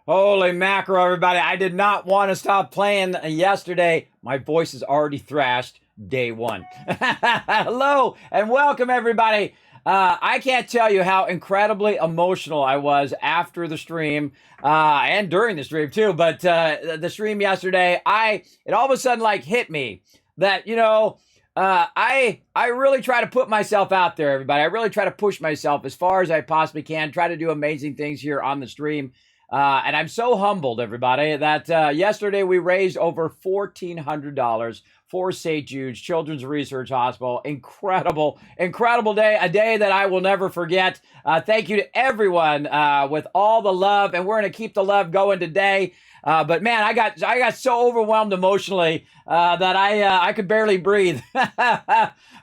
Holy mackerel, everybody. I did not want to stop playing yesterday. My voice is already thrashed day one. Hello and welcome, everybody. I can't tell you how incredibly emotional I was after the stream and during the stream, too. But the stream yesterday, it all of a sudden like hit me that, I really try to put myself out there, everybody. I really try to push myself as far as I possibly can, try to do amazing things here on the stream. And I'm so humbled, everybody, that yesterday we raised over $1,400 for St. Jude's Children's Research Hospital. Incredible, incredible day, a day that I will never forget. Thank you to everyone with all the love, and we're going to keep the love going today. But man, I got so overwhelmed emotionally that I could barely breathe.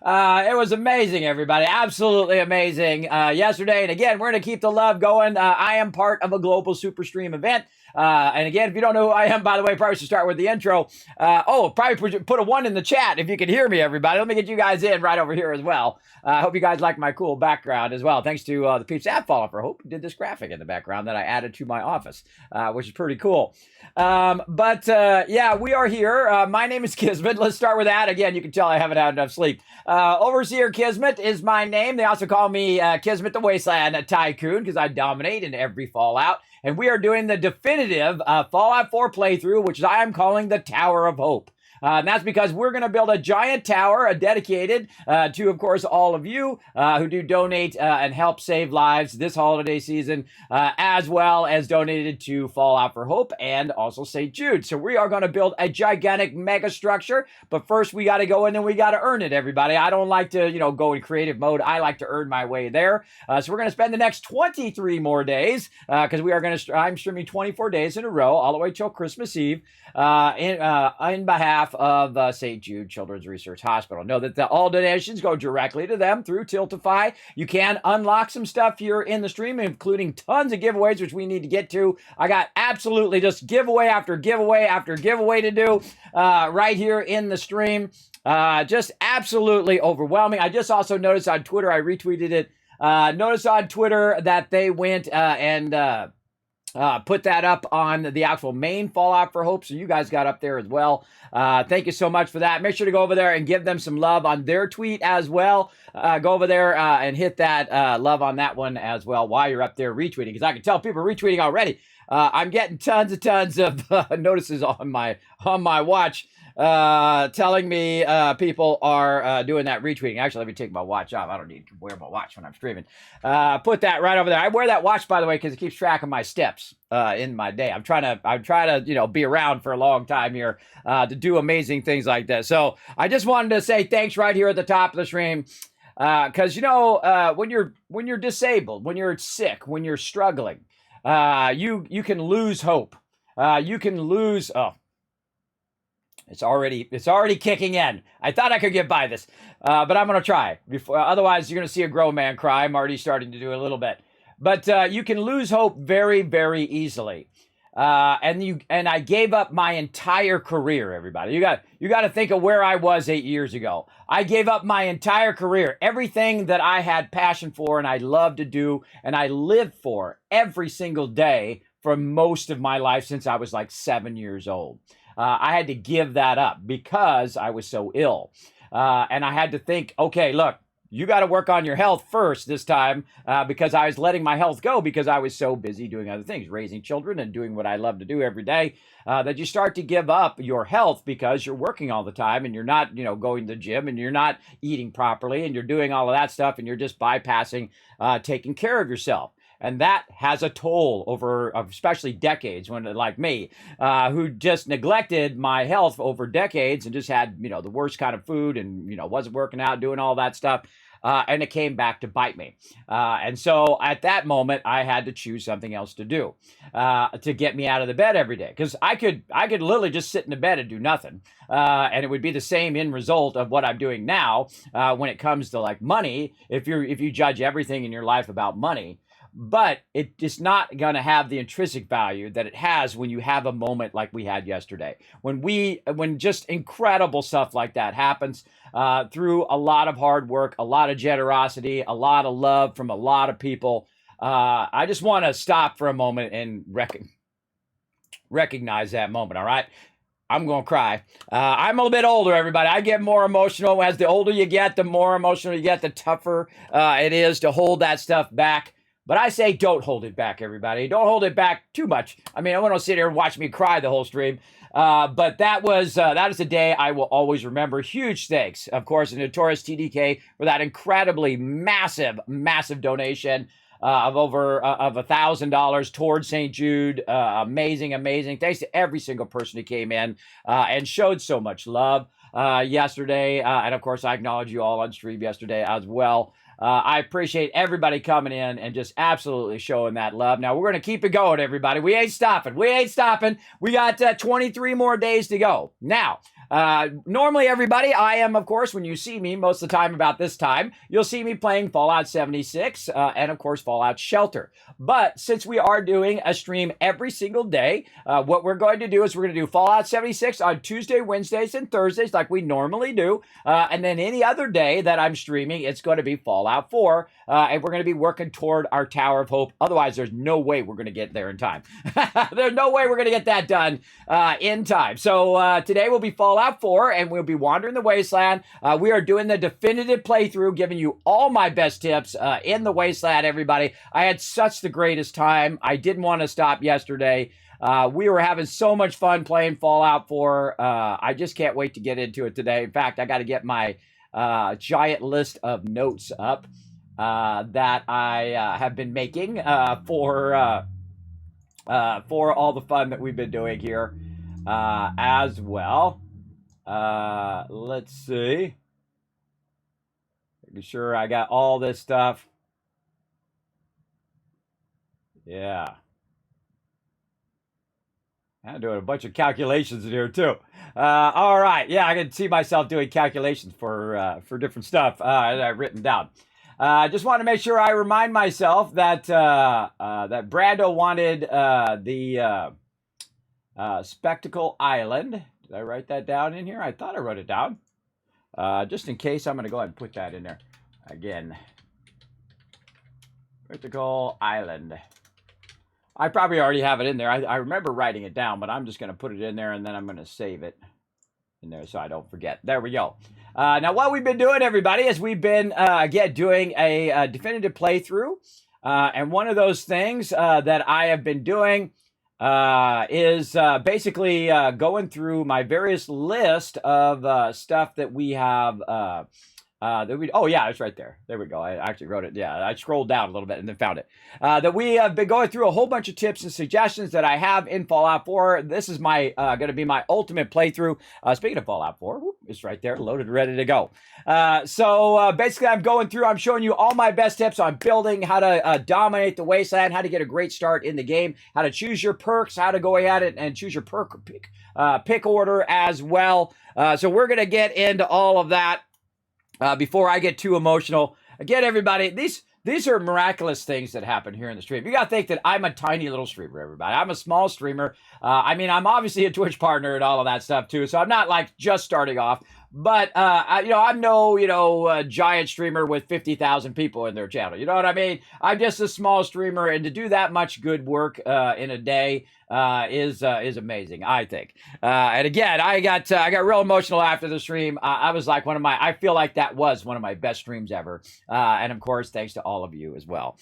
It was amazing, everybody. Absolutely amazing yesterday. And again, we're going to keep the love going. I am part of a global super stream event. And again, if you don't know who I am, by the way, probably should start with the intro. Probably put a 1 in the chat if you can hear me, everybody. Let me get you guys in right over here as well. I hope you guys like my cool background as well. Thanks to the peeps at Fallout for Hope who did this graphic in the background that I added to my office, which is pretty cool. Yeah, we are here. My name is Kismet. Let's start with that. Again, you can tell I haven't had enough sleep. Overseer Kismet is my name. They also call me Kismet the Wasteland Tycoon because I dominate in every Fallout. And we are doing the definitive Fallout 4 playthrough, which I am calling the Tower of Hope. And that's because we're going to build a giant tower dedicated to, of course, all of you who do donate and help save lives this holiday season, as well as donated to Fallout for Hope and also St. Jude. So we are going to build a gigantic mega structure. But first, we got to go in and we got to earn it, everybody. I don't like to, go in creative mode. I like to earn my way there. So we're going to spend the next 23 more days because we are going to, I'm streaming 24 days in a row, all the way till Christmas Eve, in behalf of St. Jude Children's Research Hospital. Know that all donations go directly to them through Tiltify. You can unlock some stuff here in the stream, including tons of giveaways, which we need to get to. I got absolutely just giveaway after giveaway after giveaway to do right here in the stream. Just absolutely overwhelming. I just also noticed on Twitter, I retweeted it, noticed on Twitter that they went and put that up on the actual main Fallout for Hope, so you guys got up there as well. Thank you so much for that. Make sure to go over there and give them some love on their tweet as well. Go over there and hit that love on that one as well while you're up there retweeting, because I can tell people are retweeting already. I'm getting tons of notices on my watch telling me people are doing that retweeting. Actually, let me take my watch off. I don't need to wear my watch when I'm streaming. Put that right over there. I wear that watch, by the way, because it keeps track of my steps in my day. I'm trying to be around for a long time here to do amazing things like this. So I just wanted to say thanks right here at the top of the stream. Because when you're disabled, when you're sick, when you're struggling, you can lose hope. You can lose. Oh, it's already kicking in. I thought I could get by this, but I'm gonna try. Otherwise, you're gonna see a grown man cry. I'm already starting to do a little bit, but you can lose hope very, very easily. And I gave up my entire career, everybody. You got to think of where I was 8 years ago. I gave up my entire career, everything that I had passion for and I loved to do and I lived for every single day for most of my life since I was like 7 years old. I had to give that up because I was so ill. And I had to think, okay, look, you got to work on your health first this time because I was letting my health go because I was so busy doing other things, raising children and doing what I love to do every day, that you start to give up your health because you're working all the time and you're not, going to the gym and you're not eating properly and you're doing all of that stuff and you're just bypassing taking care of yourself. And that has a toll over, especially decades, when like me, who just neglected my health over decades and just had, the worst kind of food and, wasn't working out, doing all that stuff. And it came back to bite me. And so at that moment, I had to choose something else to do to get me out of the bed every day. Because I could literally just sit in the bed and do nothing. And it would be the same end result of what I'm doing now when it comes to like money, if you judge everything in your life about money. But it's not going to have the intrinsic value that it has when you have a moment like we had yesterday. When just incredible stuff like that happens through a lot of hard work, a lot of generosity, a lot of love from a lot of people. I just want to stop for a moment and recognize that moment, all right? I'm going to cry. I'm a little bit older, everybody. I get more emotional. As the older you get, the more emotional you get, the tougher it is to hold that stuff back. But I say don't hold it back, everybody. Don't hold it back too much. I mean, I want to sit here and watch me cry the whole stream. But that is a day I will always remember. Huge thanks, of course, to Notorious TDK for that incredibly massive donation of over of $1,000 towards St. Jude. Amazing. Thanks to every single person who came in and showed so much love yesterday. And of course, I acknowledge you all on stream yesterday as well. I appreciate everybody coming in and just absolutely showing that love. Now, we're going to keep it going, everybody. We ain't stopping. We got 23 more days to go. Now, normally, everybody, I am, of course, when you see me most of the time about this time, you'll see me playing Fallout 76 and, of course, Fallout Shelter. But since we are doing a stream every single day, what we're going to do is we're going to do Fallout 76 on Tuesday, Wednesdays, and Thursdays like we normally do. And then any other day that I'm streaming, it's going to be Fallout 4. And we're going to be working toward our Tower of Hope. Otherwise, there's no way we're going to get there in time. There's no way we're going to get that done in time. So today will be Fallout 4, and we'll be wandering the wasteland. We are doing the definitive playthrough, giving you all my best tips in the wasteland, everybody. I had such the greatest time. I didn't want to stop yesterday. We were having so much fun playing Fallout 4. I just can't wait to get into it today. In fact, I got to get my giant list of notes up that I have been making for all the fun that we've been doing here as well. Let's see. Making sure I got all this stuff. Yeah. I'm doing a bunch of calculations in here too. All right. Yeah, I can see myself doing calculations for different stuff that I've written down. Just want to make sure I remind myself that that Brando wanted the Spectacle Island. Did I write that down in here? I thought I wrote it down. Just in case, I'm going to go ahead and put that in there again. Spectacle Island. I probably already have it in there. I remember writing it down, but I'm just going to put it in there, and then I'm going to save it in there so I don't forget. There we go. Now, what we've been doing, everybody, is we've been, again, doing a definitive playthrough. And one of those things that I have been doing is basically going through my various list of stuff that we have oh yeah, it's right there. There we go. I actually wrote it. Yeah, I scrolled down a little bit and then found it. That we have been going through a whole bunch of tips and suggestions that I have in Fallout 4. This is my going to be my ultimate playthrough. Speaking of Fallout 4, it's right there, loaded, ready to go. So basically, I'm going through. I'm showing you all my best tips on building, how to dominate the wasteland, how to get a great start in the game, how to choose your perks, how to go ahead and choose your pick order as well. So we're going to get into all of that. Before I get too emotional, again, everybody, these are miraculous things that happen here in the stream. You got to think that I'm a tiny little streamer, everybody. I'm a small streamer. I mean, I'm obviously a Twitch partner and all of that stuff too, so I'm not like just starting off. But I'm no giant streamer with 50,000 people in their channel. You know what I mean? I'm just a small streamer, and to do that much good work in a day is amazing, I think. And again, I got real emotional after the stream. I was like I feel like that was one of my best streams ever. And of course, thanks to all of you as well.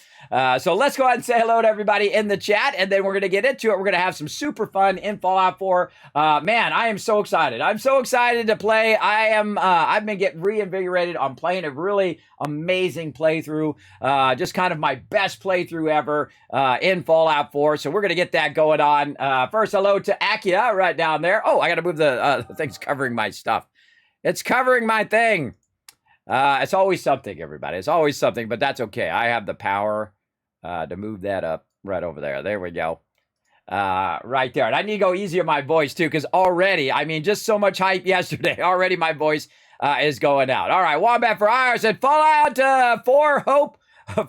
So let's go ahead and say hello to everybody in the chat, and then we're going to get into it. We're going to have some super fun in Fallout 4. Man, I am so excited. I'm so excited to play. I've been getting reinvigorated on playing a really amazing playthrough. Just kind of my best playthrough ever in Fallout 4. So we're going to get that going on. First, hello to Akia right down there. Oh, I got to move the thing's covering my stuff. It's covering my thing. It's always something, everybody. It's always something, but that's okay. I have the power to move that up right over there. There we go. Right there. And I need to go easy on my voice too, because already, I mean, just so much hype yesterday. Already my voice is going out. All right, Wombat for Ire said Fallout 4 Hope.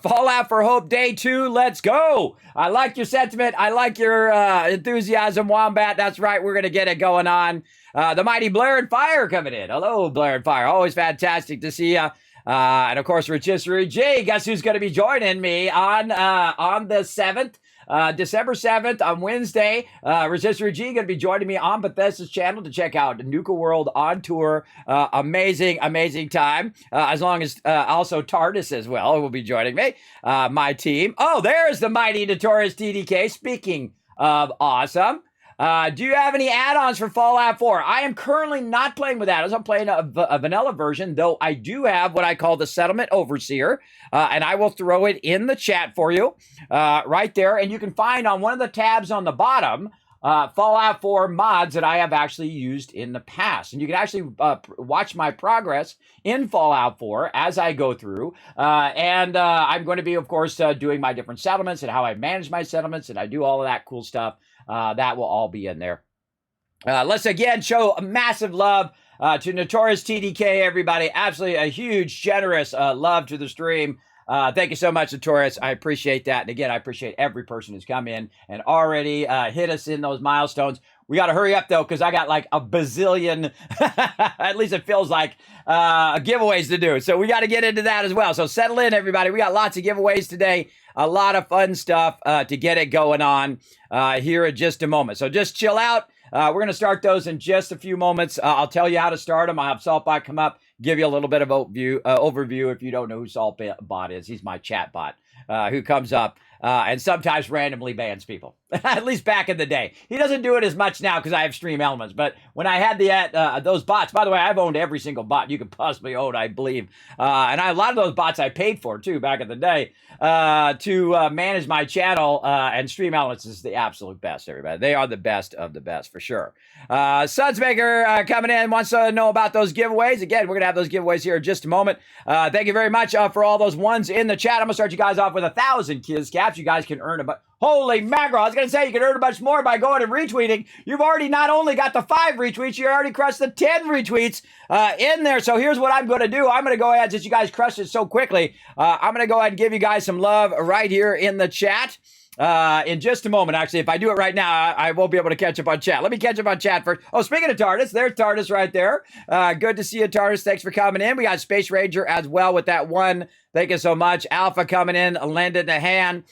Fallout for Hope Day 2, let's go. I like your sentiment. I like your enthusiasm, Wombat. That's right, we're going to get it going on. The mighty Blair and Fire coming in. Hello, Blair and Fire. Always fantastic to see you. And of course, Rotisserie J, guess who's going to be joining me on the 7th? December 7th on Wednesday, Resistor G going to be joining me on Bethesda's channel to check out Nuka World on tour. Amazing, amazing time. As long as also TARDIS as well will be joining me, my team. Oh, there's the mighty Notorious TDK. Speaking of awesome. Do you have any add-ons for Fallout 4? I am currently not playing with add-ons. I'm playing a vanilla version, though I do have what I call the Settlement Overseer, and I will throw it in the chat for you right there. And you can find on one of the tabs on the bottom Fallout 4 mods that I have actually used in the past. And you can actually watch my progress in Fallout 4 as I go through. And I'm going to be, of course, doing my different settlements and how I manage my settlements, and I do all of that cool stuff. That will all be in there. Let's again show a massive love to Notorious TDK, everybody. Absolutely a huge, generous love to the stream. Thank you so much, Notorious. I appreciate that. And again, I appreciate every person who's come in and already hit us in those milestones. We got to hurry up, though, because I got like a bazillion, at least it feels like, giveaways to do. So we got to get into that as well. So settle in, everybody. We got lots of giveaways today. A lot of fun stuff to get it going on here in just a moment. So just chill out. We're going to start those in just a few moments. I'll tell you how to start them. I'll have Saltbot come up, give you a little bit of overview if you don't know who Saltbot is. He's my chat bot who comes up and sometimes randomly bans people, at least back in the day. He doesn't do it as much now because I have Stream Elements. But when I had those bots, by the way, I've owned every single bot you could possibly own, I believe. And a lot of those bots I paid for, too, back in the day to manage my channel. And Stream Elements is the absolute best, everybody. They are the best of the best, for sure. Sudsmaker coming in, wants to know about those giveaways. Again, we're going to have those giveaways here in just a moment. Thank you very much for all those ones in the chat. I'm going to start you guys off with 1,000 Kiz Caps. You guys can earn a bunch. Holy mackerel. I was going to say you can earn a bunch more by going and retweeting. You've already not only got the 5 retweets, you already crushed the 10 retweets in there. So here's what I'm going to do. I'm going to go ahead, since you guys crushed it so quickly, I'm going to go ahead and give you guys some love right here in the chat. In just a moment. Actually, if I do it right now, I won't be able to catch up on chat. Let me catch up on chat first. Oh, speaking of TARDIS, there's TARDIS right there. Good to see you, TARDIS. Thanks for coming in. We got Space Ranger as well with that one. Thank you so much. Alpha coming in, lending a hand.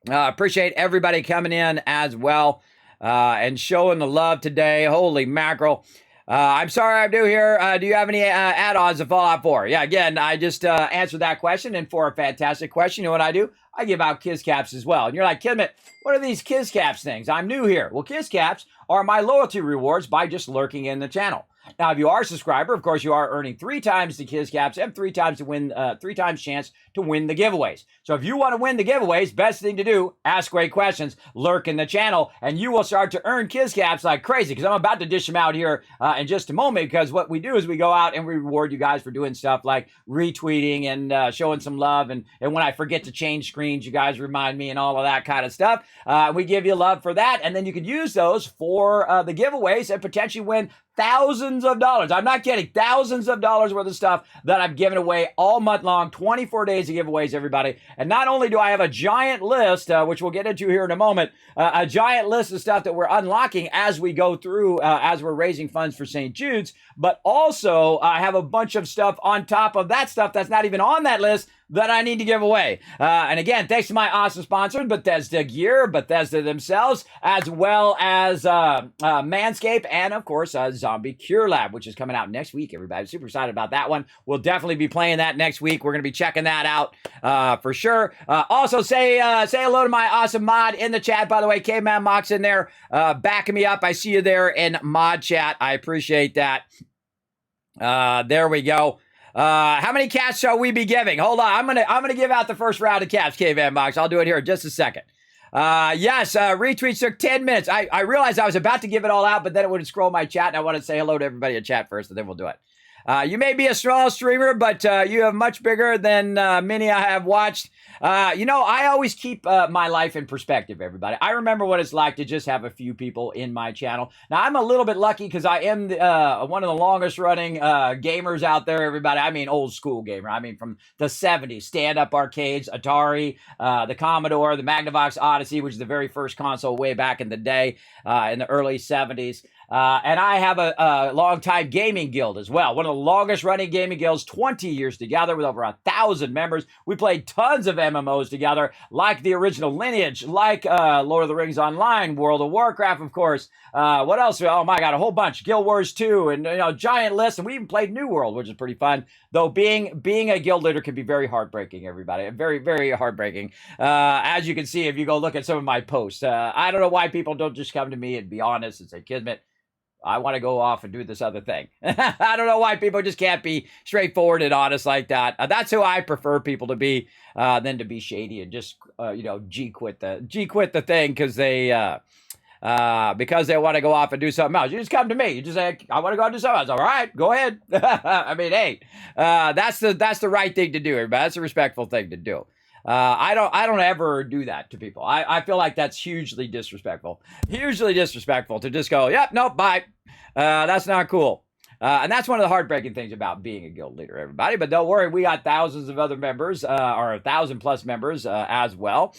Appreciate everybody coming in as well and showing the love today. Holy mackerel. I'm sorry I'm new here. Do you have any add-ons to Fallout 4? Yeah, again, I just answered that question, and for a fantastic question, you know what I do? I give out Kiz Caps as well. And you're like, Kismet, what are these Kiz Caps things? I'm new here. Well, Kiz Caps are my loyalty rewards by just lurking in the channel. Now, if you are a subscriber, of course, you are earning 3 times the Kiz Caps and 3 times to win, 3 times chance to win the giveaways. So if you want to win the giveaways, best thing to do, ask great questions, lurk in the channel, and you will start to earn Kiz Caps like crazy, because I'm about to dish them out here in just a moment, because what we do is we go out and we reward you guys for doing stuff like retweeting and showing some love, and when I forget to change screens, you guys remind me and all of that kind of stuff. We give you love for that, and then you can use those for the giveaways and potentially win thousands of dollars. I'm not kidding. Thousands of dollars worth of stuff that I've given away all month long. 24 days of giveaways, everybody. And not only do I have a giant list, which we'll get into here in a moment, a giant list of stuff that we're unlocking as we go through, as we're raising funds for St. Jude's, but also I have a bunch of stuff on top of that stuff that's not even on that list that I need to give away. And again, thanks to my awesome sponsors, Bethesda Gear, Bethesda themselves, as well as Manscaped, and of course, Zombie Cure Lab, which is coming out next week, everybody. Super excited about that one. We'll definitely be playing that next week. We're going to be checking that out for sure. Also, say hello to my awesome mod in the chat, by the way. Caveman Mox in there, backing me up. I see you there in mod chat. I appreciate that. There we go. How many caps shall we be giving? Hold on. I'm gonna give out the first round of caps, Caveman Box. I'll do it here in just a second. Yes, retweets took 10 minutes. I realized I was about to give it all out, but then it would scroll my chat, and I want to say hello to everybody in chat first, and then we'll do it. You may be a small streamer, but you have much bigger than many I have watched. I always keep my life in perspective, everybody. I remember what it's like to just have a few people in my channel. Now, I'm a little bit lucky because I am one of the longest running gamers out there, everybody. I mean, old school gamer. I mean, from the 70s, stand-up arcades, Atari, the Commodore, the Magnavox Odyssey, which is the very first console way back in the day, in the early 70s. And I have a long-time gaming guild as well. One of the longest-running gaming guilds, 20 years together with over 1,000 members. We played tons of MMOs together, like the original Lineage, like Lord of the Rings Online, World of Warcraft, of course. What else? Oh, my God, a whole bunch. Guild Wars 2, and giant list. And we even played New World, which is pretty fun. Though being a guild leader can be very heartbreaking, everybody. Very, very heartbreaking. As you can see, if you go look at some of my posts. I don't know why people don't just come to me and be honest and say, Kismet, I want to go off and do this other thing. I don't know why people just can't be straightforward and honest like that. That's who I prefer people to be than to be shady and just, G quit the thing because they want to go off and do something else. You just come to me. You just say, I want to go and do something else. All right, go ahead. I mean, hey, that's the right thing to do, everybody. That's a respectful thing to do. I don't ever do that to people. I feel like that's hugely disrespectful. Hugely disrespectful to just go, yep, nope, bye. That's not cool. And that's one of the heartbreaking things about being a guild leader, everybody. But don't worry, we got thousands of other members, or 1,000+ members as well.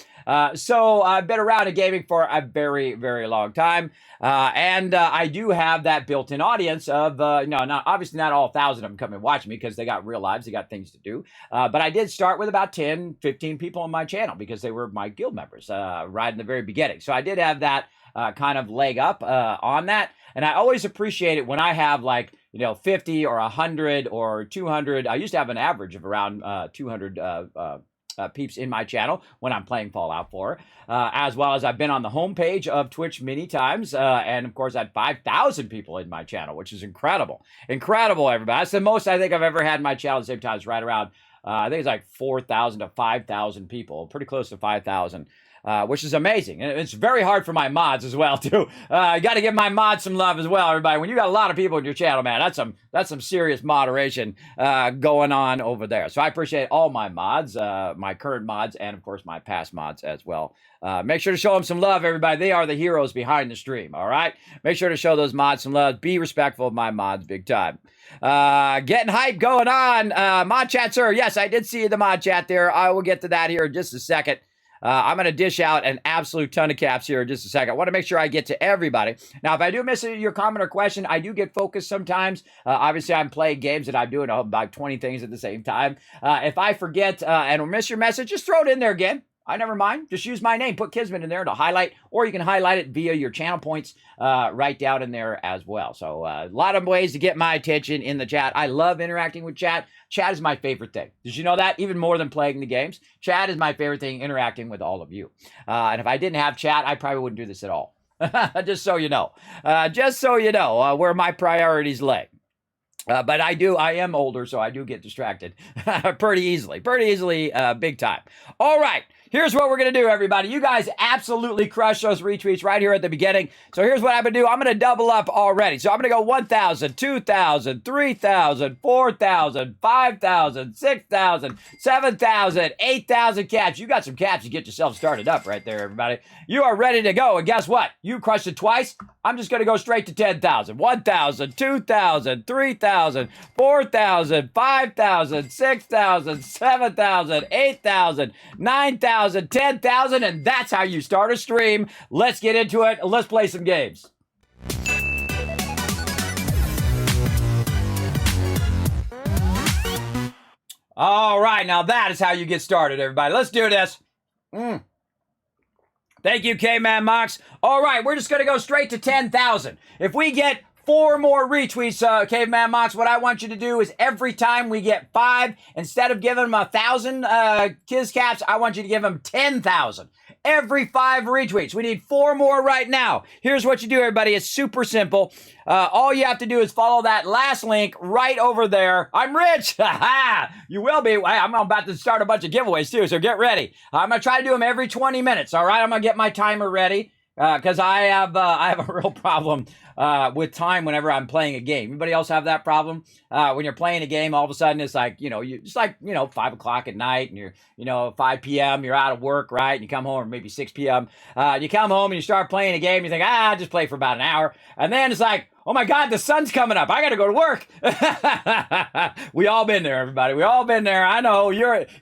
So I've been around in gaming for a very, very long time. And I do have that built-in audience of, obviously not all 1,000 of them come and watch me because they got real lives, they got things to do. But I did start with about 10, 15 people on my channel because they were my guild members right in the very beginning. So I did have that kind of leg up on that. And I always appreciate it when I have 50 or 100 or 200. I used to have an average of around 200 peeps in my channel when I'm playing Fallout 4, as well as I've been on the homepage of Twitch many times, and of course I had 5,000 people in my channel, which is incredible. Incredible, everybody. That's the most I think I've ever had in my channel at the same time. It's right around, I think it's like 4,000 to 5,000 people, pretty close to 5,000. Which is amazing. And it's very hard for my mods as well, too. You got to give my mods some love as well, everybody. When you got a lot of people in your channel, man, that's some serious moderation going on over there. So I appreciate all my mods, my current mods, and, of course, my past mods as well. Make sure to show them some love, everybody. They are the heroes behind the stream, all right? Make sure to show those mods some love. Be respectful of my mods big time. Getting hype going on. Mod chat, sir. Yes, I did see the mod chat there. I will get to that here in just a second. I'm going to dish out an absolute ton of caps here in just a second. I want to make sure I get to everybody. Now, if I do miss your comment or question, I do get focused sometimes. Obviously, I'm playing games and I'm doing about 20 things at the same time. If I forget and miss your message, just throw it in there again. I never mind. Just use my name. Put Kismet in there to highlight, or you can highlight it via your channel points right down in there as well. So a lot of ways to get my attention in the chat. I love interacting with chat. Chat is my favorite thing. Did you know that? Even more than playing the games. Chat is my favorite thing, interacting with all of you. And if I didn't have chat, I probably wouldn't do this at all. Just so you know. Just so you know where my priorities lay. But I am older, so I do get distracted pretty easily, big time. All right, here's what we're going to do, everybody. You guys absolutely crush those retweets right here at the beginning. So here's what I'm going to do. I'm going to double up already. So I'm going to go 1,000, 2,000, 3,000, 4,000, 5,000, 6,000, 7,000, 8,000 caps. You got some caps to get yourself started up right there, everybody. You are ready to go. And guess what? You crushed it twice. I'm just going to go straight to 10,000. 1,000, 2,000, 3,000, 4,000, 5,000, 6,000, 7,000, 8,000, 9,000, 10,000, and that's how you start a stream. Let's get into it. Let's play some games. All right, now that is how you get started, everybody. Let's do this. Thank you, K-Man Mox. All right, we're just going to go straight to 10,000. If we get 4 more retweets, Caveman Mox, what I want you to do is every time we get 5, instead of giving them 1,000 Kiz caps, I want you to give them 10,000. Every 5 retweets. We need 4 more right now. Here's what you do, everybody. It's super simple. All you have to do is follow that last link right over there. I'm rich. You will be. I'm about to start a bunch of giveaways, too, so get ready. I'm going to try to do them every 20 minutes, all right? I'm going to get my timer ready because I have a real problem with time whenever I'm playing a game. Anybody else have that problem? When you're playing a game, all of a sudden it's like, it's like, 5 o'clock at night and you're, 5 p.m., you're out of work, right? And you come home, or maybe 6 p.m. You come home and you start playing a game. You think, I'll just play for about an hour. And then it's like, oh my God, the sun's coming up. I got to go to work. We all been there, everybody. We all been there. I know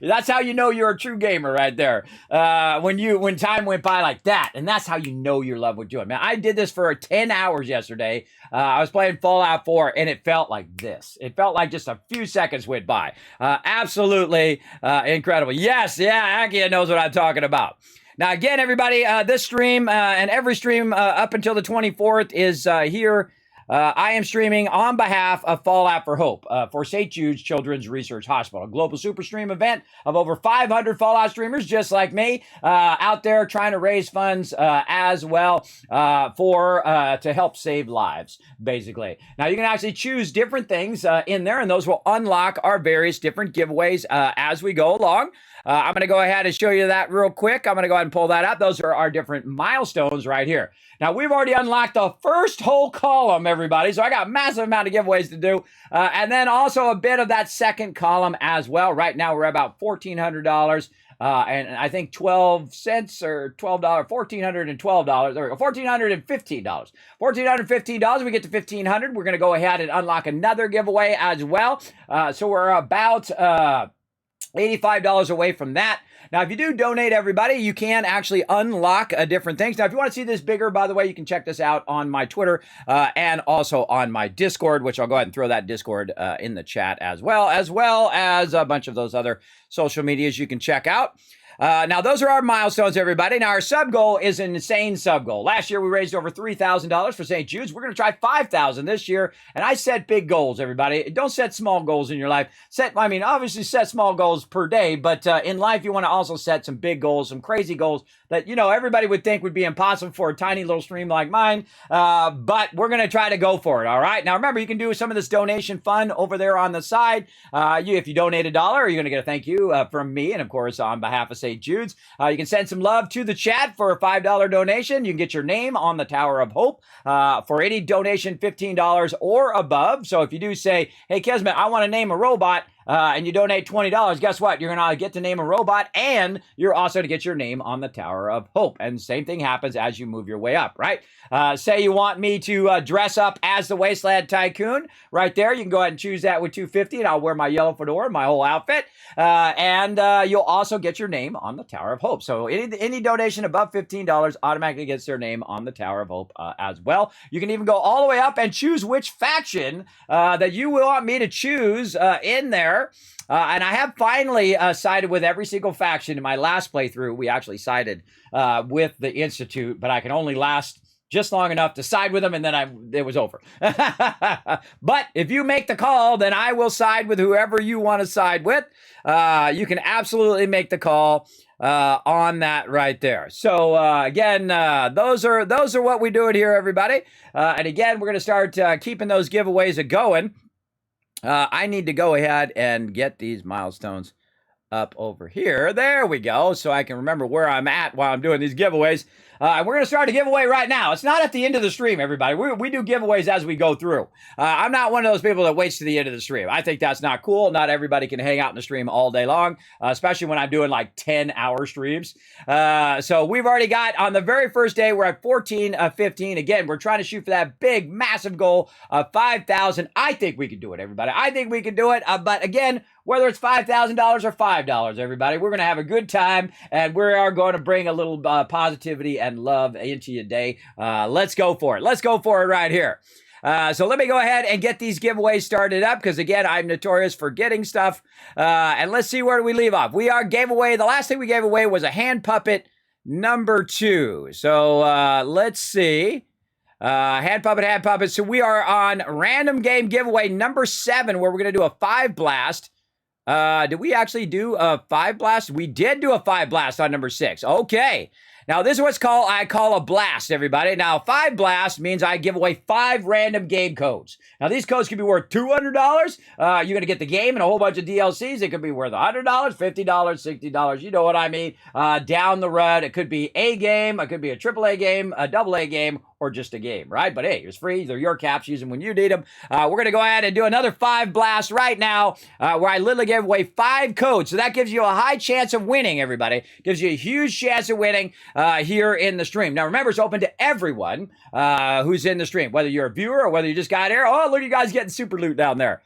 that's how you know you're a true gamer right there. When time went by like that. And that's how you know you love what you're doing. Man, I did this for 10 hours yesterday. yesterday. I was playing Fallout 4, and it felt like this. It felt like just a few seconds went by. Absolutely incredible. Yes, yeah, Akia knows what I'm talking about. Now, again, everybody, this stream and every stream up until the 24th is here. I am streaming on behalf of Fallout for Hope for St. Jude's Children's Research Hospital, a global super stream event of over 500 Fallout streamers just like me out there trying to raise funds as well to help save lives, basically. Now, you can actually choose different things in there, and those will unlock our various different giveaways as we go along. I'm going to go ahead and show you that real quick. I'm going to go ahead and pull that up. Those are our different milestones right here. Now, we've already unlocked the first whole column, everybody. So I got a massive amount of giveaways to do. And then also a bit of that second column as well. Right now, we're about $1,400. And I think 12 cents or $12, $1,412. There we go, $1,415. $1,415, we get to $1,500. We're going to go ahead and unlock another giveaway as well. So we're about $85 away from that. Now, if you do donate, everybody, you can actually unlock different things. Now, if you want to see this bigger, by the way, you can check this out on my Twitter and also on my Discord, which I'll go ahead and throw that Discord in the chat as well as a bunch of those other social medias you can check out. Now, those are our milestones, everybody. Now, our sub goal is an insane sub goal. Last year, we raised over $3,000 for St. Jude's. We're going to try $5,000 this year, and I set big goals, everybody. Don't set small goals in your life. Obviously set small goals per day, but in life, you want to also set some big goals, some crazy goals that, everybody would think would be impossible for a tiny little stream like mine, but we're going to try to go for it, all right? Now, remember, you can do some of this donation fund over there on the side. If you donate $1, you're going to get a thank you from me, and of course, on behalf of St. Jude's. You can send some love to the chat for a $5 donation. You can get your name on the Tower of Hope for any donation $15 or above. So if you do say, hey, Kismet, I want to name a robot, and you donate $20, guess what? You're going to get to name a robot, and you're also to get your name on the Tower of Hope. And same thing happens as you move your way up, right? Say you want me to dress up as the Wasteland Tycoon right there. You can go ahead and choose that with $250, and I'll wear my yellow fedora, my whole outfit. And you'll also get your name on the Tower of Hope. So any donation above $15 automatically gets their name on the Tower of Hope as well. You can even go all the way up and choose which faction that you want me to choose in there. And I have finally sided with every single faction. In my last playthrough, we actually sided with the Institute, but I can only last just long enough to side with them, and then it was over. But if you make the call, then I will side with whoever you want to side with. You can absolutely make the call on that right there. So again, those are what we do it here, everybody. And again, we're going to start keeping those giveaways going. I need to go ahead and get these milestones up over here. There we go. So I can remember where I'm at while I'm doing these giveaways. We're going to start a giveaway right now. It's not at the end of the stream, everybody. We do giveaways as we go through. I'm not one of those people that waits to the end of the stream. I think that's not cool. Not everybody can hang out in the stream all day long, especially when I'm doing like 10-hour streams. So we've already got, on the very first day, we're at 14-15. Again, we're trying to shoot for that big, massive goal of 5,000. I think we can do it, everybody. I think we can do it. But again, whether it's $5,000 or $5, everybody, we're going to have a good time, and we are going to bring a little positivity and love into your day. Let's go for it. Let's go for it right here. So let me go ahead and get these giveaways started up, because again, I'm notorious for getting stuff. And let's see, where do we leave off? The last thing we gave away was a hand puppet number 2. So let's see. Hand puppet. So we are on random game giveaway number 7, where we're going to do a 5 blast. Did we actually do a 5 blast? We did do a 5 blast on number 6. Okay. Now, this is what's I call a blast, everybody. Now, 5 blast means I give away 5 random game codes. Now, these codes can be worth $200. You're going to get the game and a whole bunch of DLCs. It could be worth $100, $50, $60. You know what I mean? Down the road, it could be a game. It could be a AAA game, a AA game, or just a game, right? But hey, it's free. They're your caps. Use them when you need them. We're going to go ahead and do another 5 blast right now, where I literally give away 5 codes. So that gives you a high chance of winning, everybody. Gives you a huge chance of winning here in the stream. Now, remember, it's open to everyone who's in the stream, whether you're a viewer or whether you just got here. Oh, look, you guys getting super loot down there.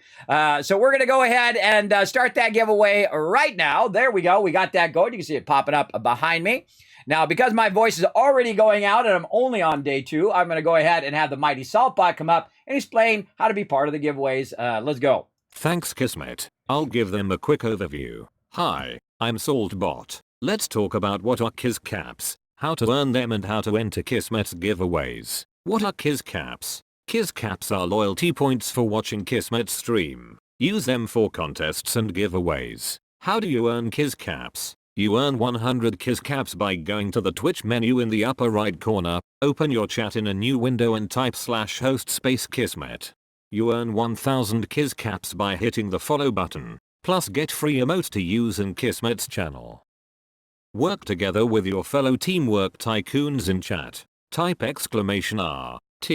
So we're going to go ahead and start that giveaway right now. There we go. We got that going. You can see it popping up behind me. Now, because my voice is already going out and I'm only on day 2, I'm going to go ahead and have the mighty Saltbot come up and explain how to be part of the giveaways. Let's go. Thanks, Kismet. I'll give them a quick overview. Hi, I'm Saltbot. Let's talk about what are Kiz Caps, how to earn them, and how to enter Kismet's giveaways. What are Kiz Caps? Kiz Caps are loyalty points for watching Kismet's stream. Use them for contests and giveaways. How do you earn Kiz Caps? You earn 100 Kiz Caps by going to the Twitch menu in the upper right corner, open your chat in a new window and type /host space Kismet. You earn 1000 Kiz Caps by hitting the follow button, plus get free emotes to use in Kismet's channel. Work together with your fellow Teamwork Tycoons in chat. Type !RT,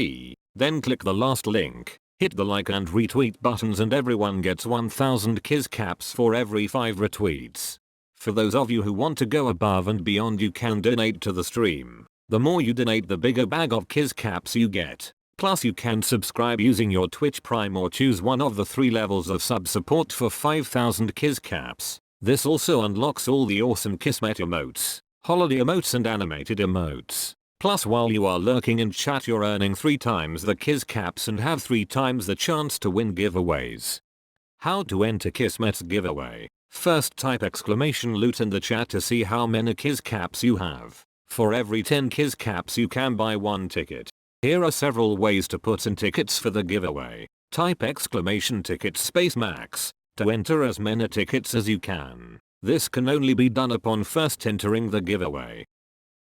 then click the last link, hit the like and retweet buttons, and everyone gets 1000 Kiz Caps for every 5 retweets. For those of you who want to go above and beyond, you can donate to the stream. The more you donate, the bigger bag of Kiz Caps you get. Plus you can subscribe using your Twitch Prime or choose one of the 3 levels of sub support for 5000 Kiz Caps. This also unlocks all the awesome Kismet emotes, holiday emotes and animated emotes. Plus while you are lurking in chat, you're earning 3 times the Kiz Caps and have 3 times the chance to win giveaways. How to enter Kismet's giveaway? First type !loot in the chat to see how many Kiz Caps you have. For every 10 Kiz Caps you can buy 1 ticket. Here are several ways to put in tickets for the giveaway. Type !ticket space max to enter as many tickets as you can. This can only be done upon first entering the giveaway.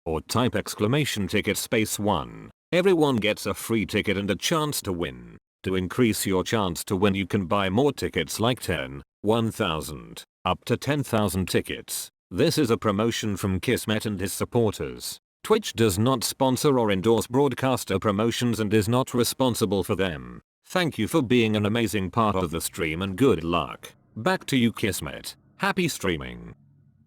Or type !ticket space 1. Everyone gets a free ticket and a chance to win. To increase your chance to win, you can buy more tickets like 10, 1000, up to 10,000 tickets. This is a promotion from Kismet and his supporters. Twitch does not sponsor or endorse broadcaster promotions and is not responsible for them. Thank you for being an amazing part of the stream and good luck. Back to you, Kismet. Happy streaming.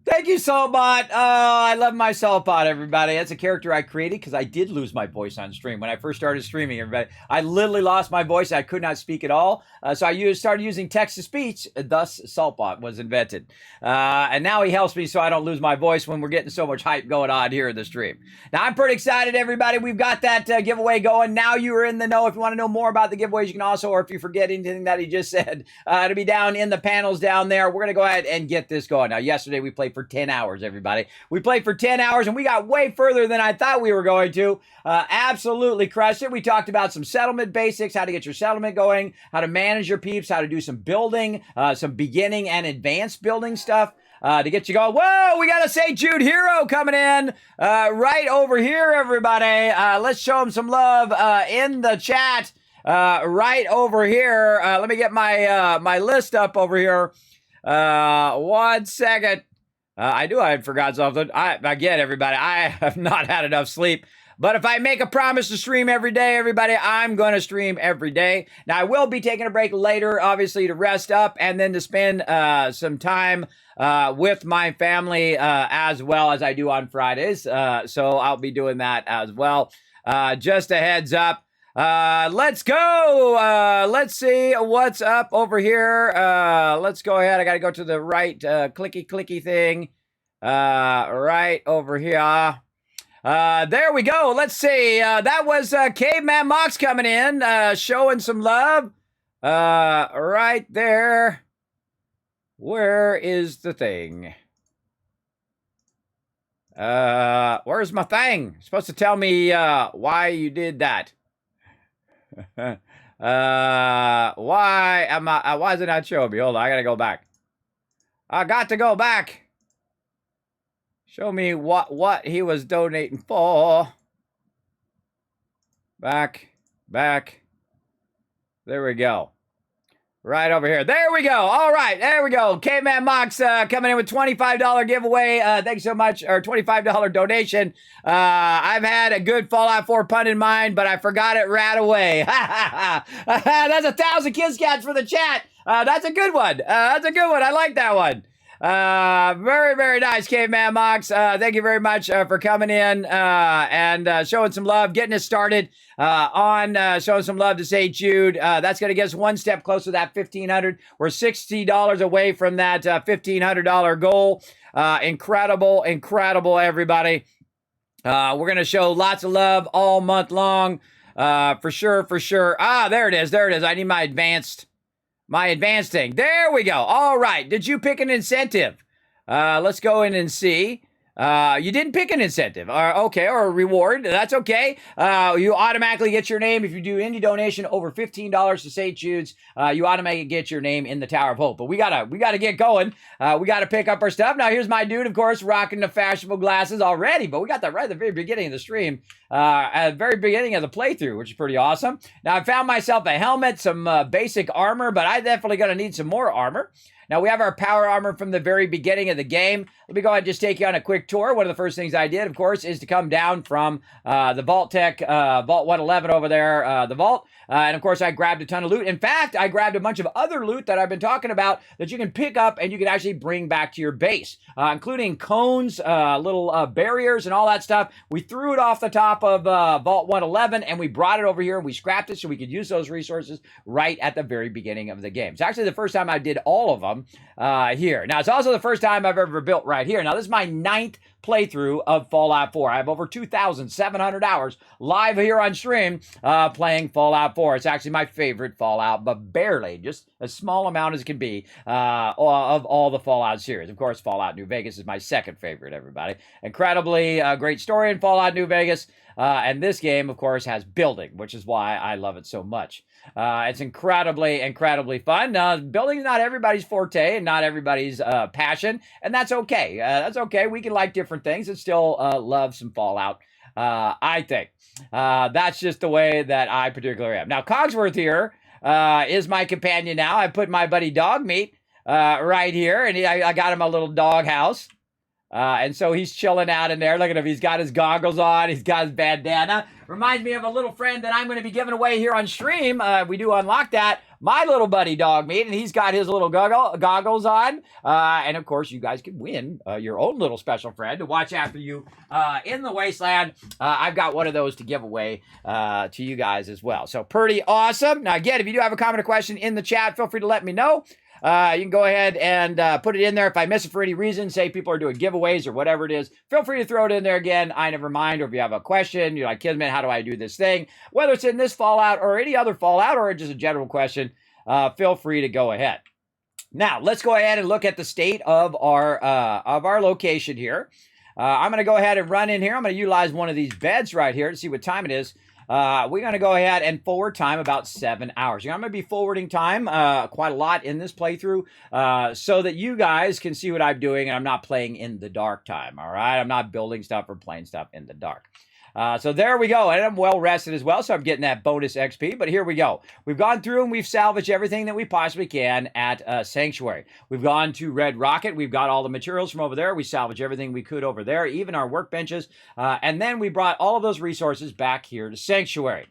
Thank you, Saltbot. Oh, I love my Saltbot, everybody. That's a character I created because I did lose my voice on stream. When I first started streaming, everybody, I literally lost my voice. I could not speak at all. So I started using text-to-speech. Thus, Saltbot was invented. And now he helps me so I don't lose my voice when we're getting so much hype going on here in the stream. Now, I'm pretty excited, everybody. We've got that giveaway going. Now you are in the know. If you want to know more about the giveaways, you can also, or if you forget anything that he just said, it'll be down in the panels down there. We're going to go ahead and get this going. Now, yesterday we played for 10 hours, everybody. We played for 10 hours and we got way further than I thought we were going to. Absolutely crushed it. We talked about some settlement basics, how to get your settlement going, how to manage your peeps, how to do some building, some beginning and advanced building stuff. To get you going. Whoa, we got to say Jude Hero coming in right over here, everybody. Let's show him some love in the chat right over here. Let me get my my list up over here. 1 second. I knew I had forgot something. Again, everybody, I have not had enough sleep. But if I make a promise to stream every day, everybody, I'm going to stream every day. Now, I will be taking a break later, obviously, to rest up and then to spend some time with my family as well as I do on Fridays. So I'll be doing that as well. Just a heads up. Let's go. Let's see what's up over here. Let's go ahead. I got to go to the right clicky thing. Right over here. There we go. Let's see. That was Caveman Mox coming in, showing some love. Right there. Where is the thing? Where's my thing? You're supposed to tell me why you did that. Why is it not showing me? Hold on, I gotta go back. I got to go back. Show me what he was donating for. Back. There we go. Right over here. There we go. All right. There we go. Caveman Mox coming in with $25 giveaway. Thanks so much. Or $25 donation. I've had a good Fallout 4 pun in mind, but I forgot it right away. That's 1,000 Kiz Cats for the chat. That's a good one. That's a good one. I like that one. Very, very nice, Caveman Mox. Thank you very much for coming in and showing some love, getting us started on showing some love to St. Jude. That's going to get us one step closer to that $1,500. We're $60 away from that $1,500 goal. Incredible, everybody. We're going to show lots of love all month long. For sure, for sure. Ah, there it is. There it is. I need my advanced thing. There we go. All right. Did you pick an incentive? Let's go in and see. You didn't pick an incentive, or or a reward. That's okay. You automatically get your name if you do any donation over $15 to St. Jude's. You automatically get your name in the Tower of Hope. But we gotta get going. We gotta pick up our stuff. Now here's my dude, of course, rocking the fashionable glasses already. But we got that right at the very beginning of the stream, at the very beginning of the playthrough, which is pretty awesome. Now I found myself a helmet, some basic armor, but I definitely gonna need some more armor. Now, we have our power armor from the very beginning of the game. Let me go ahead and just take you on a quick tour. One of the first things I did, of course, is to come down from the vault-tec, Vault 111 over there, the vault. And, of course, I grabbed a ton of loot. In fact, I grabbed a bunch of other loot that I've been talking about that you can pick up and you can actually bring back to your base, including cones, little barriers, and all that stuff. We threw it off the top of Vault 111, and we brought it over here, and we scrapped it so we could use those resources right at the very beginning of the game. It's actually the first time I did all of them here. Now, it's also the first time I've ever built right here. Now, this is my 9th playthrough of Fallout 4. I have over 2,700 hours live here on stream playing Fallout 4. It's actually my favorite Fallout, but barely, just a small amount as it can be of all the Fallout series. Of course, Fallout New Vegas is my second favorite, everybody. Incredibly great story in Fallout New Vegas. And this game, of course, has building, which is why I love it so much. It's incredibly, incredibly fun. Building is not everybody's forte and not everybody's passion, and that's okay. That's okay. We can like different things and still love some Fallout, I think. That's just the way that I particularly am. Now, Cogsworth here is my companion now. I put my buddy Dogmeat right here, and I got him a little dog house. And so he's chilling out in there. Look at him. He's got his goggles on. He's got his bandana. Reminds me of a little friend that I'm going to be giving away here on stream. We do unlock that. My little buddy Dogmeat, and he's got his little goggles on. And of course, you guys can win your own little special friend to watch after you in the wasteland. I've got one of those to give away to you guys as well. So pretty awesome. Now, again, if you do have a comment or question in the chat, feel free to let me know. You can go ahead and put it in there. If I miss it for any reason, say people are doing giveaways or whatever it is, feel free to throw it in there again. I never mind. Or if you have a question, you're like, Kismet, how do I do this thing? Whether it's in this Fallout or any other Fallout or just a general question, feel free to go ahead. Now, let's go ahead and look at the state of our location here. I'm going to go ahead and run in here. I'm going to utilize one of these beds right here to see what time it is. We're going to go ahead and forward time about 7 hours. I'm going to be forwarding time quite a lot in this playthrough so that you guys can see what I'm doing and I'm not playing in the dark time, all right? I'm not building stuff or playing stuff in the dark. So there we go. And I'm well rested as well, so I'm getting that bonus XP. But here we go. We've gone through and we've salvaged everything that we possibly can at Sanctuary. We've gone to Red Rocket. We've got all the materials from over there. We salvaged everything we could over there, even our workbenches. And then we brought all of those resources back here to Sanctuary.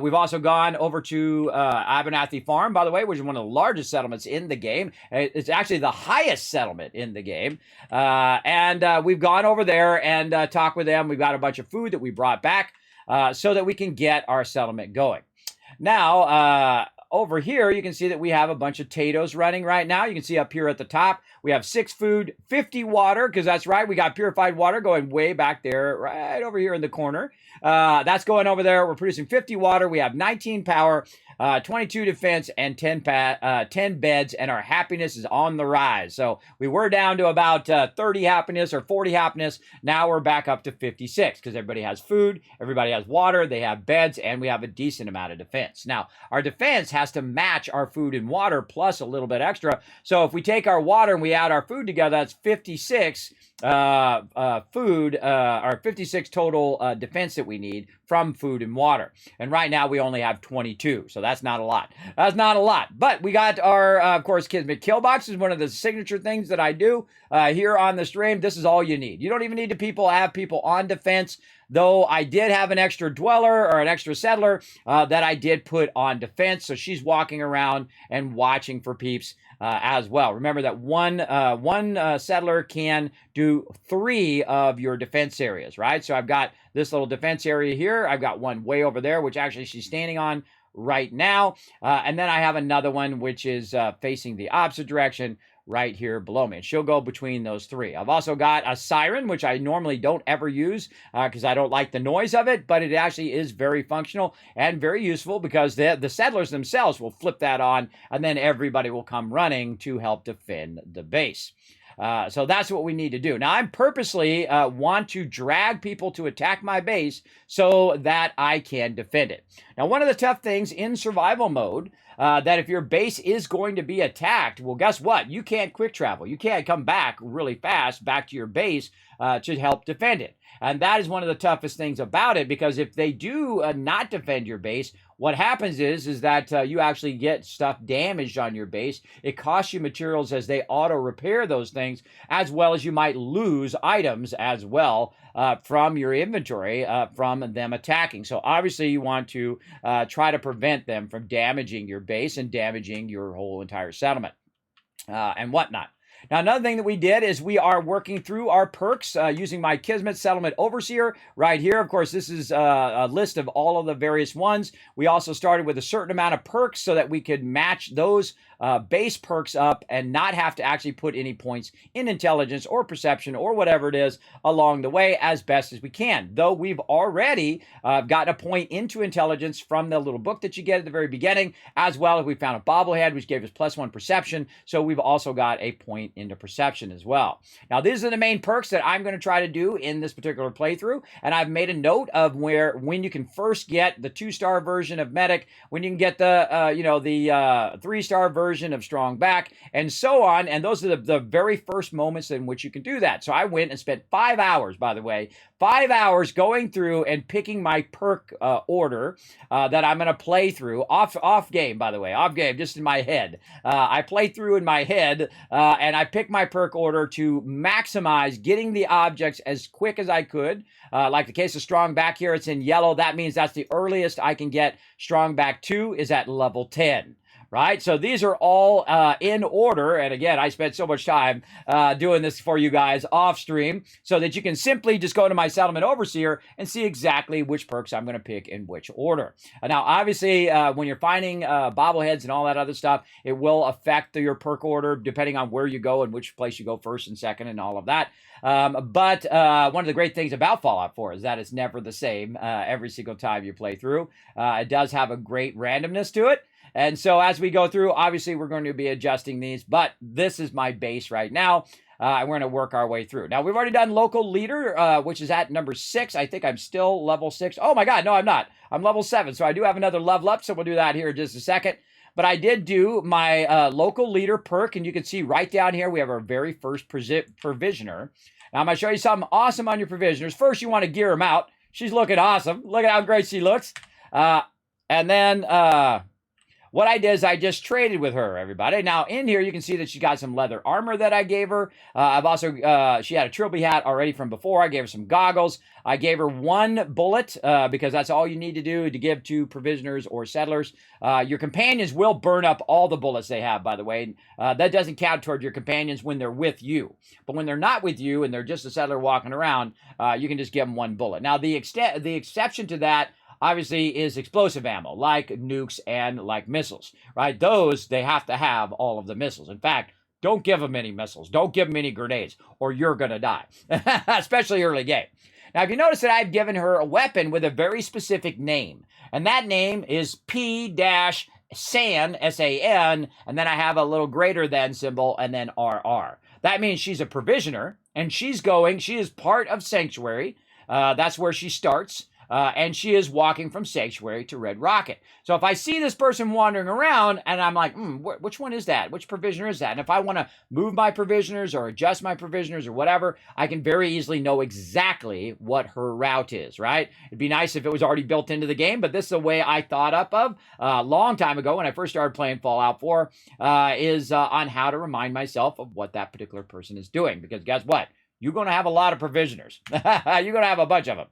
We've also gone over to Abernathy Farm, by the way, which is one of the largest settlements in the game. It's actually the highest settlement in the game. And we've gone over there and talked with them. We've got a bunch of food that we brought back so that we can get our settlement going. Now, over here, you can see that we have a bunch of potatoes running right now. You can see up here at the top, we have 6 food, 50 water, because that's right, we got purified water going way back there, right over here in the corner. That's going over there. We're producing 50 water. We have 19 power, 22 defense, and 10 beds, and our happiness is on the rise. So we were down to about 30 happiness or 40 happiness. Now we're back up to 56 because everybody has food, everybody has water, they have beds, and we have a decent amount of defense. Now, our defense has to match our food and water plus a little bit extra. So if we take our water and we add our food together, that's 56 food, or 56 total defense that we need from food and water. And right now we only have 22, so that's not a lot. That's not a lot. But we got our, of course, Kismet kill box is one of the signature things that I do here on the stream. This is all you need. You don't even need to have people on defense, though I did have an extra dweller or an extra settler that I did put on defense. So she's walking around and watching for peeps as well. Remember that one settler can do 3 of your defense areas, right? So I've got this little defense area here. I've got one way over there, which actually she's standing on right now. And then I have another one, which is facing the opposite direction right here below me. And she'll go between those three. I've also got a siren, which I normally don't ever use because I don't like the noise of it, but it actually is very functional and very useful because the settlers themselves will flip that on, and then everybody will come running to help defend the base. So that's what we need to do. Now, I purposely want to drag people to attack my base so that I can defend it. Now, one of the tough things in survival mode, that if your base is going to be attacked, well, guess what? You can't quick travel. You can't come back really fast back to your base to help defend it. And that is one of the toughest things about it, because if they do not defend your base, what happens is that you actually get stuff damaged on your base. It costs you materials as they auto repair those things, as well as you might lose items as well from your inventory from them attacking. So obviously you want to try to prevent them from damaging your base and damaging your whole entire settlement and whatnot. Now, another thing that we did is we are working through our perks using my Kismet Settlement Overseer right here. Of course, this is a list of all of the various ones. We also started with a certain amount of perks so that we could match those base perks up and not have to actually put any points in intelligence or perception or whatever it is along the way as best as we can. Though we've already gotten a point into intelligence from the little book that you get at the very beginning, as well as we found a bobblehead, which gave us +1 perception. So we've also got a point into perception as well. Now, these are the main perks that I'm going to try to do in this particular playthrough, and I've made a note of when you can first get the 2-star version of Medic, when you can get the 3-star version of Strong Back, and so on. And those are the very first moments in which you can do that. So I went and spent 5 hours, by the way, 5 hours going through and picking my perk order that I'm going to play through off game, by the way, off game, just in my head. I play through in my head, and I pick my perk order to maximize getting the objects as quick as I could. Like the case of Strong Back here, it's in yellow. That means that's the earliest I can get Strong Back 2 is at level 10. Right? So these are all in order. And again, I spent so much time doing this for you guys off stream so that you can simply just go to my Settlement Overseer and see exactly which perks I'm going to pick in which order. Now, obviously, when you're finding bobbleheads and all that other stuff, it will affect your perk order depending on where you go and which place you go first and second and all of that. But one of the great things about Fallout 4 is that it's never the same every single time you play through. It does have a great randomness to it. And so as we go through, obviously, we're going to be adjusting these, but this is my base right now. And we're going to work our way through. Now, we've already done local leader, which is at number 6. I think I'm still level 6. Oh, my God. No, I'm not. I'm level 7. So I do have another level up. So we'll do that here in just a second. But I did do my local leader perk. And you can see right down here, we have our very first provisioner. Now, I'm going to show you something awesome on your provisioners. First, you want to gear them out. She's looking awesome. Look at how great she looks. And then what I did is I just traded with her, everybody. Now, in here, you can see that she got some leather armor that I gave her. I've also, she had a trilby hat already from before. I gave her some goggles. I gave her 1 bullet because that's all you need to do to give to provisioners or settlers. Your companions will burn up all the bullets they have, by the way. That doesn't count toward your companions when they're with you. But when they're not with you and they're just a settler walking around, you can just give them 1 bullet. Now, the exception to that obviously is explosive ammo, like nukes and like missiles, right? Those, they have to have all of the missiles. In fact, don't give them any missiles. Don't give them any grenades, or you're going to die, especially early game. Now, if you notice that I've given her a weapon with a very specific name, and that name is P-SAN, S-A-N, and then I have a little greater than symbol, and then RR. That means she's a provisioner, and she is part of Sanctuary. That's where she starts. And she is walking from Sanctuary to Red Rocket. So if I see this person wandering around and I'm like, which one is that? Which provisioner is that? And if I want to move my provisioners or adjust my provisioners or whatever, I can very easily know exactly what her route is, right? It'd be nice if it was already built into the game, but this is the way I thought up of a long time ago when I first started playing Fallout 4 is on how to remind myself of what that particular person is doing. Because guess what? You're going to have a lot of provisioners. You're going to have a bunch of them.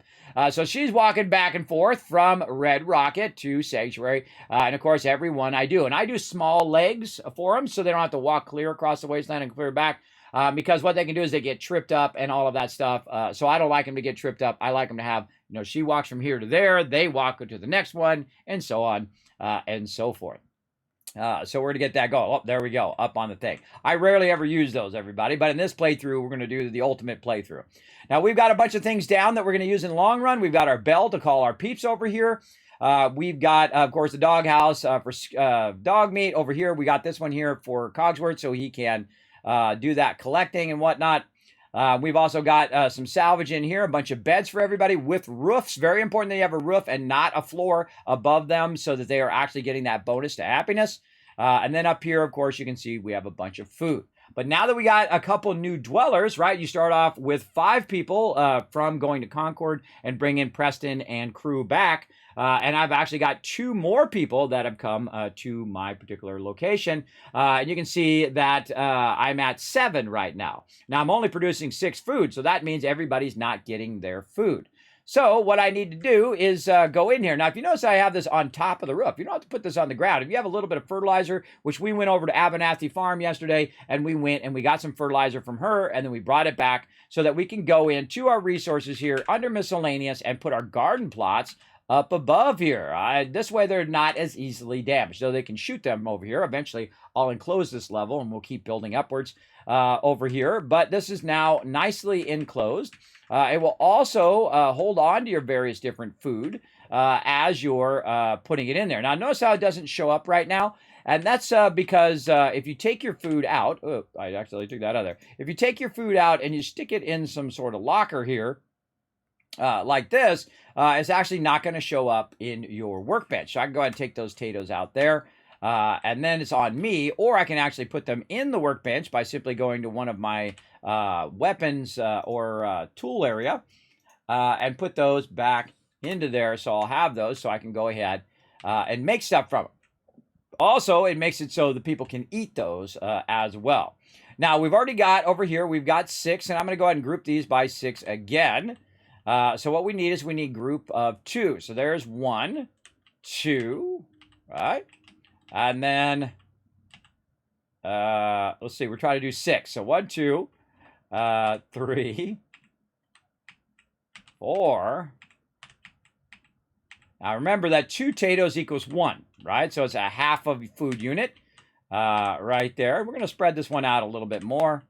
So she's walking back and forth from Red Rocket to Sanctuary. And of course, every one I do. And I do small legs for them so they don't have to walk clear across the wasteland and clear back. Because what they can do is they get tripped up and all of that stuff. So I don't like them to get tripped up. I like them to have, she walks from here to there. They walk to the next one and so on and so forth. So we're going to get that going. Oh, there we go, up on the thing. I rarely ever use those, everybody, but in this playthrough, we're going to do the ultimate playthrough. Now, we've got a bunch of things down that we're going to use in the long run. We've got our bell to call our peeps over here. We've got, of course, the doghouse for dog meat over here. We got this one here for Cogsworth so he can do that collecting and whatnot. We've also got some salvage in here, a bunch of beds for everybody with roofs. Very important that you have a roof and not a floor above them so that they are actually getting that bonus to happiness. And then up here, of course, you can see we have a bunch of food. But now that we got a couple new dwellers, right, you start off with 5 people from going to Concord and bring in Preston and crew back. And I've actually got 2 more people that have come to my particular location. And you can see that I'm at 7 right now. Now, I'm only producing 6 food, so that means everybody's not getting their food. So what I need to do is go in here. Now, if you notice I have this on top of the roof, you don't have to put this on the ground. If you have a little bit of fertilizer, which we went over to Abernathy Farm yesterday, and we went and we got some fertilizer from her, and then we brought it back so that we can go into our resources here under miscellaneous and put our garden plots up above here. This way they're not as easily damaged, so they can shoot them over here. Eventually, I'll enclose this level, and we'll keep building upwards over here. But this is now nicely enclosed. It will also hold on to your various different food as you're putting it in there. Now, notice how it doesn't show up right now. And that's because if you take your food out, oh, I actually took that out of there. If you take your food out and you stick it in some sort of locker here, like this, it's actually not going to show up in your workbench. So I can go ahead and take those potatoes out there. And then it's on me, or I can actually put them in the workbench by simply going to one of my weapons or tool area and put those back into there. So I'll have those so I can go ahead and make stuff from them. Also, it makes it so that people can eat those as well. Now, we've already got over here, we've got 6, and I'm going to go ahead and group these by 6 again. So what we need is we need group of 2. So there's 1, 2, right? And then, let's see, we're trying to do 6. So 1, 2, 3, 4. Now remember that 2 potatoes equals 1, right? So it's a half of a food unit right there. We're going to spread this one out a little bit more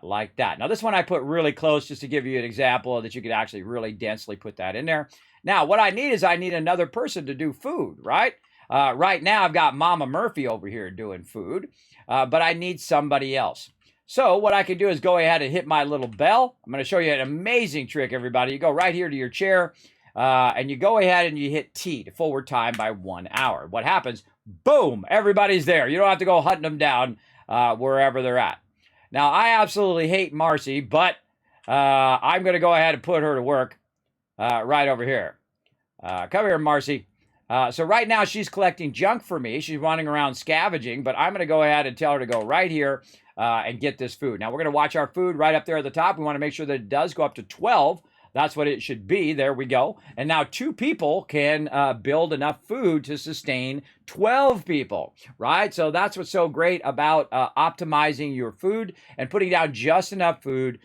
like that. Now this one I put really close just to give you an example that you could actually really densely put that in there. Now what I need is I need another person to do food, right? Right now, I've got Mama Murphy over here doing food, but I need somebody else. So what I can do is go ahead and hit my little bell. I'm going to show you an amazing trick, everybody. You go right here to your chair, and you go ahead and you hit T to forward time by 1 hour. What happens? Boom! Everybody's there. You don't have to go hunting them down wherever they're at. Now, I absolutely hate Marcy, but I'm going to go ahead and put her to work right over here. Come here, Marcy. So right now she's collecting junk for me. She's running around scavenging, but I'm going to go ahead and tell her to go right here and get this food. Now we're going to watch our food right up there at the top. We want to make sure that it does go up to 12. That's what it should be. There we go. And now 2 people can build enough food to sustain 12 people, right? So that's what's so great about optimizing your food and putting down just enough food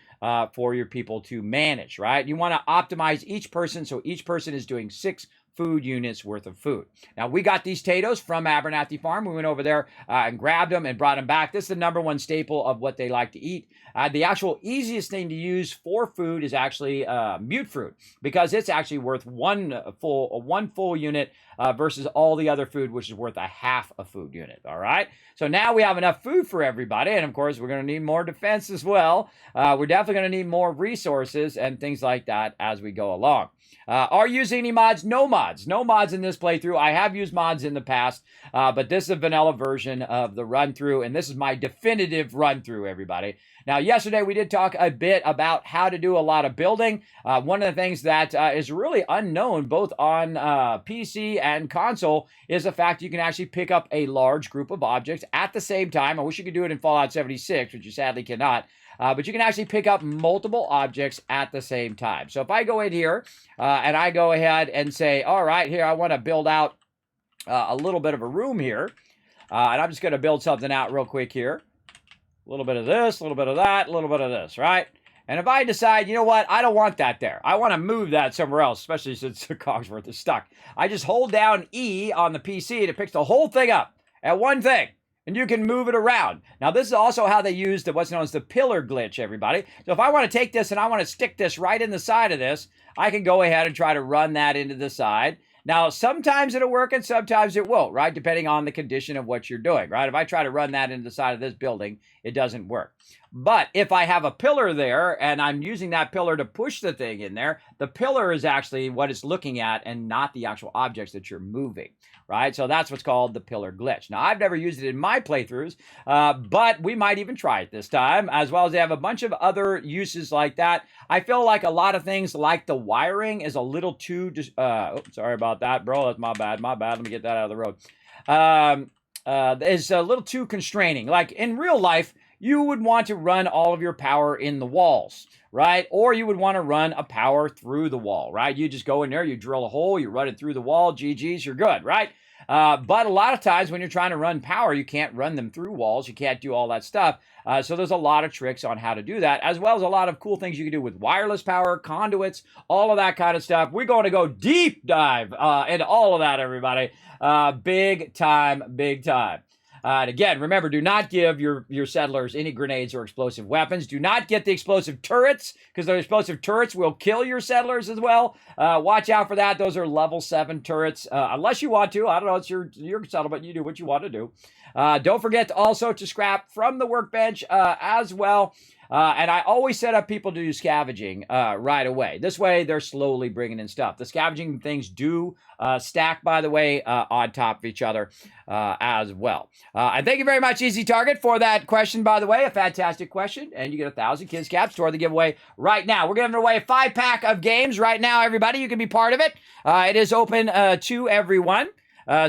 for your people to manage, right? You want to optimize each person so each person is doing 6 food units worth of food. Now, we got these potatoes from Abernathy Farm. We went over there and grabbed them and brought them back. This is the #1 staple of what they like to eat. The actual easiest thing to use for food is actually mute fruit because it's actually worth one full unit versus all the other food, which is worth a half a food unit. All right. So now we have enough food for everybody. And of course, we're going to need more defense as well. We're definitely going to need more resources and things like that as we go along. Are you using any mods? No mods. No mods in this playthrough. I have used mods in the past, but this is a vanilla version of the run-through, and this is my definitive run-through, everybody. Now, yesterday we did talk a bit about how to do a lot of building. One of the things that is really unknown both on PC and console is the fact you can actually pick up a large group of objects at the same time. I wish you could do it in Fallout 76, which you sadly cannot. But you can actually pick up multiple objects at the same time. So if I go in here and I go ahead and say, all right, here, I want to build out a little bit of a room here. And I'm just going to build something out real quick here. A little bit of this, a little bit of that, a little bit of this, right? And if I decide, you know what, I don't want that there. I want to move that somewhere else, especially since the Cogsworth is stuck. I just hold down E on the PC and it picks the whole thing up. at one thing, and you can move it around. Now, this is also how they use what's known as the pillar glitch, everybody. So if I want to take this and I want to stick this right in the side of this, I can go ahead and try to run that into the side. Now, sometimes it'll work and sometimes it won't, right? Depending on the condition of what you're doing, right? If I try to run that into the side of this building, it doesn't work. But if I have a pillar there and I'm using that pillar to push the thing in there, the pillar is actually what it's looking at and not the actual objects that you're moving, right? So that's what's called the pillar glitch. Now, I've never used it in my playthroughs, but we might even try it this time, as well as they have a bunch of other uses like that. I feel like a lot of things like the wiring is a little too, sorry about that, bro. That's my bad. Let me get that out of the road. Is a little too constraining. Like in real life, you would want to run all of your power in the walls, right? Or you would want to run a power through the wall, right? You just go in there, you drill a hole, you run it through the wall, GG's, you're good, right? But a lot of times when you're trying to run power, you can't run them through walls. You can't do all that stuff. So there's a lot of tricks on how to do that, as well as a lot of cool things you can do with wireless power, conduits, all of that kind of stuff. We're going to go deep dive into all of that, everybody. Big time, big time. And again, remember, do not give your settlers any grenades or explosive weapons. Do not get the explosive turrets, because the explosive turrets will kill your settlers as well. Watch out for that. Those are level 7 turrets, unless you want to. I don't know. It's your settlement. You do what you want to do. Don't forget also to scrap from the workbench as well. And I always set up people to do scavenging right away. This way, they're slowly bringing in stuff. The scavenging things do stack, by the way, on top of each other as well. And thank you very much, Easy Target, for that question, by the way. A fantastic question. And you get 1,000 Kids Caps toward the giveaway right now. We're giving away a 5-pack of games right now, everybody. You can be part of it. It is open to everyone.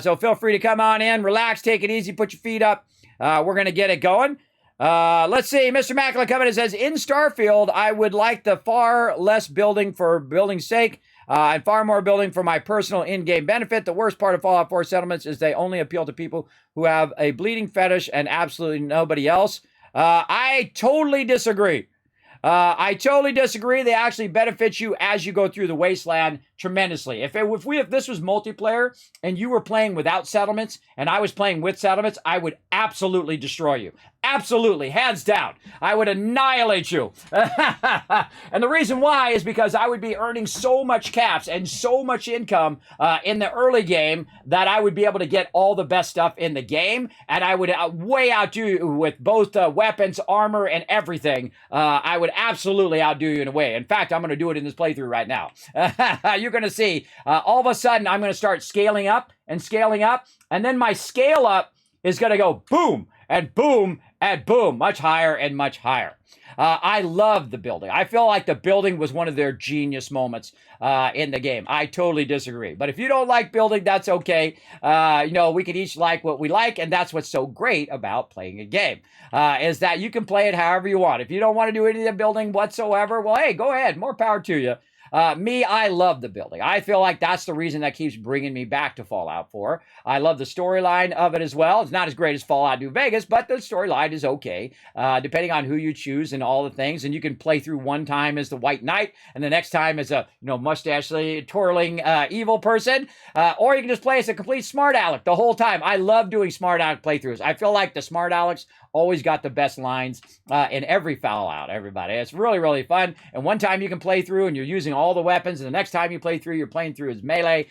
So feel free to come on in, relax, take it easy, put your feet up. We're going to get it going. Let's see. Mr. Macklin coming and says, in Starfield, I would like the far less building for building's sake and far more building for my personal in-game benefit. The worst part of Fallout 4 settlements is they only appeal to people who have a bleeding fetish and absolutely nobody else. I totally disagree. I totally disagree. They actually benefit you as you go through the wasteland tremendously. If this was multiplayer and you were playing without settlements and I was playing with settlements, I would absolutely destroy you. Absolutely, hands down. I would annihilate you. And the reason why is because I would be earning so much caps and so much income in the early game that I would be able to get all the best stuff in the game, and I would way outdo you with both weapons, armor, and everything. I would absolutely outdo you in a way. In fact, I'm going to do it in this playthrough right now. You're going to see, all of a sudden, I'm going to start scaling up, and then my scale up is going to go boom, and boom, and boom, much higher and much higher. I love the building. I feel like the building was one of their genius moments in the game. I totally disagree. But if you don't like building, that's okay. We can each like what we like, and that's what's so great about playing a game, is that you can play it however you want. If you don't want to do any of the building whatsoever, well, hey, go ahead. More power to you. I love the building. I feel like that's the reason that keeps bringing me back to Fallout 4. I love the storyline of it as well. It's not as great as Fallout New Vegas, but the storyline is okay, depending on who you choose and all the things. And you can play through one time as the White Knight, and the next time as a mustache twirling evil person, or you can just play as a complete smart aleck the whole time. I love doing smart aleck playthroughs. I feel like the smart alecks always got the best lines in every Fallout, everybody. It's really, really fun. And one time you can play through and you're using all the weapons, and the next time you play through, you're playing through as melee,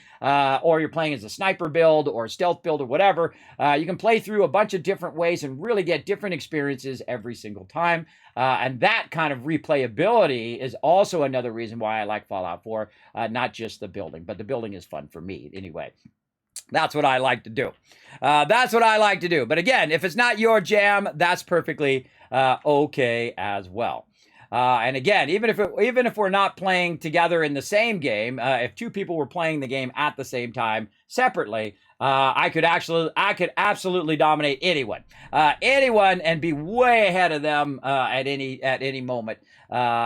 or you're playing as a sniper build or stealth build or whatever. You can play through a bunch of different ways and really get different experiences every single time. And that kind of replayability is also another reason why I like Fallout 4, not just the building, but the building is fun for me anyway. That's what I like to do. But again, if it's not your jam, that's perfectly okay as well. And again, even if we're not playing together in the same game, if two people were playing the game at the same time separately, I could absolutely dominate anyone, and be way ahead of them at any moment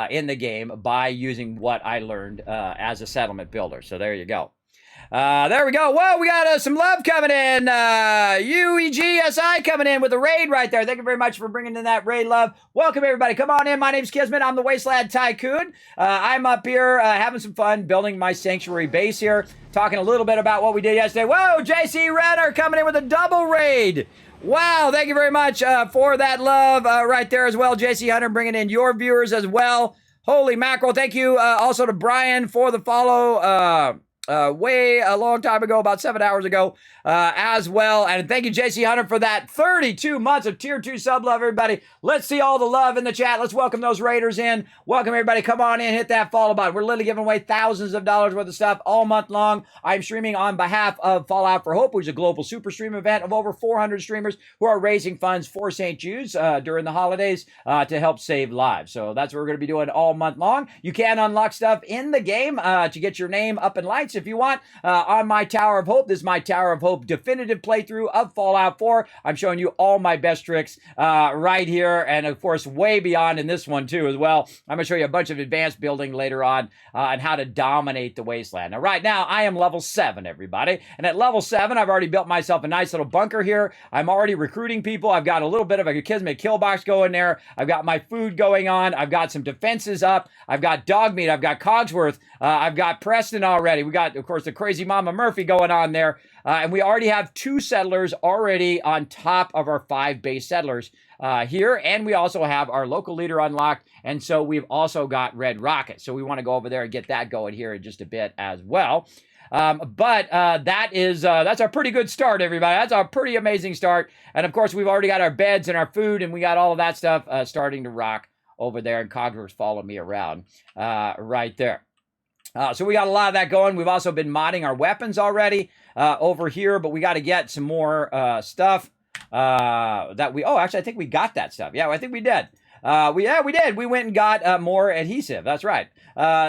in the game by using what I learned as a settlement builder. So there you go. There we go. Whoa, we got some love coming in. UEGSI coming in with a raid right there. Thank you very much for bringing in that raid love. Welcome, everybody. Come on in. My name's Kismet. I'm the Wasteland Tycoon. I'm up here having some fun building my sanctuary base here, talking a little bit about what we did yesterday. Whoa, JC Renner coming in with a double raid. Wow, thank you very much for that love right there as well. JC Hunter bringing in your viewers as well. Holy mackerel. Thank you also to Brian for the follow. Way a long time ago, about 7 hours ago, as well. And thank you, JC Hunter, for that 32 months of Tier 2 sub love, everybody. Let's see all the love in the chat. Let's welcome those raiders in. Welcome, everybody. Come on in, hit that follow button. We're literally giving away thousands of dollars worth of stuff all month long. I'm streaming on behalf of Fallout for Hope, which is a global super stream event of over 400 streamers who are raising funds for St. Jude's during the holidays to help save lives. So that's what we're going to be doing all month long. You can unlock stuff in the game to get your name up in lights if you want. On my Tower of Hope, this is my Tower of Hope definitive playthrough of Fallout 4. I'm showing you all my best tricks right here, and of course way beyond in this one too as well. I'm going to show you a bunch of advanced building later on and how to dominate the wasteland. Now right now I am level 7, everybody, and at level 7 I've already built myself a nice little bunker here. I'm already recruiting people. I've got a little bit of a Kismet kill box going there. I've got my food going on. I've got some defenses up. I've got dog meat. I've got Cogsworth. I've got Preston already. We got, of course, the crazy Mama Murphy going on there. And we already have 2 settlers already on top of our 5 base settlers here. And we also have our local leader unlocked. And so we've also got Red Rocket. So we want to go over there and get that going here in just a bit as well. That's a pretty good start, everybody. That's a pretty amazing start. And of course, we've already got our beds and our food, and we got all of that stuff starting to rock over there. And Cogsworth's following me around right there. So we got a lot of that going. We've also been modding our weapons already over here, but we got to get some more stuff actually, I think we got that stuff. Yeah, I think we did. We did. We went and got more adhesive. That's right.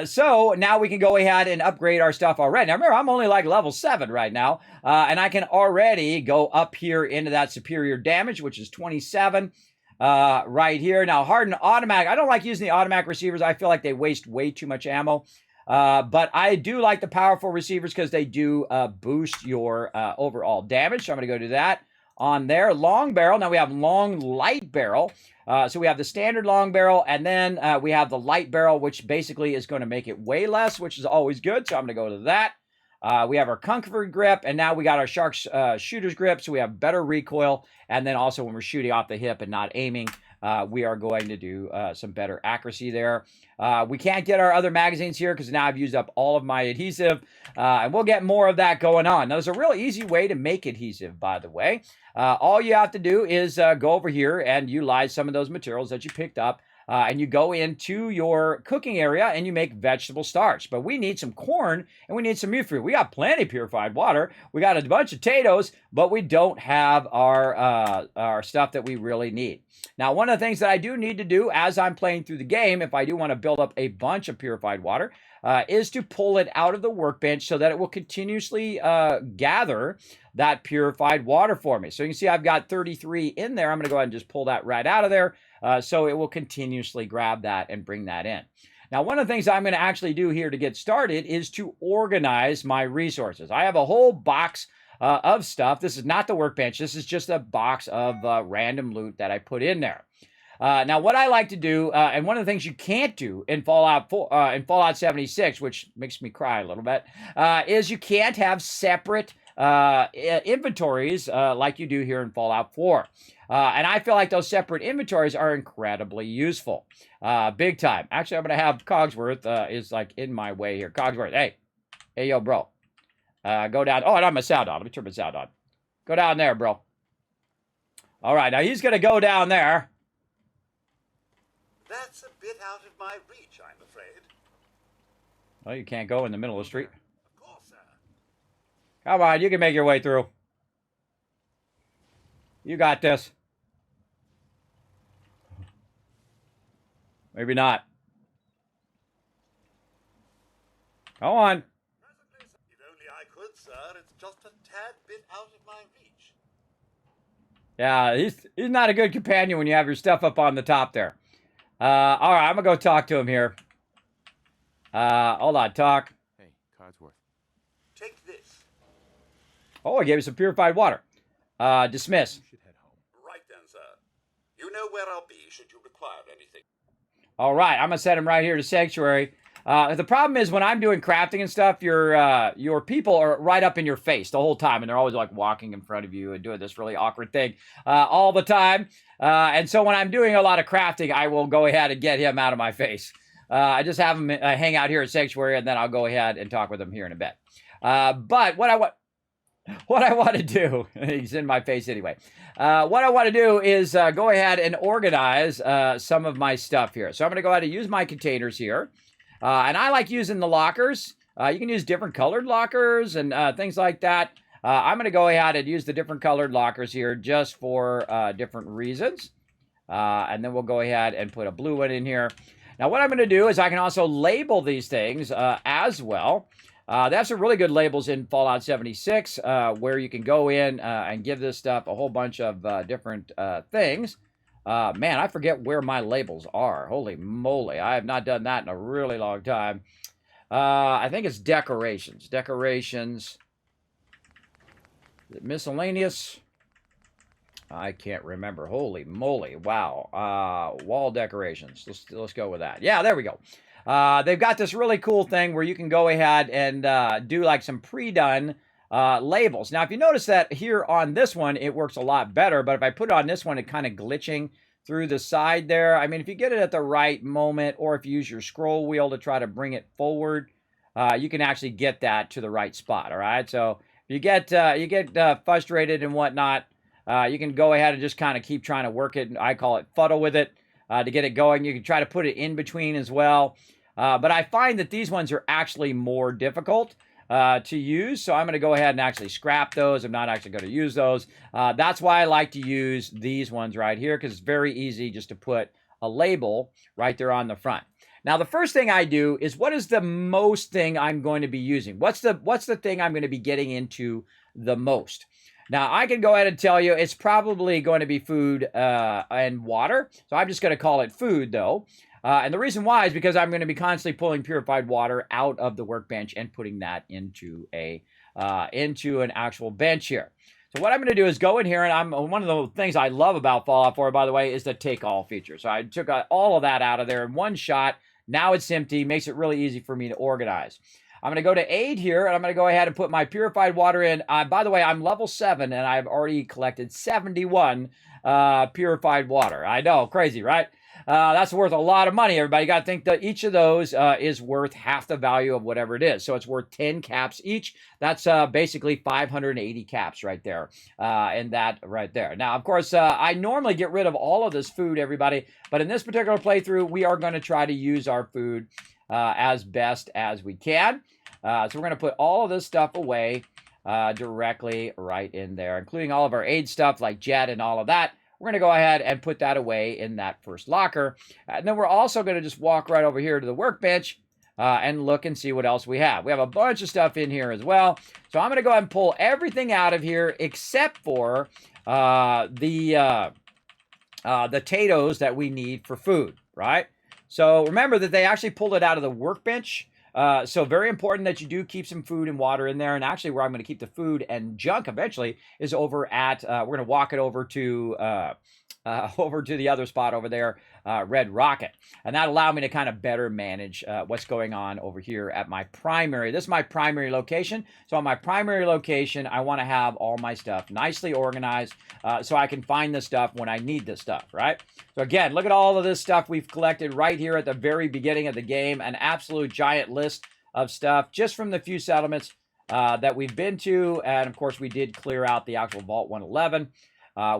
So now we can go ahead and upgrade our stuff already. Now remember, I'm only like level 7 right now, and I can already go up here into that superior damage, which is 27. Right here. Now, hardened automatic. I don't like using the automatic receivers. I feel like they waste way too much ammo. But I do like the powerful receivers because they do boost your overall damage. So I'm going to go do that on there. Long barrel. Now we have long light barrel. So we have the standard long barrel, and then we have the light barrel, which basically is going to make it way less, which is always good. So I'm going to go to that. We have our comfort grip, and now we got our shark's shooter's grip, so we have better recoil. And then also when we're shooting off the hip and not aiming, we are going to do some better accuracy there. We can't get our other magazines here because now I've used up all of my adhesive, and we'll get more of that going on. Now, there's a real easy way to make adhesive, by the way. All you have to do is go over here and utilize some of those materials that you picked up. And you go into your cooking area and you make vegetable starch. But we need some corn and we need some meat fruit. We got plenty of purified water. We got a bunch of potatoes, but we don't have our stuff that we really need. Now, one of the things that I do need to do as I'm playing through the game, if I do want to build up a bunch of purified water, is to pull it out of the workbench so that it will continuously gather that purified water for me. So you can see I've got 33 in there. I'm going to go ahead and just pull that right out of there. So it will continuously grab that and bring that in. Now, one of the things I'm going to actually do here to get started is to organize my resources. I have a whole box of stuff. This is not the workbench. This is just a box of random loot that I put in there. Now, what I like to do, and one of the things you can't do in Fallout 76, which makes me cry a little bit, is you can't have separate inventories like you do here in Fallout 4. And I feel like those separate inventories are incredibly useful. Big time. Actually, I'm going to have Cogsworth is like in my way here. Cogsworth, hey, yo, bro. Go down. Oh, I don't have my sound on. Let me turn my sound on. Go down there, bro. All right, now he's going to go down there. That's a bit out of my reach, I'm afraid. Well, you can't go in the middle of the street. Of course, sir. Come on, you can make your way through. You got this. Maybe not. Go on. If only I could, sir. It's just a tad bit out of my reach. Yeah, he's not a good companion when you have your stuff up on the top there. All right, I'm going to go talk to him here. Hold on, talk. Hey, Codsworth. Take this. Oh, I gave you some purified water. Dismiss. Right then, sir. You know where I'll be should you require anything. All right, I'm gonna send him right here to Sanctuary. The problem is when I'm doing crafting and stuff, your people are right up in your face the whole time, and they're always like walking in front of you and doing this really awkward thing all the time. And so when I'm doing a lot of crafting, I will go ahead and get him out of my face. I just have him hang out here at Sanctuary, and then I'll go ahead and talk with him here in a bit. But what I want to do, he's in my face anyway. What I want to do is go ahead and organize some of my stuff here. So I'm going to go ahead and use my containers here. And I like using the lockers. You can use different colored lockers and things like that. I'm going to go ahead and use the different colored lockers here just for different reasons. And then we'll go ahead and put a blue one in here. Now what I'm going to do is I can also label these things as well. They have some really good labels in Fallout 76 where you can go in and give this stuff a whole bunch of different things. Man, I forget where my labels are. Holy moly. I have not done that in a really long time. I think it's decorations. Decorations. Miscellaneous. I can't remember. Holy moly. Wow. Wall decorations. Let's go with that. Yeah, there we go. They've got this really cool thing where you can go ahead and do like some pre-done labels. Now, if you notice that here on this one, it works a lot better. But if I put it on this one, it kind of glitching through the side there. I mean, if you get it at the right moment, or if you use your scroll wheel to try to bring it forward, you can actually get that to the right spot. All right. So if you get frustrated and whatnot, you can go ahead and just kind of keep trying to work it. I call it fuddle with it to get it going. You can try to put it in between as well. But I find that these ones are actually more difficult to use. So I'm going to go ahead and actually scrap those. I'm not actually going to use those. That's why I like to use these ones right here, because it's very easy just to put a label right there on the front. Now, the first thing I do is, what is the most thing I'm going to be using? What's the thing I'm going to be getting into the most? Now, I can go ahead and tell you it's probably going to be food and water. So I'm just going to call it food, though. And the reason why is because I'm going to be constantly pulling purified water out of the workbench and putting that into an actual bench here. So what I'm going to do is go in here, and one of the things I love about Fallout 4, by the way, is the take all feature. So I took all of that out of there in one shot. Now it's empty. Makes it really easy for me to organize. I'm going to go to aid here, and I'm going to go ahead and put my purified water in. By the way, I'm level 7, and I've already collected 71 purified water. I know, crazy, right? That's worth a lot of money, everybody. You got to think that each of those is worth half the value of whatever it is. So it's worth 10 caps each. That's basically 580 caps right there, and that right there. Now, of course, I normally get rid of all of this food, everybody, but in this particular playthrough, we are going to try to use our food as best as we can. So we're going to put all of this stuff away directly right in there, including all of our aid stuff like jet and all of that. We're going to go ahead and put that away in that first locker. And then we're also going to just walk right over here to the workbench and look and see what else we have. We have a bunch of stuff in here as well. So I'm going to go ahead and pull everything out of here except for the potatoes that we need for food, right? So remember that they actually pulled it out of the workbench. So very important that you do keep some food and water in there. And actually where I'm going to keep the food and junk eventually is over at, we're going to walk it over to the other spot over there, Red Rocket. And that allowed me to kind of better manage what's going on over here at my primary. This is my primary location. So on my primary location, I want to have all my stuff nicely organized so I can find the stuff when I need this stuff, right? So again, look at all of this stuff we've collected right here at the very beginning of the game. An absolute giant list of stuff just from the few settlements that we've been to. And of course, we did clear out the actual Vault 111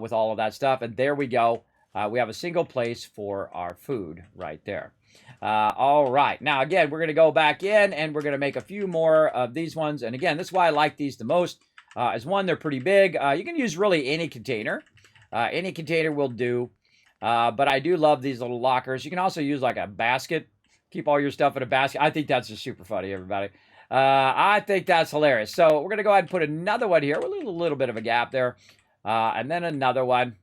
with all of that stuff. And there we go. We have a single place for our food right there. All right. Now, again, we're going to go back in and we're going to make a few more of these ones. And again, that's why I like these the most. As one, they're pretty big. You can use really any container. Any container will do. But I do love these little lockers. You can also use like a basket. Keep all your stuff in a basket. I think that's just super funny, everybody. I think that's hilarious. So we're going to go ahead and put another one here with a little bit of a gap there. And then another one.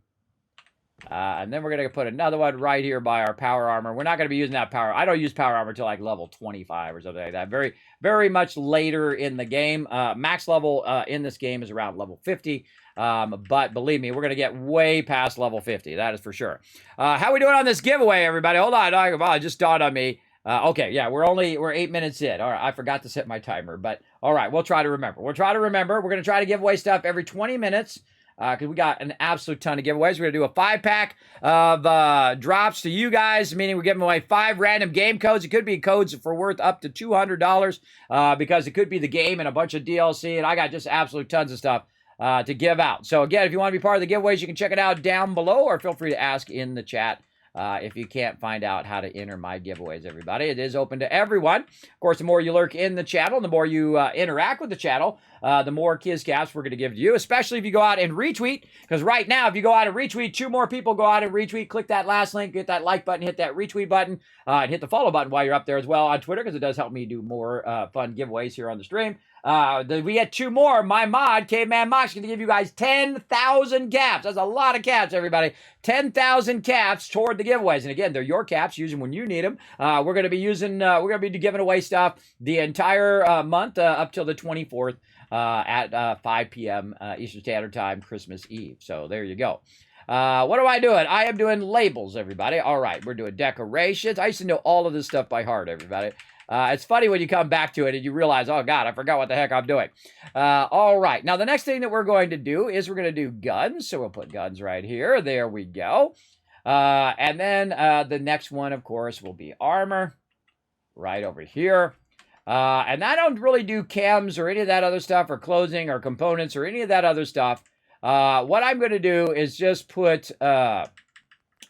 And then we're going to put another one right here by our power armor. We're not going to be using that power. I don't use power armor until like level 25 or something like that. Very, very much later in the game. Max level in this game is around level 50. But believe me, we're going to get way past level 50. That is for sure. How are we doing on this giveaway, everybody? Hold on. It just dawned on me. Okay, yeah, we're 8 minutes in. All right, I forgot to set my timer, but all right, we'll try to remember. We're going to try to give away stuff every 20 minutes. Because we got an absolute ton of giveaways. We're going to do a 5-pack of drops to you guys, meaning we're giving away 5 random game codes. It could be codes for worth up to $200 because it could be the game and a bunch of DLC, and I got just absolute tons of stuff to give out. So again, if you want to be part of the giveaways, you can check it out down below, or feel free to ask in the chat if you can't find out how to enter my giveaways, everybody. It is open to everyone. Of course, the more you lurk in the channel, the more you interact with the channel, the more Kiz Caps we're going to give to you, especially if you go out and retweet. Because right now, if you go out and retweet, 2 more people go out and retweet. Click that last link, hit that like button, hit that retweet button, and hit the follow button while you're up there as well on Twitter, because it does help me do more fun giveaways here on the stream. We get 2 more. My mod, Caveman Mox, going to give you guys 10,000 caps. That's a lot of caps, everybody. 10,000 caps toward the giveaways. And again, they're your caps. Use them when you need them. We're going to be giving away stuff the entire month up till the 24th at 5 p.m. Eastern Standard Time, Christmas Eve. So there you go. What am I doing? I am doing labels, everybody. All right, we're doing decorations. I used to know all of this stuff by heart, everybody. It's funny when you come back to it and you realize, oh, God, I forgot what the heck I'm doing. All right. Now, the next thing that we're going to do is we're going to do guns. So we'll put guns right here. There we go. And then the next one, of course, will be armor right over here. And I don't really do chems or any of that other stuff, or clothing or components or any of that other stuff. What I'm going to do is just put, and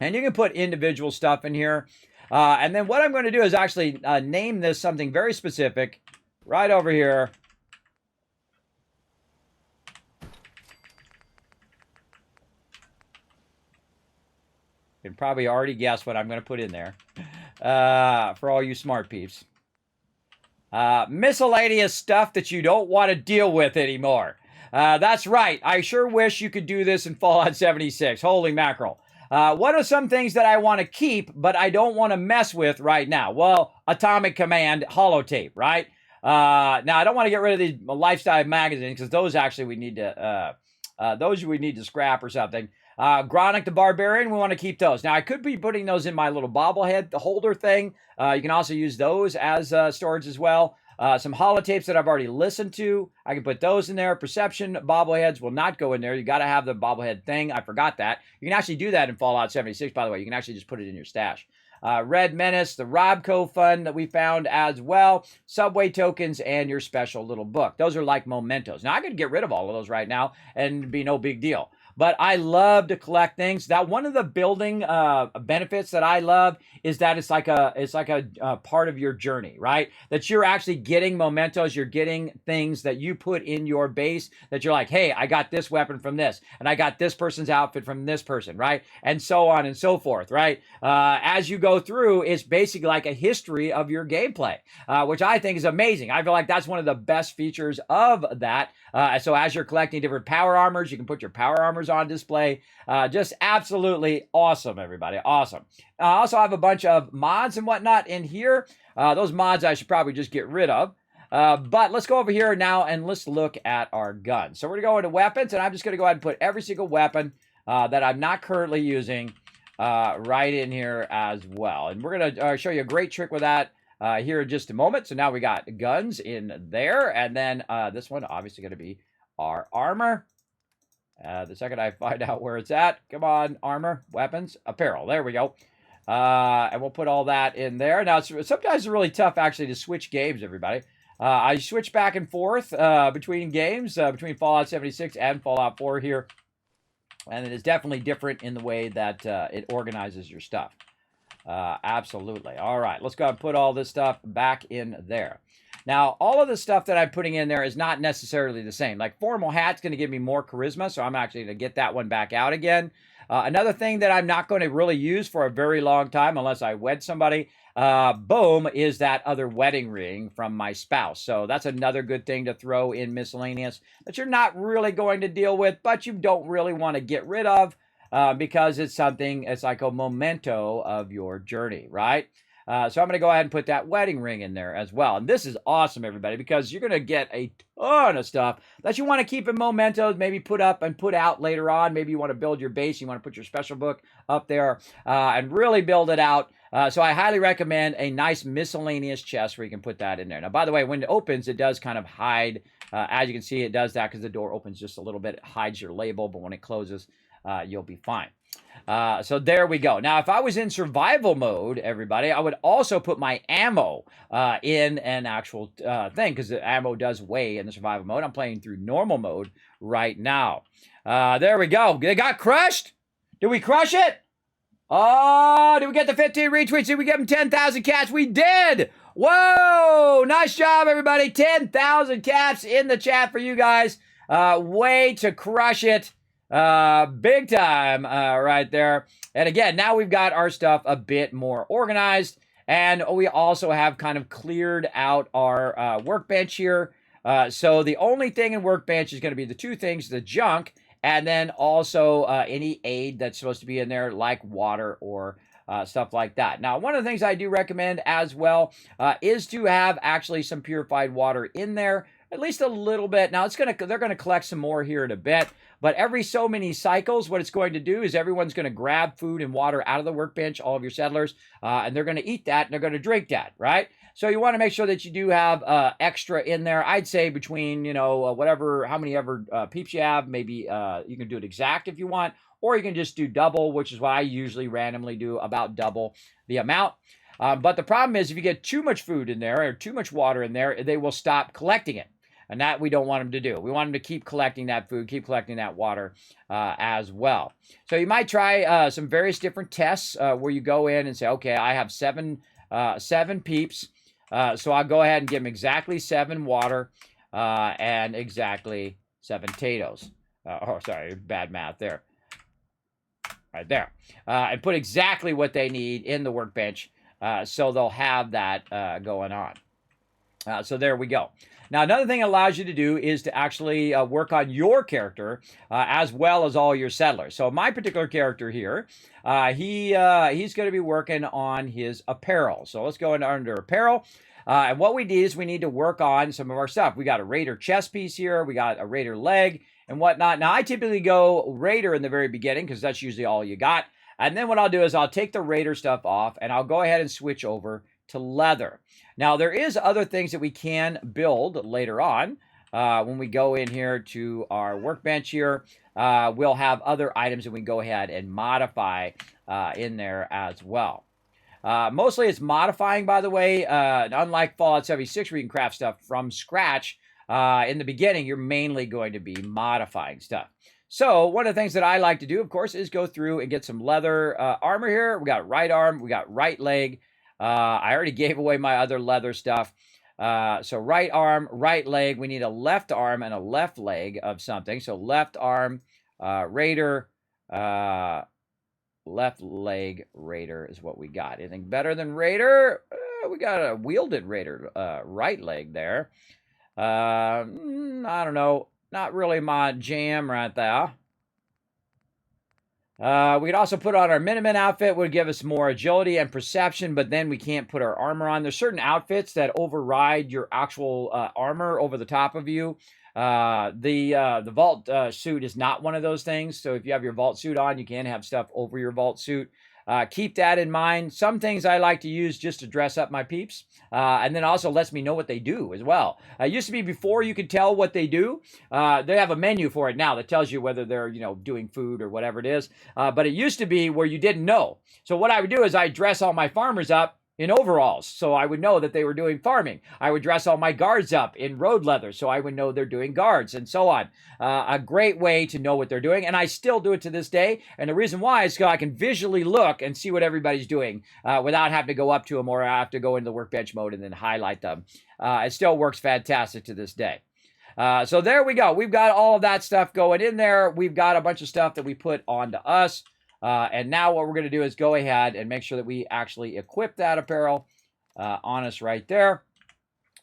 you can put individual stuff in here. And then what I'm going to do is actually name this something very specific right over here. You can probably already guess what I'm going to put in there for all you smart peeps. Miscellaneous stuff that you don't want to deal with anymore. That's right. I sure wish you could do this in Fallout 76. Holy mackerel. What are some things that I want to keep, but I don't want to mess with right now? Well, Atomic Command holotape, right? Now, I don't want to get rid of these lifestyle magazines, because those actually we need to scrap or something. Gronic the Barbarian, we want to keep those. Now, I could be putting those in my little bobblehead, the holder thing. You can also use those as storage as well. Some holotapes that I've already listened to, I can put those in there. Perception bobbleheads will not go in there. You got to have the bobblehead thing. I forgot that. You can actually do that in Fallout 76, by the way. You can actually just put it in your stash. Red Menace, the Robco fund that we found as well, subway tokens, and your special little book. Those are like mementos. Now, I could get rid of all of those right now and it'd be no big deal. But I love to collect things. That one of the building benefits that I love is that it's like a part of your journey, right? That you're actually getting mementos, you're getting things that you put in your base that you're like, hey, I got this weapon from this, and I got this person's outfit from this person, right? And so on and so forth, right? As you go through, it's basically like a history of your gameplay, which I think is amazing. I feel like that's one of the best features of that. So as you're collecting different power armors, you can put your power armors on display. Just absolutely awesome, everybody. Awesome. I also have a bunch of mods and whatnot in here. Those mods I should probably just get rid of. But let's go over here now and let's look at our guns. So we're going to go into weapons, and I'm just going to go ahead and put every single weapon that I'm not currently using right in here as well. And we're going to show you a great trick with that here in just a moment. So now we got guns in there, and then this one obviously going to be our armor. The second I find out where it's at, come on, armor, weapons, apparel. There we go. And we'll put all that in there. Now, sometimes it's really tough actually to switch games, everybody. I switch back and forth between games, between Fallout 76 and Fallout 4 here. And it is definitely different in the way that it organizes your stuff. Absolutely. All right, let's go ahead and put all this stuff back in there. Now, all of the stuff that I'm putting in there is not necessarily the same. Like formal hat's going to give me more charisma, so I'm actually going to get that one back out again. Another thing that I'm not going to really use for a very long time, unless I wed somebody, boom, is that other wedding ring from my spouse. So that's another good thing to throw in miscellaneous that you're not really going to deal with, but you don't really want to get rid of. because it's something, it's like a memento of your journey, right? So I'm going to go ahead and put that wedding ring in there as well. And this is awesome, everybody, because you're going to get a ton of stuff that you want to keep in mementos, maybe put up and put out later on. Maybe you want to build your base. You want to put your special book up there and really build it out. So I highly recommend a nice miscellaneous chest where you can put that in there. Now, by the way, when it opens, it does kind of hide. As you can see, it does that because the door opens just a little bit. It hides your label, but when it closes, you'll be fine. So there we go. Now, if I was in survival mode, everybody, I would also put my ammo in an actual thing because the ammo does weigh in the survival mode. I'm playing through normal mode right now. There we go. They got crushed. Did we crush it? Oh, did we get the 15 retweets? Did we give them 10,000 caps? We did. Whoa, nice job, everybody. 10,000 caps in the chat for you guys. Way to crush it. Big time right there. And again, now we've got our stuff a bit more organized. And we also have kind of cleared out our workbench here. So the only thing in workbench is going to be the two things, the junk, and then also any aid that's supposed to be in there, like water or stuff like that. Now, one of the things I do recommend as well is to have actually some purified water in there, at least a little bit. Now, they're going to collect some more here in a bit, but every so many cycles, what it's going to do is everyone's going to grab food and water out of the workbench, all of your settlers, and they're going to eat that and they're going to drink that, right? So you want to make sure that you do have extra in there. I'd say between, how many ever peeps you have, maybe you can do it exact if you want, or you can just do double, which is what I usually randomly do, about double the amount. But the problem is if you get too much food in there or too much water in there, they will stop collecting it. And that we don't want them to do. We want them to keep collecting that food, keep collecting that water as well. So you might try some various different tests where you go in and say, okay, I have seven peeps. So I'll go ahead and give them exactly 7 water and exactly 7 potatoes. Sorry, bad math there. Right there. And put exactly what they need in the workbench so they'll have that going on. So there we go. Now, another thing it allows you to do is to actually work on your character as well as all your settlers. So my particular character here, he's going to be working on his apparel. So let's go into under apparel. And what we need is we need to work on some of our stuff. We got a raider chest piece here. We got a raider leg and whatnot. Now, I typically go raider in the very beginning because that's usually all you got. And then what I'll do is I'll take the raider stuff off and I'll go ahead and switch over to leather. Now, there is other things that we can build later on. When we go in here to our workbench here, we'll have other items that we can go ahead and modify in there as well. Mostly it's modifying, by the way. Unlike Fallout 76, where you can craft stuff from scratch, in the beginning, you're mainly going to be modifying stuff. So one of the things that I like to do, of course, is go through and get some leather armor here. We got right arm, we got right leg. I already gave away my other leather stuff. So right arm, right leg. We need a left arm and a left leg of something. So left arm, raider, left leg raider is what we got. Anything better than raider? We got a wielded raider, right leg there. I don't know. Not really my jam right there. We could also put on our Minuteman outfit, would give us more agility and perception, but then we can't put our armor on. There's certain outfits that override your actual armor over the top of you. The vault suit is not one of those things. So if you have your vault suit on, you can have stuff over your vault suit. Keep that in mind. Some things I like to use just to dress up my peeps. And then also lets me know what they do as well. It used to be before you could tell what they do. They have a menu for it now that tells you whether they're, doing food or whatever it is. But it used to be where you didn't know. So what I would do is I dress all my farmers up in overalls, so I would know that they were doing farming. I would dress all my guards up in road leather, so I would know they're doing guards, and so on. A great way to know what they're doing, and I still do it to this day, and the reason why is because I can visually look and see what everybody's doing without having to go up to them or I have to go into the workbench mode and then highlight them. It still works fantastic to this day. So there we go. We've got all of that stuff going in there. We've got a bunch of stuff that we put onto us. And now what we're going to do is go ahead and make sure that we actually equip that apparel on us right there.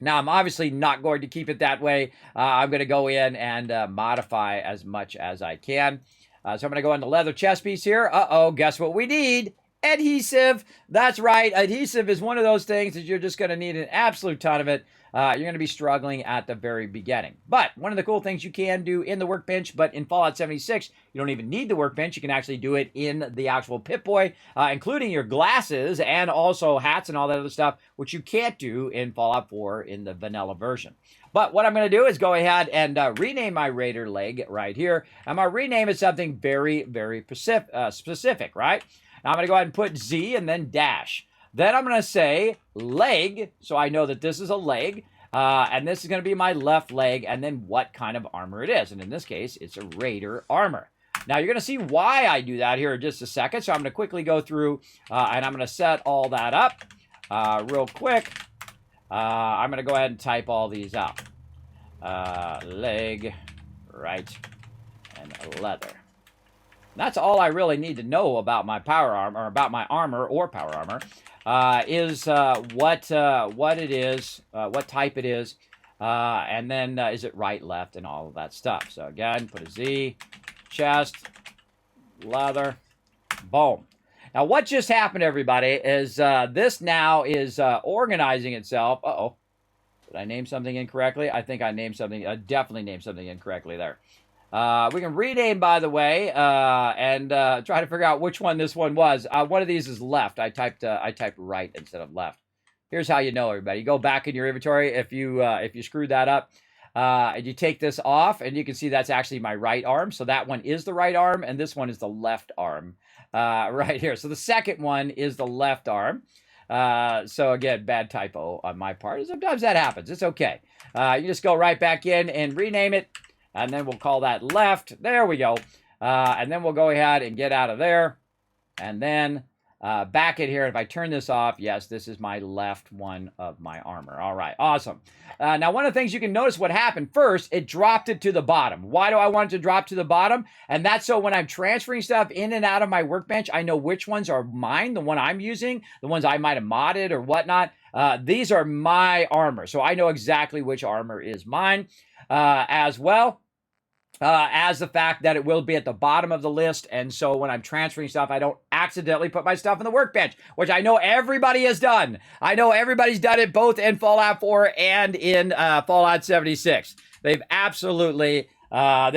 Now, I'm obviously not going to keep it that way. I'm going to go in and modify as much as I can. So I'm going to go into leather chest piece here. Uh-oh, guess what we need? Adhesive. That's right. Adhesive is one of those things that you're just going to need an absolute ton of it. You're going to be struggling at the very beginning. But one of the cool things you can do in the workbench, but in Fallout 76, you don't even need the workbench. You can actually do it in the actual Pip-Boy, including your glasses and also hats and all that other stuff, which you can't do in Fallout 4 in the vanilla version. But what I'm going to do is go ahead and rename my Raider leg right here. I'm going to rename it something very, very specific, right? Now I'm going to go ahead and put Z and then dash. Then I'm going to say leg, so I know that this is a leg, and this is going to be my left leg, and then what kind of armor it is. And in this case, it's a Raider armor. Now, you're going to see why I do that here in just a second, so I'm going to quickly go through, and I'm going to set all that up real quick. I'm going to go ahead and type all these out. Leg, right, and leather. That's all I really need to know about my power armor, or about my armor or power armor, is what it is, what type it is, and then is it right, left, and all of that stuff. So again, put a Z, chest, leather, boom. Now what just happened, everybody, is this now is organizing itself. Uh-oh. Did I name something incorrectly? I think I named something, I definitely named something incorrectly there. We can rename, by the way, and try to figure out which one this one was. One of these is left. I typed right instead of left. Here's how you know, everybody. You go back in your inventory if you screwed that up, and you take this off, and you can see that's actually my right arm. So that one is the right arm, and this one is the left arm right here. So the second one is the left arm. So again, bad typo on my part. Sometimes that happens. It's okay. You just go right back in and rename it. And then we'll call that left. There we go. And then we'll go ahead and get out of there. And then back in here, if I turn this off, yes, this is my left one of my armor. All right, awesome. Now, one of the things you can notice what happened first, it dropped it to the bottom. Why do I want it to drop to the bottom? And that's so when I'm transferring stuff in and out of my workbench, I know which ones are mine, the one I'm using, the ones I might have modded or whatnot. These are my armor, so I know exactly which armor is mine. As well as the fact that it will be at the bottom of the list. And so when I'm transferring stuff, I don't accidentally put my stuff in the workbench, which I know everybody has done. I know everybody's done it both in Fallout 4 and in Fallout 76. They've absolutely done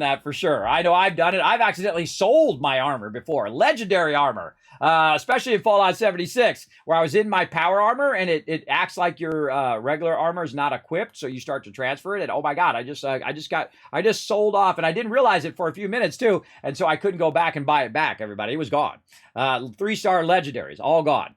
that for sure. I know I've done it. I've accidentally sold my armor before, legendary armor. Especially in Fallout 76, where I was in my power armor, and it acts like your regular armor is not equipped, so you start to transfer it, and oh my god, I just sold off, and I didn't realize it for a few minutes too, and so I couldn't go back and buy it back, everybody. It was gone. 3-star legendaries, all gone.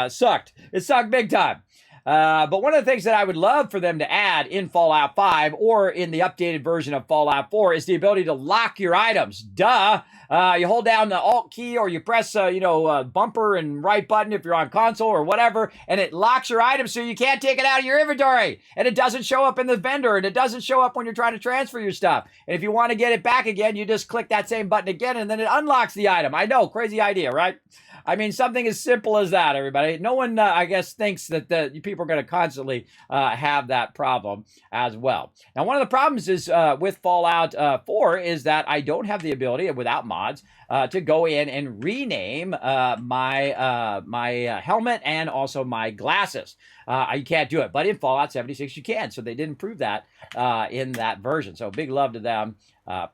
Sucked. It sucked big time. But one of the things that I would love for them to add in Fallout 5 or in the updated version of Fallout 4 is the ability to lock your items. Duh! You hold down the Alt key or you press, bumper and right button if you're on console or whatever, and it locks your item so you can't take it out of your inventory. And it doesn't show up in the vendor, and it doesn't show up when you're trying to transfer your stuff. And if you want to get it back again, you just click that same button again, and then it unlocks the item. I know, crazy idea, right? I mean, something as simple as that, everybody. No one, I guess, thinks that the people are going to constantly have that problem as well. Now, one of the problems is with Fallout 4 is that I don't have the ability, without mods, to go in and rename my helmet and also my glasses. You can't do it, but in Fallout 76 you can. So they didn't prove that in that version. So big love to them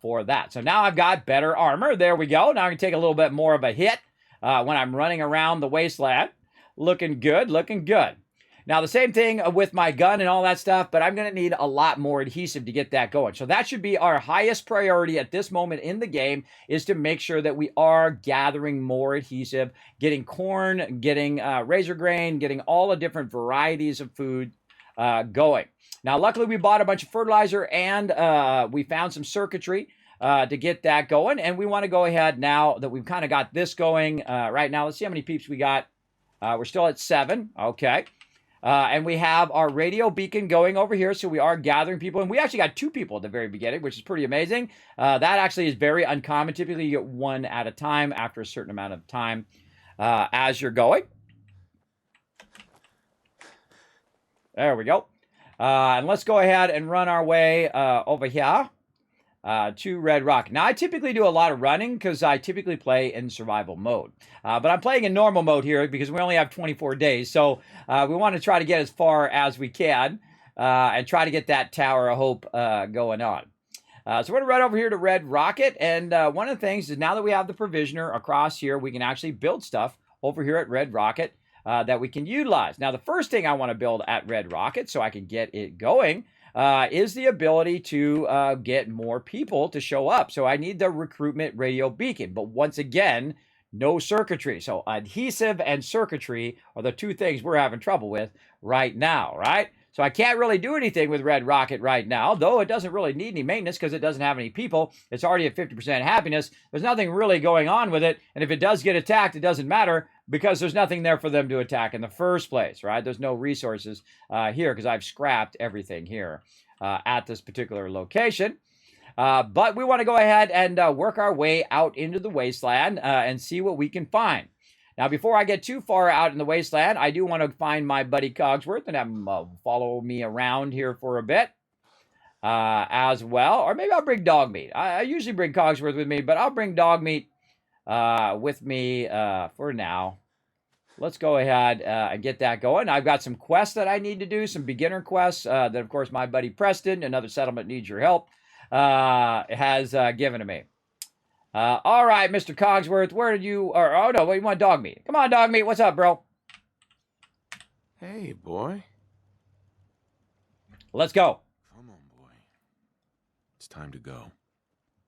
for that. So now I've got better armor. There we go. Now I can take a little bit more of a hit when I'm running around the wasteland. Looking good, looking good. Now, the same thing with my gun and all that stuff, but I'm going to need a lot more adhesive to get that going. So that should be our highest priority at this moment in the game, is to make sure that we are gathering more adhesive, getting corn, getting razor grain, getting all the different varieties of food going. Now, luckily, we bought a bunch of fertilizer, and we found some circuitry to get that going. And we want to go ahead now that we've kind of got this going right now. Let's see how many peeps we got. We're still at 7. Okay. And we have our radio beacon going over here, so we are gathering people. And we actually got 2 people at the very beginning, which is pretty amazing. That actually is very uncommon. Typically, you get 1 at a time after a certain amount of time as you're going. There we go. And let's go ahead and run our way over here. to Red Rocket. Now, I typically do a lot of running because I typically play in survival mode. But I'm playing in normal mode here because we only have 24 days. So we want to try to get as far as we can and try to get that Tower of Hope going on. So we're going to run over here to Red Rocket. And one of the things is now that we have the provisioner across here, we can actually build stuff over here at Red Rocket that we can utilize. Now, the first thing I want to build at Red Rocket so I can get it going is the ability to get more people to show up. So I need the recruitment radio beacon. But once again, no circuitry. So adhesive and circuitry are the two things we're having trouble with right now, right? So I can't really do anything with Red Rocket right now, though it doesn't really need any maintenance because it doesn't have any people. It's already at 50% happiness. There's nothing really going on with it. And if it does get attacked, it doesn't matter because there's nothing there for them to attack in the first place, right? There's no resources here because I've scrapped everything here at this particular location. But we want to go ahead and work our way out into the wasteland and see what we can find. Now, before I get too far out in the wasteland, I do want to find my buddy Cogsworth and have him follow me around here for a bit as well. Or maybe I'll bring Dogmeat. I usually bring Cogsworth with me, but I'll bring Dogmeat with me for now. Let's go ahead and get that going. I've got some quests that I need to do, some beginner quests that, of course, my buddy Preston, another settlement needs your help, has given to me. All right, Mr. Cogsworth, where did you... oh, no, you want Dogmeat. Come on, Dogmeat. What's up, bro? Hey, boy. Let's go. Come on, boy. It's time to go.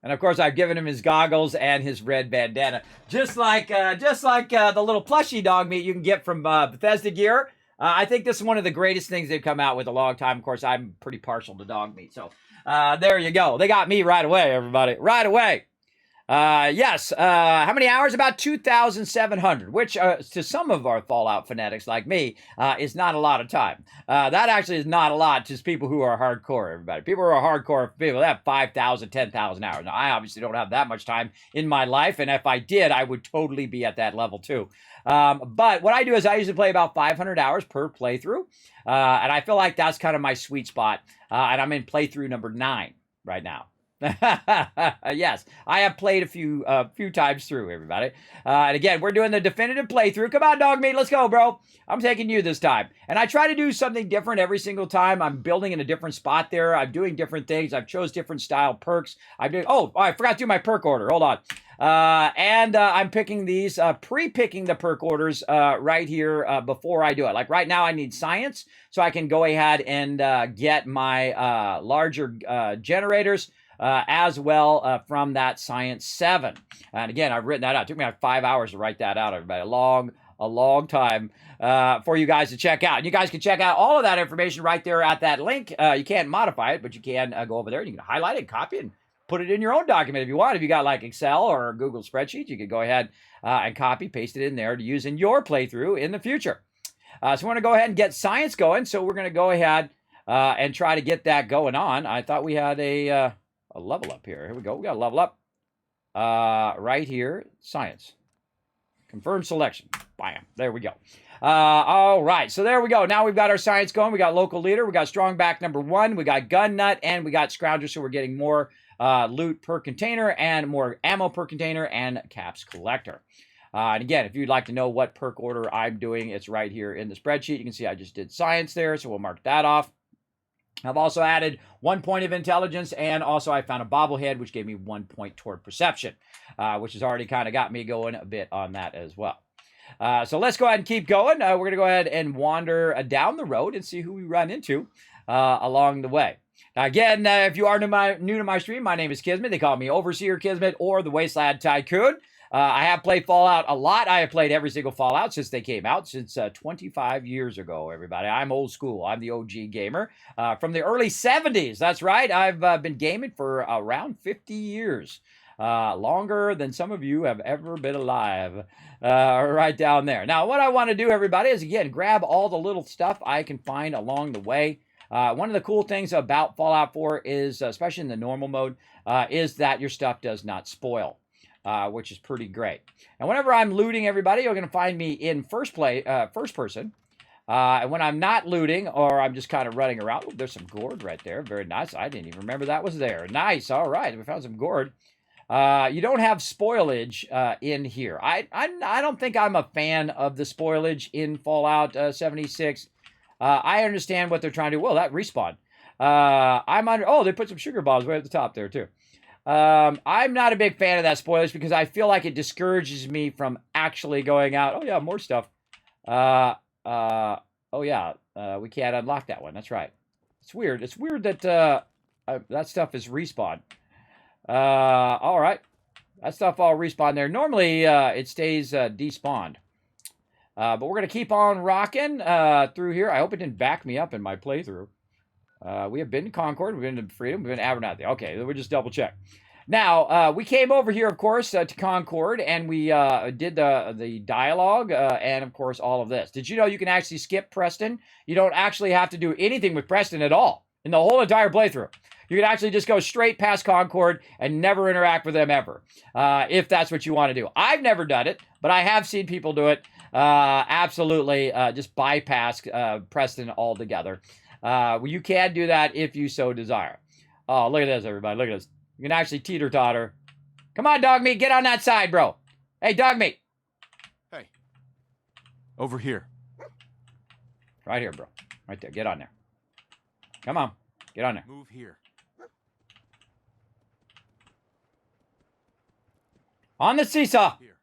And, of course, I've given him his goggles and his red bandana. Just like the little plushie Dogmeat you can get from Bethesda Gear. I think this is one of the greatest things they've come out with a long time. Of course, I'm pretty partial to Dogmeat. So, there you go. They got me right away, everybody. Right away. Yes. How many hours? About 2,700, which to some of our Fallout fanatics like me is not a lot of time. That actually is not a lot to people who are hardcore, everybody. People who are hardcore, people that have 5,000, 10,000 hours. Now, I obviously don't have that much time in my life, and if I did, I would totally be at that level too. But what I do is I usually play about 500 hours per playthrough, and I feel like that's kind of my sweet spot, and I'm in playthrough number 9 right now. Yes, I have played a few times through, everybody. And again, we're doing the definitive playthrough. Come on, Dogmeat, let's go, bro. I'm taking you this time. And I try to do something different every single time. I'm building in a different spot there. I'm doing different things. I've chose different style perks. Oh, I forgot to do my perk order. Hold on. I'm picking these, pre-picking the perk orders right here before I do it. Like right now I need science, so I can go ahead and get my larger generators as well from that Science 7. And again, I've written that out. It took me like 5 hours to write that out, everybody. A long time for you guys to check out. And you guys can check out all of that information right there at that link. You can't modify it, but you can go over there and you can highlight it, copy it, and put it in your own document if you want. If you got like Excel or Google spreadsheets, you could go ahead and copy, paste it in there to use in your playthrough in the future. So we want to go ahead and get science going. So we're going to go ahead and try to get that going on. I thought we had a level up here. Here we go. We got a level up right here. Science. Confirm selection. Bam. There we go. All right. So there we go. Now we've got our science going. We got local leader. We got strong back number 1. We got gun nut. And we got scrounger. So we're getting more loot per container and more ammo per container and caps collector. And again, if you'd like to know what perk order I'm doing, it's right here in the spreadsheet. You can see I just did science there. So we'll mark that off. I've also added 1 point of intelligence, and also I found a bobblehead, which gave me 1 point toward perception, which has already kind of got me going a bit on that as well. So let's go ahead and keep going. We're going to go ahead and wander down the road and see who we run into along the way. Now, again, if you are new to my stream, my name is Kismet. They call me Overseer Kismet or the Wasteland Tycoon. I have played Fallout a lot. I have played every single Fallout since they came out, since 25 years ago, everybody. I'm old school. I'm the OG gamer from the early 70s. That's right. I've been gaming for around 50 years. Longer than some of you have ever been alive. Right down there. Now, what I want to do, everybody, is, again, grab all the little stuff I can find along the way. One of the cool things about Fallout 4 is, especially in the normal mode, is that your stuff does not spoil. Which is pretty great. And whenever I'm looting, everybody, you're going to find me in first person. And when I'm not looting or I'm just kind of running around, oh, there's some gourd right there. Very nice. I didn't even remember that was there. Nice. All right. We found some gourd. You don't have spoilage in here. I don't think I'm a fan of the spoilage in Fallout 76. I understand what they're trying to do. Well, that respawn. Oh, they put some sugar bombs right at the top there, too. I'm not a big fan of that spoilage because I feel like it discourages me from actually going out. Oh, yeah, more stuff. Oh, yeah, we can't unlock that one. That's right. It's weird. It's weird that that stuff is respawn. All right. That stuff all respawn there. Normally, it stays despawned. But we're going to keep on rocking through here. I hope it didn't back me up in my playthrough. We have been to Concord. We've been to Freedom. We've been to Abernathy. Okay, we'll just double check. Now, we came over here, of course, to Concord, and we did the dialogue and, of course, all of this. Did you know you can actually skip Preston? You don't actually have to do anything with Preston at all in the whole entire playthrough. You can actually just go straight past Concord and never interact with them ever, if that's what you want to do. I've never done it, but I have seen people do it. Absolutely, just bypass Preston altogether. You can do that if you so desire. Oh, look at this, everybody. Look at this. You can actually teeter-totter. Come on, dog meat. Get on that side, bro. Hey, dog meat. Hey. Over here. Right here, bro. Right there. Get on there. Come on. Get on there. Move here. On the seesaw. Here.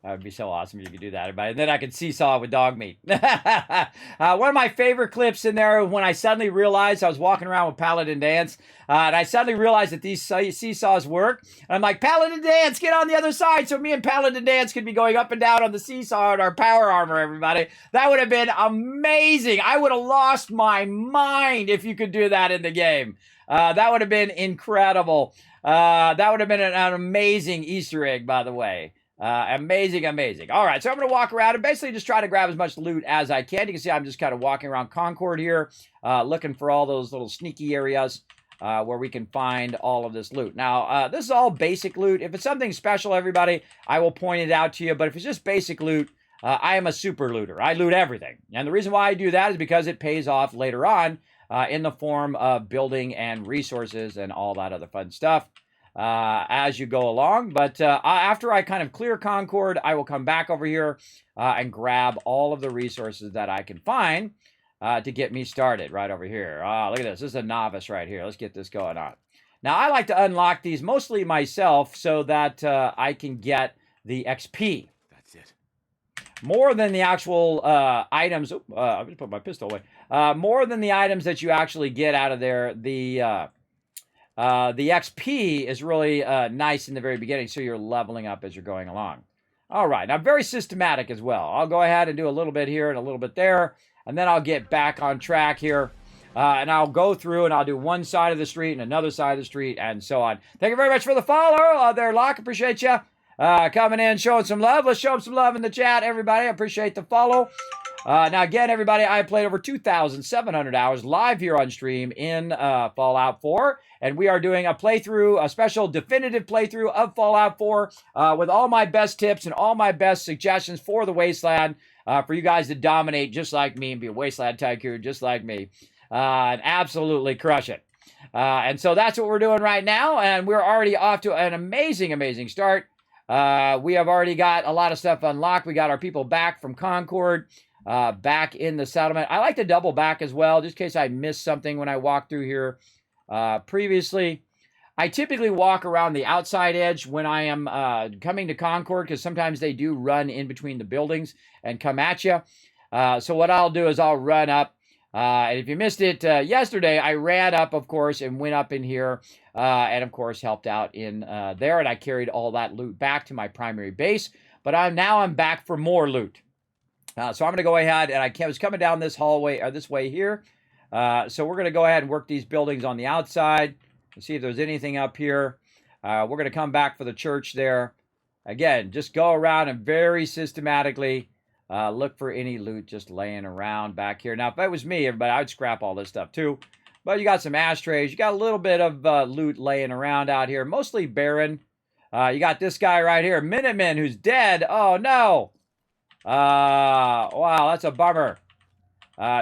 That would be so awesome if you could do that, everybody. And then I could seesaw with dog meat. One of my favorite clips in there when I suddenly realized I was walking around with Paladin Dance, and I suddenly realized that these seesaws work. And I'm like, Paladin Dance, get on the other side so me and Paladin Dance could be going up and down on the seesaw in our power armor, everybody. That would have been amazing. I would have lost my mind if you could do that in the game. That would have been incredible. That would have been an amazing Easter egg, by the way. Amazing, amazing. All right, so I'm going to walk around and basically just try to grab as much loot as I can. You can see I'm just kind of walking around Concord here, looking for all those little sneaky areas where we can find all of this loot. Now, this is all basic loot. If it's something special, everybody, I will point it out to you. But if it's just basic loot, I am a super looter. I loot everything. And the reason why I do that is because it pays off later on in the form of building and resources and all that other fun stuff. As you go along. But after I kind of clear Concord, I will come back over here and grab all of the resources that I can find to get me started right over here. Look at this. This is a novice right here. Let's get this going on. Now, I like to unlock these mostly myself so that I can get the XP. That's it. More than the actual items. I'm going to put my pistol away. More than the items that you actually get out of there. The XP is really nice in the very beginning, so you're leveling up as you're going along. All right, now very systematic as well. I'll go ahead and do a little bit here and a little bit there, and then I'll get back on track here, and I'll go through and I'll do one side of the street and another side of the street and so on. Thank you very much for the follow there, Locke. Appreciate you coming in, showing some love. Let's show them some love in the chat, everybody. I appreciate the follow. Now, again, everybody, I played over 2,700 hours live here on stream in Fallout 4, and we are doing a playthrough, a special definitive playthrough of Fallout 4 with all my best tips and all my best suggestions for the Wasteland for you guys to dominate just like me and be a Wasteland Tycoon just like me and absolutely crush it. And so that's what we're doing right now, and we're already off to an amazing, amazing start. We have already got a lot of stuff unlocked. We got our people back from Concord. Back in the settlement. I like to double back as well, just in case I missed something when I walked through here previously. I typically walk around the outside edge when I am coming to Concord, because sometimes they do run in between the buildings and come at you. So what I'll do is I'll run up. And if you missed it yesterday, I ran up, of course, and went up in here and, of course, helped out in there. And I carried all that loot back to my primary base. But I'm back for more loot. So I'm going to go ahead, and I was coming down this hallway, or this way here. So we're going to go ahead and work these buildings on the outside and see if there's anything up here. We're going to come back for the church there. Again, just go around and very systematically look for any loot just laying around back here. Now, if that was me, everybody, I would scrap all this stuff too. But you got some ashtrays. You got a little bit of loot laying around out here, mostly barren. You got this guy right here, Minuteman, who's dead. Oh, no. Wow, that's a bummer.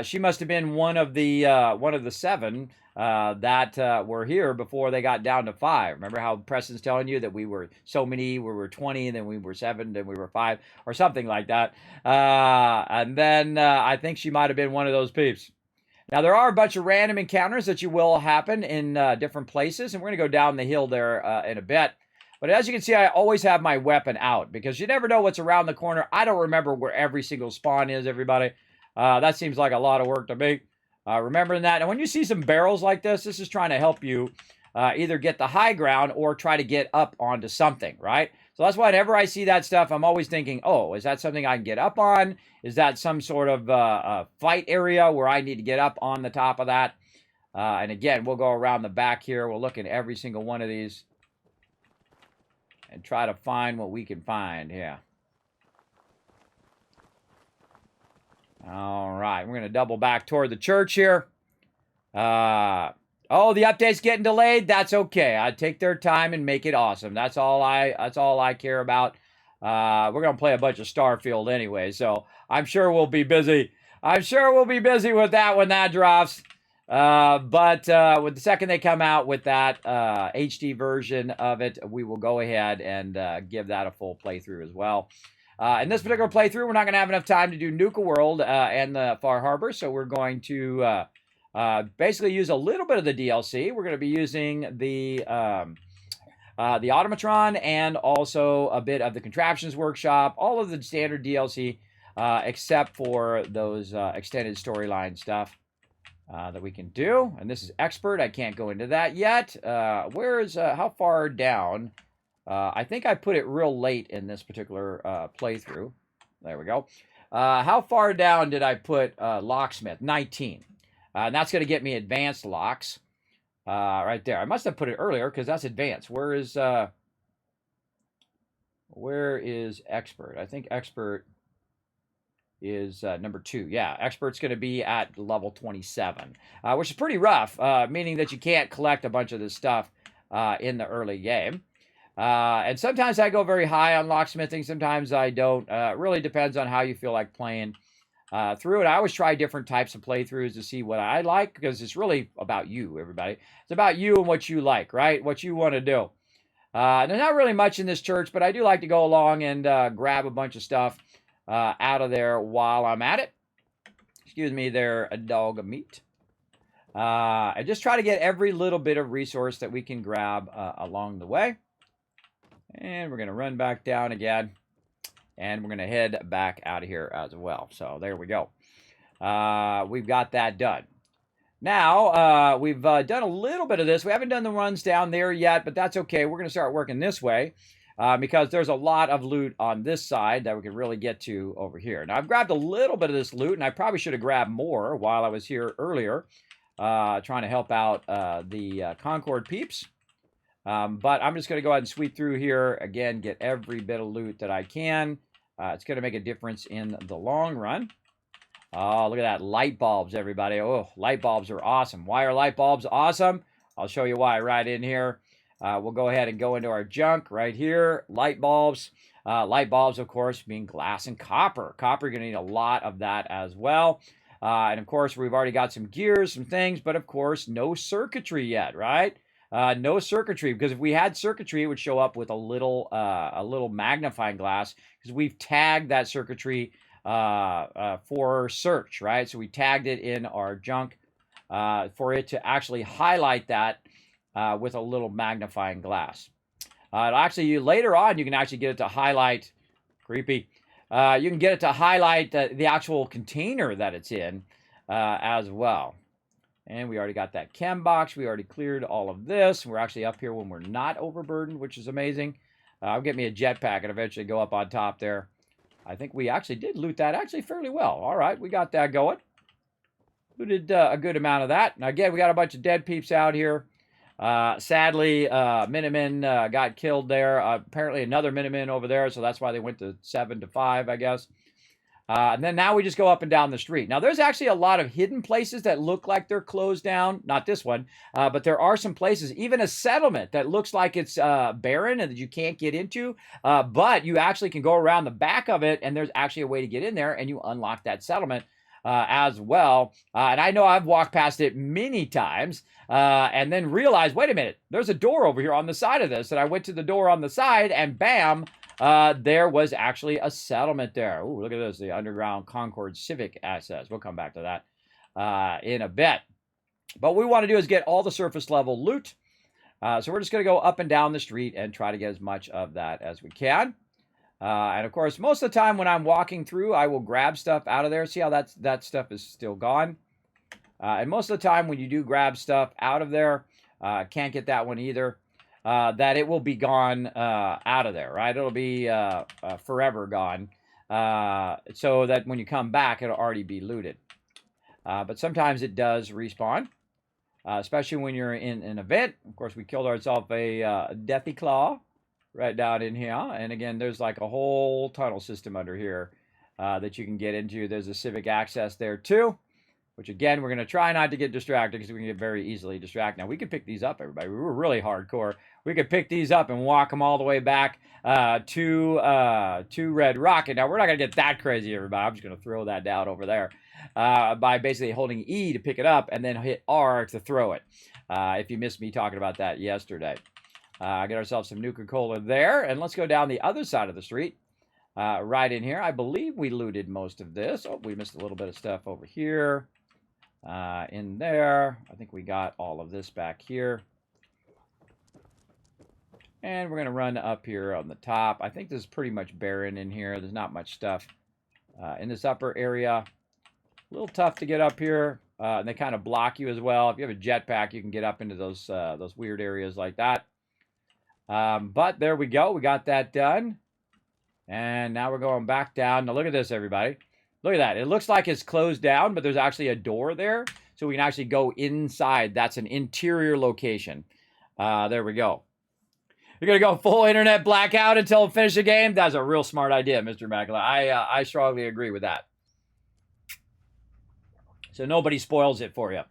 She must have been one of the 7 that were here before they got down to 5. Remember how Preston's telling you that we were so many, we were 20, and then we were 7, then we were 5, or something like that. And then I think she might have been one of those peeps. Now, there are a bunch of random encounters that you will happen in different places, and we're going to go down the hill there in a bit. But as you can see, I always have my weapon out because you never know what's around the corner. I don't remember where every single spawn is, everybody. That seems like a lot of work to me. Remembering that. And when you see some barrels like this is trying to help you either get the high ground or try to get up onto something, right? So that's why whenever I see that stuff, I'm always thinking, oh, is that something I can get up on? Is that some sort of fight area where I need to get up on the top of that? And again, we'll go around the back here. We'll look at every single one of these and try to find what we can find here. All right, we're going to double back toward the church here. Oh, the update's getting delayed. That's okay. I take their time and make it awesome. That's all I care about. We're going to play a bunch of Starfield anyway, so I'm sure we'll be busy. I'm sure we'll be busy with that when that drops. But with the second they come out with that HD version of it, we will go ahead and give that a full playthrough as well. In this particular playthrough, we're not going to have enough time to do Nuka World and the Far Harbor, so we're going to basically use a little bit of the DLC. We're going to be using the Automatron and also a bit of the Contraptions Workshop, all of the standard DLC, except for those extended storyline stuff that we can do. And this is Expert. I can't go into that yet. How far down? I think I put it real late in this particular playthrough. There we go. How far down did I put Locksmith? 19. And that's going to get me advanced locks. Right there. I must have put it earlier because that's advanced. Where is Expert? I think Expert is number 2. Yeah, Expert's going to be at level 27, which is pretty rough, meaning that you can't collect a bunch of this stuff in the early game. And sometimes I go very high on locksmithing. Sometimes I don't. It really depends on how you feel like playing through it. I always try different types of playthroughs to see what I like because it's really about you, everybody. It's about you and what you like, right? What you want to do. There's not really much in this church, but I do like to go along and grab a bunch of stuff out of there while I'm at it. Excuse me there, a dog meat. I just try to get every little bit of resource that we can grab along the way. And we're going to run back down again. And we're going to head back out of here as well. So there we go. We've got that done. Now, we've done a little bit of this. We haven't done the runs down there yet, but that's okay. We're going to start working this way because there's a lot of loot on this side that we can really get to over here. Now, I've grabbed a little bit of this loot, and I probably should have grabbed more while I was here earlier trying to help out the Concord peeps. But I'm just going to go ahead and sweep through here, again, get every bit of loot that I can. It's going to make a difference in the long run. Oh, look at that. Light bulbs, everybody. Oh, light bulbs are awesome. Why are light bulbs awesome? I'll show you why right in here. We'll go ahead and go into our junk right here. Light bulbs. Light bulbs, of course, being glass and copper. Copper, you're going to need a lot of that as well. And, of course, we've already got some gears, some things, but, of course, no circuitry yet, right? No circuitry, because if we had circuitry, it would show up with a little magnifying glass, because we've tagged that circuitry for search, right? So we tagged it in our junk for it to actually highlight that with a little magnifying glass. Actually, later on, you can actually get it to highlight, creepy, you can get it to highlight the actual container that it's in as well. And we already got that chem box. We already cleared all of this. We're actually up here when we're not overburdened, which is amazing. I'll get me a jetpack and eventually go up on top there. I think we actually did loot that actually fairly well. All right, we got that going. Looted a good amount of that. Now, again, we got a bunch of dead peeps out here. Sadly, Minutemen got killed there. Apparently, another Minuteman over there, so that's why they went to 7 to 5, I guess. And then now we just go up and down the street. Now, there's actually a lot of hidden places that look like they're closed down. Not this one, but there are some places, even a settlement that looks like it's barren and that you can't get into. But you actually can go around the back of it, and there's actually a way to get in there, and you unlock that settlement as well. And I know I've walked past it many times and then realized, wait a minute, there's a door over here on the side of this. And I went to the door on the side, and bam, there was actually a settlement there. Ooh, look at this, the Underground Concord Civic Access. We'll come back to that in a bit. But what we want to do is get all the surface level loot. So we're just going to go up and down the street and try to get as much of that as we can. And of course, most of the time when I'm walking through, I will grab stuff out of there. See how that stuff is still gone? And most of the time when you do grab stuff out of there, can't get that one either, that it will be gone out of there, right? It'll be forever gone, so that when you come back, it'll already be looted. But sometimes it does respawn, especially when you're in an event. Of course, we killed ourselves a Deathy Claw right down in here. And again, there's like a whole tunnel system under here that you can get into. There's a civic access there too, which again, we're going to try not to get distracted because we can get very easily distracted. Now, we could pick these up, everybody. We were really hardcore. We could pick these up and walk them all the way back to Red Rocket. Now, we're not going to get that crazy, everybody. I'm just going to throw that down over there by basically holding E to pick it up and then hit R to throw it. If you missed me talking about that yesterday. Get ourselves some Nuka-Cola there, and let's go down the other side of the street, right in here. I believe we looted most of this. Oh, we missed a little bit of stuff over here, in there. I think we got all of this back here. And we're going to run up here on the top. I think this is pretty much barren in here. There's not much stuff in this upper area. A little tough to get up here, and they kind of block you as well. If you have a jetpack, you can get up into those weird areas like that. But there we go. We got that done. And now we're going back down. Now look at this, everybody. Look at that. It looks like it's closed down, but there's actually a door there. So we can actually go inside. That's an interior location. There we go. You're going to go full internet blackout until we finish the game? That's a real smart idea, Mr. Macklin. I strongly agree with that. So nobody spoils it for you.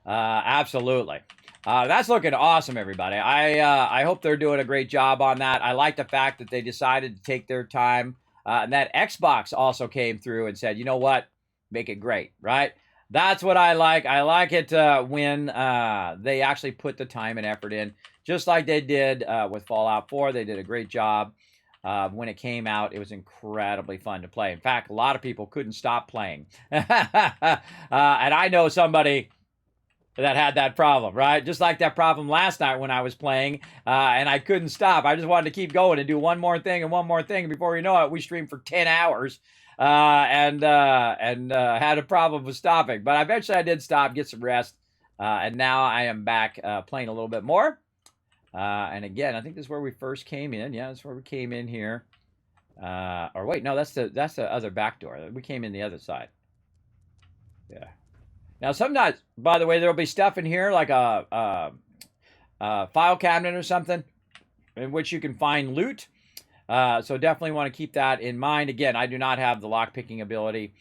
Absolutely. That's looking awesome, everybody. I hope they're doing a great job on that. I like the fact that they decided to take their time. And that Xbox also came through and said, you know what? Make it great, right? That's what I like. I like it when they actually put the time and effort in, just like they did with Fallout 4. They did a great job. When it came out, it was incredibly fun to play. In fact, a lot of people couldn't stop playing. And I know somebody that had that problem, right? Just like that problem last night when I was playing, and I couldn't stop. I just wanted to keep going and do one more thing and one more thing. And before you know it, we streamed for 10 hours and had a problem with stopping. But eventually I did stop, get some rest, and now I am back playing a little bit more. And again, I think this is where we first came in. Yeah, that's where we came in here. Or wait, no, that's the other back door. We came in the other side. Yeah. Now, sometimes, by the way, there'll be stuff in here like a file cabinet or something in which you can find loot. So definitely want to keep that in mind. Again, I do not have the lockpicking ability.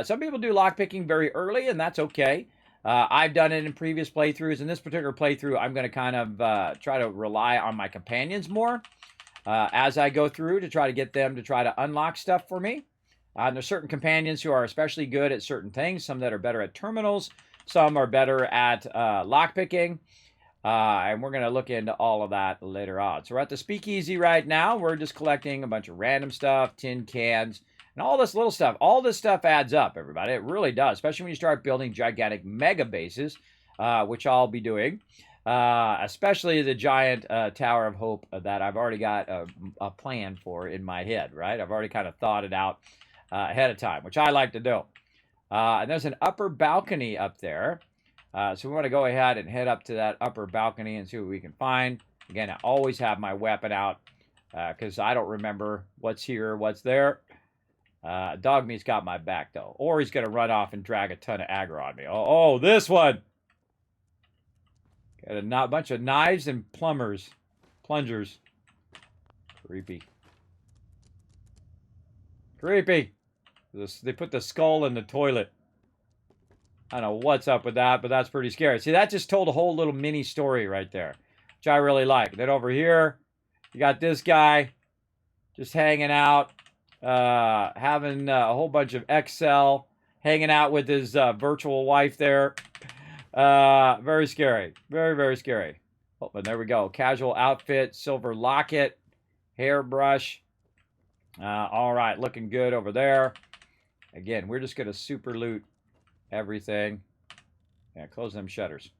Some people do lockpicking very early, and that's okay. I've done it in previous playthroughs. In this particular playthrough, I'm going to kind of try to rely on my companions more as I go through to try to get them to try to unlock stuff for me. And there's certain companions who are especially good at certain things. Some that are better at terminals. Some are better at lockpicking. And we're going to look into all of that later on. So we're at the speakeasy right now. We're just collecting a bunch of random stuff, tin cans, and all this little stuff. All this stuff adds up, everybody. It really does, especially when you start building gigantic mega bases, which I'll be doing. Especially the giant Tower of Hope that I've already got a plan for in my head, right? I've already kind of thought it out ahead of time, which I like to do. And there's an upper balcony up there. So we want to go ahead and head up to that upper balcony and see what we can find. Again, I always have my weapon out because I don't remember what's here, what's there. Dog meat's got my back, though. Or he's going to run off and drag a ton of aggro on me. Oh, this one! Got a bunch of knives and plungers. Creepy. Creepy. They put the skull in the toilet. I don't know what's up with that, but that's pretty scary. See, that just told a whole little mini story right there, which I really like. Then over here, you got this guy just hanging out, having a whole bunch of Excel, hanging out with his virtual wife there. Very scary. Very, very scary. Oh, but there we go. Casual outfit, silver locket, hairbrush. All right, looking good over there. Again, we're just going to super loot everything. Yeah, close them shutters.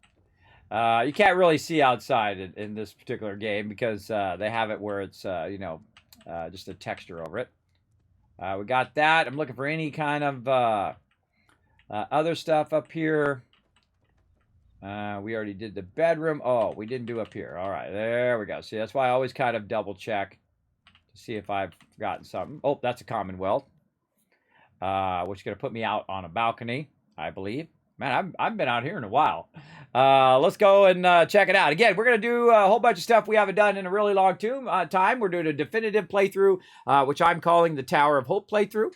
You can't really see outside in this particular game because they have it where it's, just a texture over it. We got that. I'm looking for any kind of other stuff up here. We already did the bedroom. Oh, we didn't do up here. All right, there we go. See, that's why I always kind of double check to see if I've forgotten something. Oh, that's a Commonwealth, which is going to put me out on a balcony, I believe. Man, I've been out here in a while. Let's go and check it out. Again, we're going to do a whole bunch of stuff we haven't done in a really long time. We're doing a definitive playthrough, which I'm calling the Tower of Hope playthrough.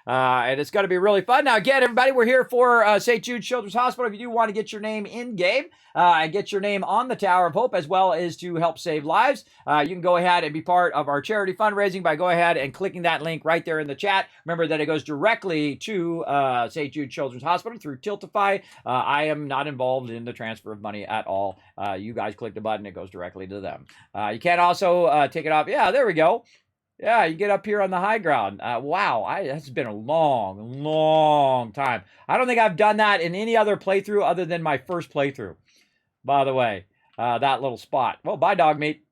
And it's going to be really fun. Now, again, everybody, we're here for St. Jude Children's Hospital. If you do want to get your name in-game and get your name on the Tower of Hope, as well as to help save lives, you can go ahead and be part of our charity fundraising by going ahead and clicking that link right there in the chat. Remember that it goes directly to St. Jude Children's Hospital through Tiltify. I am not involved in the transfer of money at all. You guys click the button, it goes directly to them. You can also take it off. Yeah, there we go. Yeah, you get up here on the high ground. Wow, that's been a long, long time. I don't think I've done that in any other playthrough other than my first playthrough, by the way. That little spot. Well, bye, dog meat.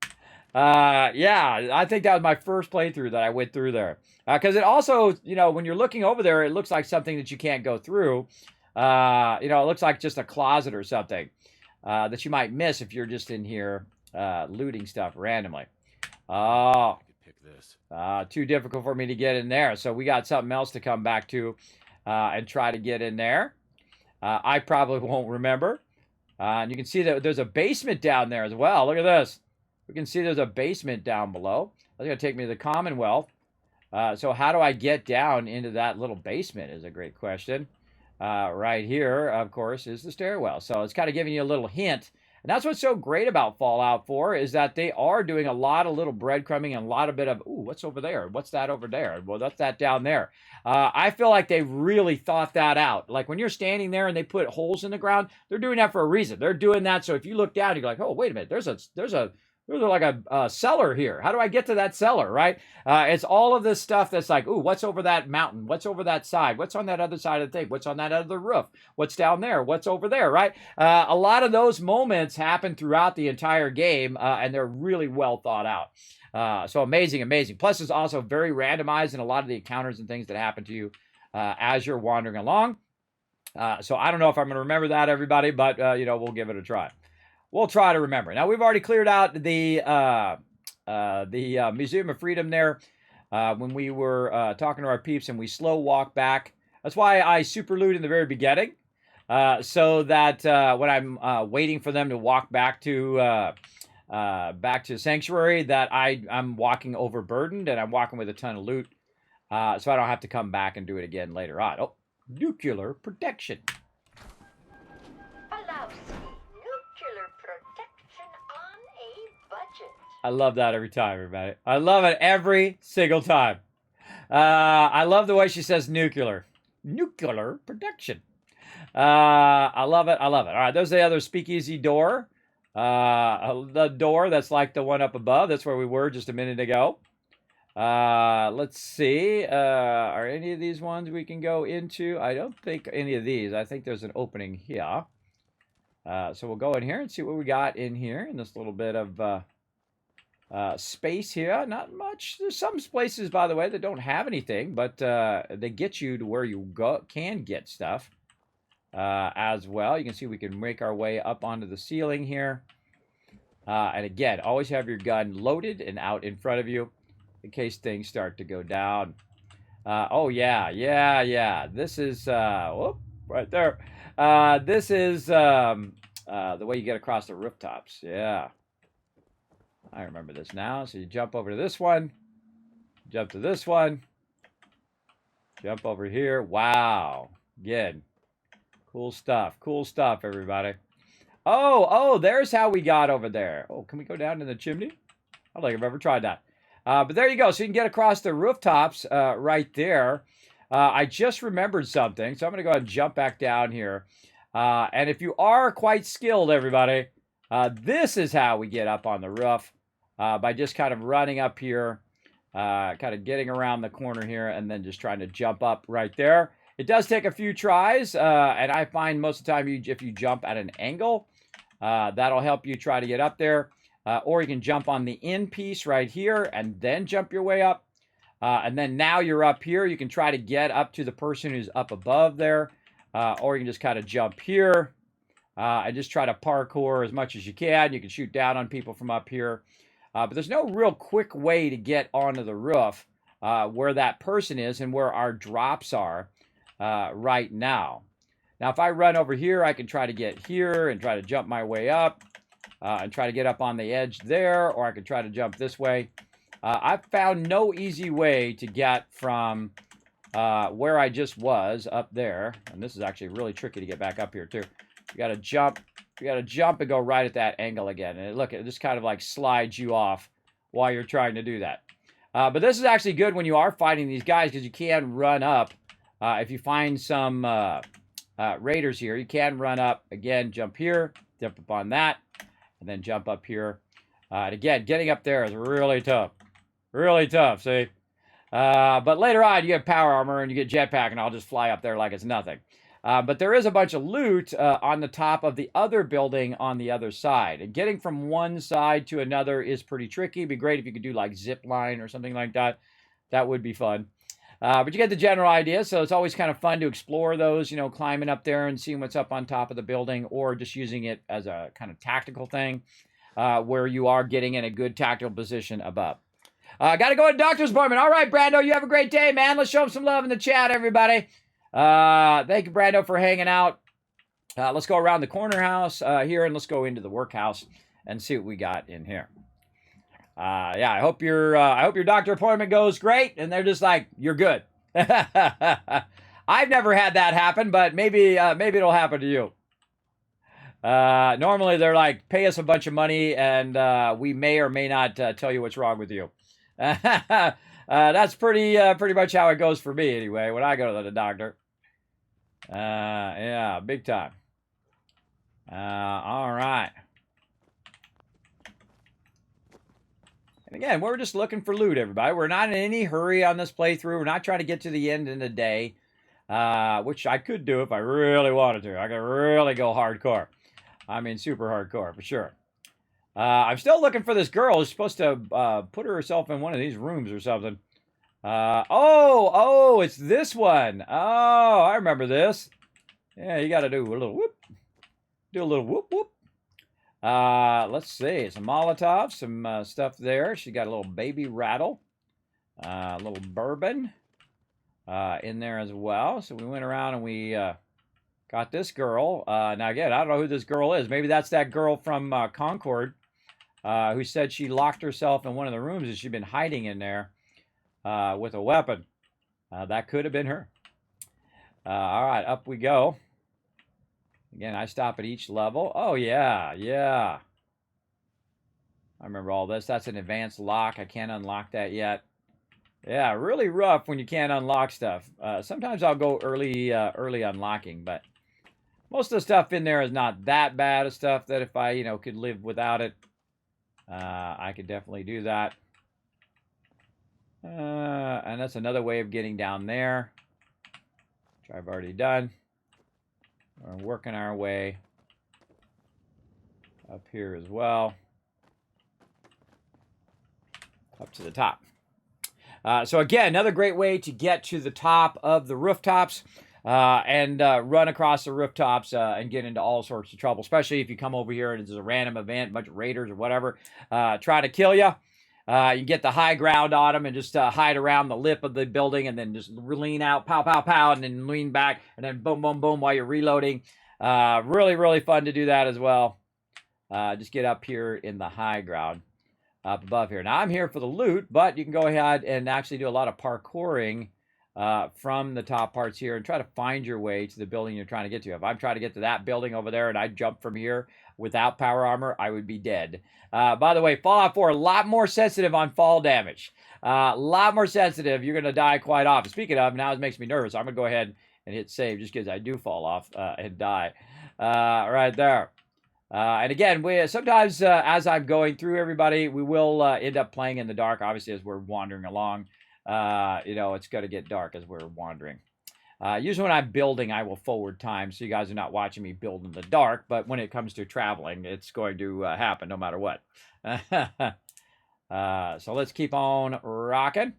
Yeah, I think that was my first playthrough that I went through there. Because it also, when you're looking over there, it looks like something that you can't go through. It looks like just a closet or something that you might miss if you're just in here looting stuff randomly. Oh. This. Too difficult for me to get in there. So we got something else to come back to and try to get in there. I probably won't remember. And you can see that there's a basement down there as well. Look at this. We can see there's a basement down below. That's going to take me to the Commonwealth. So how do I get down into that little basement is a great question. Right here, of course, is the stairwell. So it's kind of giving you a little hint. And that's what's so great about Fallout 4 is that they are doing a lot of little breadcrumbing and a lot of bit of, ooh, what's over there? What's that over there? Well, that's that down there. I feel like they really thought that out. Like when you're standing there and they put holes in the ground, they're doing that for a reason. They're doing that so if you look down, you're like, oh, wait a minute, there's like a cellar here. How do I get to that cellar, right? It's all of this stuff that's like, ooh, what's over that mountain? What's over that side? What's on that other side of the thing? What's on that other roof? What's down there? What's over there, right? A lot of those moments happen throughout the entire game, and they're really well thought out. So amazing, amazing. Plus, it's also very randomized in a lot of the encounters and things that happen to you as you're wandering along. So I don't know if I'm going to remember that, everybody, but, we'll give it a try. We'll try to remember. Now, we've already cleared out the Museum of Freedom there when we were talking to our peeps, and we slow walk back. That's why I super loot in the very beginning, so that when I'm waiting for them to walk back to Sanctuary, that I'm walking overburdened and I'm walking with a ton of loot, so I don't have to come back and do it again later on. Oh, nuclear protection. I love that every time, everybody. I love it every single time. I love the way she says nuclear. Nuclear protection. I love it. I love it. All right, there's the other speakeasy door. The door that's like the one up above. That's where we were just a minute ago. Let's see. Are any of these ones we can go into? I don't think any of these. I think there's an opening here. So we'll go in here and see what we got in here in this little bit of space here. Not much. There's some places, by the way, that don't have anything, but they get you to where you can get stuff as well. You can see we can make our way up onto the ceiling here. And again, always have your gun loaded and out in front of you in case things start to go down. Oh, yeah. This is, whoop, right there. This is the way you get across the rooftops. Yeah. I remember this now. So you jump over to this one, jump to this one, Jump over here. Wow. Good. Cool stuff. Cool stuff, everybody. Oh, there's how we got over there. Oh, can we go down in the chimney? I don't think I've ever tried that. But there you go. So you can get across the rooftops right there. I just remembered something. So I'm going to go ahead and jump back down here. And if you are quite skilled, everybody, this is how we get up on the roof. By just kind of running up here, kind of getting around the corner here, and then just trying to jump up right there. It does take a few tries, and I find most of the time if you jump at an angle, that'll help you try to get up there. Or you can jump on the end piece right here and then jump your way up. And then now you're up here. You can try to get up to the person who's up above there. Or you can just kind of jump here and just try to parkour as much as you can. You can shoot down on people from up here. But there's no real quick way to get onto the roof where that person is and where our drops are right now. Now, if I run over here, I can try to get here and try to jump my way up and try to get up on the edge there, or I can try to jump this way. I've found no easy way to get from where I just was up there, and this is actually really tricky to get back up here too. You got to jump. You got to jump and go right at that angle again, and look, it just kind of like slides you off while you're trying to do that. But this is actually good when you are fighting these guys because you can run up. If you find some raiders here, you can run up again, jump here, jump up on that, and then jump up here. And again, getting up there is really tough. Really tough, see? But later on, you get power armor and you get jetpack, and I'll just fly up there like it's nothing. But there is a bunch of loot on the top of the other building on the other side. And getting from one side to another is pretty tricky. It'd be great if you could do like zip line or something like that. That would be fun. But you get the general idea, so it's always kind of fun to explore those, you know, climbing up there and seeing what's up on top of the building, or just using it as a kind of tactical thing where you are getting in a good tactical position above. Got to go to the doctor's appointment. All right, Brando, you have a great day, man. Let's show him some love in the chat, everybody. Thank you, Brando, for hanging out. Let's go around the corner house here, and let's go into the workhouse and see what we got in here. Yeah, I hope your doctor appointment goes great, and they're just like, you're good. I've never had that happen, but maybe it'll happen to you. Normally they're like, pay us a bunch of money, and we may or may not tell you what's wrong with you. That's pretty much how it goes for me anyway when I go to the doctor. Yeah, big time. All right. And again, we're just looking for loot, everybody. We're not in any hurry on this playthrough. We're not trying to get to the end in the day, which I could do if I really wanted to. I could really go hardcore. I mean, super hardcore, for sure. I'm still looking for this girl who's supposed to put herself in one of these rooms or something. Oh, it's this one. Oh, I remember this. Yeah, you got to do a little whoop. Do a little whoop, whoop. Let's see, some Molotov, some stuff there. She got a little baby rattle, a little bourbon in there as well. So we went around and we got this girl. Now again, I don't know who this girl is. Maybe that's that girl from Concord who said she locked herself in one of the rooms and she'd been hiding in there with a weapon. That could have been her. All right, up we go. Again, I stop at each level. Oh, yeah. I remember all this. That's an advanced lock. I can't unlock that yet. Yeah, really rough when you can't unlock stuff. Sometimes I'll go early unlocking, but most of the stuff in there is not that bad of stuff that if I, could live without it, I could definitely do that. And that's another way of getting down there, which I've already done. We're working our way up here as well, up to the top. So again, another great way to get to the top of the rooftops and run across the rooftops and get into all sorts of trouble, especially if you come over here and it's a random event, a bunch of raiders or whatever, try to kill you. You get the high ground on them and just hide around the lip of the building and then just lean out, pow, pow, pow, and then lean back and then boom, boom, boom while you're reloading. Really, really fun to do that as well. Just get up here in the high ground up above here. Now, I'm here for the loot, but you can go ahead and actually do a lot of parkouring from the top parts here and try to find your way to the building you're trying to get to. If I'm trying to get to that building over there and I jump from here without power armor, I would be dead. By the way, Fallout 4, a lot more sensitive on fall damage. A lot more sensitive. You're going to die quite often. Speaking of, now it makes me nervous. I'm going to go ahead and hit save just because I do fall off and die. Right there. And again, sometimes as I'm going through everybody, we will end up playing in the dark, obviously, as we're wandering along. It's going to get dark as we're wandering. Usually when I'm building, I will forward time, so you guys are not watching me build in the dark, but when it comes to traveling, it's going to happen no matter what. So let's keep on rocking.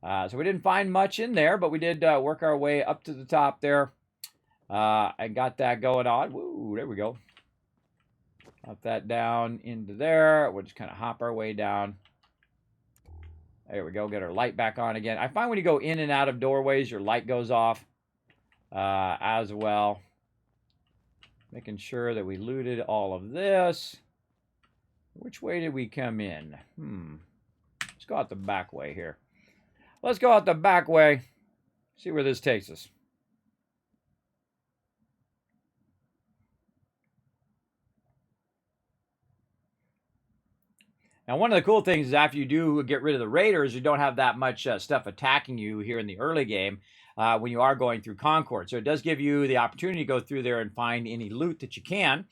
So we didn't find much in there, but we did work our way up to the top there. And got that going on. Woo, there we go. Up that down into there. We'll just kind of hop our way down. There we go. Get our light back on again. I find when you go in and out of doorways, your light goes off as well. Making sure that we looted all of this. Which way did we come in? Let's go out the back way here. Let's go out the back way. See where this takes us. Now, one of the cool things is after you do get rid of the raiders, you don't have that much stuff attacking you here in the early game when you are going through Concord. So it does give you the opportunity to go through there and find any loot that you can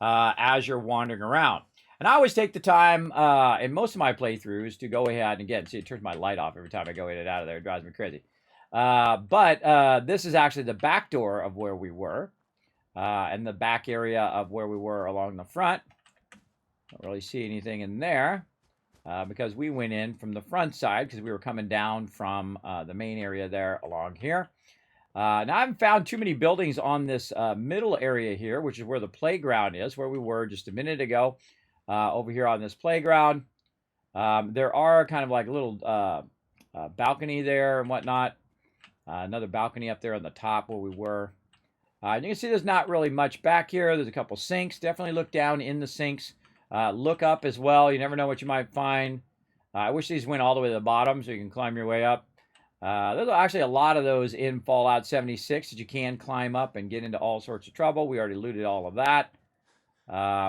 as you're wandering around. And I always take the time in most of my playthroughs to go ahead and again, see, it turns my light off every time I go in and out of there. It drives me crazy. But this is actually the back door of where we were and the back area of where we were along the front. Don't really see anything in there because we went in from the front side because we were coming down from the main area there along here. Now, I haven't found too many buildings on this middle area here, which is where the playground is, where we were just a minute ago over here on this playground. There are kind of like a little balcony there and whatnot. Another balcony up there on the top where we were. You can see there's not really much back here. There's a couple sinks. Definitely look down in the sinks. Look up as well. You never know what you might find. I wish these went all the way to the bottom so you can climb your way up. There's actually a lot of those in Fallout 76 that you can climb up and get into all sorts of trouble. We already looted all of that.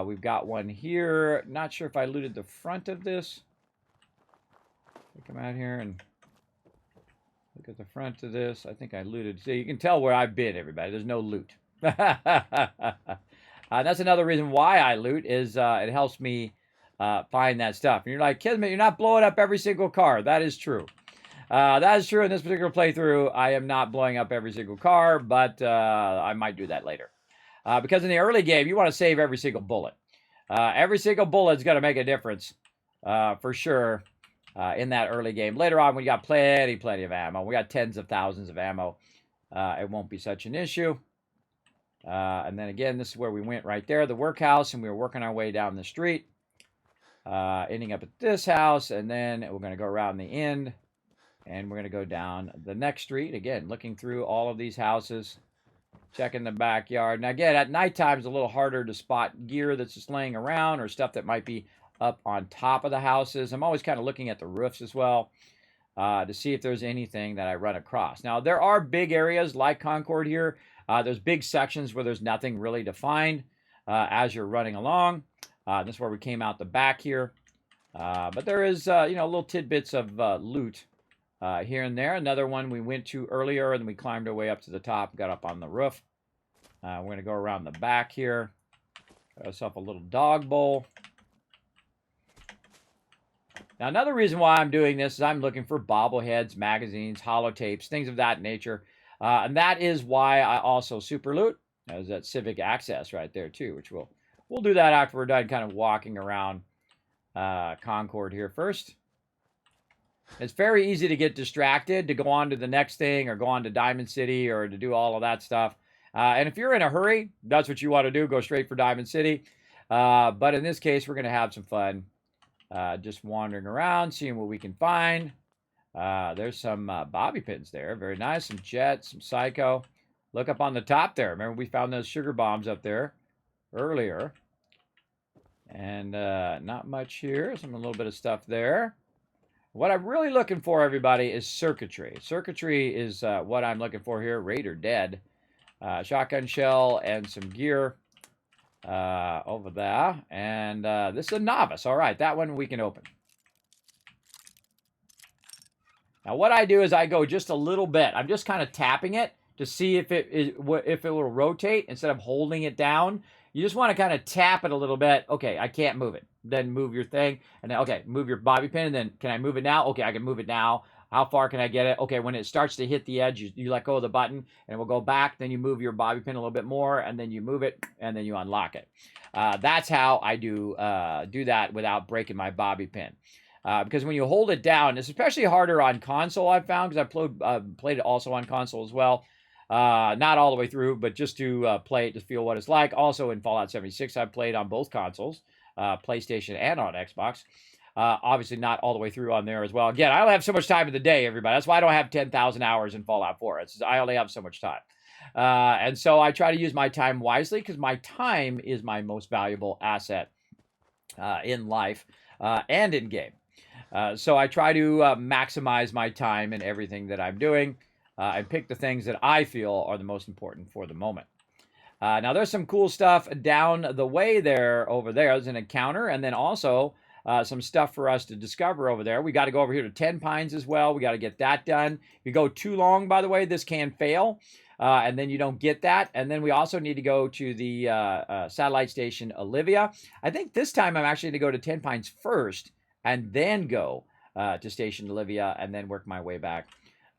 We've got one here. Not sure if I looted the front of this. Come out here and look at the front of this. I think I looted. See, you can tell where I've been, everybody. There's no loot. That's another reason why I loot is it helps me find that stuff. And you're like, Kismet, you're not blowing up every single car. That is true. That is true in this particular playthrough. I am not blowing up every single car, but I might do that later. Because in the early game, you want to save every single bullet. Every single bullet's going to make a difference for sure in that early game. Later on, we got plenty of ammo. We got tens of thousands of ammo. It won't be such an issue. And then again, this is where we went right there, the workhouse, and we were working our way down the street, ending up at this house, and then we're going to go around the end, and we're going to go down the next street, again, looking through all of these houses, checking the backyard. Now, again, at nighttime, it's a little harder to spot gear that's just laying around or stuff that might be up on top of the houses. I'm always kind of looking at the roofs as well to see if there's anything that I run across. Now, there are big areas like Concord here. There's big sections where there's nothing really to find as you're running along. This is where we came out the back here. But there is, little tidbits of loot here and there. Another one we went to earlier, and we climbed our way up to the top, got up on the roof. We're going to go around the back here. Got ourselves a little dog bowl. Now, another reason why I'm doing this is I'm looking for bobbleheads, magazines, holotapes, things of that nature. And that is why I also super loot. There's that civic access right there too, which we'll do that after we're done kind of walking around Concord here first. It's very easy to get distracted, to go on to the next thing or go on to Diamond City or to do all of that stuff. And if you're in a hurry, that's what you want to do, go straight for Diamond City. But in this case, we're going to have some fun just wandering around, seeing what we can find. There's some bobby pins there. Very nice. Some jet, some psycho. Look up on the top there. Remember we found those sugar bombs up there earlier. And not much here. A little bit of stuff there. What I'm really looking for, everybody, is circuitry. Circuitry is what I'm looking for here. Raider dead. Shotgun shell and some gear over there. And this is a novice. All right, that one we can open. Now, what I do is I go just a little bit. I'm just kind of tapping it to see if it will rotate instead of holding it down. You just want to kind of tap it a little bit. Okay, I can't move it. Then move your thing. And then, okay, move your bobby pin. And then, can I move it now? Okay, I can move it now. How far can I get it? Okay, when it starts to hit the edge, you let go of the button, and it will go back. Then you move your bobby pin a little bit more, and then you move it, and then you unlock it. That's how I do that without breaking my bobby pin. Because when you hold it down, it's especially harder on console, I've found, because I've played it also on console as well. Not all the way through, but just to play it, to feel what it's like. Also in Fallout 76, I've played on both consoles, PlayStation and on Xbox. Obviously not all the way through on there as well. Again, I only have so much time in the day, everybody. That's why I don't have 10,000 hours in Fallout 4. I only have so much time. And so I try to use my time wisely, because my time is my most valuable asset in life and in game. So I try to maximize my time in everything that I'm doing and pick the things that I feel are the most important for the moment. Now, there's some cool stuff down the way there. Over there, there's an encounter, and then also some stuff for us to discover over there. We got to go over here to 10 Pines as well. We got to get that done. If you go too long, by the way, this can fail, and then you don't get that. And then we also need to go to the satellite station Olivia. I think this time I'm actually going to go to 10 Pines first, and then go to Station Olivia, and then work my way back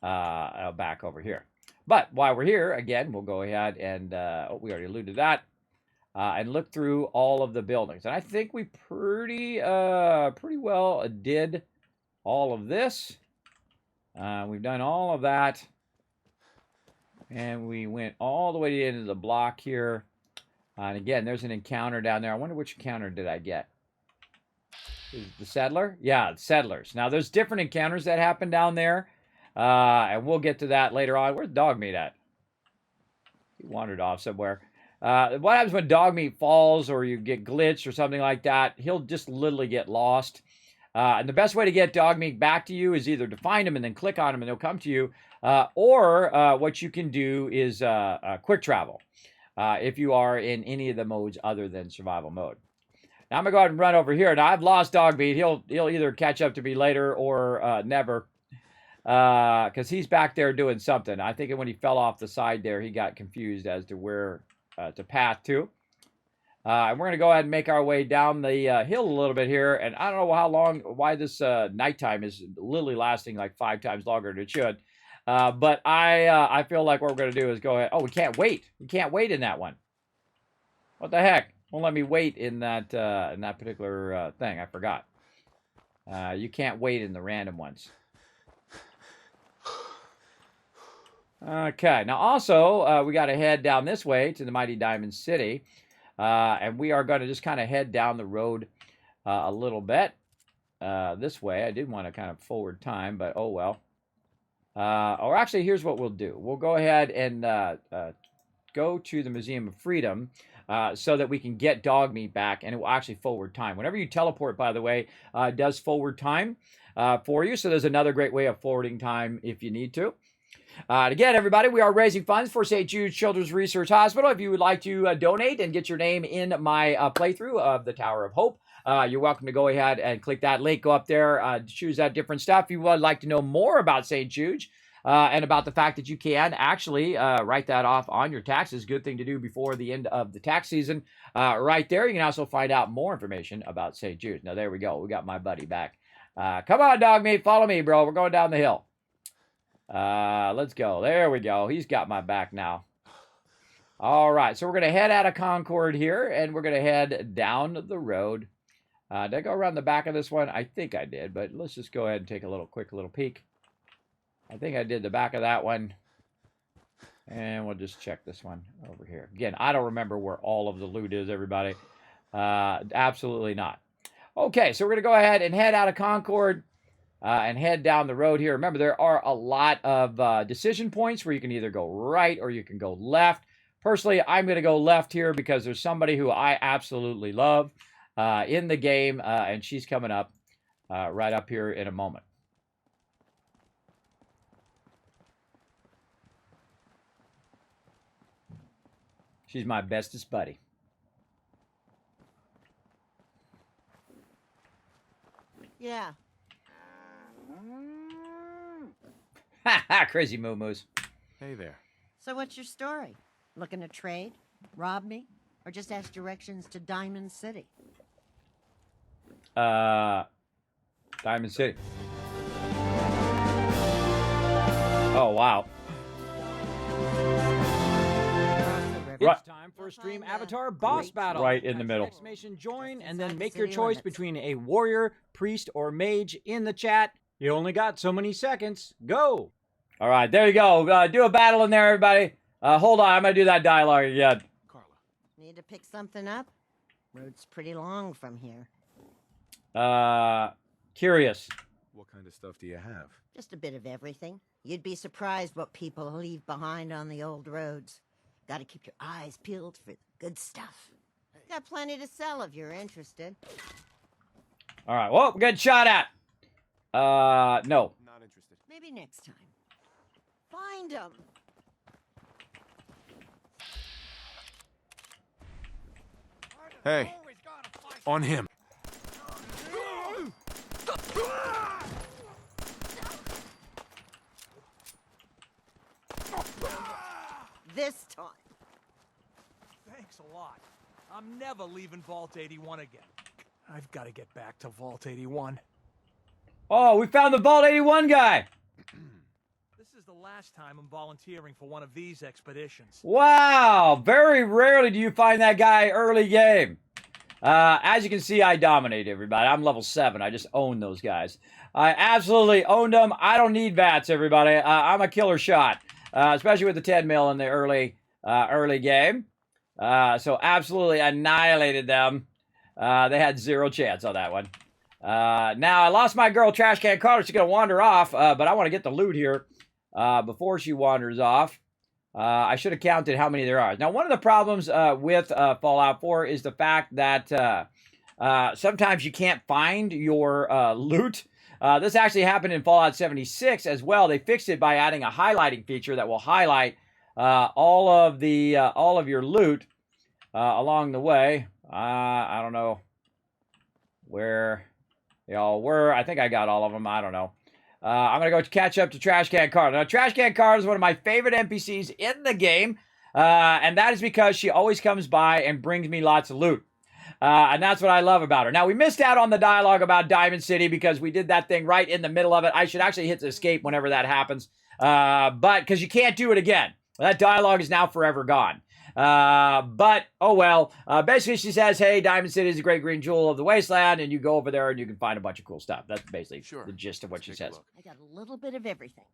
over here. But while we're here, again, we'll go ahead and, we already alluded to that, and look through all of the buildings. And I think we pretty well did all of this. We've done all of that. And we went all the way to the end of the block here. And again, there's an encounter down there. I wonder which encounter did I get. Is the settler? Yeah, settlers. Now, there's different encounters that happen down there. And we'll get to that later on. Where's Dogmeat at? He wandered off somewhere. What happens when Dogmeat falls or you get glitched or something like that? He'll just literally get lost. And the best way to get Dogmeat back to you is either to find him and then click on him and he'll come to you. Or what you can do is quick travel. If you are in any of the modes other than survival mode. Now I'm going to go ahead and run over here. Now I've lost Dogmeat. He'll either catch up to me later or never. Because he's back there doing something. I think when he fell off the side there, he got confused as to where to path to. And we're going to go ahead and make our way down the hill a little bit here. And I don't know why this nighttime is literally lasting like 5 times longer than it should. But I feel like what we're going to do is go ahead. Oh, we can't wait. We can't wait in that one. What the heck? Won't let me wait in that particular thing. I forgot. You can't wait in the random ones. Okay, now also, we got to head down this way to the Mighty Diamond City, and we are going to just kind of head down the road a little bit this way. I did want to kind of forward time, but oh well. Or actually, here's what we'll do. We'll go ahead and go to the Museum of Freedom so that we can get Dogmeat back, and it will actually forward time. Whenever you teleport, by the way, it does forward time for you, so there's another great way of forwarding time if you need to. Again, everybody, we are raising funds for St. Jude Children's Research Hospital. If you would like to donate and get your name in my playthrough of the Tower of Hope, you're welcome to go ahead and click that link. Go up there, choose that different stuff. If you would like to know more about St. Jude and about the fact that you can actually write that off on your taxes, good thing to do before the end of the tax season. Right there, you can also find out more information about St. Jude. Now, there we go. We got my buddy back. Come on, Dogmeat, follow me, bro. We're going down the hill. Let's go. There we go. He's got my back now. All right, so we're going to head out of Concord here, and we're going to head down the road. Did I go around the back of this one? I think I did, but let's just go ahead and take a quick little peek. I think I did the back of that one. And we'll just check this one over here. Again, I don't remember where all of the loot is, everybody. Absolutely not. Okay, so we're going to go ahead and head out of Concord. And head down the road here. Remember, there are a lot of decision points where you can either go right or you can go left. Personally, I'm going to go left here because there's somebody who I absolutely love in the game, and she's coming up right up here in a moment. She's my bestest buddy. Yeah. Ha ha, crazy moo-moos. Hey there. So what's your story? Looking to trade? Rob me? Or just ask directions to Diamond City? Diamond City. Oh, wow. Right. It's time for a stream avatar boss battle. Right in the Type middle. Exclamation join and Inside then the make your city choice limits. between a warrior, priest, or mage in the chat. You only got so many seconds. Go. All right, there you go. Do a battle in there, everybody. Hold on, I'm going to do that dialogue again. Carla. Need to pick something up? Road's pretty long from here. Curious. What kind of stuff do you have? Just a bit of everything. You'd be surprised what people leave behind on the old roads. Gotta keep your eyes peeled for the good stuff. Got plenty to sell if you're interested. All right, well, good shot at. No. Not interested. Maybe next time. Find them. Hey. On him. This time. Thanks a lot. I'm never leaving Vault 81 again. I've got to get back to Vault 81. Oh, we found the Vault 81 guy. This is the last time I'm volunteering for one of these expeditions. Wow, very rarely do you find that guy early game. As you can see, I dominate everybody. I'm level 7. I just own those guys. I absolutely owned them. I don't need VATs, everybody. I'm a killer shot, especially with the 10 mil in the early game. So absolutely annihilated them. They had 0 chance on that one. Now, I lost my girl, Trash Can Carter. She's going to wander off, but I want to get the loot here before she wanders off. I should have counted how many there are. Now, one of the problems with Fallout 4 is the fact that sometimes you can't find your loot. This actually happened in Fallout 76 as well. They fixed it by adding a highlighting feature that will highlight all of your loot along the way. I don't know where they all were. I think I got all of them. I don't know. I'm going to go catch up to Trash Can Carter. Now, Trash Can Carter is one of my favorite NPCs in the game, and that is because she always comes by and brings me lots of loot. And that's what I love about her. Now, we missed out on the dialogue about Diamond City because we did that thing right in the middle of it. I should actually hit escape whenever that happens, but because you can't do it again. That dialogue is now forever gone. But, oh well. Basically, she says, hey, Diamond City is a great green jewel of the wasteland, and you go over there and you can find a bunch of cool stuff. That's basically the gist of what she says. I got a little bit of everything.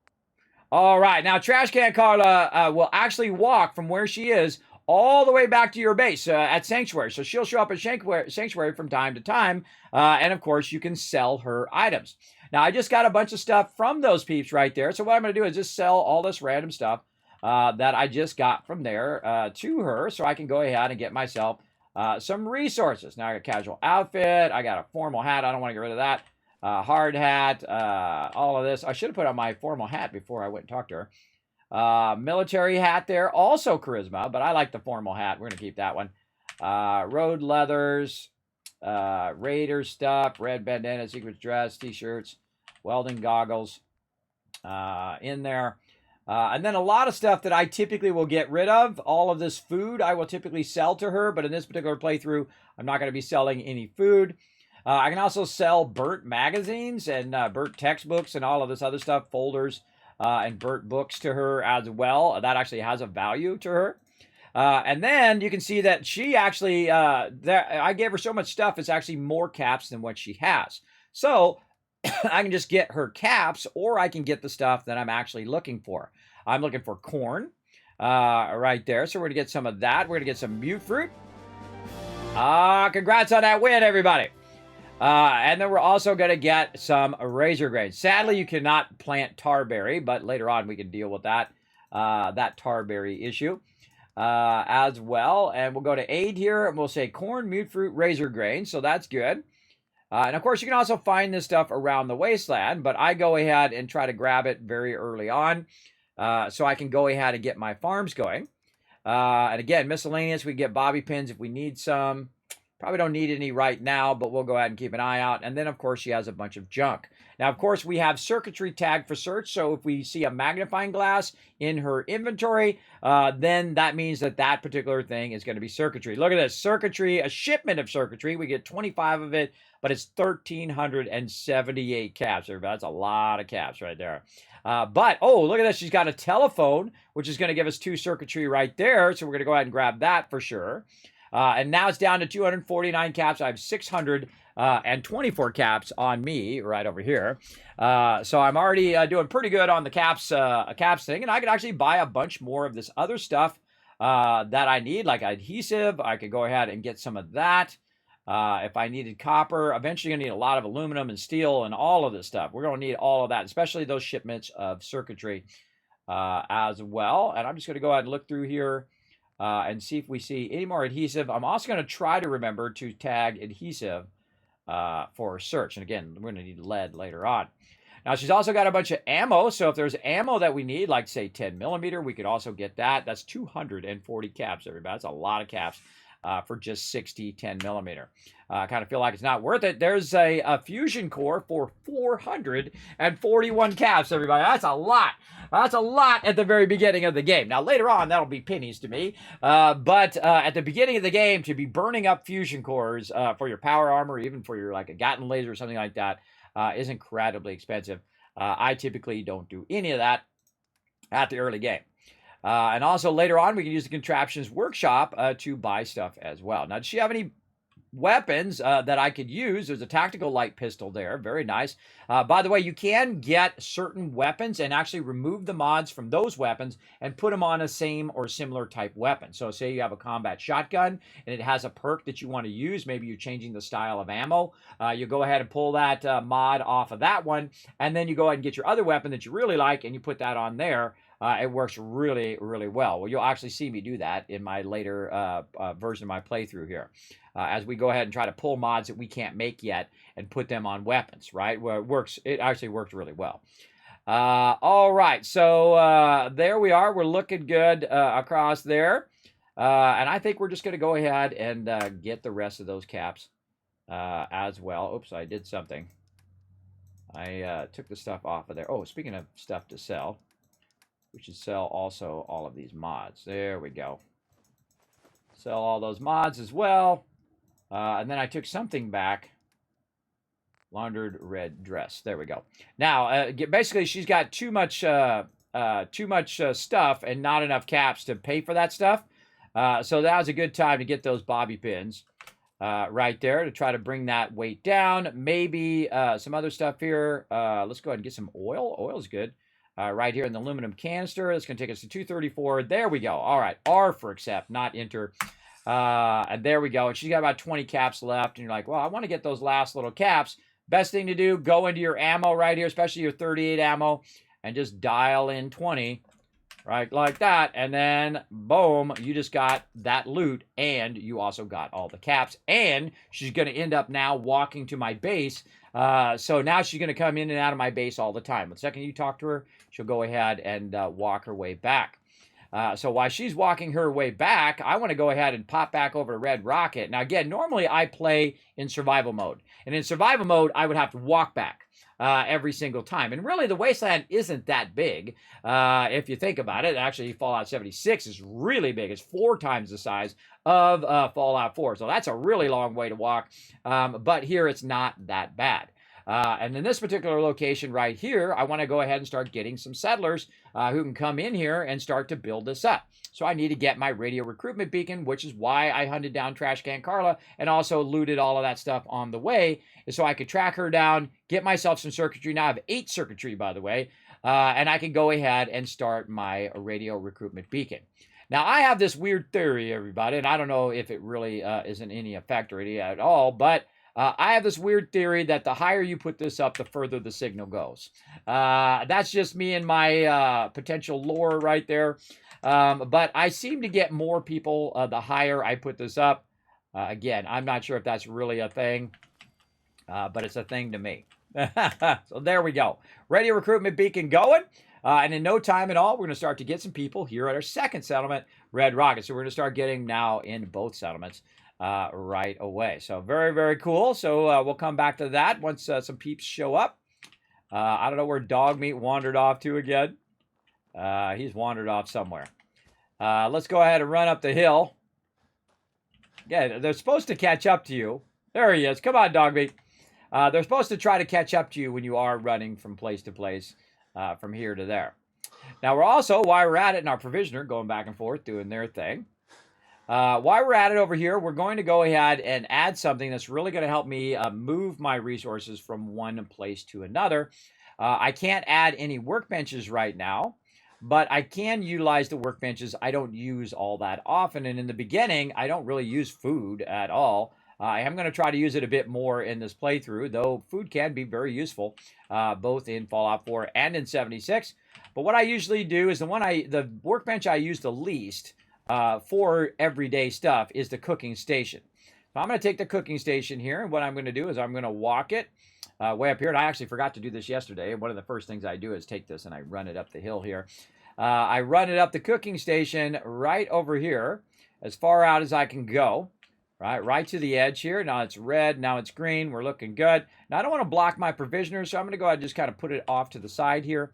All right. Now, Trash Can Carla will actually walk from where she is all the way back to your base at Sanctuary. So she'll show up at Sanctuary from time to time. And, of course, you can sell her items. Now, I just got a bunch of stuff from those peeps right there. So what I'm going to do is just sell all this random stuff that I just got from there to her, so I can go ahead and get myself some resources. Now I got a casual outfit, I got a formal hat, I don't want to get rid of that, hard hat, all of this. I should have put on my formal hat before I went and talked to her. Military hat there, also charisma, but I like the formal hat. We're going to keep that one. Road leathers, raider stuff, red bandana, secret dress, t-shirts, welding goggles in there. And then a lot of stuff that I typically will get rid of. All of this food I will typically sell to her, but in this particular playthrough, I'm not going to be selling any food. I can also sell burnt magazines and burnt textbooks and all of this other stuff, folders and burnt books to her as well. That actually has a value to her. And then you can see that she actually, I gave her so much stuff, it's actually more caps than what she has. So I can just get her caps, or I can get the stuff that I'm actually looking for. I'm looking for corn right there. So we're going to get some of that. We're going to get some mute fruit. Congrats on that win, everybody. And then we're also going to get some razor grain. Sadly, you cannot plant tarberry, but later on we can deal with that tarberry issue as well. And we'll go to aid here, and we'll say corn, mute fruit, razor grain. So that's good. And of course, you can also find this stuff around the wasteland, but I go ahead and try to grab it very early on so I can go ahead and get my farms going. And again, miscellaneous, we get bobby pins if we need some. Probably don't need any right now, but we'll go ahead and keep an eye out. And then, of course, she has a bunch of junk. Now, of course, we have circuitry tagged for search. So if we see a magnifying glass in her inventory, then that means that that particular thing is going to be circuitry. Look at this. Circuitry, a shipment of circuitry. We get 25 of it, but it's 1,378 caps. Everybody, that's a lot of caps right there. But, oh, look at this. She's got a telephone, which is going to give us 2 circuitry right there. So we're going to go ahead and grab that for sure. And now it's down to 249 caps. I have 624 caps on me right over here. So I'm already doing pretty good on the caps thing. And I could actually buy a bunch more of this other stuff that I need, like adhesive. I could go ahead and get some of that. If I needed copper, eventually going to need a lot of aluminum and steel and all of this stuff. We're going to need all of that, especially those shipments of circuitry as well. And I'm just going to go ahead and look through here. And see if we see any more adhesive. I'm also going to try to remember to tag adhesive for search. And again, we're going to need lead later on. Now, she's also got a bunch of ammo. So if there's ammo that we need, like, say, 10 millimeter, we could also get that. That's 240 caps, everybody. That's a lot of caps for just 60 10 millimeter. I kind of feel like it's not worth it. There's a fusion core for 441 caps, everybody. That's a lot. That's a lot at the very beginning of the game. Now, later on, that'll be pennies to me. But at the beginning of the game, to be burning up fusion cores for your power armor, even for your, like, a Gatling laser or something like that, is incredibly expensive. I typically don't do any of that at the early game. And also later on, we can use the Contraptions Workshop to buy stuff as well. Now, does she have any weapons that I could use? There's a tactical light pistol there. Very nice. By the way, you can get certain weapons and actually remove the mods from those weapons and put them on a same or similar type weapon. So say you have a combat shotgun and it has a perk that you want to use. Maybe you're changing the style of ammo. You go ahead and pull that mod off of that one. And then you go ahead and get your other weapon that you really like and you put that on there. It works really, really well. Well, you'll actually see me do that in my later version of my playthrough here. As we go ahead and try to pull mods that we can't make yet and put them on weapons, right? Well, it actually works really well. All right, so there we are. We're looking good across there. And I think we're just going to go ahead and get the rest of those caps as well. Oops, I did something. I took the stuff off of there. Oh, speaking of stuff to sell, we should sell also all of these mods. There we go. Sell all those mods as well. And then I took something back. Laundered red dress. There we go. Now, basically, she's got too much stuff and not enough caps to pay for that stuff. So that was a good time to get those bobby pins right there to try to bring that weight down. Maybe some other stuff here. Let's go ahead and get some oil. Oil's good. Right here in the aluminum canister. That's going to take us to 234. There we go. All right. R for accept, not enter. And there we go. And she's got about 20 caps left. And you're like, well, I want to get those last little caps. Best thing to do, go into your ammo right here, especially your 38 ammo, and just dial in 20, right, like that. And then, boom, you just got that loot, and you also got all the caps. And she's going to end up now walking to my base. So now she's going to come in and out of my base all the time. The second you talk to her, she'll go ahead and walk her way back. So while she's walking her way back, I want to go ahead and pop back over to Red Rocket. Now, again, normally I play in survival mode. And in survival mode, I would have to walk back every single time. And really, the wasteland isn't that big. If you think about it, actually, Fallout 76 is really big. It's 4 times the size of Fallout 4. So that's a really long way to walk. But here, it's not that bad. And in this particular location right here, I want to go ahead and start getting some settlers who can come in here and start to build this up. So I need to get my radio recruitment beacon, which is why I hunted down Trash Can Carla and also looted all of that stuff on the way, so I could track her down, get myself some circuitry. Now I have 8 circuitry, by the way, and I can go ahead and start my radio recruitment beacon. Now, I have this weird theory, everybody, and I don't know if it really isn't any effect or any at all, but I have this weird theory that the higher you put this up, the further the signal goes. That's just me and my potential lore right there. But I seem to get more people the higher I put this up. Again, I'm not sure if that's really a thing, but it's a thing to me. So there we go. Radio recruitment beacon going. And in no time at all, we're going to start to get some people here at our second settlement, Red Rocket. So we're going to start getting now in both settlements right away. So very, very cool. So we'll come back to that once some peeps show up. I don't know where Dog Meat wandered off to again. He's wandered off somewhere. Let's go ahead and run up the hill. Yeah, they're supposed to catch up to you. There he is. Come on, Dog Meat. They're supposed to try to catch up to you when you are running from place to place, from here to there. Now, we're also, while we're at it in our provisioner, going back and forth, doing their thing. While we're at it over here, we're going to go ahead and add something that's really going to help me move my resources from one place to another. I can't add any workbenches right now, but I can utilize the workbenches I don't use all that often. And in the beginning, I don't really use food at all. I am going to try to use it a bit more in this playthrough, though food can be very useful, both in Fallout 4 and in 76. But what I usually do is the workbench I use the least for everyday stuff is the cooking station. So I'm going to take the cooking station here, and what I'm going to do is I'm going to walk it way up here. And I actually forgot to do this yesterday. And one of the first things I do is take this and I run it up the hill here. I run it up the cooking station right over here, as far out as I can go. Right to the edge here. Now it's red, now it's green. We're looking good. Now I don't want to block my provisioner, so I'm going to go ahead and just kind of put it off to the side here.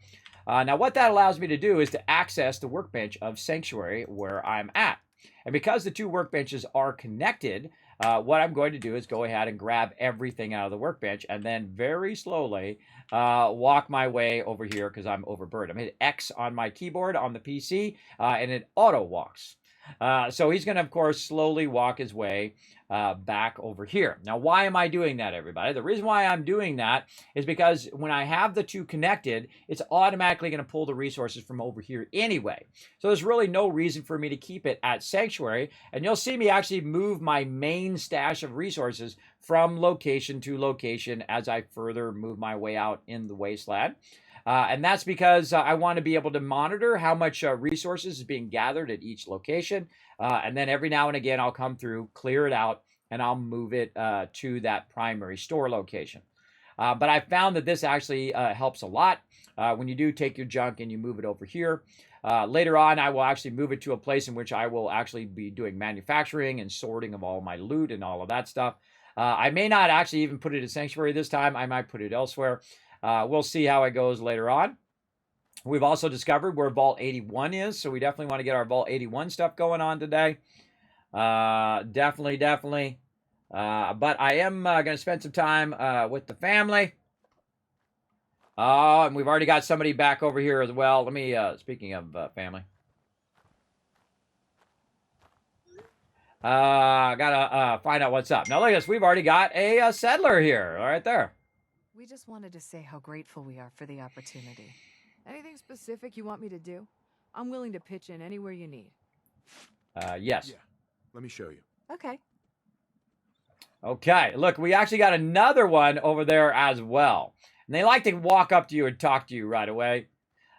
Now what that allows me to do is to access the workbench of Sanctuary where I'm at. And because the two workbenches are connected, what I'm going to do is go ahead and grab everything out of the workbench and then very slowly walk my way over here because I'm overburdened. I'm hitting X on my keyboard on the PC and it auto walks. So he's going to, of course, slowly walk his way back over here. Now, why am I doing that, everybody? The reason why I'm doing that is because when I have the two connected, it's automatically going to pull the resources from over here anyway. So there's really no reason for me to keep it at Sanctuary. And you'll see me actually move my main stash of resources from location to location as I further move my way out in the wasteland. And that's because I want to be able to monitor how much resources is being gathered at each location. And then every now and again, I'll come through, clear it out, and I'll move it to that primary store location. But I found that this actually helps a lot when you do take your junk and you move it over here. Later on, I will actually move it to a place in which I will actually be doing manufacturing and sorting of all my loot and all of that stuff. I may not actually even put it in Sanctuary this time. I might put it elsewhere. We'll see how it goes later on. We've also discovered where Vault 81 is, so we definitely want to get our Vault 81 stuff going on today. Definitely. But I am going to spend some time with the family. And we've already got somebody back over here as well. Let me, speaking of family. Gotta find out what's up. Now look at this. We've already got a settler here, right there. We just wanted to say how grateful we are for the opportunity. Anything specific you want me to do? I'm willing to pitch in anywhere you need. Yes. Yeah. Let me show you. Okay. Okay, look, we actually got another one over there as well. And they like to walk up to you and talk to you right away.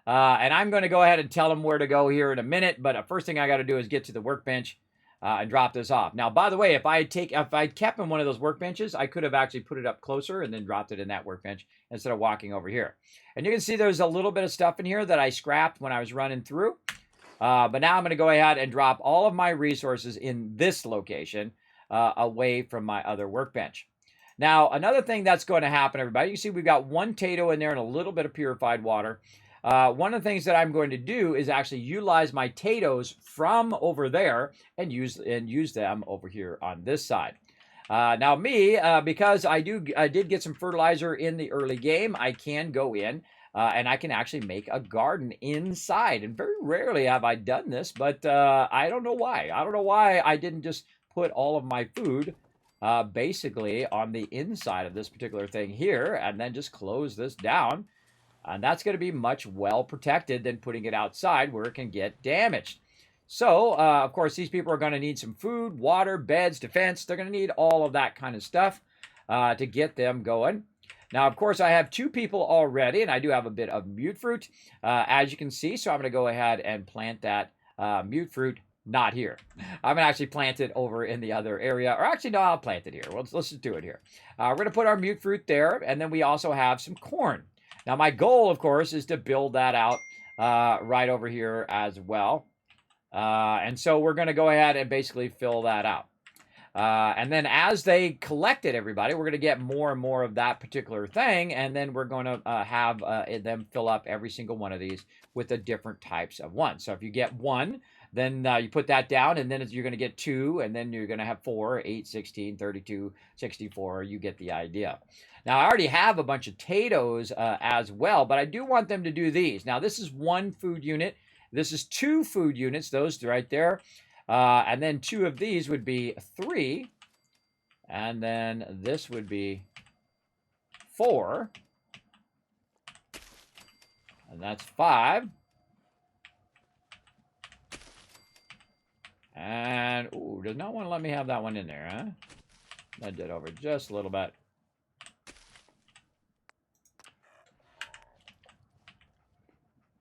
And I'm going to go ahead and tell them where to go here in a minute. But the first thing I got to do is get to the workbench and drop this off. Now, by the way, if I kept in one of those workbenches, I could have actually put it up closer and then dropped it in that workbench instead of walking over here. And you can see there's a little bit of stuff in here that I scrapped when I was running through. But now I'm going to go ahead and drop all of my resources in this location away from my other workbench. Now, another thing that's going to happen, everybody, you can see we've got one Tato in there and a little bit of purified water. One of the things that I'm going to do is actually utilize my Tatos from over there and use them over here on this side. Now me, because I did get some fertilizer in the early game, I can go in and I can actually make a garden inside. And very rarely have I done this, but I don't know why. I don't know why I didn't just put all of my food basically on the inside of this particular thing here and then just close this down. And that's going to be much well protected than putting it outside where it can get damaged. So, of course, these people are going to need some food, water, beds, defense. They're going to need all of that kind of stuff to get them going. Now, of course, I have two people already, and I do have a bit of mute fruit, as you can see. So I'm going to go ahead and plant that mute fruit. Not here. I'm going to actually plant it over in the other area. Or actually, no, I'll plant it here. Let's just do it here. We're going to put our mute fruit there, and then we also have some corn. Now, my goal, of course, is to build that out right over here as well. And so we're going to go ahead and basically fill that out. And then as they collect it, everybody, we're going to get more and more of that particular thing. And then we're going to have them fill up every single one of these with the different types of ones. So if you get 1, then you put that down, and then you're going to get 2, and then you're going to have 4, 8, 16, 32, 64. You get the idea. Now, I already have a bunch of potatoes as well, but I do want them to do these. Now, this is 1 food unit. This is 2 food units, those right there. And then 2 of these would be 3. And then this would be 4. And that's 5. And, ooh, does not want to let me have that one in there, huh? Nudge it over just a little bit.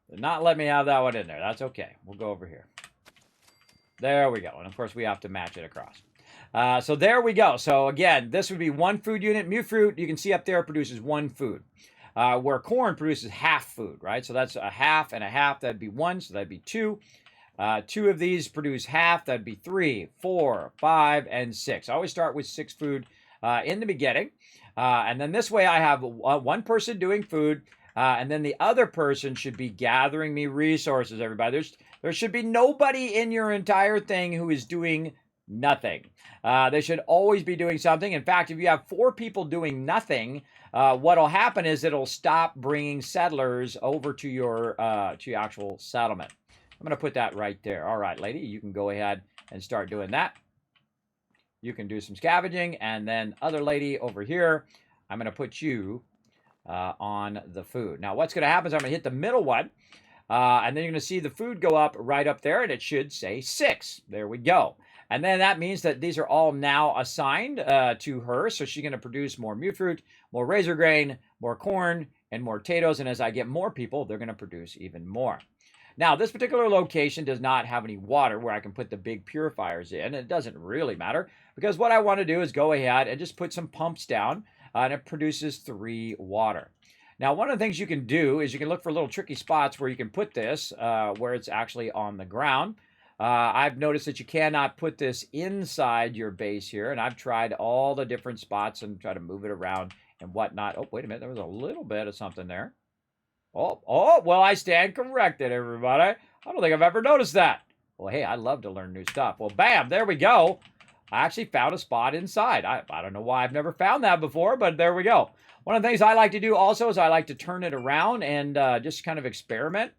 Did not let me have that one in there. That's okay. We'll go over here. There we go. And, of course, we have to match it across. So there we go. So, again, this would be 1 food unit. Mute you can see up there, produces 1 food. Where corn produces half food, right? So that's a half and a half. That'd be 1, so that'd be 2. 2 of these produce half. That'd be 3, 4, 5, and 6. I always start with 6 food in the beginning. And then this way I have 1 person doing food. And then the other person should be gathering me resources, everybody. There should be nobody in your entire thing who is doing nothing. They should always be doing something. In fact, if you have 4 people doing nothing, what'll happen is it'll stop bringing settlers over to your actual settlement. I'm going to put that right there. All right, lady, you can go ahead and start doing that. You can do some scavenging. And then other lady over here, I'm going to put you on the food. Now, what's going to happen is I'm going to hit the middle one. And then you're going to see the food go up right up there. And it should say 6. There we go. And then that means that these are all now assigned to her. So she's going to produce more mute fruit, more razor grain, more corn, and more potatoes. And as I get more people, they're going to produce even more. Now, this particular location does not have any water where I can put the big purifiers in. It doesn't really matter because what I want to do is go ahead and just put some pumps down and it produces 3 water. Now, one of the things you can do is you can look for little tricky spots where you can put this where it's actually on the ground. I've noticed that you cannot put this inside your base here, and I've tried all the different spots and try to move it around and whatnot. Oh, wait a minute. There was a little bit of something there. Oh, well, I stand corrected, everybody. I don't think I've ever noticed that. Well, hey, I love to learn new stuff. Well, bam, there we go. I actually found a spot inside. I don't know why I've never found that before, but there we go. One of the things I like to do also is I like to turn it around and just kind of experiment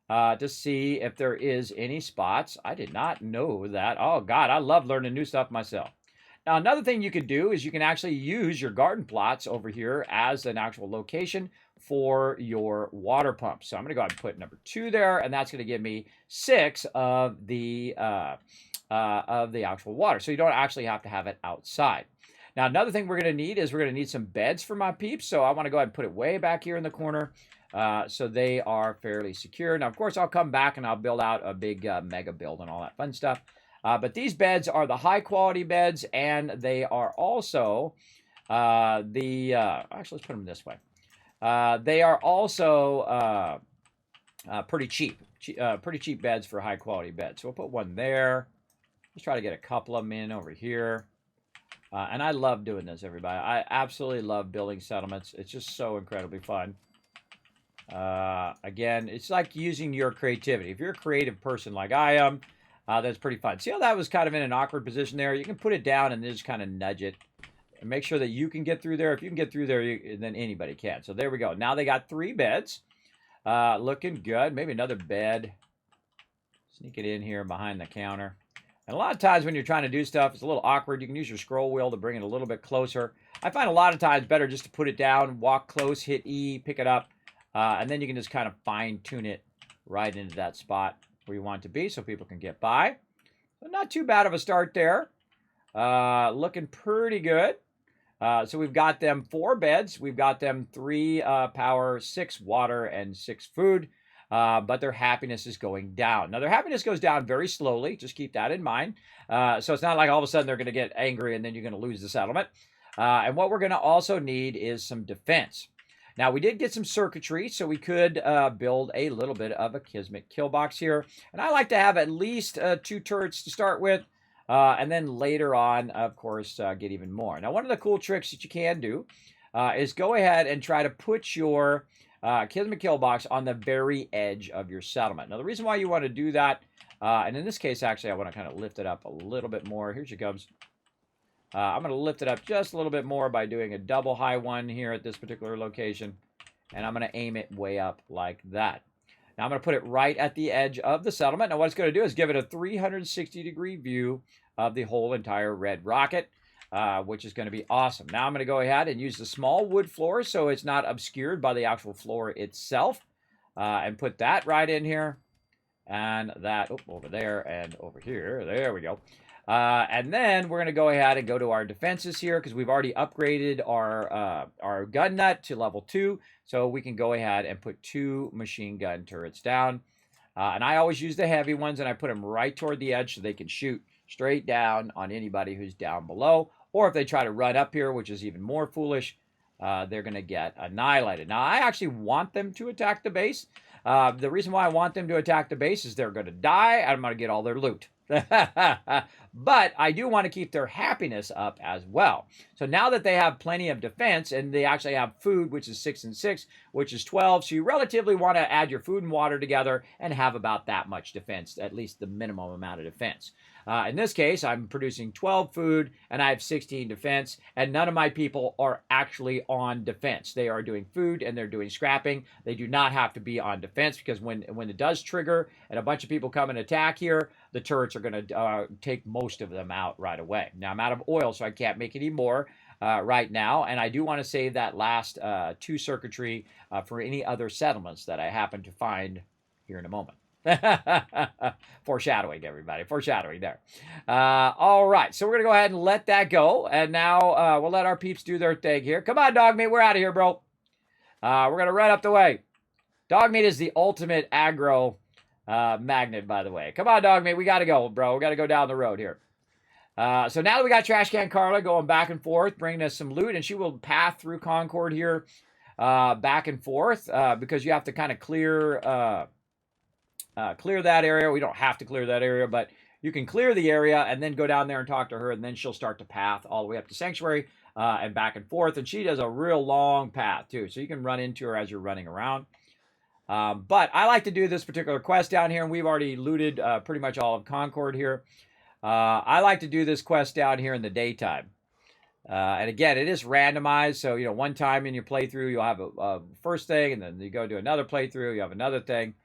to see if there is any spots. I did not know that. Oh, God, I love learning new stuff myself. Now, another thing you can do is you can actually use your garden plots over here as an actual location for your water pump. So I'm going to go ahead and put number 2 there, and that's going to give me 6 of the actual water. So you don't actually have to have it outside. Now, another thing we're going to need is we're going to need some beds for my peeps. So I want to go ahead and put it way back here in the corner so they are fairly secure. Now, of course, I'll come back and I'll build out a big mega build and all that fun stuff. But these beds are the high-quality beds, and they are also actually, let's put them this way. They are also pretty cheap. Pretty cheap beds for high-quality beds. So we'll put one there. Let's try to get a couple of them in over here. And I love doing this, everybody. I absolutely love building settlements. It's just so incredibly fun. Again, it's like using your creativity. If you're a creative person like I am, that's pretty fun. See how that was kind of in an awkward position there? You can put it down and just kind of nudge it. And make sure that you can get through there. If you can get through there, then anybody can. So there we go. Now they got 3 beds. Looking good. Maybe another bed. Sneak it in here behind the counter. And a lot of times when you're trying to do stuff, it's a little awkward. You can use your scroll wheel to bring it a little bit closer. I find a lot of times better just to put it down, walk close, hit E, pick it up, and then you can just kind of fine-tune it right into that spot where you want it to be so people can get by. So not too bad of a start there. Looking pretty good. So we've got them 4 beds. We've got them 3 power, 6 water, and 6 food. But their happiness is going down. Now, their happiness goes down very slowly. Just keep that in mind. So it's not like all of a sudden they're going to get angry and then you're going to lose the settlement. And what we're going to also need is some defense. Now, we did get some circuitry, so we could build a little bit of a Kismet kill box here. And I like to have at least 2 turrets to start with, and then later on, of course, get even more. Now, one of the cool tricks that you can do is go ahead and try to put your Kismet kill box on the very edge of your settlement. Now, the reason why you want to do that, and in this case, actually, I want to kind of lift it up a little bit more. Here she comes. I'm going to lift it up just a little bit more by doing a double high one here at this particular location. And I'm going to aim it way up like that. Now I'm going to put it right at the edge of the settlement. Now what it's going to do is give it a 360-degree view of the whole entire red rocket, which is going to be awesome. Now I'm going to go ahead and use the small wood floor so it's not obscured by the actual floor itself. And put that right in here. And that over there and over here. There we go. And then we're going to go ahead and go to our defenses here because we've already upgraded our gun nut to level 2. So we can go ahead and put 2 machine gun turrets down. And I always use the heavy ones and I put them right toward the edge so they can shoot straight down on anybody who's down below. Or if they try to run up here, which is even more foolish, they're going to get annihilated. Now, I actually want them to attack the base. The reason why I want them to attack the base is they're going to die and I'm going to get all their loot. But I do want to keep their happiness up as well. So now that they have plenty of defense and they actually have food, which is 6 and 6, which is 12. So you relatively want to add your food and water together and have about that much defense, at least the minimum amount of defense. In this case, I'm producing 12 food and I have 16 defense, and none of my people are actually on defense. They are doing food and they're doing scrapping. They do not have to be on defense because when it does trigger and a bunch of people come and attack here, the turrets are going to take most of them out right away. Now, I'm out of oil, so I can't make any more right now, and I do want to save that last 2 circuitry for any other settlements that I happen to find here in a moment. Foreshadowing, everybody. Foreshadowing there. All right, so we're going to go ahead and let that go, and now we'll let our peeps do their thing here. Come on, dog meat. We're out of here, bro. We're going to run up the way. Dog meat is the ultimate aggro magnet, by the way. Come on, dog meat. We got to go, bro. We got to go down the road here. So now that we got Trash Can Carla going back and forth, bringing us some loot, and she will path through Concord here back and forth because you have to kind of clear that area. We don't have to clear that area, but you can clear the area and then go down there and talk to her, and then she'll start to path all the way up to Sanctuary and back and forth. And she does a real long path, too, so you can run into her as you're running around. But I like to do this particular quest down here, and we've already looted pretty much all of Concord here. I like to do this quest down here in the daytime. And again, it is randomized, so, you know, one time in your playthrough, you'll have a first thing, and then you go to another playthrough, you have another thing.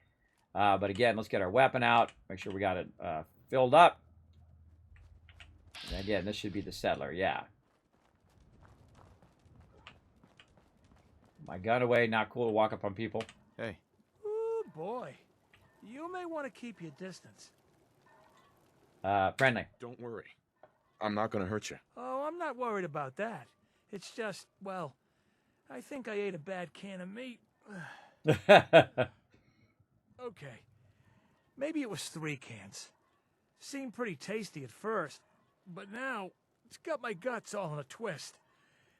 But again, let's get our weapon out, make sure we got it filled up. And again, this should be the settler, yeah. My gun away, not cool to walk up on people. Hey. Ooh, boy. You may want to keep your distance. Friendly. Don't worry. I'm not gonna hurt you. Oh, I'm not worried about that. It's just, well, I think I ate a bad can of meat. Okay. Maybe it was 3 cans. Seemed pretty tasty at first, but now it's got my guts all in a twist.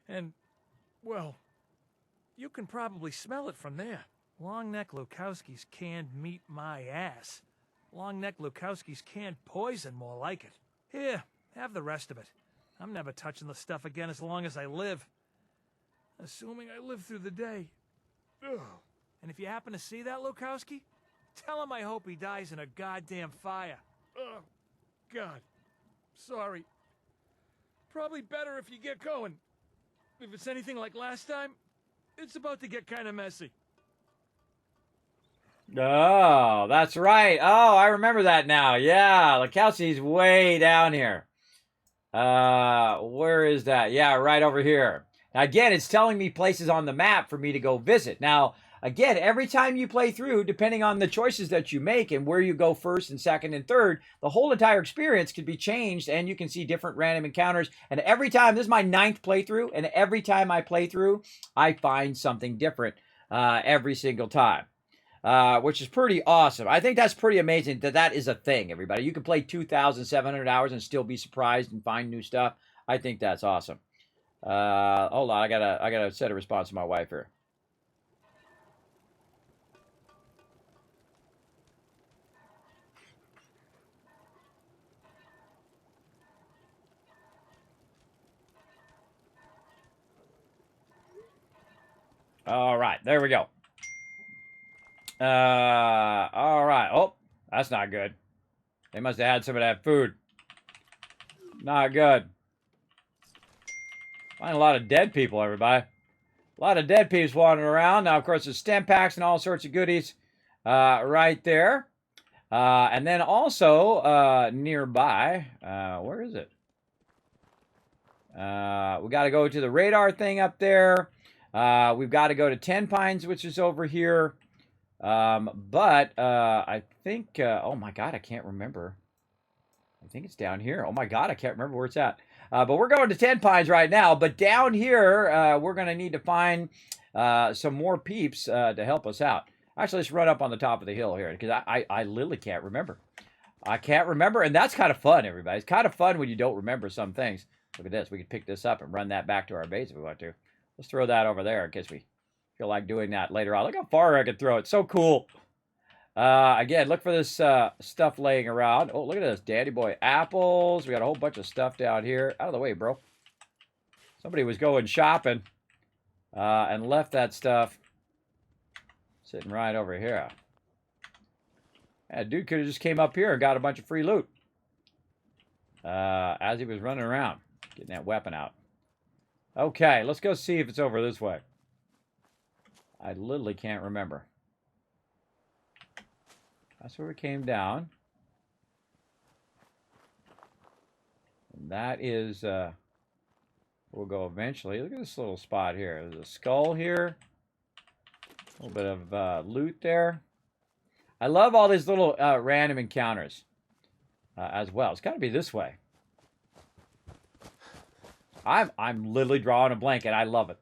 And, well, you can probably smell it from there. Long-neck Lukowski's canned meat my ass. Long-neck Lukowski's canned poison, more like it. Here, have the rest of it. I'm never touching the stuff again as long as I live. Assuming I live through the day. Ugh. And if you happen to see that Lukowski, tell him I hope he dies in a goddamn fire. Oh, God. Sorry. Probably better if you get going. If it's anything like last time, it's about to get kind of messy. Oh, that's right. Oh, I remember that now. Yeah, Lukowski's way down here. Where is that? Yeah, right over here. Now, again, it's telling me places on the map for me to go visit. Now, again, every time you play through, depending on the choices that you make and where you go first and second and third, the whole entire experience could be changed and you can see different random encounters. And every time, this is my 9th playthrough, and every time I play through, I find something different every single time. Which is pretty awesome. I think that's pretty amazing that that is a thing, everybody. You can play 2,700 hours and still be surprised and find new stuff. I think that's awesome. Hold on, I gotta set a response to my wife here. All right, there we go. All right. Oh, that's not good. They must have had some of that food. Not good. Find a lot of dead people, everybody. A lot of dead peeps wandering around. Now, of course, there's stem packs and all sorts of goodies right there. And then also nearby, where is it? We got to go to the radar thing up there. We've got to go to 10 Pines, which is over here. But I think, oh my God, I can't remember. I think it's down here. Oh my God, I can't remember where it's at. But we're going to 10 Pines right now. But down here, we're going to need to find some more peeps to help us out. Actually, let's run up on the top of the hill here because I literally can't remember. I can't remember, and that's kind of fun, everybody. It's kind of fun when you don't remember some things. Look at this. We could pick this up and run that back to our base if we want to. Let's throw that over there in case we feel like doing that later on. Look how far I can throw it. So cool. Again, look for this stuff laying around. Oh, look at this. Daddy boy apples. We got a whole bunch of stuff down here. Out of the way, bro. Somebody was going shopping and left that stuff sitting right over here. Yeah, dude could have just came up here and got a bunch of free loot as he was running around, getting that weapon out. Okay, let's go see if it's over this way. I literally can't remember. That's where we came down. And that is, we'll go eventually. Look at this little spot here. There's a skull here. A little bit of loot there. I love all these little random encounters as well. It's got to be this way. I'm literally drawing a blank, and I love it.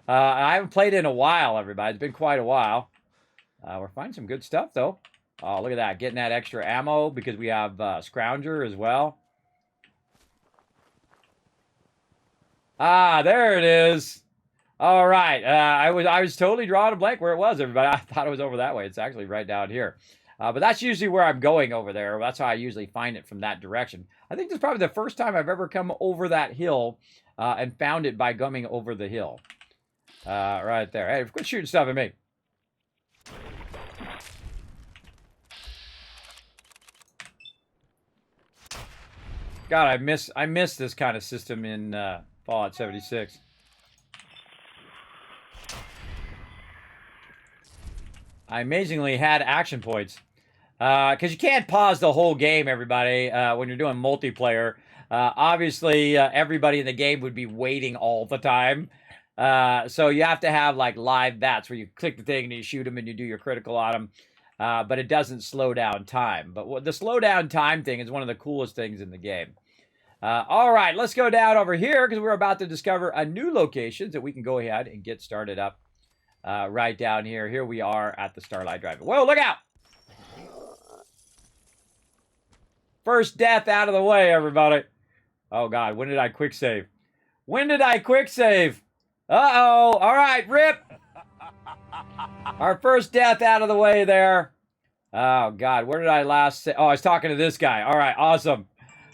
I haven't played in a while, everybody. It's been quite a while. We're finding some good stuff, though. Oh, look at that. Getting that extra ammo because we have Scrounger as well. Ah, there it is. All right. I was totally drawing a blank where it was, everybody. I thought it was over that way. It's actually right down here. But that's usually where I'm going over there. That's how I usually find it, from that direction. I think this is probably the first time I've ever come over that hill and found it by coming over the hill. Right there. Hey, quit shooting stuff at me. God, I miss this kind of system in Fallout 76. I amazingly had action points. Because you can't pause the whole game, everybody, when you're doing multiplayer. Obviously, everybody in the game would be waiting all the time. So you have to have, like, live bats where you click the thing and you shoot them and you do your critical on them. But it doesn't slow down time. But the slow down time thing is one of the coolest things in the game. All right, let's go down over here because we're about to discover a new location that we can go ahead and get started up right down here. Here we are at the Starlight Drive. Whoa, look out! First death out of the way, everybody. Oh, God, when did I quick save? When did I quick save? Uh-oh. All right, rip. Our first death out of the way there. Oh, God, where did I last say? Oh, I was talking to this guy. All right, awesome.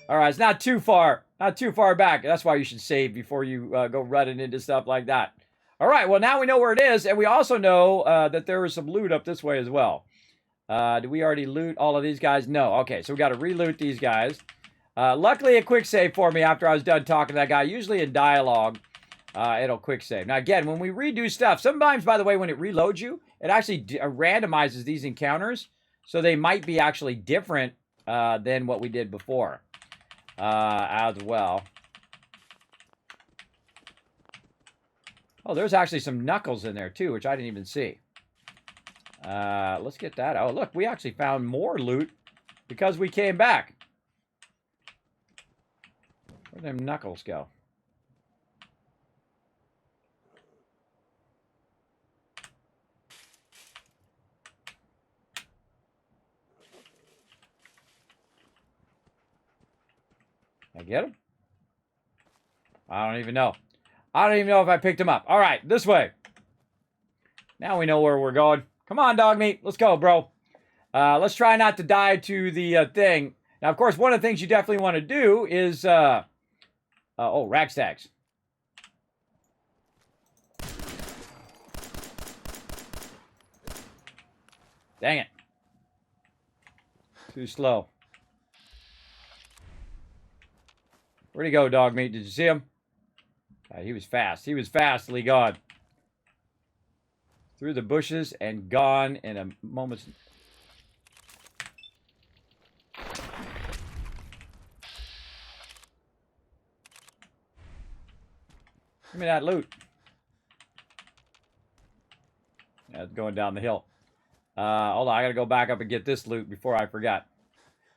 All right, it's not too far. Not too far back. That's why you should save before you go running into stuff like that. All right, well, now we know where it is, and we also know that there is some loot up this way as well. Did we already loot all of these guys? No. Okay, so we got to re-loot these guys. Luckily, a quick save for me after I was done talking to that guy. Usually in dialogue, it'll quick save. Now, again, when we redo stuff, sometimes, by the way, when it reloads you, it actually randomizes these encounters. So they might be actually different than what we did before as well. Oh, there's actually some knuckles in there, too, which I didn't even see. Let's get that. Oh, look, we actually found more loot because we came back. Where'd them knuckles go? Did I get them? I don't even know. I don't even know if I picked them up. All right, this way. Now we know where we're going. Come on, dog meat. Let's go, bro. Let's try not to die to the thing. Now, of course, one of the things you definitely want to do is... oh, ragstags. Dang it. Too slow. Where'd he go, dog meat? Did you see him? He was fast. He was fastly gone. Through the bushes and gone in a moment's... Give me that loot. That's going down the hill. Hold on, I gotta go back up and get this loot before I forget.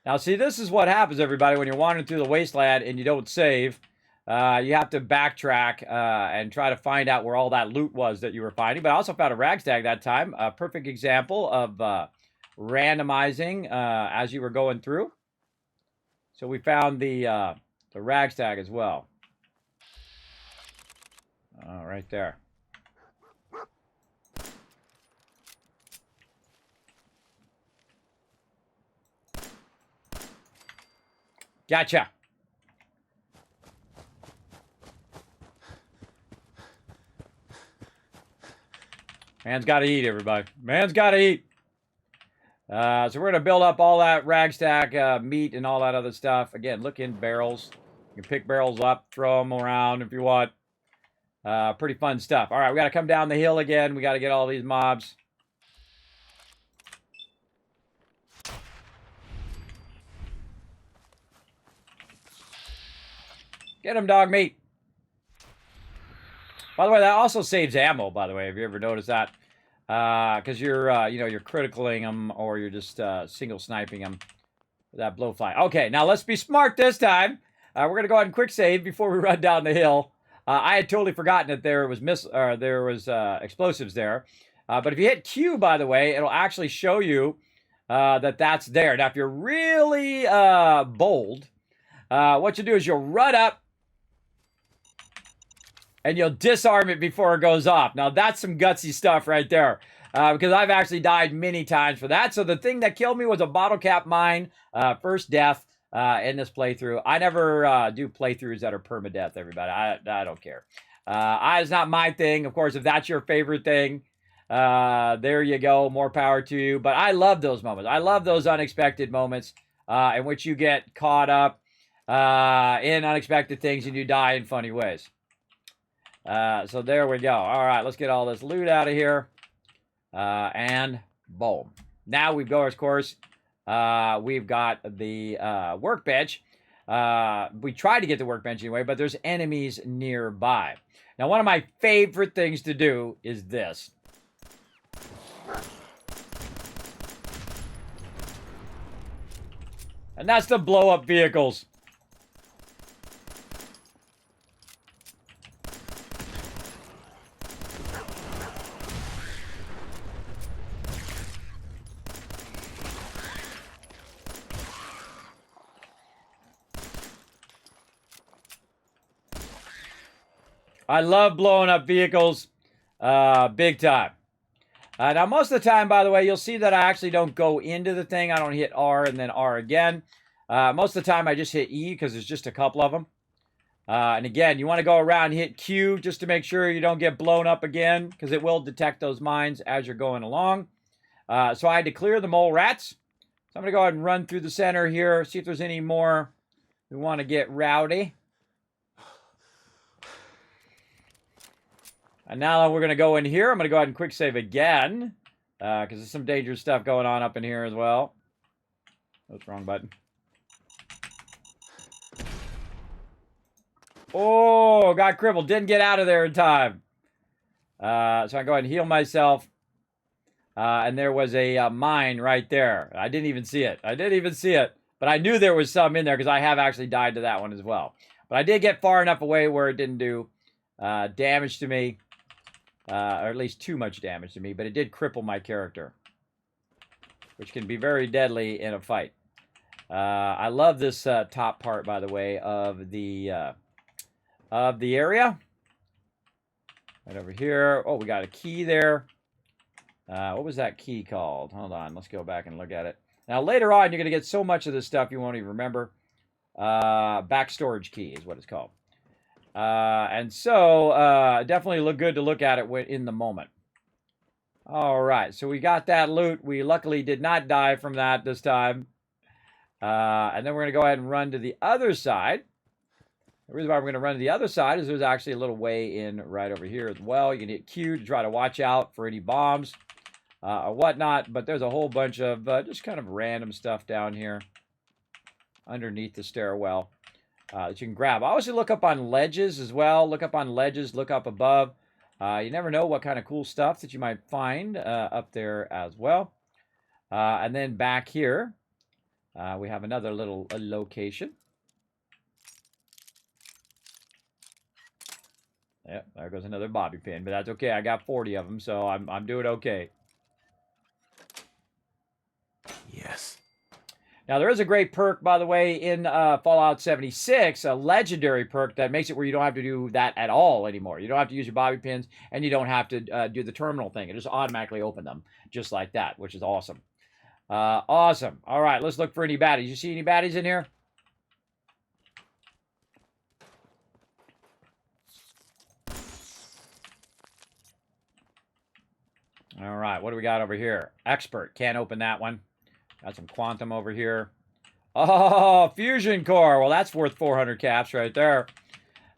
Now, see, this is what happens, everybody, when you're wandering through the wasteland and you don't save. You have to backtrack and try to find out where all that loot was that you were finding. But I also found a ragtag that time. A perfect example of randomizing as you were going through. So we found the ragtag as well. Oh, right there. Gotcha. Man's got to eat, everybody. Man's got to eat. So we're going to build up all that ragstack meat and all that other stuff. Again, look in barrels. You can pick barrels up, throw them around if you want. Pretty fun stuff. All right, we got to come down the hill again. We got to get all these mobs. Get him, dog meat. By the way, that also saves ammo, by the way. Have you ever noticed that? Because you're, you're criticaling them or you're just single sniping them. That blowfly. Okay, now let's be smart this time. We're going to go ahead and quick save before we run down the hill. I had totally forgotten that there was explosives there. But if you hit Q, by the way, it'll actually show you that that's there. Now, if you're really bold, what you do is you'll run up and you'll disarm it before it goes off. Now, that's some gutsy stuff right there. Because I've actually died many times for that. So the thing that killed me was a bottle cap mine. First death in this playthrough. I never do playthroughs that are permadeath, everybody. I don't care. It's not my thing. Of course, if that's your favorite thing, there you go. More power to you. But I love those moments. I love those unexpected moments in which you get caught up in unexpected things and you die in funny ways. So there we go. All right, let's get all this loot out of here. And boom. Now we've got, of course, we've got the workbench. We tried to get the workbench anyway, but there's enemies nearby. Now, one of my favorite things to do is this. And that's to blow up vehicles. I love blowing up vehicles big time. Now, most of the time, by the way, you'll see that I actually don't go into the thing. I don't hit R and then R again. Most of the time, I just hit E because there's just a couple of them. And again, you want to go around and hit Q just to make sure you don't get blown up again because it will detect those mines as you're going along. So I had to clear the mole rats. So I'm going to go ahead and run through the center here, see if there's any more who want to get rowdy. And now we're going to go in here. I'm going to go ahead and quick save again. Because there's some dangerous stuff going on up in here as well. That's wrong button. Oh, got crippled. Didn't get out of there in time. So I go ahead and heal myself. And there was a mine right there. I didn't even see it. But I knew there was some in there because I have actually died to that one as well. But I did get far enough away where it didn't do damage to me. Or at least too much damage to me, but it did cripple my character, which can be very deadly in a fight. I love this top part, by the way, of the area. Right over here. Oh, we got a key there. What was that key called? Hold on, let's go back and look at it. Now, later on, you're going to get so much of this stuff you won't even remember. Back storage key is what it's called. And so, definitely look good to look at it in the moment. All right, so we got that loot. We luckily did not die from that this time. And then we're going to go ahead and run to the other side. The reason why we're going to run to the other side is there's actually a little way in right over here as well. You can hit Q to try to watch out for any bombs or whatnot. But there's a whole bunch of just kind of random stuff down here underneath the stairwell that you can grab. Obviously, look up on ledges as well. Look up on ledges. Look up above. You never know what kind of cool stuff that you might find up there as well. And then back here, we have another little location. Yep, there goes another bobby pin, but that's okay. I got 40 of them, so I'm doing okay. Yes. Now, there is a great perk, by the way, in Fallout 76, a legendary perk that makes it where you don't have to do that at all anymore. You don't have to use your bobby pins, and you don't have to do the terminal thing. It just automatically open them, just like that, which is awesome. Awesome. All right, let's look for any baddies. You see any baddies in here? All right, what do we got over here? Expert. Can't open that one. Got some quantum over here. Oh, fusion core. Well, that's worth 400 caps right there.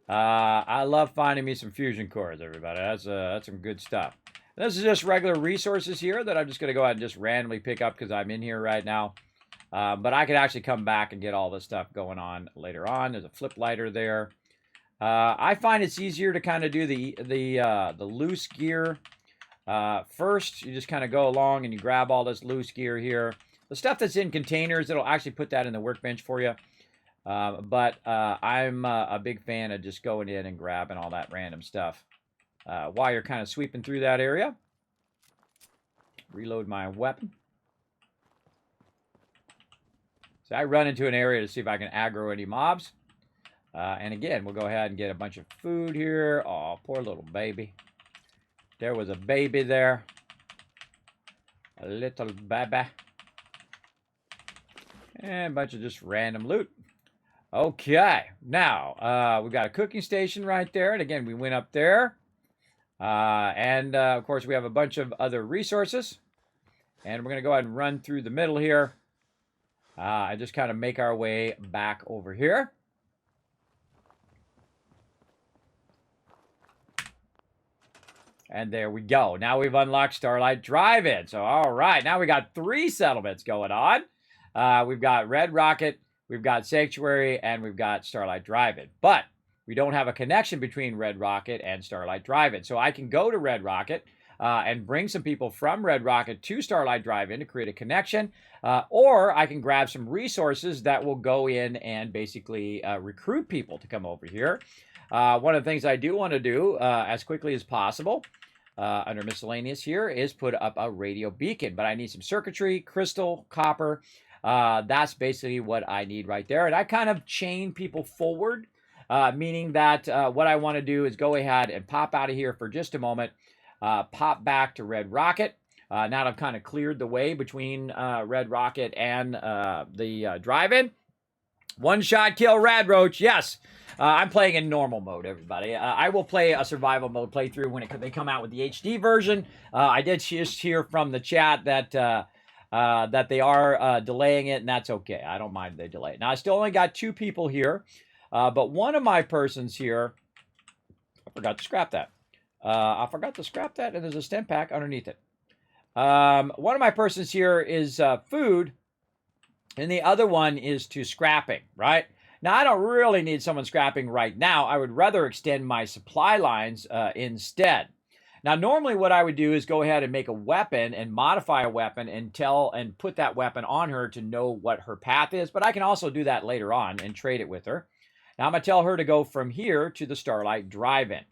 I love finding me some fusion cores, everybody. That's some good stuff. This is just regular resources here that I'm just going to go ahead and just randomly pick up because I'm in here right now. But I could actually come back and get all this stuff going on later on. There's a flip lighter there. I find it's easier to kind of do the loose gear. First, you just kind of go along and you grab all this loose gear here. The stuff that's in containers, it'll actually put that in the workbench for you. But I'm a big fan of just going in and grabbing all that random stuff while you're kind of sweeping through that area. Reload my weapon. So I run into an area to see if I can aggro any mobs. And again, we'll go ahead and get a bunch of food here. Oh, poor little baby. There was a baby there. A little baby. And a bunch of just random loot. Okay. Now, we've got a cooking station right there. And again, we went up there. Of course, we have a bunch of other resources. And we're going to go ahead and run through the middle here. And just kind of make our way back over here. And there we go. Now we've unlocked Starlight Drive-In. So, all right. Now we got 3 settlements going on. We've got Red Rocket, we've got Sanctuary, and we've got Starlight Drive-In. But we don't have a connection between Red Rocket and Starlight Drive-In. So I can go to Red Rocket and bring some people from Red Rocket to Starlight Drive-In to create a connection. Or I can grab some resources that will go in and basically recruit people to come over here. One of the things I do want to do as quickly as possible under miscellaneous here is put up a radio beacon. But I need some circuitry, crystal, copper. That's basically what I need right there. And I kind of chain people forward, meaning that what I want to do is go ahead and pop out of here for just a moment, pop back to Red Rocket. Now that I've kind of cleared the way between Red Rocket and the drive-in. One-shot kill Rad Roach, yes. I'm playing in normal mode, everybody. I will play a survival mode playthrough when they come out with the HD version. I did just hear from the chat that they are delaying it, and that's okay. I don't mind they delay it. Now, I still only got 2 people here, but one of my persons here, I forgot to scrap that. And there's a stem pack underneath it. One of my persons here is food, and the other one is to scrapping, right? Now, I don't really need someone scrapping right now. I would rather extend my supply lines instead. Now, normally what I would do is go ahead and make a weapon and modify a weapon and put that weapon on her to know what her path is. But I can also do that later on and trade it with her. Now, I'm going to tell her to go from here to the Starlight Drive-In.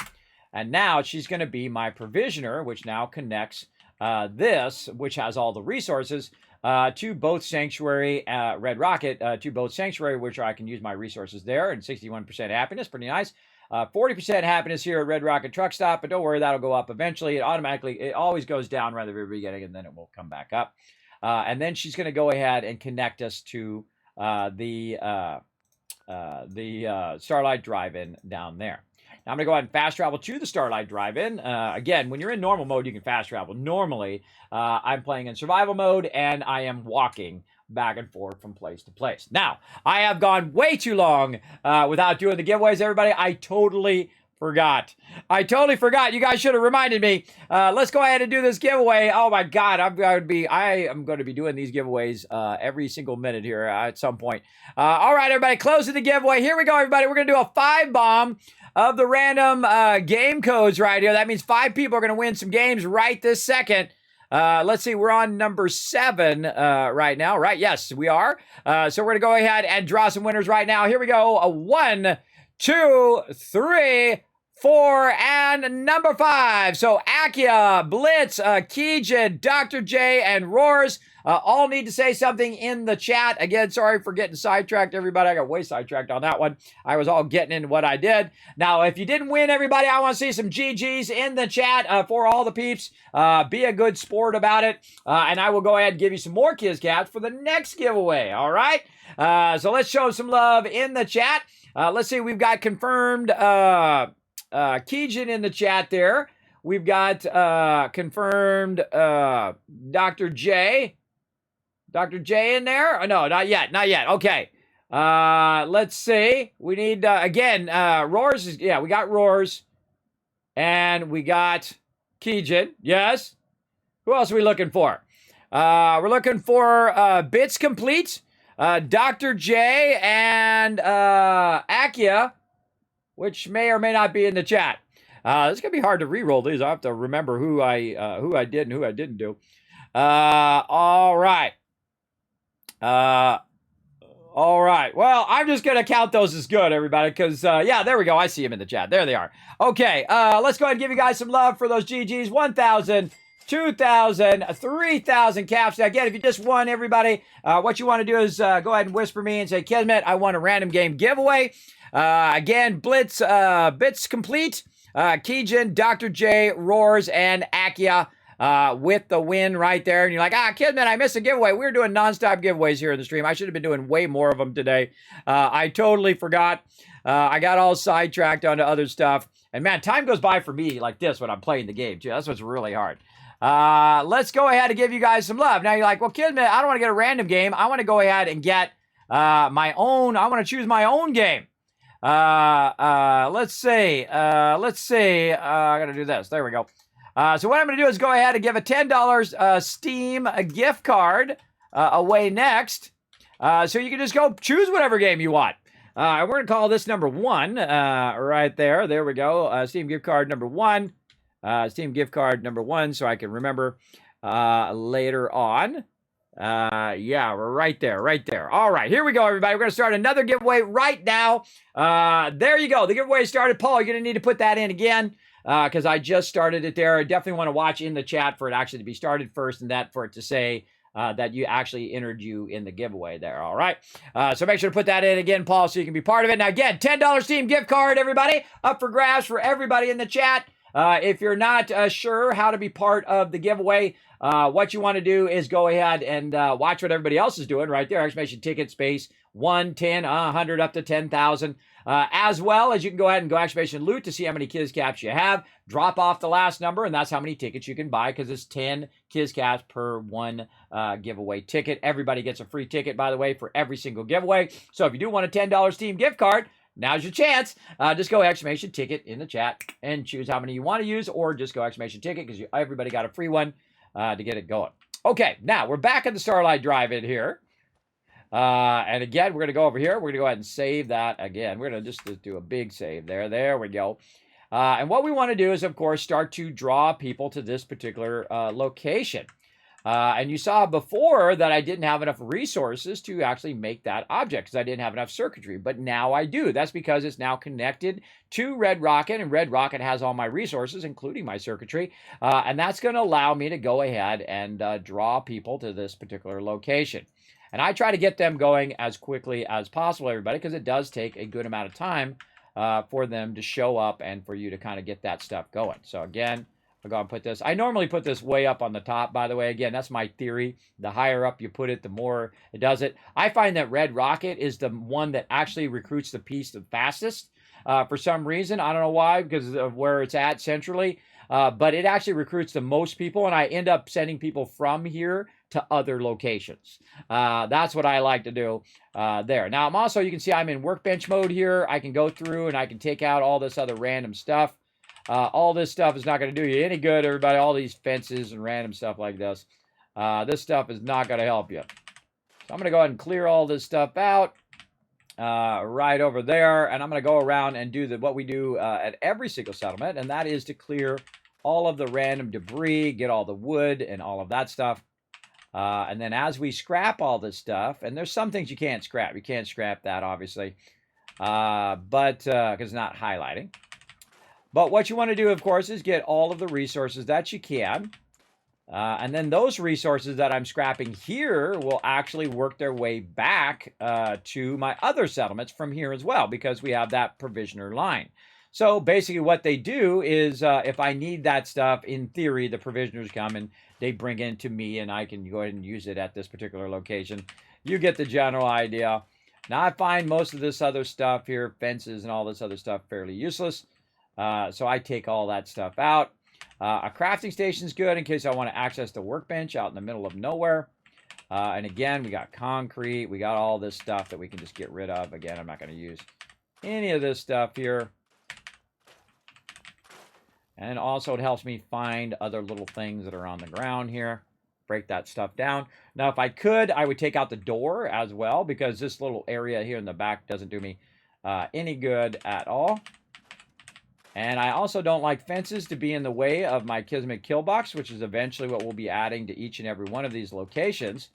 And now she's going to be my provisioner, which now connects this, which has all the resources, to both Sanctuary, Red Rocket, to both Sanctuary, which I can use my resources there, and 61% happiness, pretty nice. 40% happiness here at Red Rocket Truck Stop, but don't worry, that'll go up eventually. It always goes down right at the very beginning, and then it will come back up. And then she's going to go ahead and connect us to the Starlight Drive-In down there. Now I'm going to go ahead and fast travel to the Starlight Drive-In. Again, when you're in normal mode, you can fast travel. Normally, I'm playing in survival mode, and I am walking back and forth from place to place. Now, I have gone way too long without doing the giveaways, everybody. I totally forgot. You guys should have reminded me. Let's go ahead and do this giveaway. Oh my God, I am going to be doing these giveaways every single minute here at some point. All right, everybody, closing the giveaway. Here we go, everybody. We're going to do a 5-bomb of the random game codes right here. That means 5 people are going to win some games right this second. Let's see, we're on number 7 right now, right? Yes, we are. So we're going to go ahead and draw some winners right now. Here we go. 1, 2, 3, 4, and number 5. So Akia, Blitz, Kijin, Dr. J, and Roars all need to say something in the chat. Again, sorry for getting sidetracked, everybody. I got way sidetracked on that one. I was all getting into what I did. Now, if you didn't win, everybody, I want to see some GGs in the chat for all the peeps. Be a good sport about it. And I will go ahead and give you some more Kiz Caps for the next giveaway, all right? So let's show some love in the chat. Let's see, we've got confirmed Kijin in the chat there. We've got confirmed Dr. J. Dr. J in there? Oh, no, not yet. Okay. Let's see. We need, again, Roars. We got Roars. And we got Kijin. Yes. Who else are we looking for? We're looking for Bits Complete, Dr. J, and Akia, which may or may not be in the chat. It's gonna be hard to re-roll these. I have to remember who I did and who I didn't do. All right. All right. Well, I'm just gonna count those as good, everybody, because yeah, there we go. I see them in the chat. There they are. Okay. Let's go ahead and give you guys some love for those GGs. 1,000, 2,000, 3,000 caps. Now, again, if you just won, everybody, what you want to do is go ahead and whisper me and say, Kismet, I want a random game giveaway. Again, Blitz, Bits Complete, Kijin, Dr. J, Roars, and Akia with the win right there. And you're like, Kismet, I missed a giveaway. We were doing nonstop giveaways here in the stream. I should have been doing way more of them today. I totally forgot. I got all sidetracked onto other stuff. And man, time goes by for me like this when I'm playing the game, too. That's what's really hard. Let's go ahead and give you guys some love. Now you're like, well, Kismet, I don't want to get a random game. I want to go ahead and get my own. I want to choose my own game. Let's see. I gotta do this. There we go. So what I'm gonna do is go ahead and give a $10 Steam gift card away next. So you can just go choose whatever game you want. We're gonna call this number 1 right there. There we go. Steam gift card number 1. Steam gift card number 1, so I can remember later on. Yeah, we're right there. All right, here we go, everybody. We're going to start another giveaway right now. There you go. The giveaway started. Paul, you're going to need to put that in again because I just started it there. I definitely want to watch in the chat for it actually to be started first and that for it to say that you actually entered you in the giveaway there, all right? So make sure to put that in again, Paul, so you can be part of it. Now, again, $10 Steam gift card, everybody, up for grabs for everybody in the chat. If you're not sure how to be part of the giveaway, what you want to do is go ahead and watch what everybody else is doing right there. Exclamation ticket space 1, 10, 100 up to 10,000. As well as you can go ahead and go exclamation loot to see how many Kiz Caps you have. Drop off the last number, and that's how many tickets you can buy because it's 10 Kiz Caps per one giveaway ticket. Everybody gets a free ticket, by the way, for every single giveaway. So if you do want a $10 Steam gift card, now's your chance. Just go exclamation ticket in the chat and choose how many you want to use, or just go exclamation ticket because everybody got a free one to get it going. Okay, now we're back at the Starlight Drive-In here. And again, we're going to go over here. We're going to go ahead and save that again. We're going to just do a big save there. There we go. And what we want to do is, of course, start to draw people to this particular location. And you saw before that I didn't have enough resources to actually make that object because I didn't have enough circuitry, but now I do. That's because it's now connected to Red Rocket, and Red Rocket has all my resources, including my circuitry, and that's going to allow me to go ahead and draw people to this particular location. And I try to get them going as quickly as possible, everybody, because it does take a good amount of time for them to show up and for you to kind of get that stuff going. So again, I'll go and put this. I normally put this way up on the top, by the way. Again, that's my theory. The higher up you put it, the more it does it. I find that Red Rocket is the one that actually recruits the piece the fastest. for some reason. I don't know why, because of where it's at centrally. But it actually recruits the most people, and I end up sending people from here to other locations. That's what I like to do there. Now, I'm also, you can see I'm in workbench mode here. I can go through and I can take out all this other random stuff. All this stuff is not going to do you any good, everybody. All these fences and random stuff like this. This stuff is not going to help you. So I'm going to go ahead and clear all this stuff out right over there. And I'm going to go around and do what we do at every single settlement. And that is to clear all of the random debris, get all the wood and all of that stuff. And then as we scrap all this stuff, and there's some things you can't scrap. You can't scrap that, obviously, because it's not highlighting. But what you want to do, of course, is get all of the resources that you can. And then those resources that I'm scrapping here will actually work their way back to my other settlements from here as well, because we have that provisioner line. So basically what they do is if I need that stuff, in theory, the provisioners come and they bring it to me and I can go ahead and use it at this particular location. You get the general idea. Now I find most of this other stuff here, fences and all this other stuff, fairly useless. So I take all that stuff out. A crafting station is good in case I want to access the workbench out in the middle of nowhere. And again, we got concrete. We got all this stuff that we can just get rid of. Again, I'm not going to use any of this stuff here. And also it helps me find other little things that are on the ground here. Break that stuff down. Now, if I could, I would take out the door as well, because this little area here in the back doesn't do me any good at all. And I also don't like fences to be in the way of my Kismet kill box, which is eventually what we'll be adding to each and every one of these locations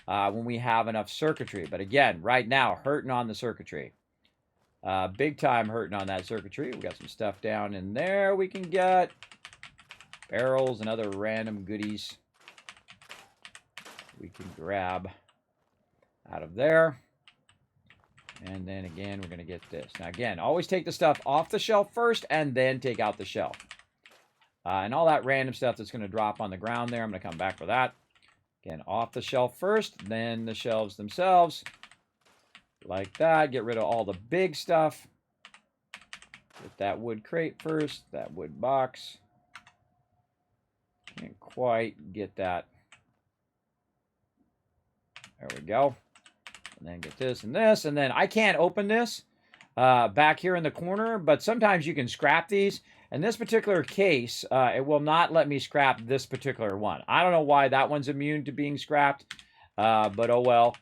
when we have enough circuitry. But again, right now, hurting on the circuitry. Big time hurting on that circuitry. We got some stuff down in there we can get. Barrels and other random goodies we can grab out of there. And then again, we're going to get this. Now again, always take the stuff off the shelf first and then take out the shelf. And all that random stuff that's going to drop on the ground there, I'm going to come back for that. Again, off the shelf first, then the shelves themselves. Like that. Get rid of all the big stuff. Get that wood crate first, that wood box. Can't quite get that. There we go. And then get this and this. And then I can't open this back here in the corner, but sometimes you can scrap these. In this particular case, it will not let me scrap this particular one. I don't know why that one's immune to being scrapped, but oh well.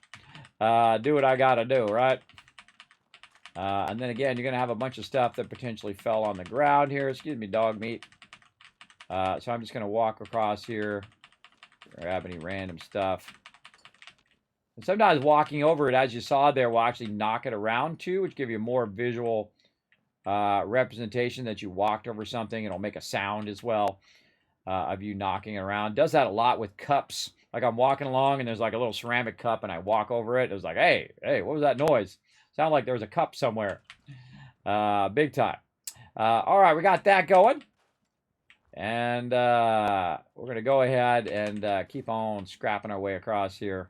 Do what I gotta do, right? And then again, you're going to have a bunch of stuff that potentially fell on the ground here. Excuse me, dog meat. So I'm just going to walk across here. Grab any random stuff. And sometimes walking over it, as you saw there, will actually knock it around too, which give you a more visual representation that you walked over something. It'll make a sound as well of you knocking it around. Does that a lot with cups. Like I'm walking along and there's like a little ceramic cup and I walk over it. It was like, hey, what was that noise? Sounded like there was a cup somewhere. Big time. All right, we got that going. And we're going to go ahead and keep on scrapping our way across here.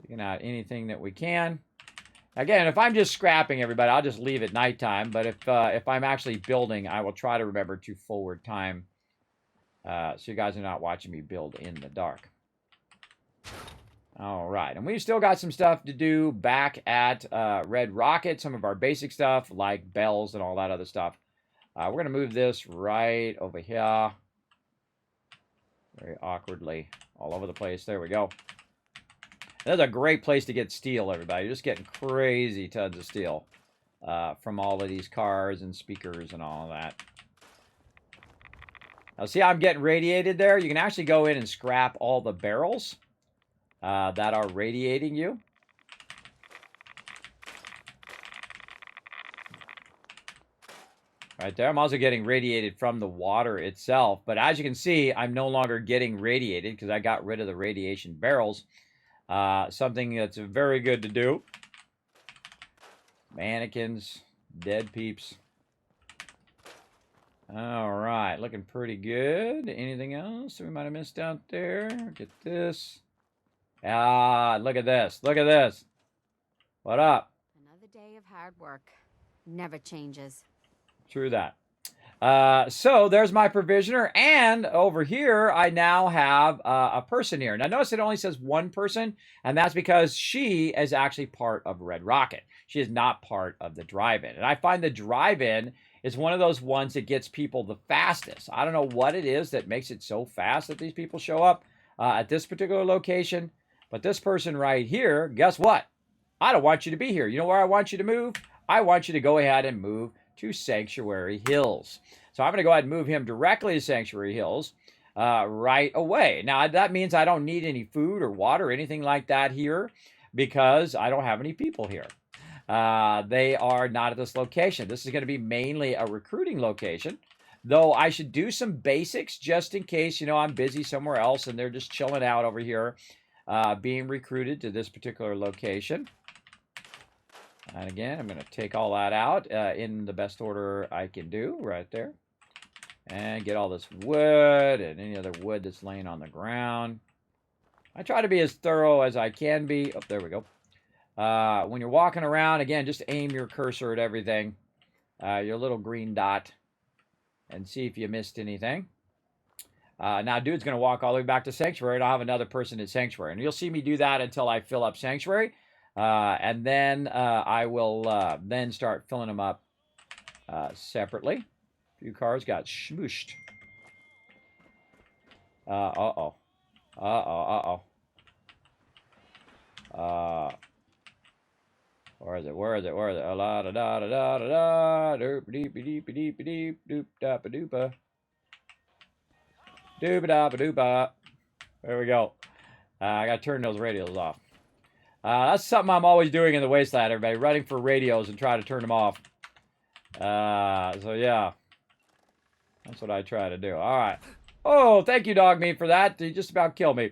Taking out anything that we can. Again, if I'm just scrapping, everybody, I'll just leave at nighttime. But if I'm actually building, I will try to remember to forward time. So you guys are not watching me build in the dark. All right, and we've still got some stuff to do back at Red Rocket. Some of our basic stuff, like bells and all that other stuff. We're going to move this right over here. Very awkwardly. All over the place. There we go. That's a great place to get steel, everybody. You're just getting crazy tons of steel from all of these cars and speakers and all of that. Now, see how I'm getting radiated there? You can actually go in and scrap all the barrels that are radiating you. Right there. I'm also getting radiated from the water itself. But as you can see, I'm no longer getting radiated because I got rid of the radiation barrels. Something that's very good to do. Mannequins, dead peeps. All right, looking pretty good. Anything else we might have missed out there? Get this. Ah, look at this. Look at this. What up? Another day day of hard work. Never changes. True that. So there's my provisioner, and over here I now have a person here. Now notice it only says one person, and that's because she is actually part of Red Rocket. She is not part of the drive-in, and I find the drive-in is one of those ones that gets people the fastest. I don't know what it is that makes it so fast that these people show up at this particular location, but this person right here, guess what? I don't want you to be here. You know where I want you to move? I want you to go ahead and move to Sanctuary Hills. So I'm going to go ahead and move him directly to Sanctuary Hills right away. Now, that means I don't need any food or water or anything like that here because I don't have any people here. They are not at this location. This is going to be mainly a recruiting location, though I should do some basics just in case, you know, I'm busy somewhere else and they're just chilling out over here being recruited to this particular location. And again, I'm going to take all that out in the best order I can do right there. And get all this wood and any other wood that's laying on the ground. I try to be as thorough as I can be. Oh, there we go. When you're walking around, again, just aim your cursor at everything. Your little green dot. And see if you missed anything. Now, dude's going to walk all the way back to Sanctuary. And I'll have another person in Sanctuary. And you'll see me do that until I fill up Sanctuary. And then I will then start filling them up separately. A few cars got smooshed. Uh-oh. Uh-oh, uh-oh. Where is it? Where is it? Where is it? La da da da da da da. Doop deep deep deep deep doop da ba doopa. Dooba da ba doopa. There we go. I gotta turn those radios off. That's something I'm always doing in the wasteland, everybody. Running for radios and try to turn them off. So yeah. That's what I try to do. All right. Oh, thank you, Dog Meat, for that. You just about killed me.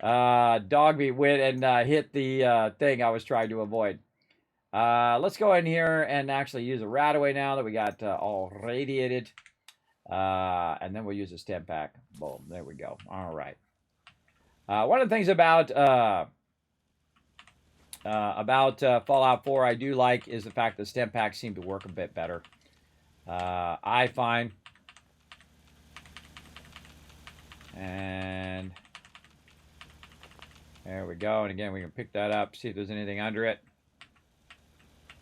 Dog Meat went and hit the thing I was trying to avoid. Let's go in here and actually use a Radaway now that we got all radiated. And then we'll use a stem pack. Boom. There we go. All right. One of the things about Fallout 4 I do like is the fact that stem packs seem to work a bit better. I find. And there we go. And again, we can pick that up, see if there's anything under it.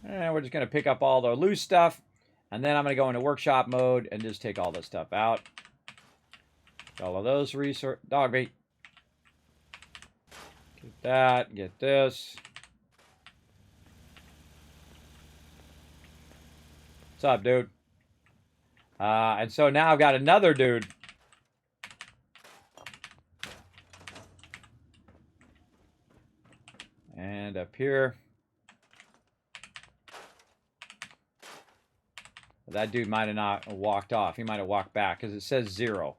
And we're just going to pick up all the loose stuff. And then I'm going to go into workshop mode and just take all this stuff out. All of those resources. Dog meat. Get that. Get this. What's up, dude? And so now I've got another dude. And up here. That dude might have not walked off. He might have walked back because it says 0.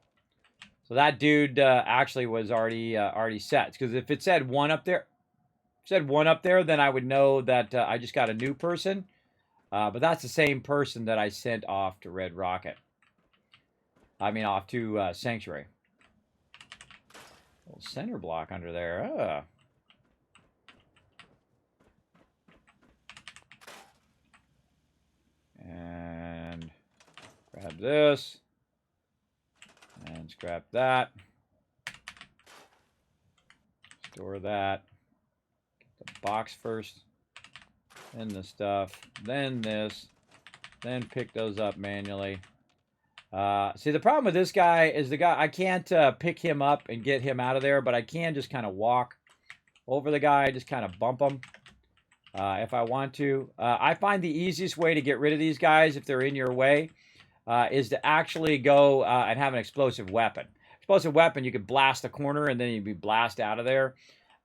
So that dude actually was already set. Because if it said 1 up there, then I would know that I just got a new person. But that's the same person that I sent off to Red Rocket. I mean, off to Sanctuary. Little center block under there. And grab this. And scrap that. Store that. Get the box first. Then the stuff. Then this. Then pick those up manually. See, the problem with this guy is I can't pick him up and get him out of there, but I can just kind of walk over the guy, just kind of bump him. If I want to. I find the easiest way to get rid of these guys if they're in your way is to actually go and have an explosive weapon. Explosive weapon, you could blast a corner and then you'd be blast out of there.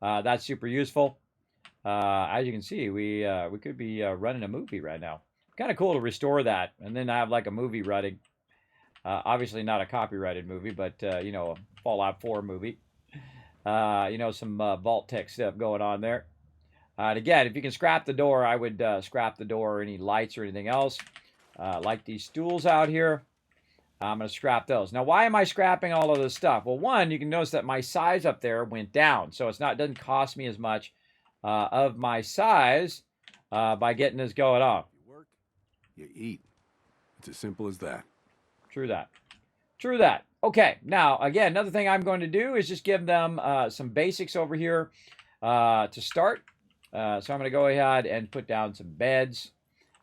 That's super useful. As you can see, we could be running a movie right now. Kind of cool to restore that and then have like a movie running. Obviously not a copyrighted movie, but you know, a Fallout 4 movie. You know, some vault-tec stuff going on there. And again, if you can scrap the door, I would scrap the door or any lights or anything else. Like these stools out here, I'm going to scrap those. Now, why am I scrapping all of this stuff? Well, one, you can notice that my size up there went down. So it doesn't cost me as much of my size by getting this going on. You work, you eat. It's as simple as that. True that. True that. Okay, now, again, another thing I'm going to do is just give them some basics over here to start. So I'm going to go ahead and put down some beds.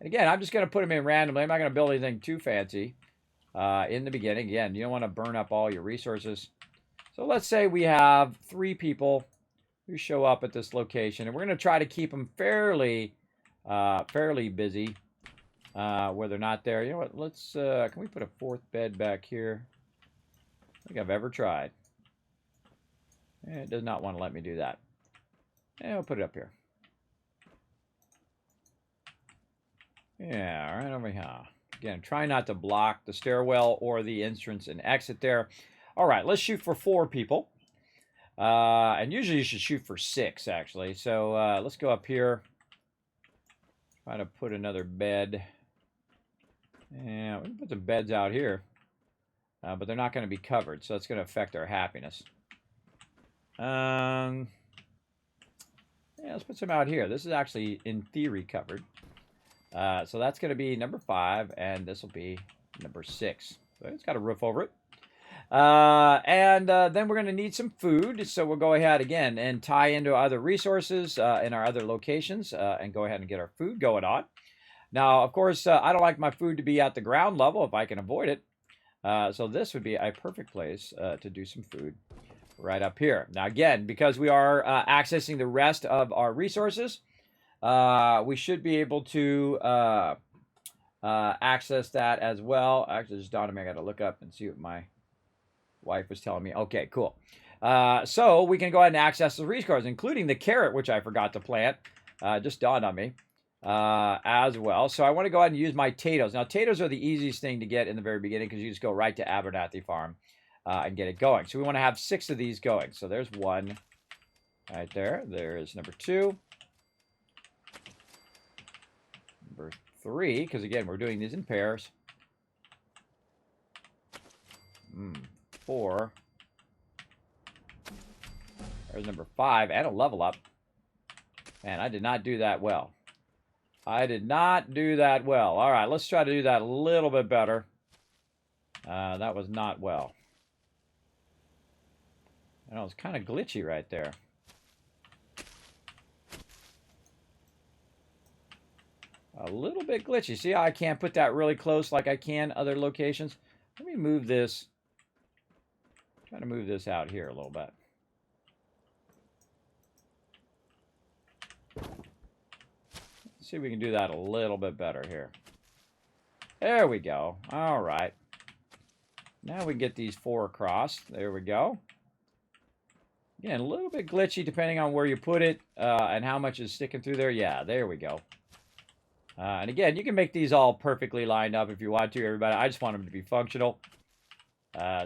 And again, I'm just going to put them in randomly. I'm not going to build anything too fancy in the beginning. Again, you don't want to burn up all your resources. So let's say we have 3 people who show up at this location. And we're going to try to keep them fairly busy where they're not there. You know what? Let's, can we put a 4th bed back here? I think I've ever tried. It does not want to let me do that. And I'll put it up here. Yeah, right over here. Again, try not to block the stairwell or the entrance and exit there. All right, let's shoot for 4 people. And usually you should shoot for 6, actually. So let's go up here. Try to put another bed. Yeah, we can put some beds out here. But they're not going to be covered, so that's going to affect our happiness. Yeah, let's put some out here. This is actually, in theory, covered. So that's going to be number 5, and this will be number 6. So it's got a roof over it. Then we're going to need some food, so we'll go ahead again and tie into other resources in our other locations and go ahead and get our food going on. Now, of course, I don't like my food to be at the ground level if I can avoid it. So this would be a perfect place to do some food right up here. Now, again, because we are accessing the rest of our resources, we should be able to access that as well. Actually, just dawned on me, I got to look up and see what my wife was telling me. Okay, cool. So we can go ahead and access the resources, including the carrot, which I forgot to plant. Just dawned on me as well. So I want to go ahead and use my potatoes. Now, potatoes are the easiest thing to get in the very beginning because you just go right to Abernathy Farm and get it going. So we want to have 6 of these going. So there's 1 right there. There's number 2. Number 3, because again, we're doing these in pairs. 4. There's number 5, and a level up. Man, I did not do that well. I did not do that well. All right, let's try to do that a little bit better. That was not well. I know, it's kind of glitchy right there. A little bit glitchy. See how I can't put that really close like I can other locations? Let me move this. Try to move this out here a little bit. Let's see if we can do that a little bit better here. There we go. All right. Now we can get these 4 across. There we go. Again, a little bit glitchy depending on where you put it and how much is sticking through there. Yeah, there we go. And again, you can make these all perfectly lined up if you want to, everybody. I just want them to be functional.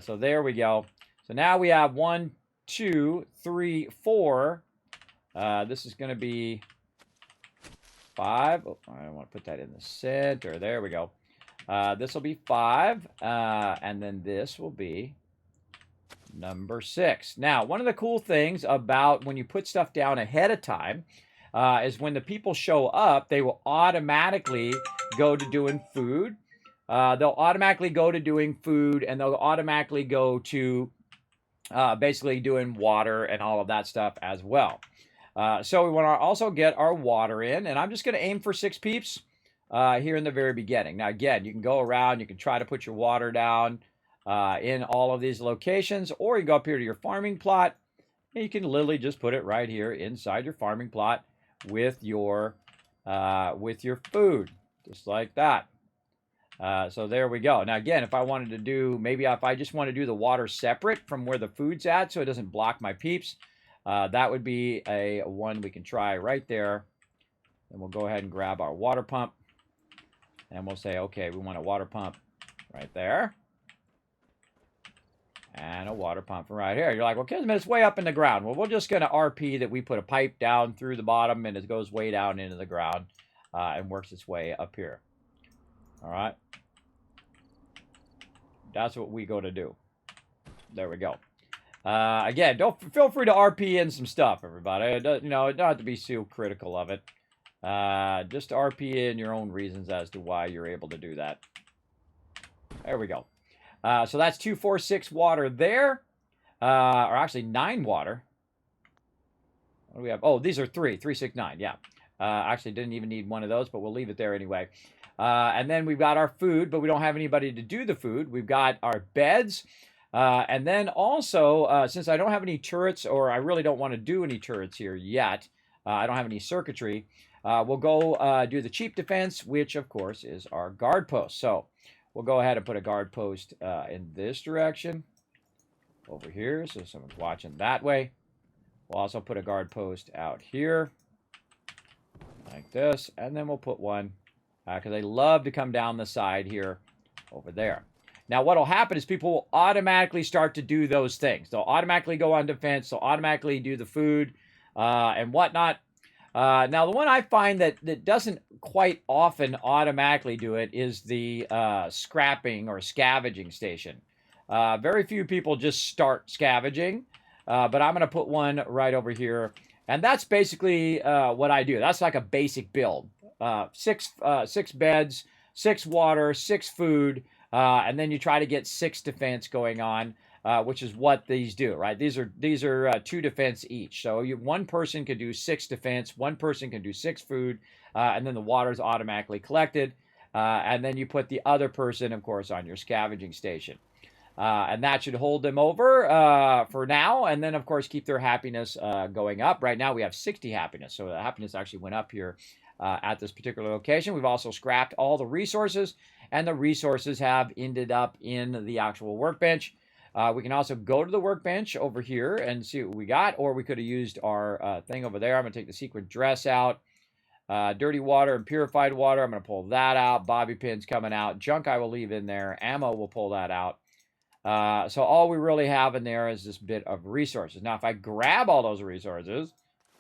So there we go. So now we have 1, 2, 3, 4. This is going to be 5. Oh, I want to put that in the center. There we go. This will be 5. And then this will be number 6. Now, one of the cool things about when you put stuff down ahead of time is when the people show up, they will automatically go to doing food. They'll automatically go to doing food, and they'll automatically go to basically doing water and all of that stuff as well. So we want to also get our water in, and I'm just going to aim for 6 peeps here in the very beginning. Now, again, you can go around, you can try to put your water down in all of these locations, or you go up here to your farming plot, and you can literally just put it right here inside your farming plot with your food, just like that. So there we go. Now, again, if I wanted to do, maybe if I just want to do the water separate from where the food's at so it doesn't block my peeps, that would be a one we can try right there. And we'll go ahead and grab our water pump. And we'll say, okay, we want a water pump right there. And a water pump right here. You're like, well, Kismet, it's way up in the ground. Well, we're just going to RP that we put a pipe down through the bottom and it goes way down into the ground and works its way up here. All right. That's what we go to do. There we go. Again, feel free to RP in some stuff, everybody. It does, you know, it don't have to be so critical of it. Just RP in your own reasons as to why you're able to do that. There we go. So that's 2, 4, 6 water there. Or actually 9 water. What do we have? Oh, these are 3, 3, 6, 9. Yeah. Actually didn't even need one of those, but we'll leave it there anyway. And then we've got our food, but we don't have anybody to do the food. We've got our beds. And then also, since I don't have any turrets, or I really don't want to do any turrets here yet, I don't have any circuitry, we'll go do the cheap defense, which, of course, is our guard post. So we'll go ahead and put a guard post in this direction over here, so someone's watching that way. We'll also put a guard post out here like this, and then we'll put one because they love to come down the side here over there. Now, what will happen is people will automatically start to do those things. They'll automatically go on defense. They'll automatically do the food and whatnot. Now, the one I find that doesn't quite often automatically do it is the scrapping or scavenging station. Very few people just start scavenging, but I'm going to put one right over here. And that's basically what I do. That's like a basic build. 6 beds, 6 water, 6 food, and then you try to get 6 defense going on, which is what these do, right? These are 2 defense each. So one person can do 6 defense, one person can do 6 food, and then the water is automatically collected. And then you put the other person, of course, on your scavenging station. And that should hold them over for now. And then, of course, keep their happiness going up. Right now, we have 60 happiness. So the happiness actually went up here at this particular location. We've also scrapped all the resources. And the resources have ended up in the actual workbench. We can also go to the workbench over here and see what we got. Or we could have used our thing over there. I'm going to take the sequin dress out. Dirty water and purified water. I'm going to pull that out. Bobby pins coming out. Junk I will leave in there. Ammo, we'll pull that out. So all we really have in there is this bit of resources. Now, if I grab all those resources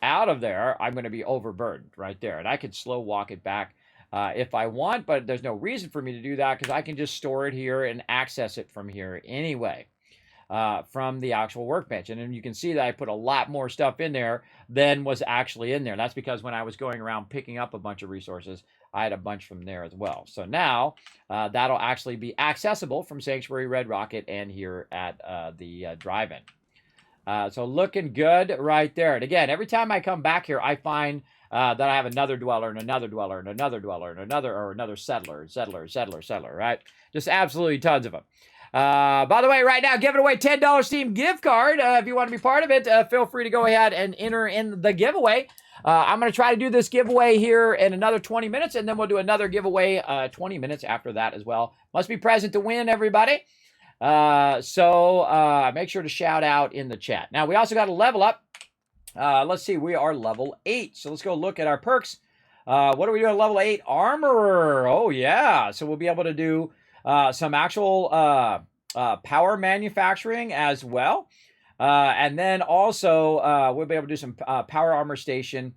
out of there, I'm going to be overburdened right there. And I can slow walk it back if I want, but there's no reason for me to do that because I can just store it here and access it from here anyway, from the actual workbench. And then you can see that I put a lot more stuff in there than was actually in there. That's because when I was going around picking up a bunch of resources, I had a bunch from there as well. So now that'll actually be accessible from Sanctuary Red Rocket and here at the drive-in. So looking good right there. And again, every time I come back here, I find that I have another dweller and another dweller and another dweller and another settler, right? Just absolutely tons of them. By the way, right now, giving away $10 Steam gift card. If you want to be part of it, feel free to go ahead and enter in the giveaway. I'm going to try to do this giveaway here in another 20 minutes, and then we'll do another giveaway 20 minutes after that as well. Must be present to win, everybody. So make sure to shout out in the chat. Now, we also got a level up. Let's see, we are level 8. So let's go look at our perks. What are we doing at level 8? Armorer. Oh, yeah. So we'll be able to do some actual power manufacturing as well. And then also, we'll be able to do some power armor station,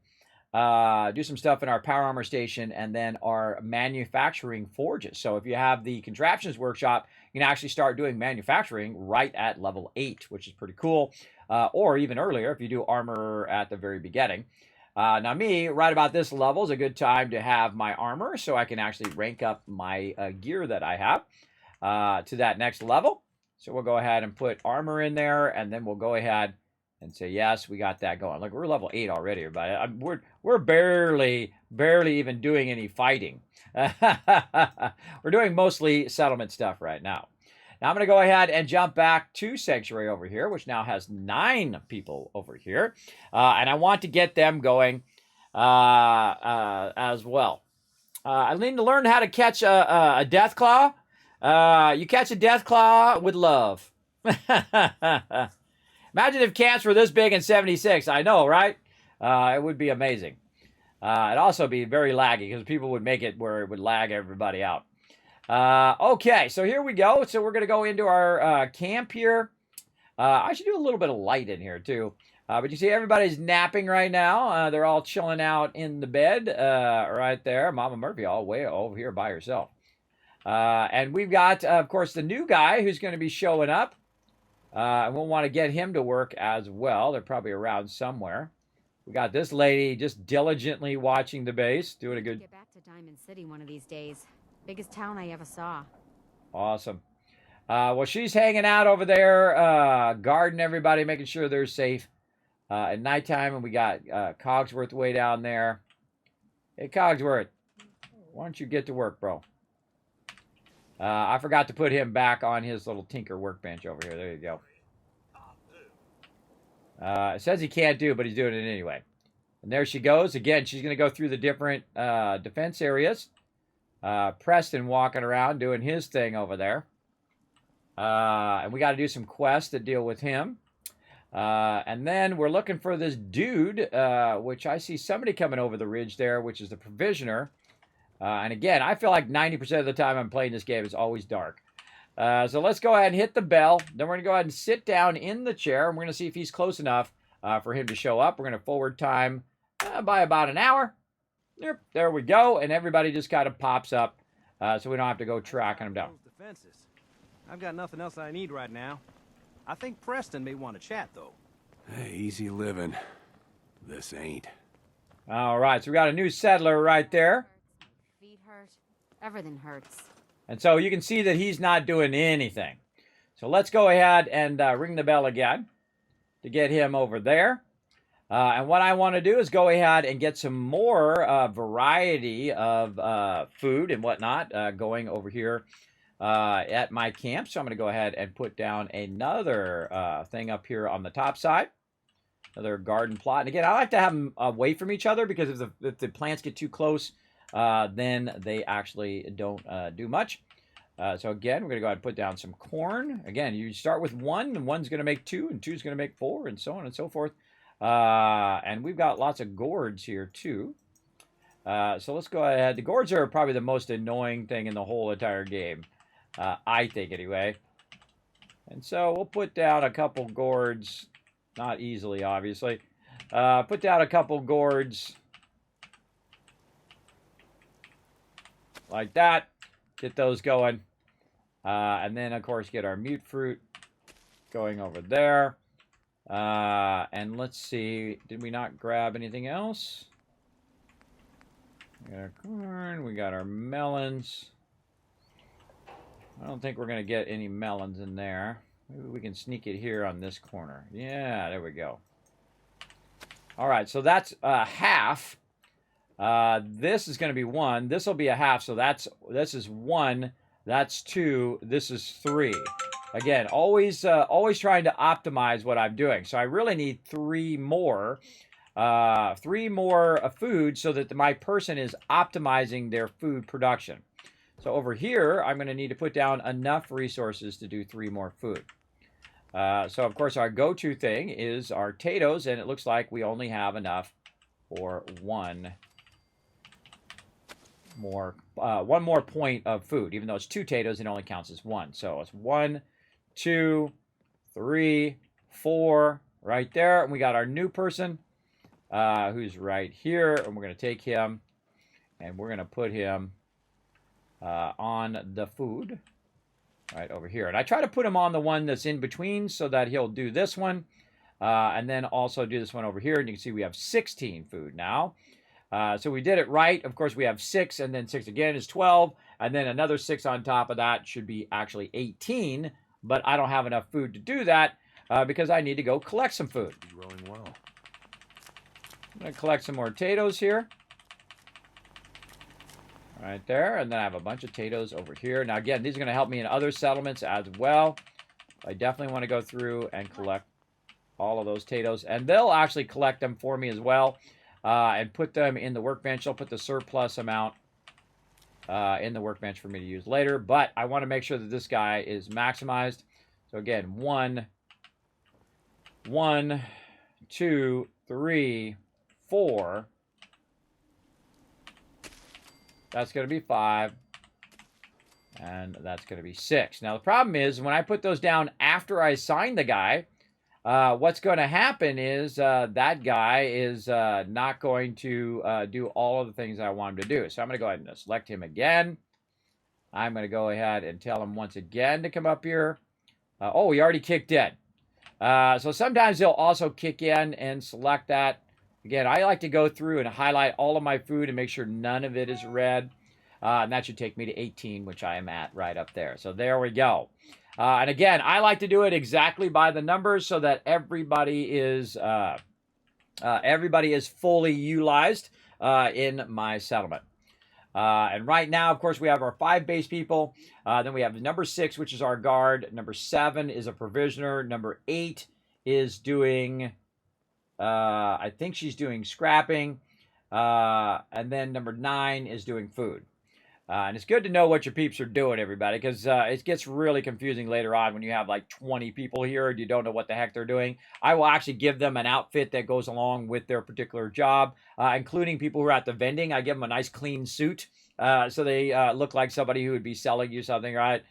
do some stuff in our power armor station, and then our manufacturing forges. So if you have the contraptions workshop, you can actually start doing manufacturing right at level 8, which is pretty cool. Or even earlier if you do armor at the very beginning. Now me, right about this level is a good time to have my armor so I can actually rank up my gear that I have to that next level. So we'll go ahead and put armor in there, and then we'll go ahead and say, yes, we got that going. Look, we're level 8 already, everybody. We're barely even doing any fighting. We're doing mostly settlement stuff right now. Now I'm going to go ahead and jump back to Sanctuary over here, which now has 9 people over here. And I want to get them going as well. I need to learn how to catch a death claw. You catch a death claw with love. Imagine if camps were this big in 76. I know, right? It would be amazing. It'd also be very laggy because people would make it where it would lag everybody out. Okay, so here we go. So we're going to go into our camp here. I should do a little bit of light in here too. But you see everybody's napping right now. They're all chilling out in the bed right there. Mama Murphy all way over here by herself. And we've got, of course, the new guy who's going to be showing up. And we'll want to get him to work as well. They're probably around somewhere. We got this lady just diligently watching the base, doing a good. Get back to Diamond City one of these days. Biggest town I ever saw. Awesome. Well, she's hanging out over there, guarding everybody, making sure they're safe at nighttime. And we got Cogsworth way down there. Hey, Cogsworth, why don't you get to work, bro? I forgot to put him back on his little tinker workbench over here. There you go. It says he can't do, but he's doing it anyway. And there she goes. Again, she's going to go through the different defense areas. Preston walking around doing his thing over there. And we got to do some quests that deal with him. And then we're looking for this dude, which I see somebody coming over the ridge there, which is the provisioner. And again, I feel like 90% of the time I'm playing this game, it's always dark. So let's go ahead and hit the bell. Then we're going to go ahead and sit down in the chair. And we're going to see if he's close enough for him to show up. We're going to forward time by about an hour. Yep, there we go. And everybody just kind of pops up so we don't have to go tracking them down. Defenses. I've got nothing else I need right now. I think Preston may want to chat, though. Hey, easy living. This ain't. All right, so we got a new settler right there. Feet hurt. Everything hurts. And so you can see that he's not doing anything. So let's go ahead and ring the bell again to get him over there. And what I want to do is go ahead and get some more variety of food and whatnot going over here at my camp. So I'm going to go ahead and put down another thing up here on the top side. Another garden plot. And again, I like to have them away from each other because if the plants get too close, then they actually don't do much. So again, we're going to go ahead and put down some corn. Again, you start with 1, and 1's going to make 2, and 2's going to make 4, and so on and so forth. And we've got lots of gourds here, too. So let's go ahead. The gourds are probably the most annoying thing in the whole entire game. I think, anyway. And so we'll put down a couple gourds. Not easily, obviously. Put down a couple gourds. Like that. Get those going. And then, of course, get our mute fruit going over there. And let's see. Did we not grab anything else? We got our corn. We got our melons. I don't think we're going to get any melons in there. Maybe we can sneak it here on this corner. Yeah, there we go. All right, so that's half. This is going to be 1. This will be a half, so this is 1. That's 2. This is 3. Again, always trying to optimize what I'm doing. So I really need 3 more. 3 more food so that my person is optimizing their food production. So over here, I'm going to need to put down enough resources to do 3 more food. So, of course, our go-to thing is our potatoes, and it looks like we only have enough for one more point of food. Even though it's 2 potatoes, it only counts as 1. So it's 1, 2, 3, 4 right there. And we got our new person who's right here, and we're going to take him, and we're going to put him on the food right over here. And I try to put him on the one that's in between so that he'll do this one and then also do this one over here. And you can see we have 16 food now. So we did it right. Of course, we have 6, and then 6 again is 12. And then another 6 on top of that should be actually 18. But I don't have enough food to do that because I need to go collect some food. Rolling well. I'm going to collect some more potatoes here. Right there, and then I have a bunch of potatoes over here. Now, again, these are going to help me in other settlements as well. I definitely want to go through and collect all of those potatoes, and they'll actually collect them for me as well and put them in the workbench. I'll put the surplus amount in the workbench for me to use later, but I want to make sure that this guy is maximized. So, again, 1, 2, 3, 4. That's going to be 5. And that's going to be 6. Now, the problem is when I put those down after I assign the guy, what's going to happen is that guy is not going to do all of the things I want him to do. So I'm going to go ahead and select him again. I'm going to go ahead and tell him once again to come up here. Oh, he already kicked in. So sometimes he'll also kick in and select that. Again, I like to go through and highlight all of my food and make sure none of it is red. And that should take me to 18, which I am at right up there. So there we go. And again, I like to do it exactly by the numbers so that everybody is fully utilized in my settlement. And right now, of course, we have our 5 base people. Then we have number 6, which is our guard. Number 7 is a provisioner. Number 8 is doing, I think she's doing scrapping. And then number 9 is doing food. And it's good to know what your peeps are doing, everybody, because it gets really confusing later on when you have like 20 people here and you don't know what the heck they're doing. I will actually give them an outfit that goes along with their particular job, including people who are at the vending. I give them a nice clean suit so they look like somebody who would be selling you something, right?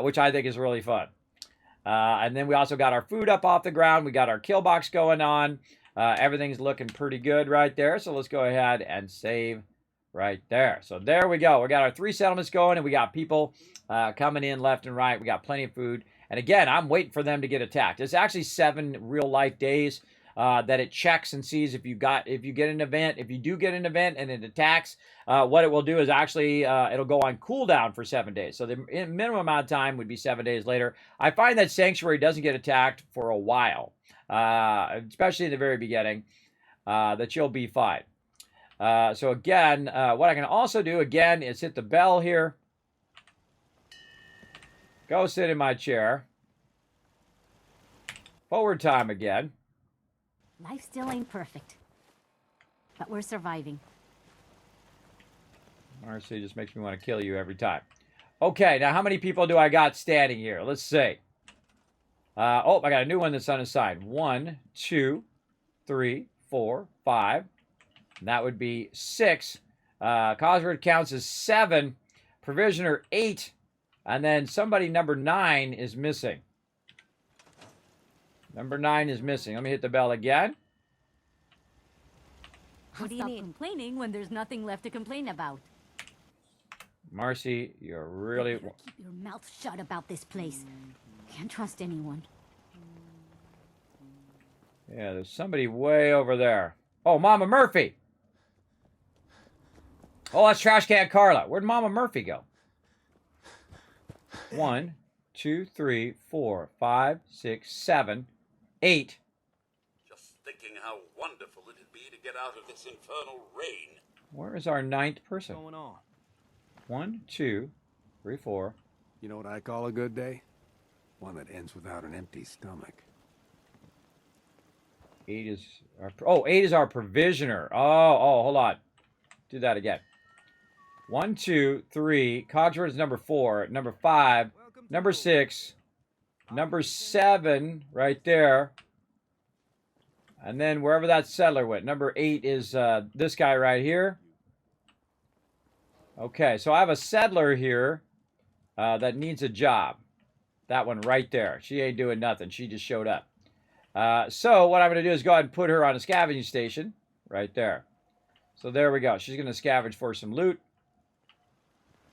Which I think is really fun. And then we also got our food up off the ground. We got our kill box going on. Everything's looking pretty good right there. So let's go ahead and save right there. So there we go. We got our 3 settlements going, and we got people coming in left and right. We got plenty of food. And again, I'm waiting for them to get attacked. It's actually 7 real life days that it checks and sees if you get an event. If you do get an event and it attacks, what it will do is actually it'll go on cooldown for 7 days. So the minimum amount of time would be 7 days later. I find that Sanctuary doesn't get attacked for a while, especially in the very beginning, that you'll be fine. So again, what I can also do, again, is hit the bell here. Go sit in my chair. Forward time again. Life still ain't perfect, but we're surviving. Marcy just makes me want to kill you every time. Okay, now how many people do I got standing here? Let's see. Oh, I got a new one that's unassigned. 1, 2, 3, 4, 5. And that would be 6. Cosworth counts as 7. Provisioner 8. And then somebody number 9 is missing. Number 9 is missing. Let me hit the bell again. What do you need? Complaining when there's nothing left to complain about. Marcy, you're really... You keep your mouth shut about this place. Can't trust anyone. Yeah, there's somebody way over there. Oh, Mama Murphy. Oh, that's Trash Can Carla. Where'd Mama Murphy go? 1, 2, 3, 4, 5, 6, 7, 8. Just thinking how wonderful it'd be to get out of this infernal rain. Where is our 9th person? What's going on? 1, 2, 3, 4. You know what I call a good day? One that ends without an empty stomach. 8 is our... 8 is our provisioner. Oh, hold on. Do that again. 1, 2, 3. Cogsworth is number 4. Number 5. Number 6. Number 7 right there. And then wherever that settler went. Number 8 is this guy right here. Okay, so I have a settler here that needs a job. That one right there. She ain't doing nothing. She just showed up. So what I'm going to do is go ahead and put her on a scavenging station right there. So there we go. She's going to scavenge for some loot.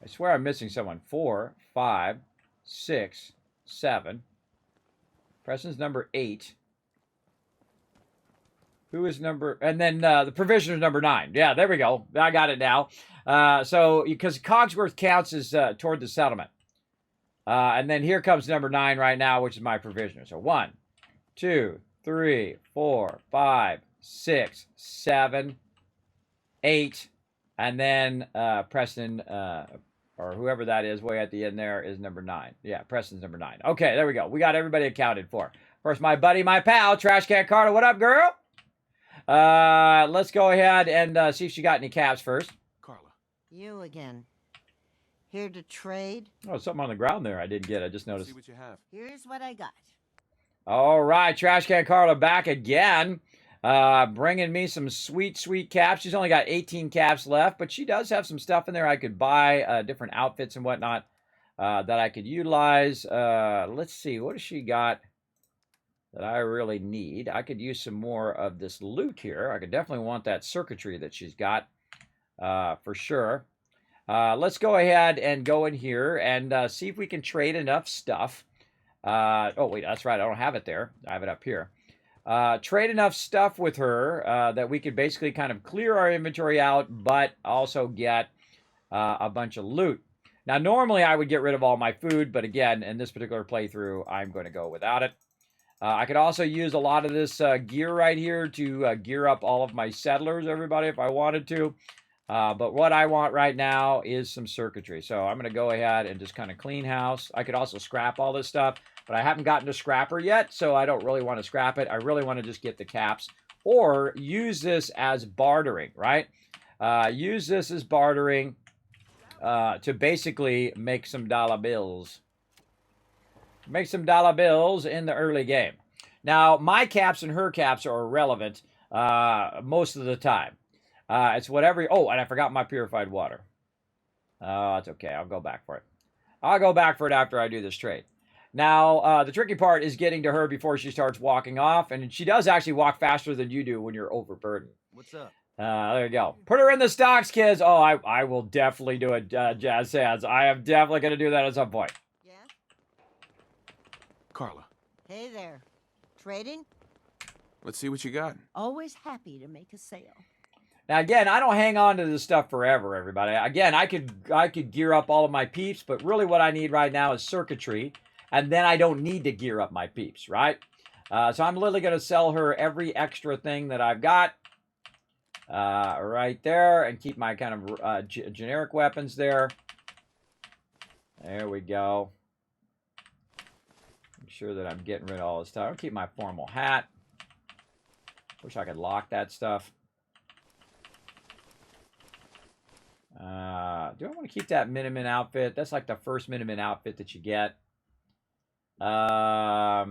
I swear I'm missing someone. 4, 5, 6, 7. Preston's number 8. Who is number... And then the provisioner's number 9. Yeah, there we go. I got it now. So, because Cogsworth counts as toward the settlement. And then here comes number 9 right now, which is my provisioner. So 1, 2, 3, 4, 5, 6, 7, 8. And then Preston, or whoever that is way at the end there, is number 9. Yeah, Preston's number 9. Okay, there we go. We got everybody accounted for. Of course, my buddy, my pal, Trash Can Carter. What up, girl? Let's go ahead and see if she got any caps first. Carla. You again. Here to trade? Oh, something on the ground there I didn't get. I just noticed. See what you have. Here's what I got. All right, Trash Can Carla back again. Bringing me some sweet, sweet caps. She's only got 18 caps left, but she does have some stuff in there I could buy, different outfits and whatnot that I could utilize. Let's see, what has she got that I really need? I could use some more of this loot here. I could definitely want that circuitry that she's got for sure. Let's go ahead and go in here and see if we can trade enough stuff. Oh, wait, that's right. I don't have it there. I have it up here. trade enough stuff with her that we could basically kind of clear our inventory out, but also get a bunch of loot. Now, normally I would get rid of all my food, but again, in this particular playthrough, I'm going to go without it. I could also use a lot of this gear right here to gear up all of my settlers, everybody, if I wanted to. But what I want right now is some circuitry. So I'm going to go ahead and just kind of clean house. I could also scrap all this stuff, but I haven't gotten to scrapper yet, so I don't really want to scrap it. I really want to just get the caps or use this as bartering, right? Use this as bartering to basically make some dollar bills. Make some dollar bills in the early game. Now, my caps and her caps are irrelevant most of the time. It's whatever... Oh, and I forgot my purified water. Oh, it's okay. I'll go back for it. I'll go back for it after I do this trade. Now, the tricky part is getting to her before she starts walking off. And she does actually walk faster than you do when you're overburdened. What's up? There you go. Put her in the stocks, kids. Oh, I will definitely do it, Jazz says. I am definitely going to do that at some point. Yeah? Carla, Hey there. Trading? let's see what you got. Always happy to make a sale. Now, again, I don't hang on to this stuff forever, everybody. Again, I could gear up all of my peeps, but really what I need right now is circuitry, and then I don't need to gear up my peeps, right? So I'm literally going to sell her every extra thing that I've got right there and keep my kind of generic weapons there. There we go. Make sure that I'm getting rid of all this stuff. I'll keep my formal hat. Wish I could lock that stuff. Do I want to keep that Miniman outfit? That's like the first Miniman outfit that you get. Not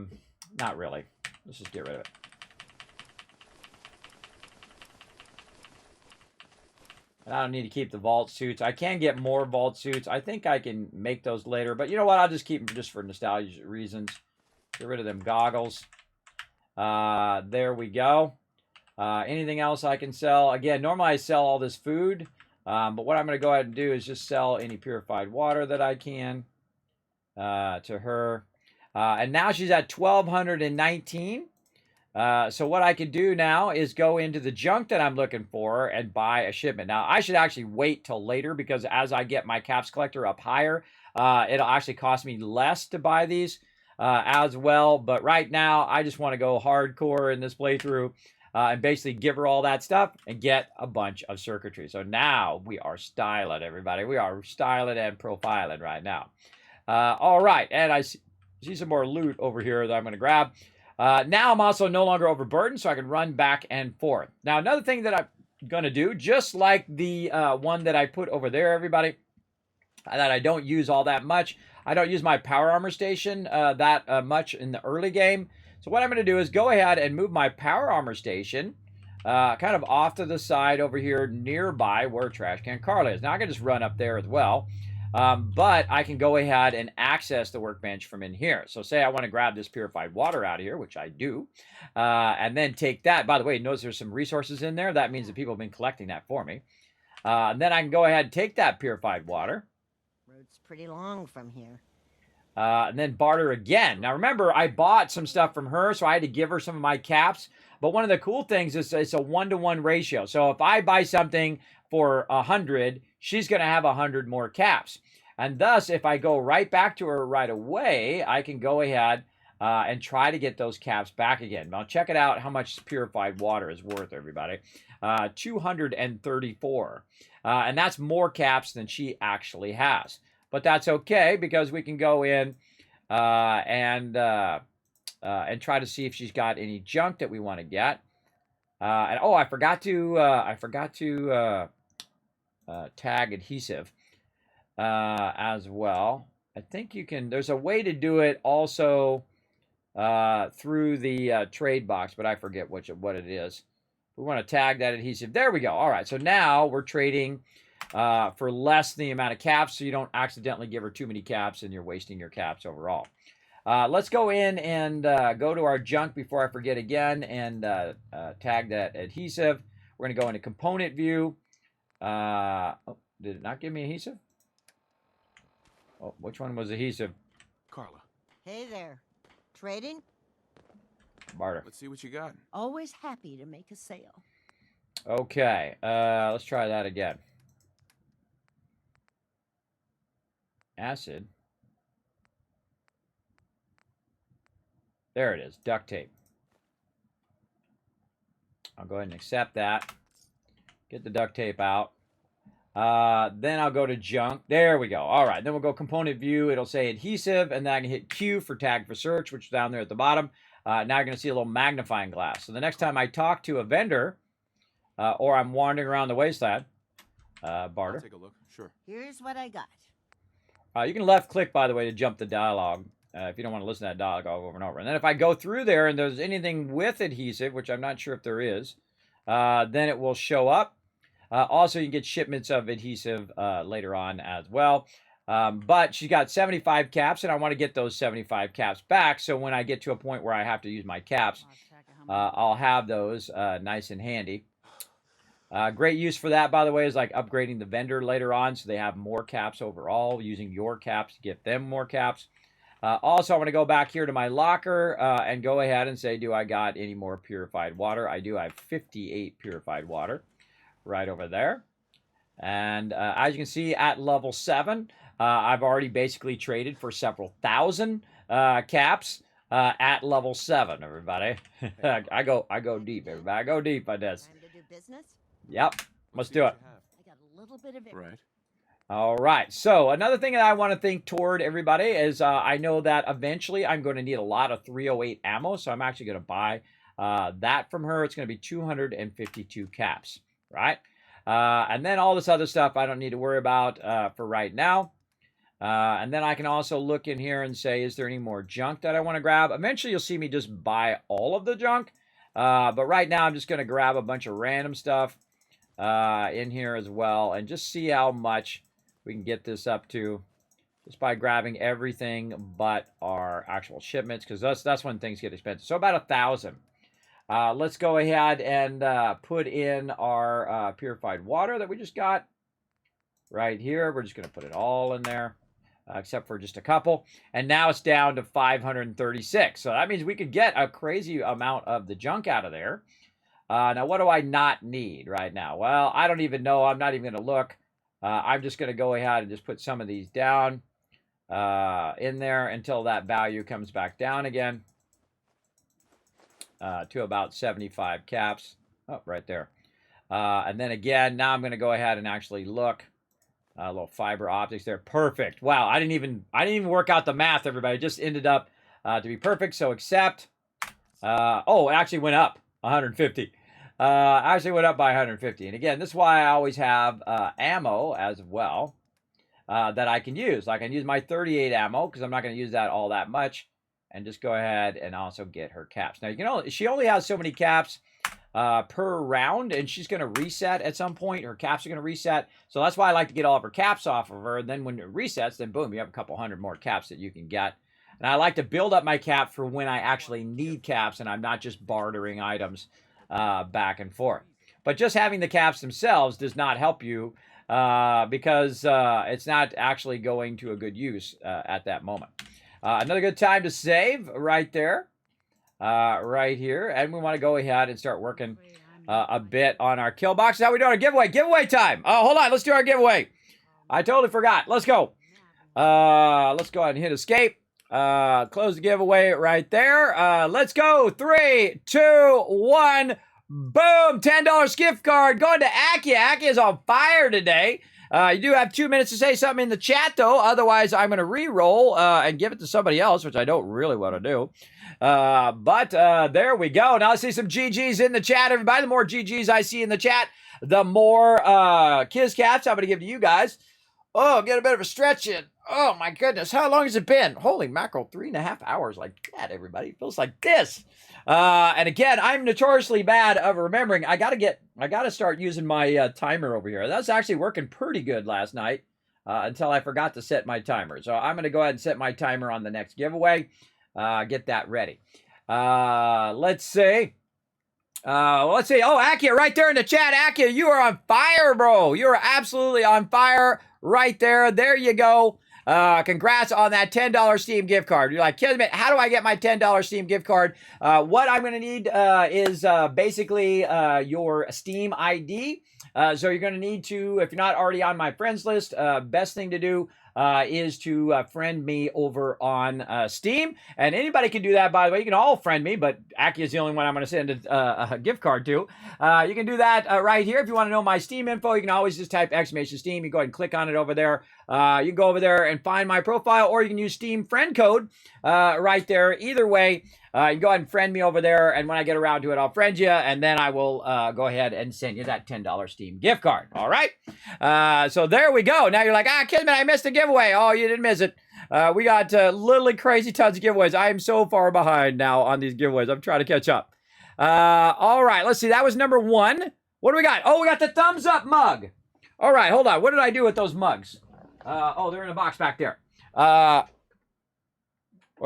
really. Let's just get rid of it. And I don't need to keep the vault suits. I can get more vault suits. I think I can make those later. But you know what? I'll just keep them just for nostalgia reasons. Get rid of them goggles. There we go. Anything else I can sell? Again, normally I sell all this food. But what I'm going to go ahead and do is just sell any purified water that I can to her. And now she's at 1,219. So what I can do now is go into the junk that I'm looking for and buy a shipment. Now, I should actually wait till later because as I get my caps collector up higher, it'll actually cost me less to buy these as well. But right now, I just want to go hardcore in this playthrough. And basically give her all that stuff and get a bunch of circuitry. So now we are styling, everybody. We are styling and profiling right now. All right, and I see some more loot over here that I'm going to grab. Now I'm also no longer overburdened, so I can run back and forth. Now, another thing that I'm going to do, just like the one that I put over there, everybody, that I don't use all that much. I don't use my power armor station that much in the early game. So what I'm going to do is go ahead and move my power armor station kind of off to the side over here nearby where Trash Can Carla is. Now I can just run up there as well, but I can go ahead and access the workbench from in here. So say I want to grab this purified water out of here, which I do, and then take that. By the way, notice there's some resources in there. That means that people have been collecting that for me. And then I can go ahead and take that purified water. Road's pretty long from here. And then barter again. Now, remember, I bought some stuff from her, so I had to give her some of my caps. But one of the cool things is it's a 1-to-1 ratio. So if I buy something for 100, she's going to have 100 more caps. And thus, if I go right back to her right away, I can go ahead and try to get those caps back again. Now, check it out how much purified water is worth, everybody. 234. And that's more caps than she actually has. But that's okay because we can go in and try to see if she's got any junk that we want to get. And oh, I forgot to tag adhesive as well. I think you can. There's a way to do it also through the trade box, but I forget what it is. We want to tag that adhesive. There we go. All right. So now we're trading for less than the amount of caps, so you don't accidentally give her too many caps and you're wasting your caps overall. Let's go in and go to our junk before I forget again and tag that adhesive. We're going to go into component view. Oh, did it not give me adhesive? Oh, which one was adhesive? Carla. Hey there. Trading? barter. Let's see what you got. Always happy to make a sale. Okay, let's try that again. Acid. There it is, duct tape. I'll go ahead and accept that. Get the duct tape out. Then I'll go to junk. There we go. All right, then we'll go component view. It'll say adhesive, and then I can hit Q for tag for search, which is down there at the bottom. Now you're going to see a little magnifying glass. So the next time I talk to a vendor, or I'm wandering around the wasteland, barter. I'll take a look. Sure. Here's what I got. You can left click, by the way, to jump the dialogue if you don't want to listen to that dialogue over and over. And then if I go through there and there's anything with adhesive, which I'm not sure if there is, then it will show up. Also, you can get shipments of adhesive later on as well. But she got 75 caps, and I want to get those 75 caps back. So when I get to a point where I have to use my caps, I'll have those nice and handy. Great use for that, by the way, is like upgrading the vendor later on so they have more caps overall, using your caps to get them more caps. Also, I want to go back here to my locker and go ahead and say, do I got any more purified water? I do. I have 58 purified water right over there. And as you can see, at level 7, I've already basically traded for several thousand caps at level 7, everybody. I go deep, everybody. I go deep on this. Time to do business? Yep. Let's do it. I got a little bit of it. Right. All right. So another thing that I want to think toward everybody is I know that eventually I'm going to need a lot of 308 ammo. So I'm actually going to buy that from her. It's going to be 252 caps, right? And then all this other stuff I don't need to worry about for right now. And then I can also look in here and say, is there any more junk that I want to grab? Eventually you'll see me just buy all of the junk. But right now I'm just going to grab a bunch of random stuff in here as well and just see how much we can get this up to just by grabbing everything but our actual shipments, because that's when things get expensive. So about 1,000. Let's go ahead and put in our purified water that we just got right here. We're just going to put it all in there, except for just a couple. And now it's down to 536. So that means we could get a crazy amount of the junk out of there. Now, what do I not need right now? Well, I don't even know. I'm not even going to look. I'm just going to go ahead and just put some of these down in there until that value comes back down again to about 75 caps. Oh, right there. And then again, now I'm going to go ahead and actually look. Little fiber optics there. Perfect. Wow, I didn't even work out the math, everybody. It just ended up to be perfect. So accept. Oh, it actually went up 150. Actually went up by 150. And again, this is why I always have ammo as well that I can use. I can use my 38 ammo because I'm not going to use that all that much, and just go ahead and also get her caps. Now she only has so many caps per round, and she's going to reset at some point. Her caps are going to reset. So that's why I like to get all of her caps off of her. And then when it resets, then boom, you have a couple hundred more caps that you can get. And I like to build up my cap for when I actually need caps and I'm not just bartering items back and forth. But just having the caps themselves does not help you because it's not actually going to a good use at that moment. Another good time to save right there. Right here, and we want to go ahead and start working a bit on our kill box. How we doing? A giveaway time. Oh, hold on, let's do our giveaway. I totally forgot. Let's go. Let's go ahead and hit escape. Close the giveaway right there. Let's go. 3, 2, 1. Boom! $10 gift card going to Aki. Aki is on fire today. You do have 2 minutes to say something in the chat, though. Otherwise, I'm going to re-roll and give it to somebody else, which I don't really want to do. But there we go. Now let's see some GGs in the chat, everybody. The more GGs I see in the chat, the more Kiz Caps I'm going to give to you guys. Oh, get a bit of a stretch in. Oh, my goodness. How long has it been? Holy mackerel, 3.5 hours like that, everybody. It feels like this. And again, I'm notoriously bad of remembering. I got to start using my timer over here. That's actually working pretty good last night until I forgot to set my timer. So I'm going to go ahead and set my timer on the next giveaway. Get that ready. Let's see. Let's see. Oh, Akia, right there in the chat. Akia, you are on fire, bro. You are absolutely on fire right there. There you go. Congrats on that $10 Steam gift card. You're like, Kismet, how do I get my $10 Steam gift card? What I'm going to need is basically your Steam ID. So you're going to need to, if you're not already on my friends list, best thing to do is to friend me over on Steam. And anybody can do that, by the way. You can all friend me, but Aki is the only one I'm going to send a gift card to. You can do that right here. If you want to know my Steam info, you can always just type !Steam. You go ahead and click on it over there. You can go over there and find my profile, or you can use Steam friend code right there. Either way, you can go ahead and friend me over there, and when I get around to it, I'll friend you, and then I will go ahead and send you that $10 Steam gift card. All right? So there we go. Now you're like, Kismet, I missed a giveaway. Oh, you didn't miss it. We got literally crazy tons of giveaways. I am so far behind now on these giveaways. I'm trying to catch up. All right, let's see. That was number 1. What do we got? Oh, we got the thumbs up mug. All right, hold on. What did I do with those mugs? Oh, they're in a box back there. Or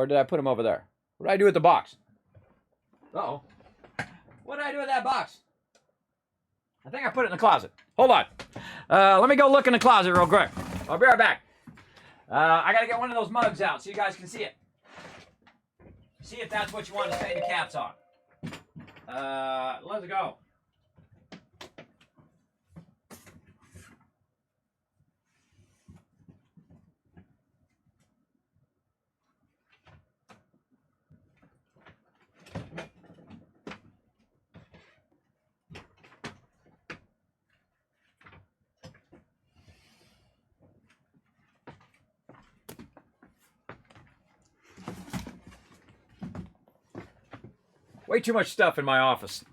did I put them over there? What did I do with the box? Uh-oh. What did I do with that box? I think I put it in the closet. Hold on. Let me go look in the closet real quick. I'll be right back. I got to get one of those mugs out so you guys can see it. See if that's what you want to say the caps on. Let's go. Way too much stuff in my office.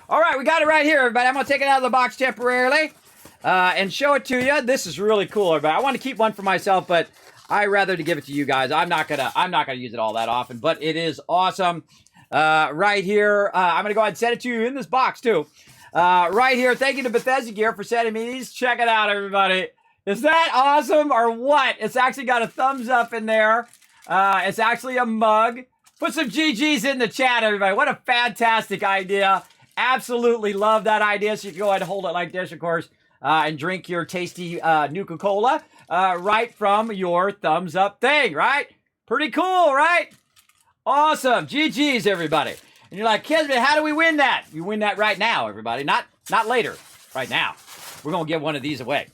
All right, we got it right here, everybody. I'm going to take it out of the box temporarily and show it to you. This is really cool, everybody. I want to keep one for myself, but I rather to give it to you guys. I'm not gonna use it all that often, but it is awesome. Right here, I'm going to go ahead and send it to you in this box, too. Right here, thank you to Bethesda Gear for sending me these. Check it out, everybody. Is that awesome or what? It's actually got a thumbs up in there. It's actually a mug. Put some GGs in the chat, everybody. What a fantastic idea. Absolutely love that idea. So you can go ahead and hold it like this, of course, and drink your tasty Nuka-Cola right from your thumbs up thing, right? Pretty cool, right? Awesome. GGs, everybody. And you're like, Kismet, how do we win that? You win that right now, everybody. Not later. Right now. We're going to give one of these away.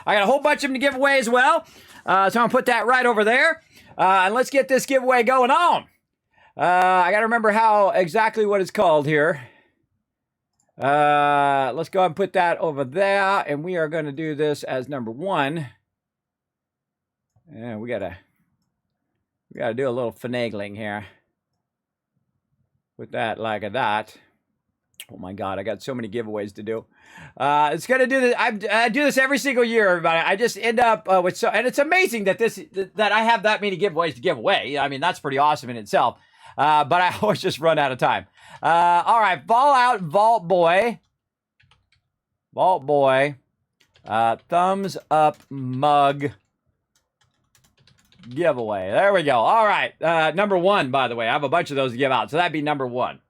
I got a whole bunch of them to give away as well. So I'm going to put that right over there. And let's get this giveaway going on. I got to remember exactly what it's called here. Let's go ahead and put that over there. And we are going to do this as number 1. And we got to do a little finagling here. Put that like that. Oh my God, I got so many giveaways to do. It's going to do this. I do this every single year, everybody. I just end up with and it's amazing that I have that many giveaways to give away. I mean, that's pretty awesome in itself. But I always just run out of time. All right, Fallout Vault Boy. Thumbs up mug giveaway. There we go. All right, number 1, by the way. I have a bunch of those to give out, so that'd be number 1.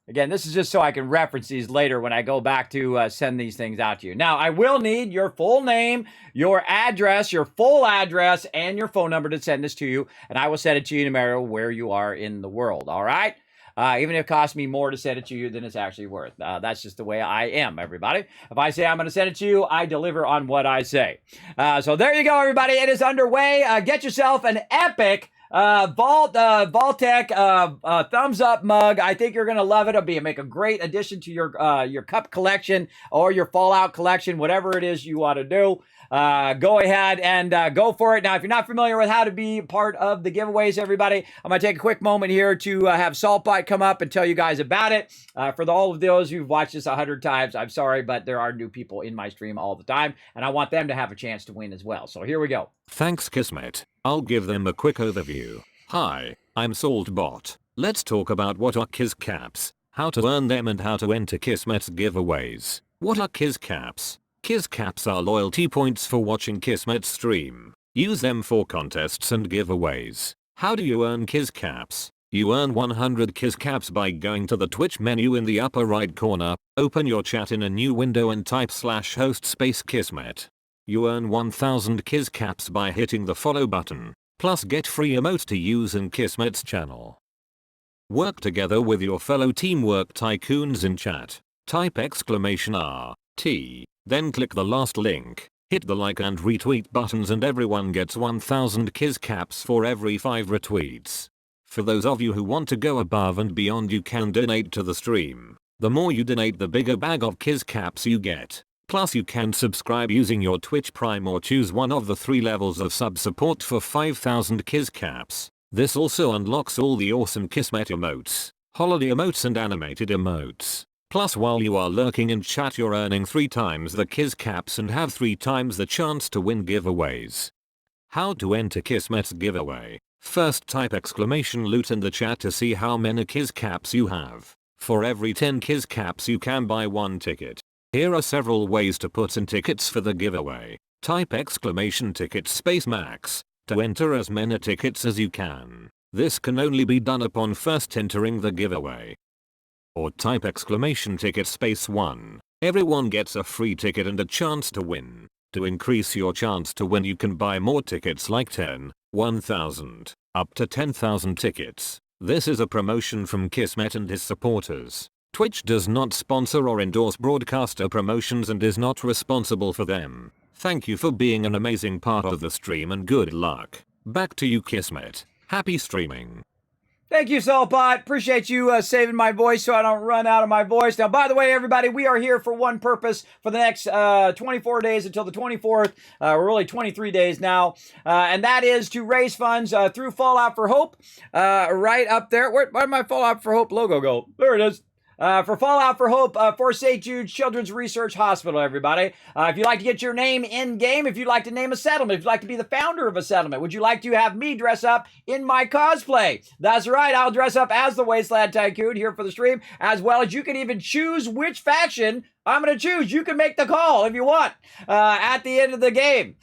Again, this is just so I can reference these later when I go back to send these things out to you. Now, I will need your full name, your address, your full address, and your phone number to send this to you, and I will send it to you no matter where you are in the world, all right? Even if it costs me more to send it to you than it's actually worth. That's just the way I am, everybody. If I say I'm going to send it to you, I deliver on what I say. So there you go, everybody. It is underway. Get yourself an epic vault-tec thumbs up mug. I think you're gonna love it. It'll make a great addition to your cup collection or your Fallout collection, whatever it is you want to do. Go ahead and go for it. Now, if you're not familiar with how to be part of the giveaways, everybody, I'm going to take a quick moment here to have Saltbot come up and tell you guys about it. For all of those who've watched this 100 times, I'm sorry, but there are new people in my stream all the time, and I want them to have a chance to win as well. So here we go. Thanks, Kismet. I'll give them a quick overview. Hi, I'm Saltbot. Let's talk about what are Kiz Caps, how to earn them, and how to enter Kismet's giveaways. What are Kiz Caps? Kiz Caps are loyalty points for watching Kismet's stream. Use them for contests and giveaways. How do you earn Kiz Caps? You earn 100 Kiz Caps by going to the Twitch menu in the upper right corner, open your chat in a new window and type /host space Kismet. You earn 1000 Kiz caps by hitting the follow button, plus get free emotes to use in Kismet's channel. Work together with your fellow Teamwork Tycoons in chat. Type !RT, then click the last link, hit the like and retweet buttons and everyone gets 1000 Kiz caps for every 5 retweets. For those of you who want to go above and beyond, you can donate to the stream. The more you donate, the bigger bag of Kiz caps you get. Plus you can subscribe using your Twitch Prime or choose one of the 3 levels of sub support for 5000 Kiz caps. This also unlocks all the awesome Kismet emotes, holiday emotes and animated emotes. Plus while you are lurking in chat, you're earning 3 times the Kiz caps and have 3 times the chance to win giveaways. How to enter Kismet's giveaway? First type !loot in the chat to see how many Kiz caps you have. For every 10 Kiz caps you can buy 1 ticket. Here are several ways to put in tickets for the giveaway. Type !ticket space max to enter as many tickets as you can. This can only be done upon first entering the giveaway. Or type !ticket space 1. Everyone gets a free ticket and a chance to win. To increase your chance to win, you can buy more tickets like 10, 1000, up to 10,000 tickets. This is a promotion from Kismet and his supporters. Twitch does not sponsor or endorse broadcaster promotions and is not responsible for them. Thank you for being an amazing part of the stream and good luck. Back to you, Kismet. Happy streaming. Thank you, Saltbot. Appreciate you saving my voice so I don't run out of my voice. Now, by the way, everybody, we are here for one purpose for the next 24 days until the 24th. We're really 23 days now. And that is to raise funds through Fallout for Hope. Right up there. Where did my Fallout for Hope logo go? There it is. For Fallout for Hope for St. Jude Children's Research Hospital, everybody. If you'd like to get your name in-game, if you'd like to name a settlement, if you'd like to be the founder of a settlement, would you like to have me dress up in my cosplay? That's right, I'll dress up as the Wasteland Tycoon here for the stream, as well as you can even choose which faction I'm going to choose. You can make the call if you want at the end of the game.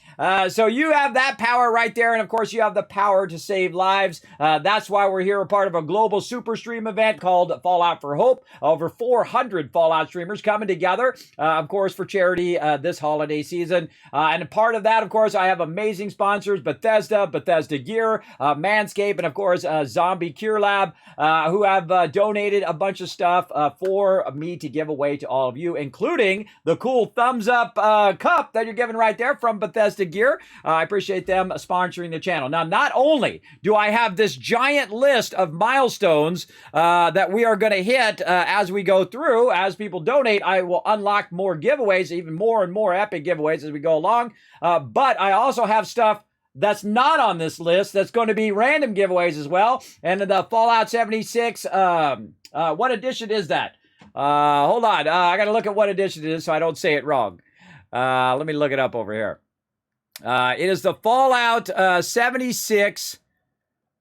So you have that power right there. And of course, you have the power to save lives. That's why we're here, a part of a global super stream event called Fallout for Hope. Over 400 Fallout streamers coming together, of course, for charity this holiday season. And a part of that, of course, I have amazing sponsors, Bethesda Gear, Manscaped, and of course, Zombie Cure Lab, who have donated a bunch of stuff for me to give away to all of you, including the cool thumbs up cup that you're giving right there from Bethesda Gear. I appreciate them sponsoring the channel. Now, not only do I have this giant list of milestones that we are going to hit as we go through, as people donate, I will unlock more giveaways, even more and more epic giveaways as we go along. But I also have stuff that's not on this list that's going to be random giveaways as well. And the Fallout 76, what edition is that? Hold on. I got to look at what edition it is so I don't say it wrong. Let me look it up over here. It is the Fallout 76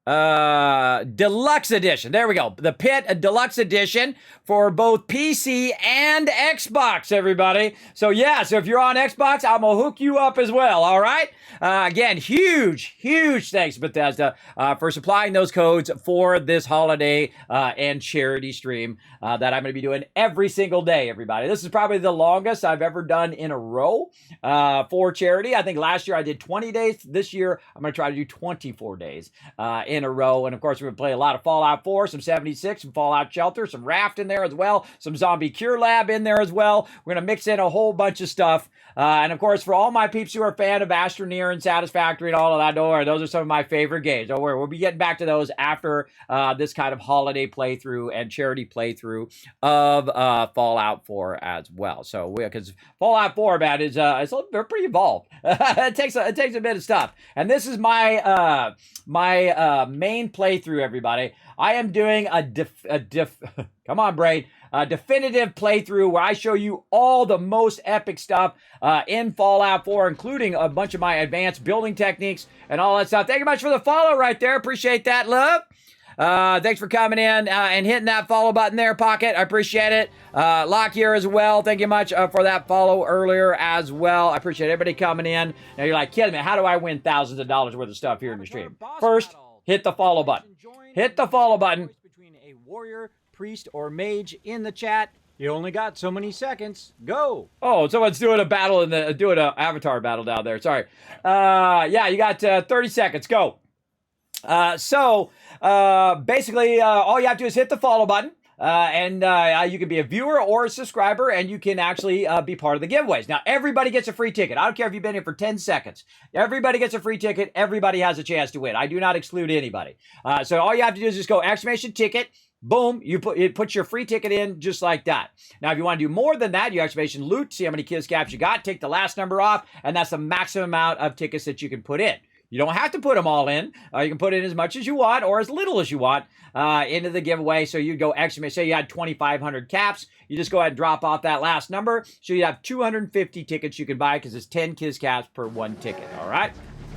Deluxe Edition. There we go. The Pit Deluxe Edition for both PC and Xbox, everybody. So yeah, so if you're on Xbox, I'm gonna hook you up as well, all right? Again, huge thanks, Bethesda, for supplying those codes for this holiday and charity stream that I'm going to be doing every single day, everybody. This is probably the longest I've ever done in a row for charity. I think last year I did 20 days. This year, I'm going to try to do 24 days in a row. And of course, we're going to play a lot of Fallout 4, some 76, some Fallout Shelter, some Raft in there as well, some Zombie Cure Lab in there as well. We're going to mix in a whole bunch of stuff. And of course, for all my peeps who are a fan of Astroneer and Satisfactory and all of that, don't worry, those are some of my favorite games. Don't worry, we'll be getting back to those after this kind of holiday playthrough and charity playthrough of Fallout 4 as well. So, because Fallout 4, man, they're pretty involved. it takes a bit of stuff. And this is my main playthrough, everybody. I am doing come on, Braid. A definitive playthrough where I show you all the most epic stuff in Fallout 4, including a bunch of my advanced building techniques and all that stuff. Thank you much for the follow right there. Appreciate that, love. Thanks for coming in and hitting that follow button there, Pocket. I appreciate it. Lock here as well. Thank you much for that follow earlier as well. I appreciate everybody coming in. Now you're like, kidding me, how do I win thousands of dollars worth of stuff here in the stream? First, hit the follow button. Hit the follow button. Between a warrior, priest, or mage in the chat. You only got so many seconds. Go. Oh, someone's doing a battle doing an avatar battle down there. Sorry. Yeah, you got 30 seconds. Go. Basically, all you have to do is hit the follow button. You can be a viewer or a subscriber, and you can actually be part of the giveaways. Now, everybody gets a free ticket. I don't care if you've been here for 10 seconds. Everybody gets a free ticket. Everybody has a chance to win. I do not exclude anybody. So all you have to do is just go exclamation ticket. Boom, it puts your free ticket in just like that. Now, if you want to do more than that, you exclamation loot, see how many kids caps you got, take the last number off, and that's the maximum amount of tickets that you can put in. You don't have to put them all in. You can put in as much as you want or as little as you want into the giveaway. So you go exclamation, say you had 2,500 caps. You just go ahead and drop off that last number. So you have 250 tickets you can buy because it's 10 kids caps per one ticket. All right.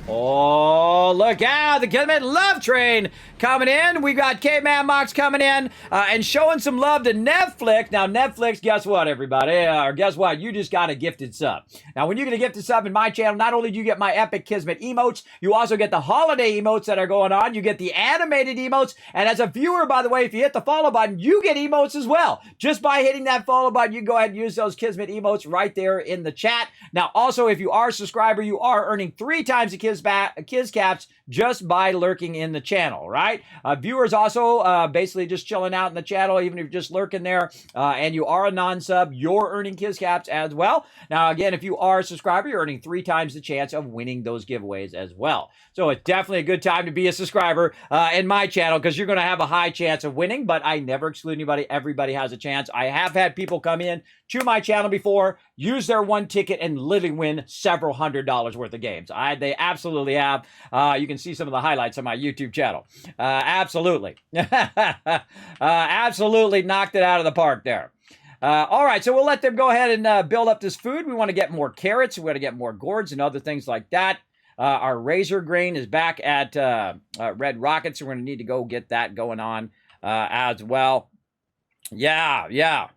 Oh, look out, the Kismet Love Train coming in. We got Caveman Mox coming in and showing some love to Netflix. Now, Netflix, guess what, everybody? Or guess what? You just got a gifted sub. Now, when you get a gifted sub in my channel, not only do you get my epic Kismet emotes, you also get the holiday emotes that are going on. You get the animated emotes. And as a viewer, by the way, if you hit the follow button, you get emotes as well. Just by hitting that follow button, you can go ahead and use those Kismet emotes right there in the chat. Now, also, if you are a subscriber, you are earning 3 times the Kiz caps just by lurking in the channel, right? Viewers also basically just chilling out in the channel, even if you're just lurking there, and you are a non-sub, you're earning Kiz caps as well. Now, again, if you are a subscriber, you're earning 3 times the chance of winning those giveaways as well. So it's definitely a good time to be a subscriber in my channel because you're going to have a high chance of winning, but I never exclude anybody. Everybody has a chance. I have had people come in to my channel before, use their one ticket, and literally win several $100s worth of games. They absolutely have. You can see some of the highlights on my YouTube channel. Absolutely. Absolutely knocked it out of the park there. All right, so we'll let them go ahead and build up this food. We want to get more carrots. We want to get more gourds and other things like that. Our razor grain is back at Red Rocket, so we're going to need to go get that going on as well. Yeah.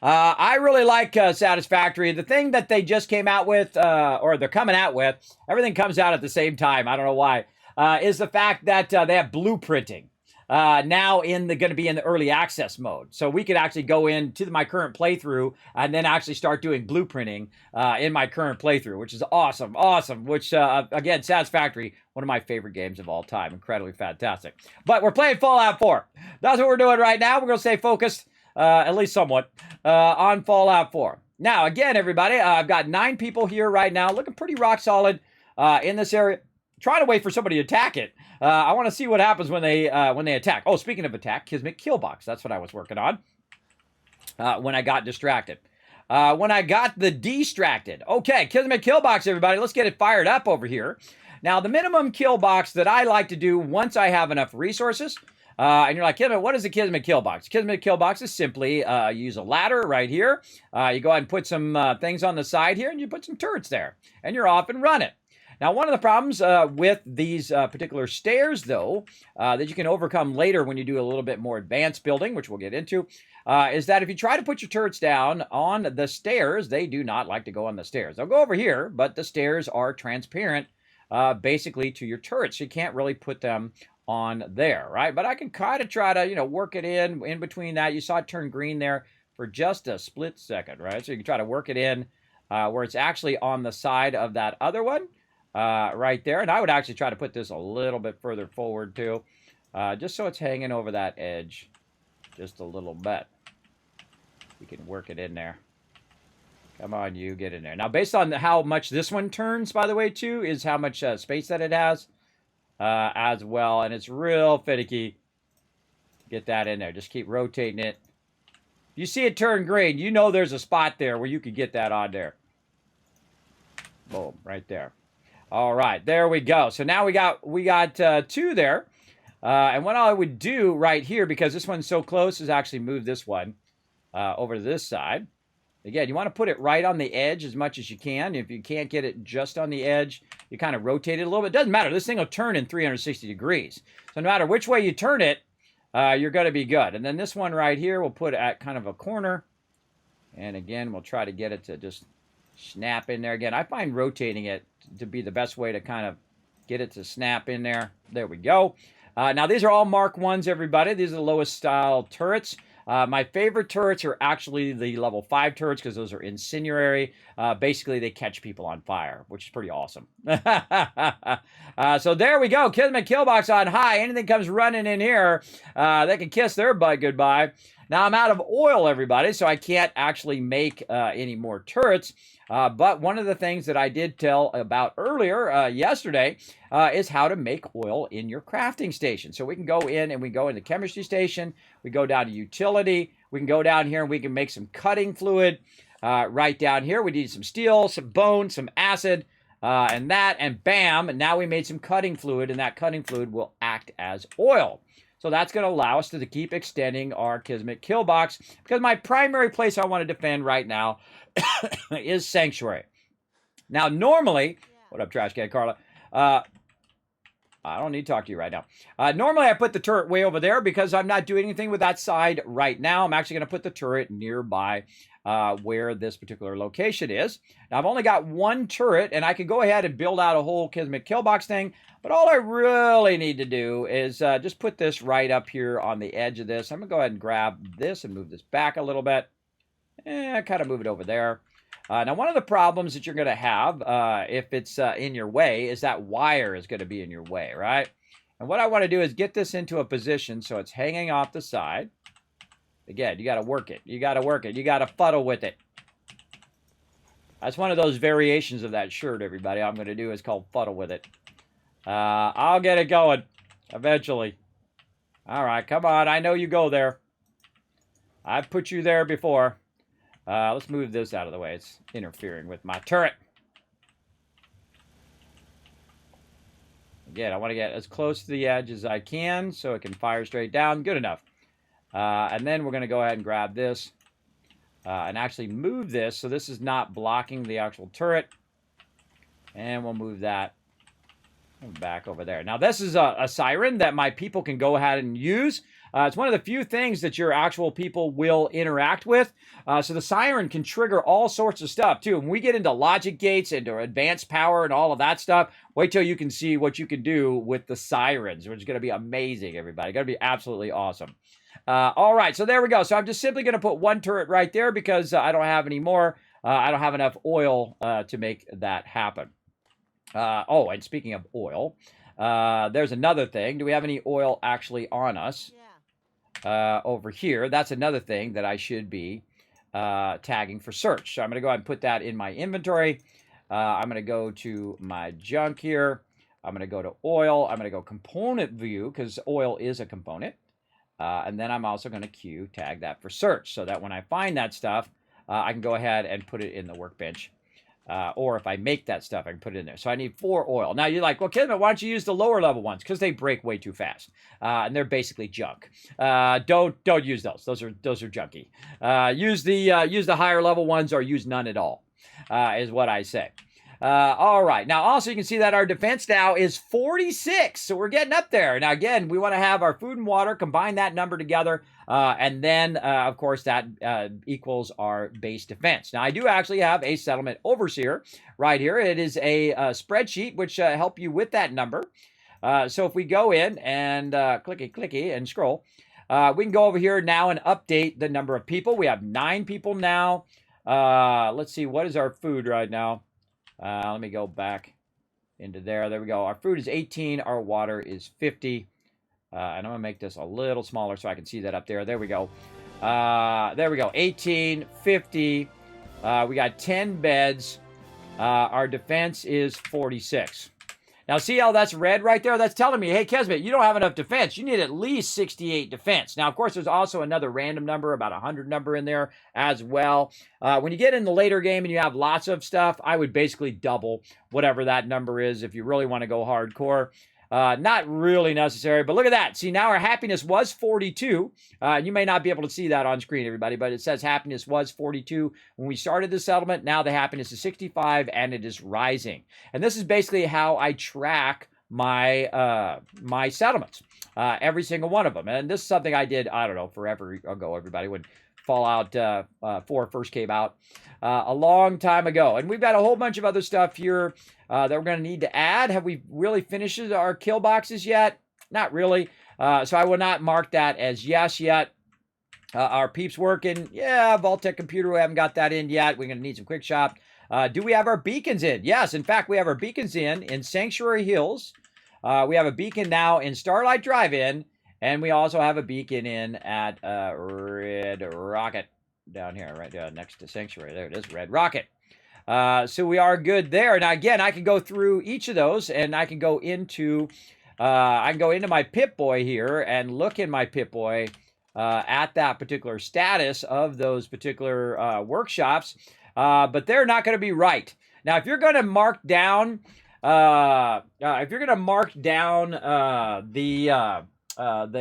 I really like Satisfactory. The thing that they just came out with, or they're coming out with, everything comes out at the same time, I don't know why, is the fact that they have blueprinting. Now going to be in the early access mode. So we could actually go into my current playthrough and then actually start doing blueprinting in my current playthrough, which is awesome, which, again, Satisfactory, one of my favorite games of all time. Incredibly fantastic. But we're playing Fallout 4. That's what we're doing right now. We're going to stay focused, at least somewhat, on Fallout 4. Now, again, everybody, I've got 9 people here right now, looking pretty rock solid in this area. Trying to wait for somebody to attack it. I want to see what happens when they attack. Oh, speaking of attack, Kismet Killbox. That's what I was working on when I got distracted. When I got the distracted. Okay, Kismet Killbox, everybody. Let's get it fired up over here. Now, the minimum kill box that I like to do once I have enough resources, and you're like, Kismet, what is a Kismet kill box? Kismet kill box is simply use a ladder right here. You go ahead and put some things on the side here, and you put some turrets there, and you're off and running. Now, one of the problems with these particular stairs, though, that you can overcome later when you do a little bit more advanced building, which we'll get into, is that if you try to put your turrets down on the stairs, they do not like to go on the stairs. They'll go over here, but the stairs are transparent, basically, to your turrets. So you can't really put them on there, right? But I can kind of try to, work it in between that. You saw it turn green there for just a split second, right? So you can try to work it in where it's actually on the side of that other one. Right there, and I would actually try to put this a little bit further forward too, just so it's hanging over that edge just a little bit. You can work it in there. Come on, you get in there. Now, based on how much this one turns, by the way, too, is how much space that it has as well, and it's real finicky. Get that in there. Just keep rotating it. You see it turn green, you know there's a spot there where you could get that on there. Boom, right there. All right, there we go. So now we got 2 there. And what I would do right here, because this one's so close, is actually move this one over to this side. Again, you want to put it right on the edge as much as you can. If you can't get it just on the edge, you kind of rotate it a little bit. It doesn't matter. This thing will turn in 360 degrees. So no matter which way you turn it, you're going to be good. And then this one right here, we'll put at kind of a corner. And again, we'll try to get it to just snap in there. Again, I find rotating it to be the best way to kind of get it to snap in there. There we go. Now, these are all Mark 1s, everybody. These are the lowest style turrets. My favorite turrets are actually the level 5 turrets because those are incendiary. Basically, they catch people on fire, which is pretty awesome. So there we go. Kismet Killbox on high. Anything comes running in here, they can kiss their butt goodbye. Now, I'm out of oil, everybody, so I can't actually make any more turrets. But one of the things that I did tell about earlier yesterday is how to make oil in your crafting station. So we can go in and we go into chemistry station. We go down to utility. We can go down here and we can make some cutting fluid. Right down here, we need some steel, some bone, some acid, and that, and bam, and now we made some cutting fluid, and that cutting fluid will act as oil. So that's going to allow us to keep extending our Kismet kill box, because my primary place I want to defend right now is Sanctuary. Now, normally, what up, Trash Can Carla? I don't need to talk to you right now. Normally, I put the turret way over there because I'm not doing anything with that side right now. I'm actually going to put the turret nearby where this particular location is. Now, I've only got one turret, and I can go ahead and build out a whole Kismet kill box thing, but all I really need to do is just put this right up here on the edge of this. I'm going to go ahead and grab this and move this back a little bit. Kind of move it over there. Now, one of the problems that you're going to have if it's in your way is that wire is going to be in your way, right? And what I want to do is get this into a position so it's hanging off the side. Again, you got to work it. You got to work it. You got to fuddle with it. That's one of those variations of that shirt, everybody. I'm going to do is called fuddle with it. I'll get it going eventually. All right, come on. I know you go there. I've put you there before. Let's move this out of the way. It's interfering with my turret. Again, I want to get as close to the edge as I can so it can fire straight down. Good enough. And then we're going to go ahead and grab this and actually move this so this is not blocking the actual turret. And we'll move that back over there. Now, this is a siren that my people can go ahead and use. It's one of the few things that your actual people will interact with. So the siren can trigger all sorts of stuff, too. When we get into logic gates, into advanced power and all of that stuff, wait till you can see what you can do with the sirens, which is going to be amazing, everybody. Going to be absolutely awesome. All right, so there we go. So I'm just simply going to put one turret right there because I don't have any more. I don't have enough oil to make that happen. Oh, and speaking of oil, there's another thing. Do we have any oil actually on us? Over here? That's another thing that I should be tagging for search. So I'm going to go ahead and put that in my inventory. I'm going to go to my junk here. I'm going to go to oil. I'm going to go component view because oil is a component. And then I'm also going to tag that for search so that when I find that stuff, I can go ahead and put it in the workbench. Or if I make that stuff, I can put it in there. So I need 4 oil. Now you're like, well, Kismet, why don't you use the lower level ones? Because they break way too fast, and they're basically junk. Don't use those. Those are junky. Use the higher level ones, or use none at all. Is what I say. All right. Now, also, you can see that our defense now is 46. So we're getting up there. Now, again, we want to have our food and water, combine that number together. And then, of course, that equals our base defense. Now, I do actually have a settlement overseer right here. It is a spreadsheet which help you with that number. So if we go in and clicky and scroll, we can go over here now and update the number of people. We have 9 people now. Let's see, what is our food right now? Let me go back into there. There we go. Our food is 18. Our water is 50. And I'm going to make this a little smaller so I can see that up there. There we go. There we go. 18, 50. We got 10 beds. Our defense is 46. Now, see how that's red right there? That's telling me, hey, Kismet, you don't have enough defense. You need at least 68 defense. Now, of course, there's also another random number, about 100 number in there as well. When you get in the later game and you have lots of stuff, I would basically double whatever that number is if you really want to go hardcore. Not really necessary, but look at that. See, now our happiness was 42. You may not be able to see that on screen, everybody, but it says happiness was 42 when we started the settlement. Now the happiness is 65, and it is rising. And this is basically how I track my my settlements, every single one of them. And this is something I did, I don't know, forever ago, everybody, when Fallout 4 first came out a long time ago. And we've got a whole bunch of other stuff here that we're going to need to add. Have we really finished our kill boxes yet? Not really. So I will not mark that as yes yet. Our peeps working? Yeah, vault-tec computer, we haven't got that in yet. We're going to need some quick shop. Do we have our beacons in? Yes, in fact, we have our beacons in Sanctuary Hills. We have a beacon now in Starlight Drive-In, and we also have a beacon in at Red Rocket down here, right next to Sanctuary. There it is, Red Rocket. So we are good there. Now, again, I can go through each of those, and I can go into my Pip-Boy here and look in my Pip-Boy at that particular status of those particular workshops, but they're not going to be right. Now, if you're going to mark down, the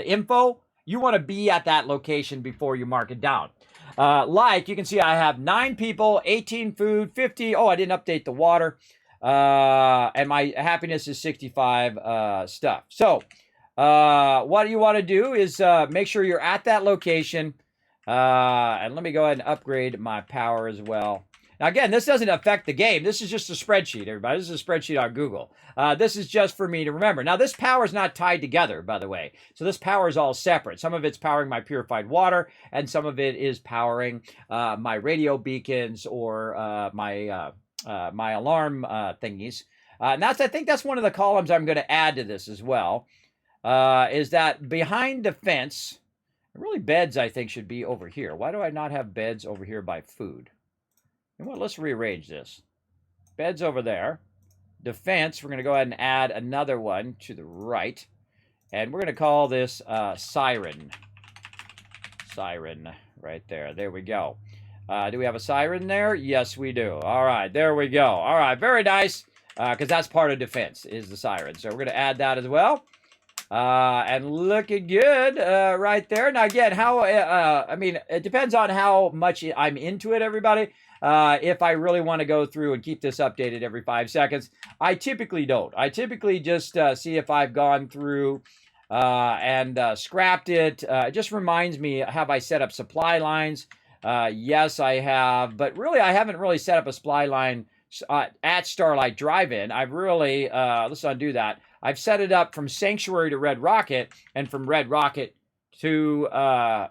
info, you want to be at that location before you mark it down. Like you can see, I have 9 people, 18 food, 50. Oh, I didn't update the water, and my happiness is 65 stuff. So. What you want to do is make sure you're at that location. And let me go ahead and upgrade my power as well. Now, again, this doesn't affect the game. This is just a spreadsheet, everybody. This is a spreadsheet on Google. This is just for me to remember. Now, this power is not tied together, by the way. So this power is all separate. Some of it's powering my purified water, and some of it is powering my radio beacons or my alarm thingies. And I think that's one of the columns I'm going to add to this as well. Is that behind the fence, really beds I think should be over here. Why do I not have beds over here by food? You know what, let's rearrange this. Beds over there. Defense, we're going to go ahead and add another one to the right. And we're going to call this Siren. Siren right there. There we go. Do we have a siren there? Yes, we do. All right, there we go. All right, very nice. Because that's part of defense is the siren. So we're going to add that as well. And looking good right there. Now, again, I mean, it depends on how much I'm into it, everybody. If I really want to go through and keep this updated every 5 seconds. I typically don't. I typically just see if I've gone through and scrapped it. It just reminds me, have I set up supply lines? Yes, I have. But really, I haven't really set up a supply line at Starlight Drive-In. I've really, let's undo that. I've set it up from Sanctuary to Red Rocket and from Red Rocket to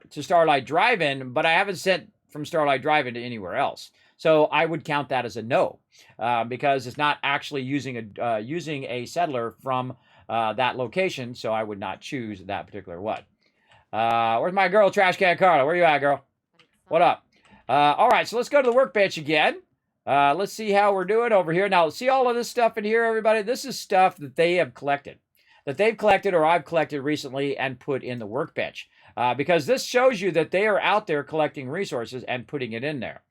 Starlight Drive-In, but I haven't sent from Starlight Drive-In to anywhere else. So I would count that as a no because it's not actually using a settler from that location, so I would not choose that particular one. Where's my girl, Trash Can Carla? Where you at, girl? What up? All right, so let's go to the workbench again. Let's see how we're doing over here. Now, see all of this stuff in here, everybody? This is stuff that they have collected. That they've collected or I've collected recently and put in the workbench. Because this shows you that they are out there collecting resources and putting it in there.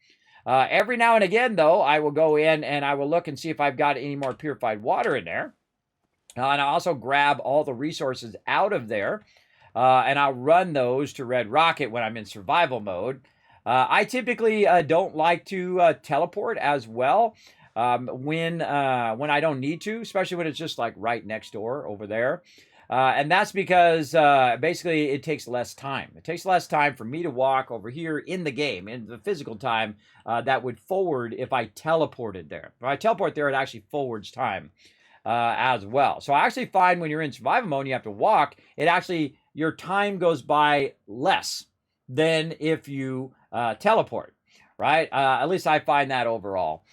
Every now and again, though, I will go in and I will look and see if I've got any more purified water in there. And I'll also grab all the resources out of there. And I'll run those to Red Rocket when I'm in survival mode. I typically don't like to teleport as well when I don't need to, especially when it's just like right next door over there. And that's because basically it takes less time. It takes less time for me to walk over here in the game, in the physical time, that would forward if I teleported there. If I teleport there, it actually forwards time as well. So I actually find when you're in survival mode and you have to walk, it actually, your time goes by less than if you teleport, right? At least I find that overall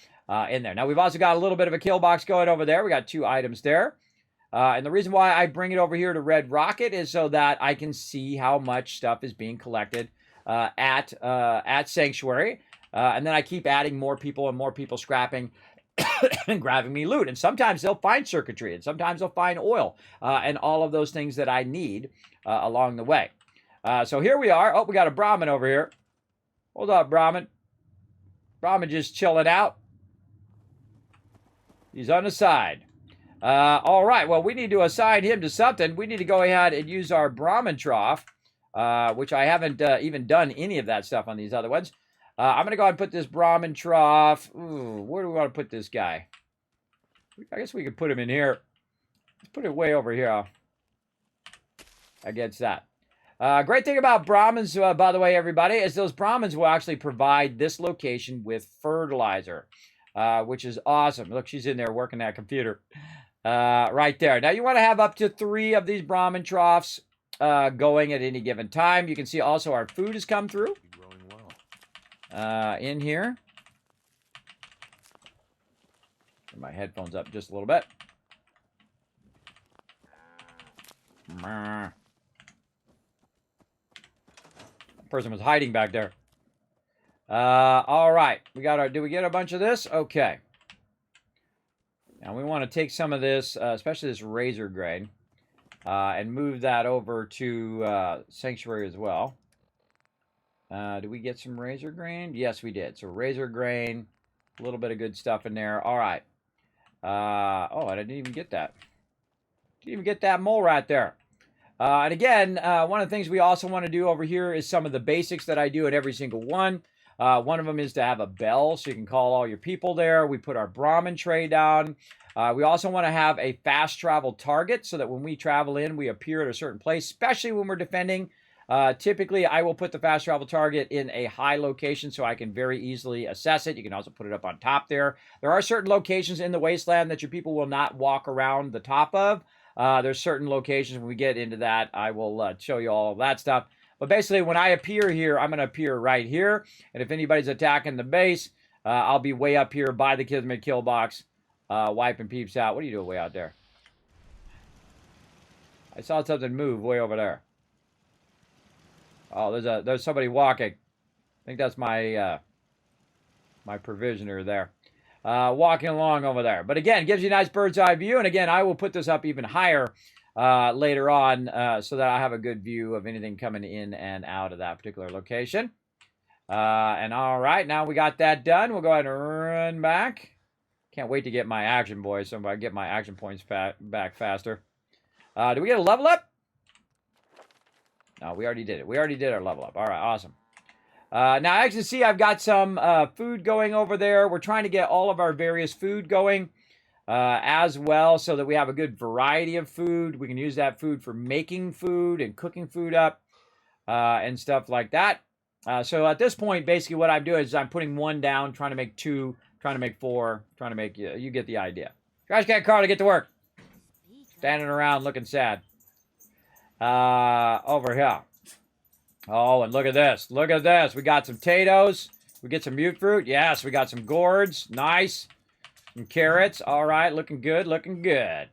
in there. Now, we've also got a little bit of a kill box going over there. We got 2 items there. And the reason why I bring it over here to Red Rocket is so that I can see how much stuff is being collected at Sanctuary. And then I keep adding more people and more people scrapping and grabbing me loot. And sometimes they'll find circuitry, and sometimes they'll find oil, and all of those things that I need along the way. So here we are. Oh, we got a Brahmin over here. Hold up, Brahmin. Brahmin just chilling out. He's on the side. All right, well, we need to assign him to something. We need to go ahead and use our Brahmin trough, which I haven't even done any of that stuff on these other ones. I'm going to go ahead and put this Brahmin trough. Ooh, where do we want to put this guy? I guess we could put him in here. Let's put it way over here against that. Great thing about Brahmins, by the way, everybody, is those Brahmins will actually provide this location with fertilizer, which is awesome. Look, she's in there working that computer right there. Now, you want to have up to 3 of these Brahmin troughs going at any given time. You can see also our food has come through Growing well. in here. Turn my headphones up just a little bit. That person was hiding back there. All right. We got our, did we get a bunch of this? Okay. Now we want to take some of this, especially this razor grain, and move that over to Sanctuary as well. Did we get some razor grain? Yes, we did. So razor grain, a little bit of good stuff in there. All right. Oh, I didn't even get that. Didn't even get that mole right there. And again, one of the things we also want to do over here is some of the basics that I do at every single one. One of them is to have a bell so you can call all your people there. We put our Brahmin tray down. We also want to have a fast travel target so that when we travel in, we appear at a certain place, especially when we're defending. Typically, I will put the fast travel target in a high location so I can very easily assess it. You can also put it up on top there. There are certain locations in the wasteland that your people will not walk around the top of. There's certain locations, when we get into that, I will show you all of that stuff. But basically, when I appear here, I'm going to appear right here. And if anybody's attacking the base, I'll be way up here by the Kismet kill box, wiping peeps out. What are you doing way out there? I saw something move way over there. Oh, there's somebody walking. I think that's my my provisioner there. Walking along over there. But again, gives you a nice bird's eye view. And again, I will put this up even higher later on so that I have a good view of anything coming in and out of that particular location. And all right, now we got that done. We'll go ahead and run back. Can't wait to get my action, boys, so I get my action points back faster. Do we get a level up? No, we already did it. We already did our level up. All right, awesome. Now, as you can see, I've got some food going over there. We're trying to get all of our various food going as well so that we have a good variety of food. We can use that food for making food and cooking food up and stuff like that. So at this point, basically what I'm doing is I'm putting one down, trying to make two, trying to make four, trying to make, you get the idea. Trash can Carter, get to work. Standing around looking sad. Over here. Oh, and look at this. Look at this. We got some potatoes. We get some mute fruit. Yes, we got some gourds. Nice. Some carrots. All right, looking good, looking good.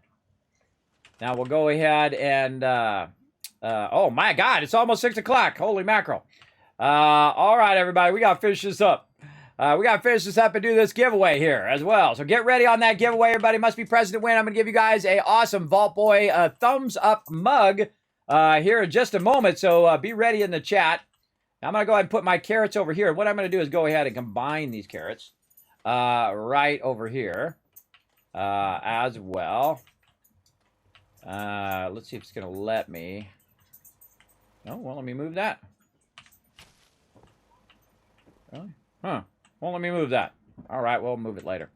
Now we'll go ahead and, oh my God, it's almost 6 o'clock. Holy mackerel. All right, everybody, we got to finish this up. We got to finish this up and do this giveaway here as well. So get ready on that giveaway. Everybody must be present to win. I'm going to give you guys a awesome Vault Boy thumbs up mug here in just a moment. So be ready in the chat. Now, I'm going to go ahead and put my carrots over here. What I'm going to do is go ahead and combine these carrots right over here as well. Let's see if it's going to let me. No, won't let me move that. Really? Huh. Won't let me move that. All right, we'll move it later.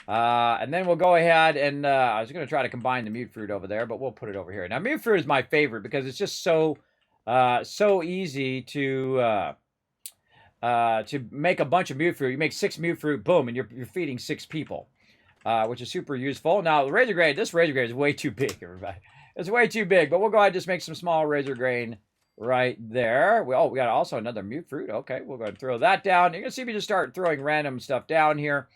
And then we'll go ahead and I was going to try to combine the mute fruit over there, but we'll put it over here. Now, mute fruit is my favorite because it's just so easy to make a bunch of mute fruit. You make 6 mute fruit, boom, and you're feeding 6 people, which is super useful. Now, the razor grain, this razor grain is way too big, everybody. It's way too big, but we'll go ahead and just make some small razor grain right there. We got also another mute fruit. Okay, we'll go ahead and throw that down. You're going to see me just start throwing random stuff down here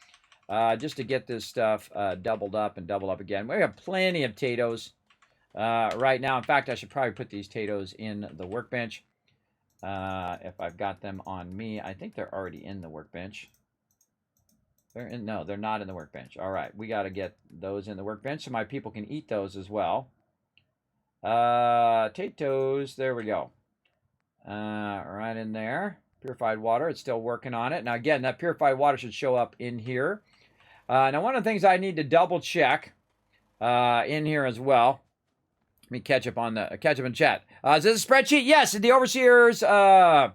just to get this stuff doubled up and double up again. We have plenty of potatoes right now. In fact, I should probably put these potatoes in the workbench if I've got them on me. I think they're already in the workbench. No, they're not in the workbench. All right, we got to get those in the workbench so my people can eat those as well. Potatoes, there we go. Right in there. Purified water, it's still working on it. Now again, that purified water should show up in here. Now one of the things I need to double check in here as well. Let me catch up in chat. Is this a spreadsheet? Yes, the overseer's overseer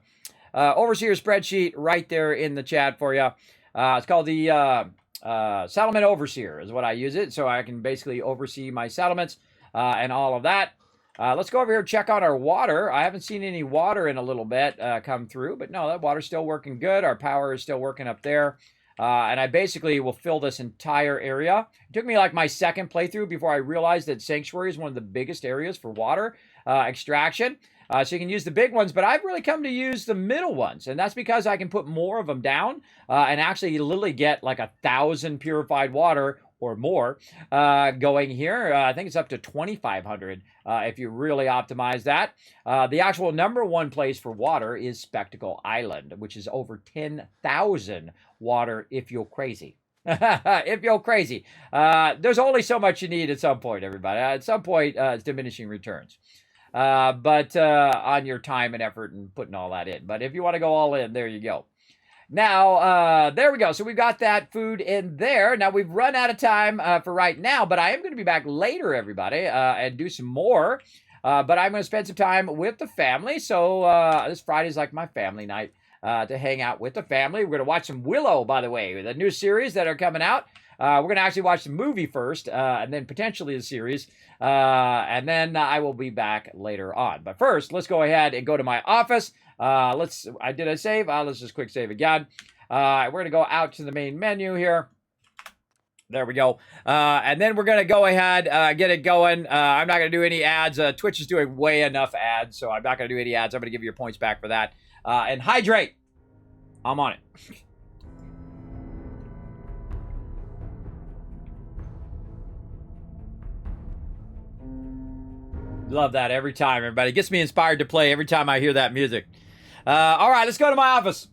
spreadsheet right there in the chat for you. It's called the settlement overseer is what I use it. So I can basically oversee my settlements and all of that. Let's go over here and check on our water. I haven't seen any water in a little bit come through, but no, that water's still working good. Our power is still working up there. And I basically will fill this entire area. It took me like my second playthrough before I realized that Sanctuary is one of the biggest areas for water extraction. So you can use the big ones, but I've really come to use the middle ones. And that's because I can put more of them down and actually literally get like 1,000 purified water or more going here. I think it's up to 2,500 if you really optimize that. The actual number one place for water is Spectacle Island, which is over 10,000 water if you're crazy. If you're crazy. There's only so much you need at some point, everybody. At some point, it's diminishing returns. But on your time and effort and putting all that in. But if you want to go all in, there you go. Now, there we go. So we've got that food in there. Now, we've run out of time for right now, but I am going to be back later, everybody, and do some more. But I'm going to spend some time with the family. So this Friday is like my family night to hang out with the family. We're going to watch some Willow, by the way, the new series that are coming out. We're going to actually watch the movie first, and then potentially the series. And then I will be back later on. But first, let's go ahead and go to my office. Did I save? Let's just quick save again. We're going to go out to the main menu here. There we go. And then we're going to go ahead, get it going. I'm not going to do any ads. Twitch is doing way enough ads, so I'm not going to do any ads. I'm going to give you your points back for that. And hydrate. I'm on it. Love that every time, everybody. It gets me inspired to play every time I hear that music. All right, let's go to my office.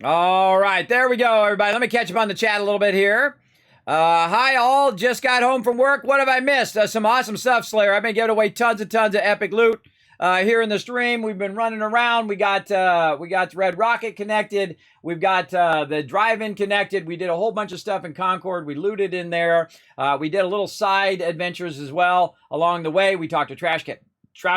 All right, there we go, everybody. Let me catch up on the chat a little bit here. Hi, all. Just got home from work. What have I missed? Some awesome stuff, Slayer. I've been giving away tons and tons of epic loot. Here in the stream, we've been running around. We got Red Rocket connected. We've got the drive-in connected. We did a whole bunch of stuff in Concord. We looted in there. We did a little side adventures as well along the way. We talked to Trash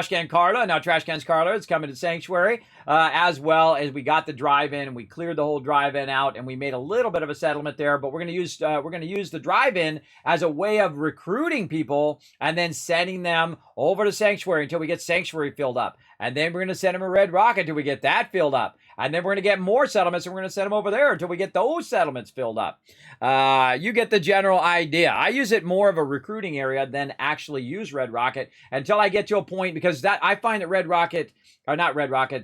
Can Carla. Now Trash Can's Carla is coming to Sanctuary, as well as we got the drive-in and we cleared the whole drive-in out and we made a little bit of a settlement there. But we're gonna use the drive-in as a way of recruiting people and then sending them over to Sanctuary until we get Sanctuary filled up. And then we're gonna send them a Red Rocket until we get that filled up. And then we're gonna get more settlements and we're gonna send them over there until we get those settlements filled up. You get the general idea. I use it more of a recruiting area than actually use Red Rocket until I get to a point, because that I find that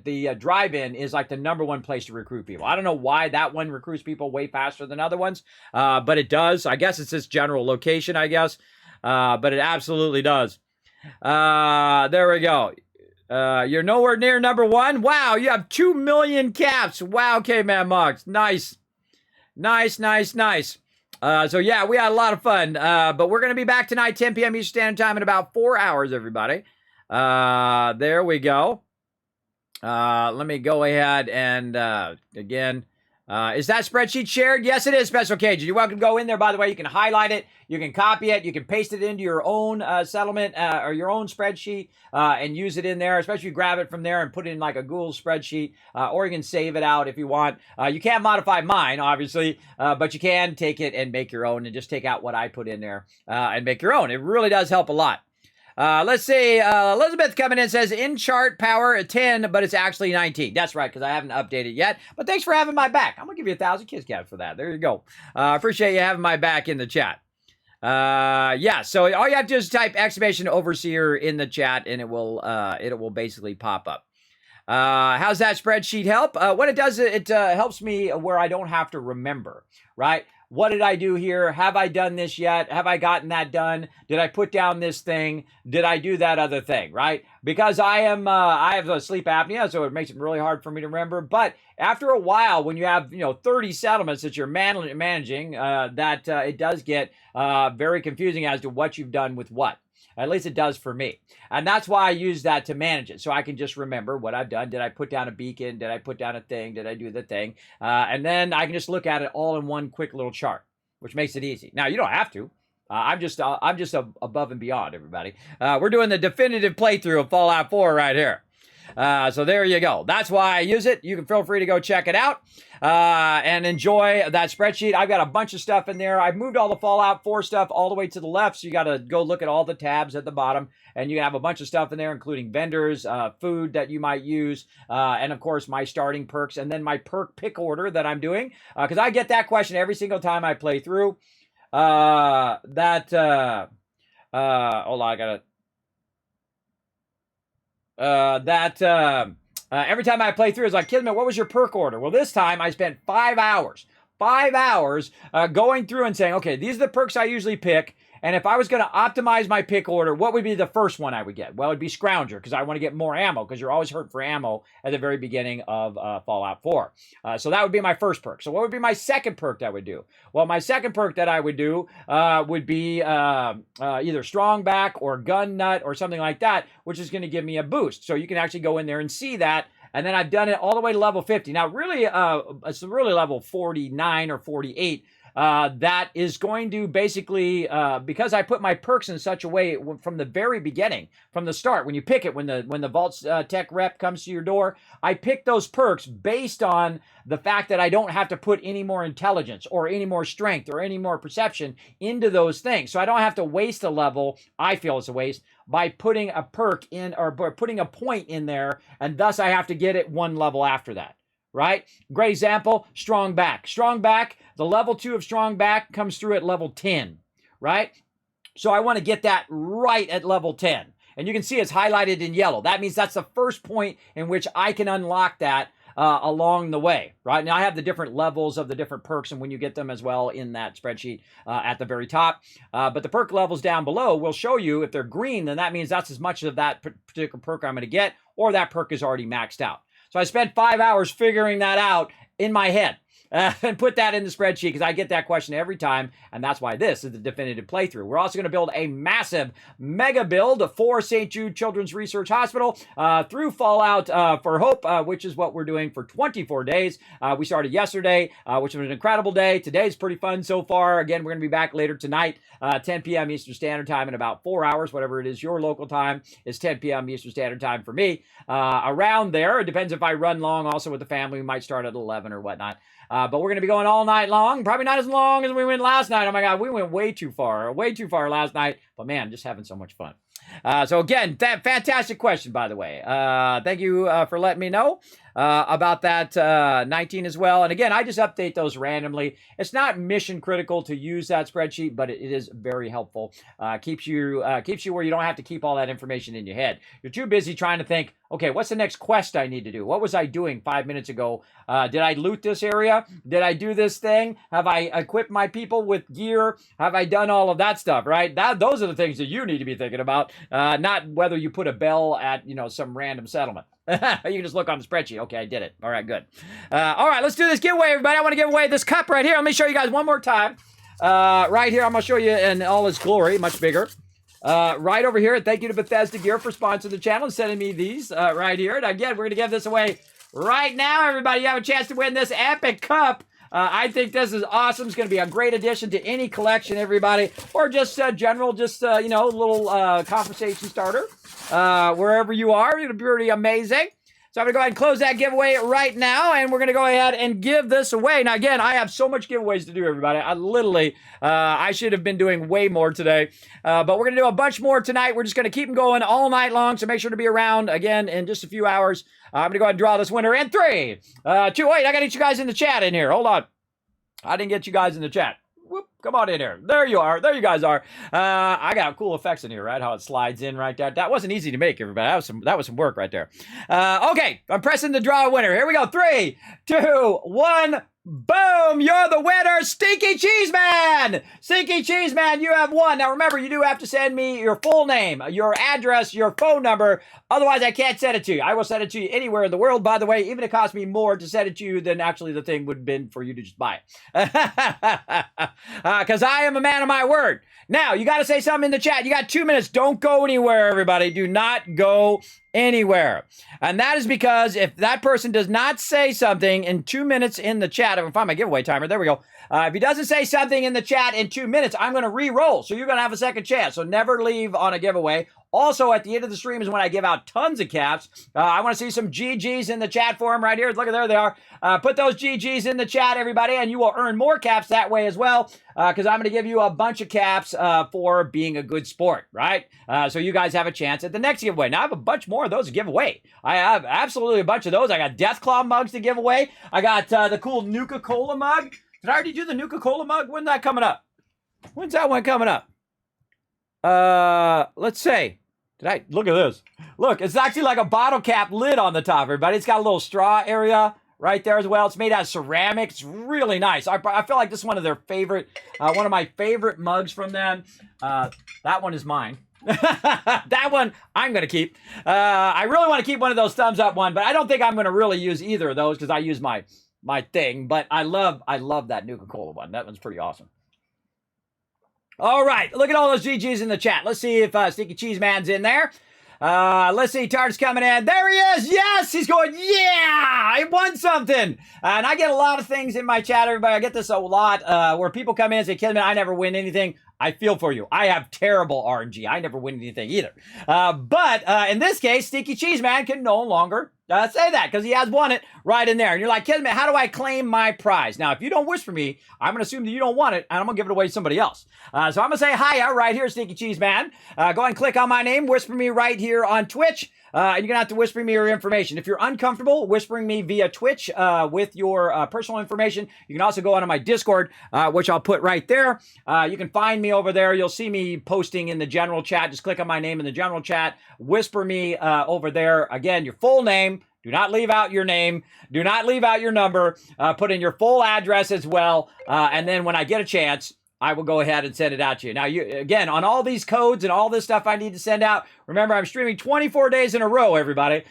the drive-in is like the number one place to recruit people. I don't know why that one recruits people way faster than other ones, but it does. I guess it's this general location, I guess, but it absolutely does. There we go. You're nowhere near number one. Wow, you have 2 million caps. Wow, Caveman Mugs. Nice. So yeah, we had a lot of fun. But we're going to be back tonight, 10 p.m. Eastern Standard Time in about 4 hours, everybody. There we go. Let me go ahead and, again, is that spreadsheet shared? Yes, it is, Special Cajun. You're welcome to go in there, by the way. You can highlight it. You can copy it. You can paste it into your own settlement or your own spreadsheet and use it in there, especially if you grab it from there and put it in like a Google spreadsheet, or you can save it out if you want. You can't modify mine, obviously, but you can take it and make your own and just take out what I put in there and make your own. It really does help a lot. Let's see. Elizabeth coming in says in chart power at 10, but it's actually 19. That's right, because I haven't updated yet. But thanks for having my back. I'm going to give you 1,000 kiss caps for that. There you go. Appreciate you having my back in the chat. Yeah, so all you have to do is type exclamation overseer in the chat and it will basically pop up. How's that spreadsheet help? What it does, it helps me where I don't have to remember, right? What did I do here? Have I done this yet? Have I gotten that done? Did I put down this thing? Did I do that other thing, right? Because I have a sleep apnea, so it makes it really hard for me to remember. But after a while, when you have, 30 settlements that you're managing, it does get very confusing as to what you've done with what. At least it does for me. And that's why I use that to manage it. So I can just remember what I've done. Did I put down a beacon? Did I put down a thing? Did I do the thing? And then I can just look at it all in one quick little chart, which makes it easy. Now, you don't have to. I'm just above and beyond, everybody. We're doing the definitive playthrough of Fallout 4 right here. So there you go. That's why I use it. You can feel free to go check it out and enjoy that spreadsheet. I've got a bunch of stuff in there. I've moved all the Fallout 4 stuff all the way to the left, so you got to go look at all the tabs at the bottom, and you have a bunch of stuff in there, including vendors, food that you might use, and of course my starting perks, and then my perk pick order that I'm doing, because I get that question every single time I play through. Hold on, I gotta. Every time I play through, it's like, Kismet, what was your perk order? Well, this time I spent 5 hours going through and saying, okay, these are the perks I usually pick. And if I was going to optimize my pick order, what would be the first one I would get? Well, it'd be Scrounger, because I want to get more ammo, because you're always hurt for ammo at the very beginning of Fallout 4. So that would be my first perk. So what would be my second perk that I would do? Well, my second perk that I would do would be either Strong Back or Gun Nut or something like that, which is going to give me a boost. So you can actually go in there and see that. And then I've done it all the way to level 50. Now, really, it's really level 49 or 48. That is going to basically, because I put my perks in such a way from the very beginning, from the start, when you pick it, when the vault-tec rep comes to your door, I pick those perks based on the fact that I don't have to put any more intelligence or any more strength or any more perception into those things. So I don't have to waste a level, I feel it's a waste, by putting a perk in or putting a point in there, and thus I have to get it one level after that. Right? Great example, Strong Back. Strong Back, the level 2 of Strong Back comes through at level 10, right? So I want to get that right at level 10. And you can see it's highlighted in yellow. That means that's the first point in which I can unlock that along the way, right? Now I have the different levels of the different perks and when you get them as well in that spreadsheet at the very top. But the perk levels down below will show you if they're green, then that means that's as much of that particular perk I'm going to get, or that perk is already maxed out. So I spent 5 hours figuring that out in my head and put that in the spreadsheet because I get that question every time, and that's why this is the definitive playthrough. We're also going to build a massive mega build for St. Jude Children's Research Hospital through Fallout for Hope, which is what we're doing for 24 days. We started yesterday, which was an incredible day. Today's pretty fun so far. Again, we're going to be back later tonight, 10 p.m. Eastern Standard Time in about 4 hours, whatever it is your local time is 10 p.m. Eastern Standard Time for me. Around there, it depends if I run long also with the family. We might start at 11 or whatnot. But we're going to be going all night long. Probably not as long as we went last night. Oh my God, we went way too far last night. But man, just having so much fun. So again, that fantastic question, by the way. Thank you for letting me know about that 19 as well. And again, I just update those randomly. It's not mission critical to use that spreadsheet, but it is very helpful. Keeps you where you don't have to keep all that information in your head. You're too busy trying to think, okay, what's the next quest I need to do? What was I doing 5 minutes ago? Did I loot this area? Did I do this thing? Have I equipped my people with gear? Have I done all of that stuff, right? Those are the things that you need to be thinking about, not whether you put a bell at, some random settlement. You can just look on the spreadsheet. Okay, I did it. All right, good. All right, let's do this giveaway, everybody. I want to give away this cup right here. Let me show you guys one more time. Right here, I'm going to show you in all its glory, much bigger. Right over here, thank you to Bethesda Gear for sponsoring the channel and sending me these right here. And again, we're going to give this away right now, everybody. You have a chance to win this epic cup. I think this is awesome. It's going to be a great addition to any collection, everybody, or just general, a little conversation starter. Wherever you are, it'll be pretty amazing. So I'm going to go ahead and close that giveaway right now, and we're going to go ahead and give this away. Now, again, I have so much giveaways to do, everybody. I should have been doing way more today, but we're going to do a bunch more tonight. We're just going to keep them going all night long, so make sure to be around, again, in just a few hours. I'm going to go ahead and draw this winner in 3, 2, wait, I got to get you guys in the chat in here. Hold on. I didn't get you guys in the chat. Whoop, come on in here. There you are. There you guys are. I got cool effects in here, right? How it slides in right there. That wasn't easy to make, everybody. That was some work right there. Okay, I'm pressing the draw winner. Here we go. 3, 2, 1. Boom! You're the winner, Stinky Cheese Man! Stinky Cheese Man, you have won. Now remember, you do have to send me your full name, your address, your phone number. Otherwise, I can't send it to you. I will send it to you anywhere in the world. By the way, even if it costs me more to send it to you than actually the thing would have been for you to just buy it. Because I am a man of my word. Now, you got to say something in the chat. You got 2 minutes. Don't go anywhere, everybody. Do not go anywhere. And that is because if that person does not say something in 2 minutes in the chat, I can find my giveaway timer. There we go. If he doesn't say something in the chat in 2 minutes, I'm going to re-roll. So you're going to have a second chance. So never leave on a giveaway. Also, at the end of the stream is when I give out tons of caps. I want to see some GGs in the chat for them right here. Look at there they are. Put those GGs in the chat, everybody, and you will earn more caps that way as well, because I'm going to give you a bunch of caps for being a good sport, right? So you guys have a chance at the next giveaway. Now, I have a bunch more of those to give away. I have absolutely a bunch of those. I got Deathclaw mugs to give away. I got the cool Nuka-Cola mug. Did I already do the Nuka-Cola mug? When's that coming up? When's that one coming up? Let's see. Look at this. Look, it's actually like a bottle cap lid on the top, everybody. It's got a little straw area right there as well. It's made out of ceramic. It's really nice. I feel like this is one of their favorite, one of my favorite mugs from them. That one is mine. That one I'm going to keep. I really want to keep one of those thumbs up one, but I don't think I'm going to really use either of those because I use my thing. But I love that Nuka-Cola one. That one's pretty awesome. All right, look at all those GGs in the chat. Let's see if Sneaky Cheese Man's in there. Let's see, Tart's coming in. There he is. Yes, he's going, yeah, I won something. And I get a lot of things in my chat, everybody. I get this a lot where people come in and say, Kismet, I never win anything. I feel for you. I have terrible RNG. I never win anything either. But in this case, Sneaky Cheese Man can no longer say that because he has won it right in there. And you're like, Kismet, how do I claim my prize? Now, if you don't whisper me, I'm going to assume that you don't want it, and I'm going to give it away to somebody else. So I'm going to say hiya right here, Sneaky Cheese Man. Go ahead and click on my name. Whisper me right here on Twitch. And you're going to have to whisper me your information. If you're uncomfortable whispering me via Twitch with your personal information, you can also go onto my Discord, which I'll put right there. You can find me over there. You'll see me posting in the general chat. Just click on my name in the general chat. Whisper me over there. Again, your full name. Do not leave out your name. Do not leave out your number. Put in your full address as well. And then when I get a chance, I will go ahead and send it out to you. Now, again, on all these codes and all this stuff I need to send out, remember, I'm streaming 24 days in a row, everybody.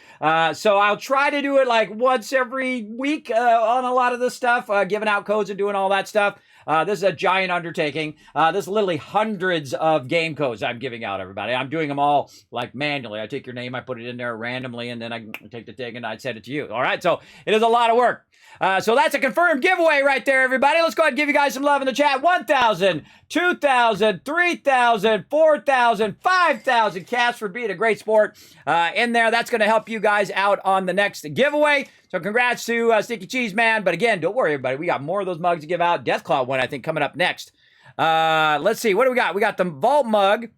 So I'll try to do it like once every week on a lot of this stuff, giving out codes and doing all that stuff. This is a giant undertaking. This is literally hundreds of game codes I'm giving out, everybody. I'm doing them all like manually. I take your name, I put it in there randomly, and then I take the thing and I send it to you. All right, so it is a lot of work. So that's a confirmed giveaway right there, everybody. Let's go ahead and give you guys some love in the chat. 1,000, 2,000, 3,000, 4,000, 5,000 cash for being a great sport in there. That's going to help you guys out on the next giveaway. So congrats to Sneaky Cheese Man. But again, don't worry, everybody. We got more of those mugs to give out. Deathclaw one, I think, coming up next. Let's see. What do we got? We got the Vault mug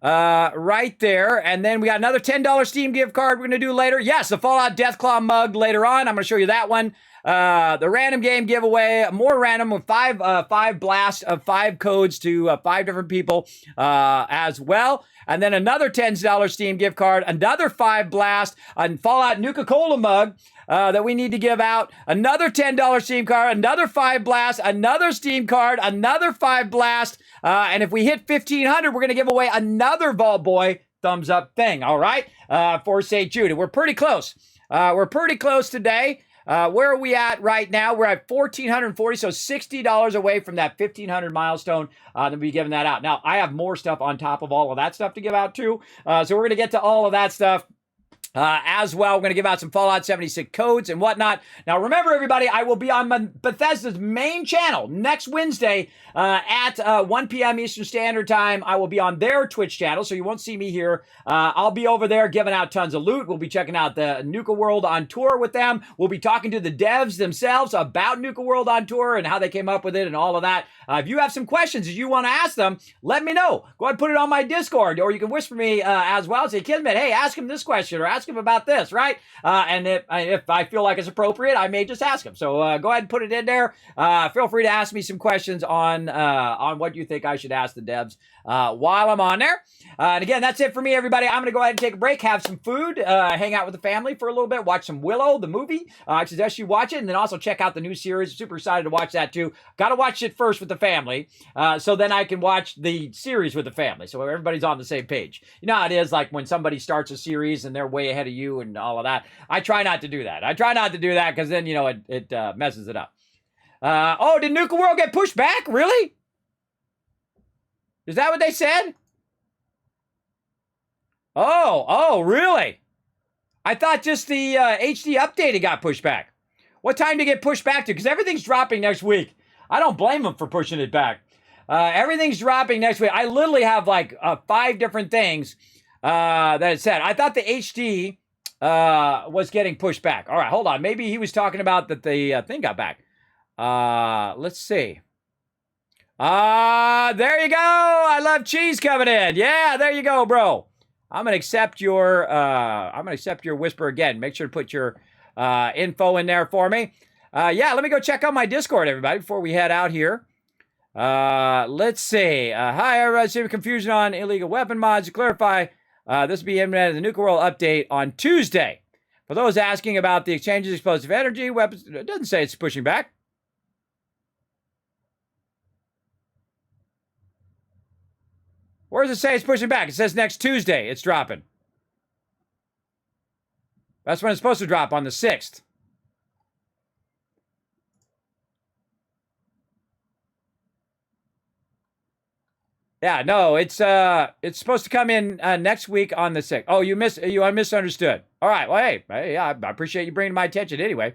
right there. And then we got another $10 Steam gift card we're going to do later. Yes, the Fallout Deathclaw mug later on. I'm going to show you that one. The random game giveaway, more random with five blasts of 5 codes to 5 different people as well. And then another $10 Steam gift card, another 5 blast, a Fallout Nuka-Cola mug that we need to give out, another $10 Steam card, another 5 blast, another Steam card, another 5 blast. And if we hit 1,500, we're going to give away another Vault Boy thumbs up thing, all right, for St. Jude. And we're pretty close. We're pretty close today. Where are we at right now? We're at 1,440, so $60 away from that 1,500 milestone. Then be giving that out. Now, I have more stuff on top of all of that stuff to give out too. So we're going to get to all of that stuff. As well, we're going to give out some Fallout 76 codes and whatnot. Now, remember, everybody, I will be on Bethesda's main channel next Wednesday at 1 p.m. Eastern Standard Time. I will be on their Twitch channel, so you won't see me here. I'll be over there giving out tons of loot. We'll be checking out the Nuka World on tour with them. We'll be talking to the devs themselves about Nuka World on tour and how they came up with it and all of that. If you have some questions that you want to ask them, let me know. Go ahead and put it on my Discord, or you can whisper me as well. Say, Kismet, hey, ask him this question, or ask him about this, right? And if I feel like it's appropriate, I may just ask him. So go ahead and put it in there. Feel free to ask me some questions on what you think I should ask the devs while I'm on there. And again, that's it for me, everybody. I'm going to go ahead and take a break, have some food, hang out with the family for a little bit, watch some Willow, the movie. I suggest you watch it, and then also check out the new series. Super excited to watch that too. Got to watch it first with the family, so then I can watch the series with the family, so everybody's on the same page. You know how it is, like when somebody starts a series and they're way ahead of you and all of that. I try not to do that. Because then, you know, it messes it up. Oh, did Nuka World get pushed back? Really? Is that what they said? Oh, really? I thought just the HD update got pushed back. What time did it get pushed back to? Because everything's dropping next week. I don't blame them for pushing it back. Everything's dropping next week. I literally have like 5 different things that it said. I thought the HD was getting pushed back. All right, hold on. Maybe he was talking about that the thing got back. Let's see. There you go. I love cheese coming in. Yeah, there you go, bro. I'm gonna accept your whisper again. Make sure to put your info in there for me. Yeah, let me go check out my Discord, everybody, before we head out here. Let's see. Hi, everybody. Seeing confusion on illegal weapon mods. To clarify, this will be implemented in the Nuclear World update on Tuesday. For those asking about the exchanges of explosive energy weapons, it doesn't say it's pushing back. Where does it say it's pushing back? It says next Tuesday it's dropping. That's when it's supposed to drop, on the 6th. Yeah, no, it's supposed to come in next week on the 6th. Oh, I misunderstood. All right, well, hey, yeah, I appreciate you bringing my attention anyway.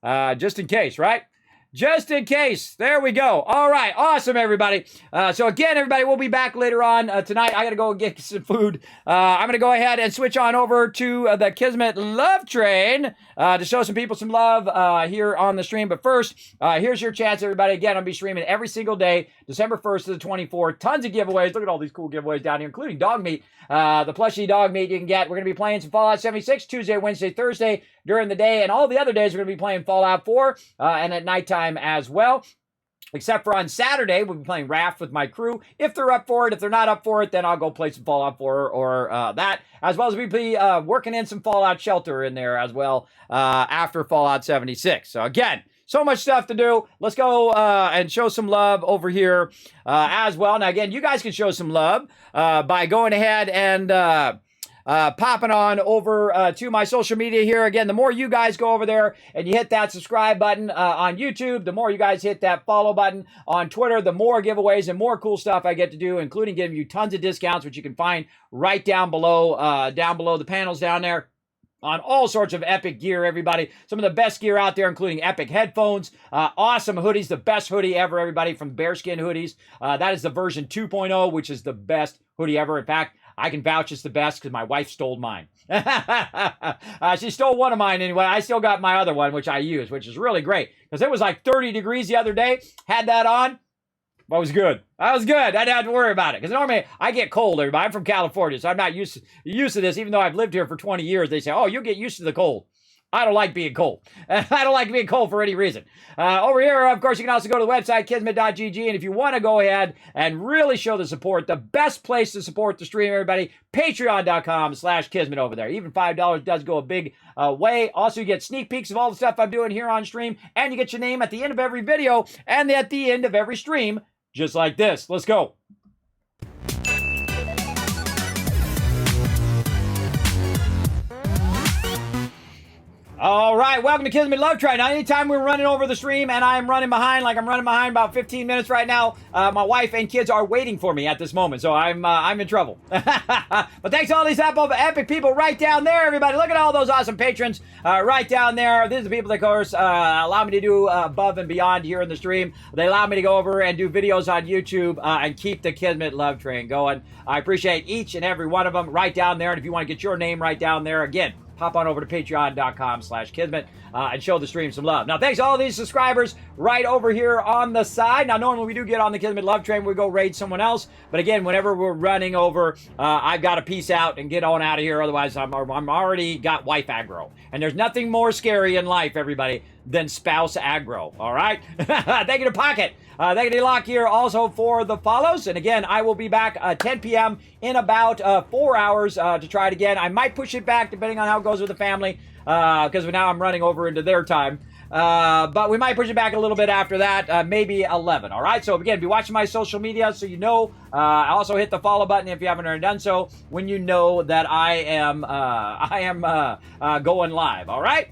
Just in case, right? Just in case. There we go. All right. Awesome, everybody. So again, everybody, we'll be back later on tonight. I got to go get some food. I'm going to go ahead and switch on over to the Kismet Love Train to show some people some love here on the stream. But first, here's your chance, everybody. Again, I'll be streaming every single day, December 1st to the 24th. Tons of giveaways. Look at all these cool giveaways down here, including dog meat. The plushie dog meat you can get. We're going to be playing some Fallout 76 Tuesday, Wednesday, Thursday during the day. And all the other days, we're going to be playing Fallout 4 and at nighttime as well. Except for on Saturday, we'll be playing Raft with my crew. If they're up for it, if they're not up for it, then I'll go play some Fallout 4 or that. As well as we'll be working in some Fallout Shelter in there as well after Fallout 76. So again, so much stuff to do. Let's go and show some love over here as well. Now again, you guys can show some love by going ahead and popping on over to my social media here. Again, the more you guys go over there and you hit that subscribe button on YouTube, the more you guys hit that follow button on Twitter, the more giveaways and more cool stuff I get to do, including giving you tons of discounts, which you can find right down below the panels down there. On all sorts of epic gear, everybody. Some of the best gear out there, including epic headphones, awesome hoodies, the best hoodie ever, everybody, from Bearskin Hoodies. That is the version 2.0, which is the best hoodie ever. In fact, I can vouch it's the best because my wife stole mine. She stole one of mine anyway. I still got my other one, which I use, which is really great because it was like 30 degrees the other day. Had that on. I was good. I didn't have to worry about it. Because normally I get cold, everybody. I'm from California, so I'm not used to this. Even though I've lived here for 20 years, they say, oh, you'll get used to the cold. I don't like being cold. I don't like being cold for any reason. Over here, of course, you can also go to the website, kismet.gg. And if you want to go ahead and really show the support, the best place to support the stream, everybody, patreon.com/Kismet over there. Even $5 does go a big way. Also, you get sneak peeks of all the stuff I'm doing here on stream. And you get your name at the end of every video and at the end of every stream. Just like this. Let's go. All right, welcome to Kismet Love Train. Now, anytime we're running over the stream and I'm running behind, like I'm running behind about 15 minutes right now, my wife and kids are waiting for me at this moment, so I'm in trouble. But thanks to all these epic people right down there, everybody. Look at all those awesome patrons right down there. These are the people that, of course, allow me to do above and beyond here in the stream. They allow me to go over and do videos on YouTube and keep the Kismet Love Train going. I appreciate each and every one of them right down there, and if you want to get your name right down there, again, hop on over to patreon.com/Kismet and show the stream some love. Now, thanks to all these subscribers right over here on the side. Now, normally we do get on the Kismet Love Train, we go raid someone else. But again, whenever we're running over, I've got to peace out and get on out of here. Otherwise, I'm already got wife aggro. And there's nothing more scary in life, everybody, than spouse aggro. All right? Thank you to Pocket. Thank you to Lock here also for the follows. And again, I will be back 10 p.m. in about 4 hours to try it again. I might push it back depending on how it goes with the family because now I'm running over into their time. But we might push it back a little bit after that, maybe 11. All right. So again, be watching my social media so you know. Also hit the follow button if you haven't already done so when you know that I am going live. All right.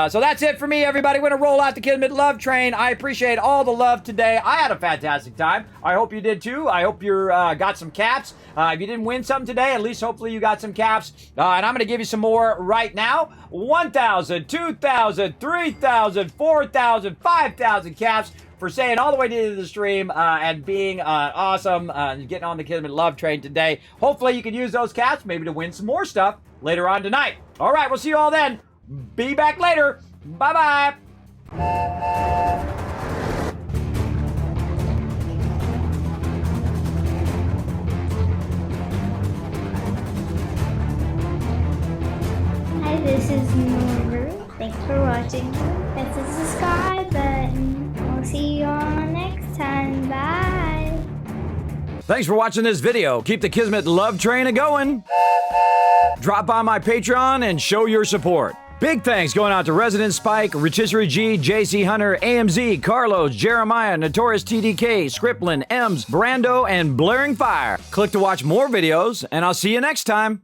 So that's it for me, everybody. We're going to roll out the Kismet Love Train. I appreciate all the love today. I had a fantastic time. I hope you did too. I hope you got some caps. If you didn't win something today, at least hopefully you got some caps. And I'm going to give you some more right now. 1,000, 2,000, 3,000, 4,000, 5,000 caps for staying all the way to the end of the stream and being awesome, getting on the Kismet Love Train today. Hopefully you can use those caps maybe to win some more stuff later on tonight. All right, we'll see you all then. Be back later. Bye-bye. Hi, this is Noru. Thanks for watching. Press the subscribe button. We'll see you all next time. Bye. Thanks for watching this video. Keep the Kismet Love Train a-going. Drop by my Patreon and show your support. Big thanks going out to Resident Spike, Rotisserie G, JC Hunter, AMZ, Carlos, Jeremiah, Notorious TDK, Scriplin, Ems, Brando, and Blaring Fire. Click to watch more videos, and I'll see you next time.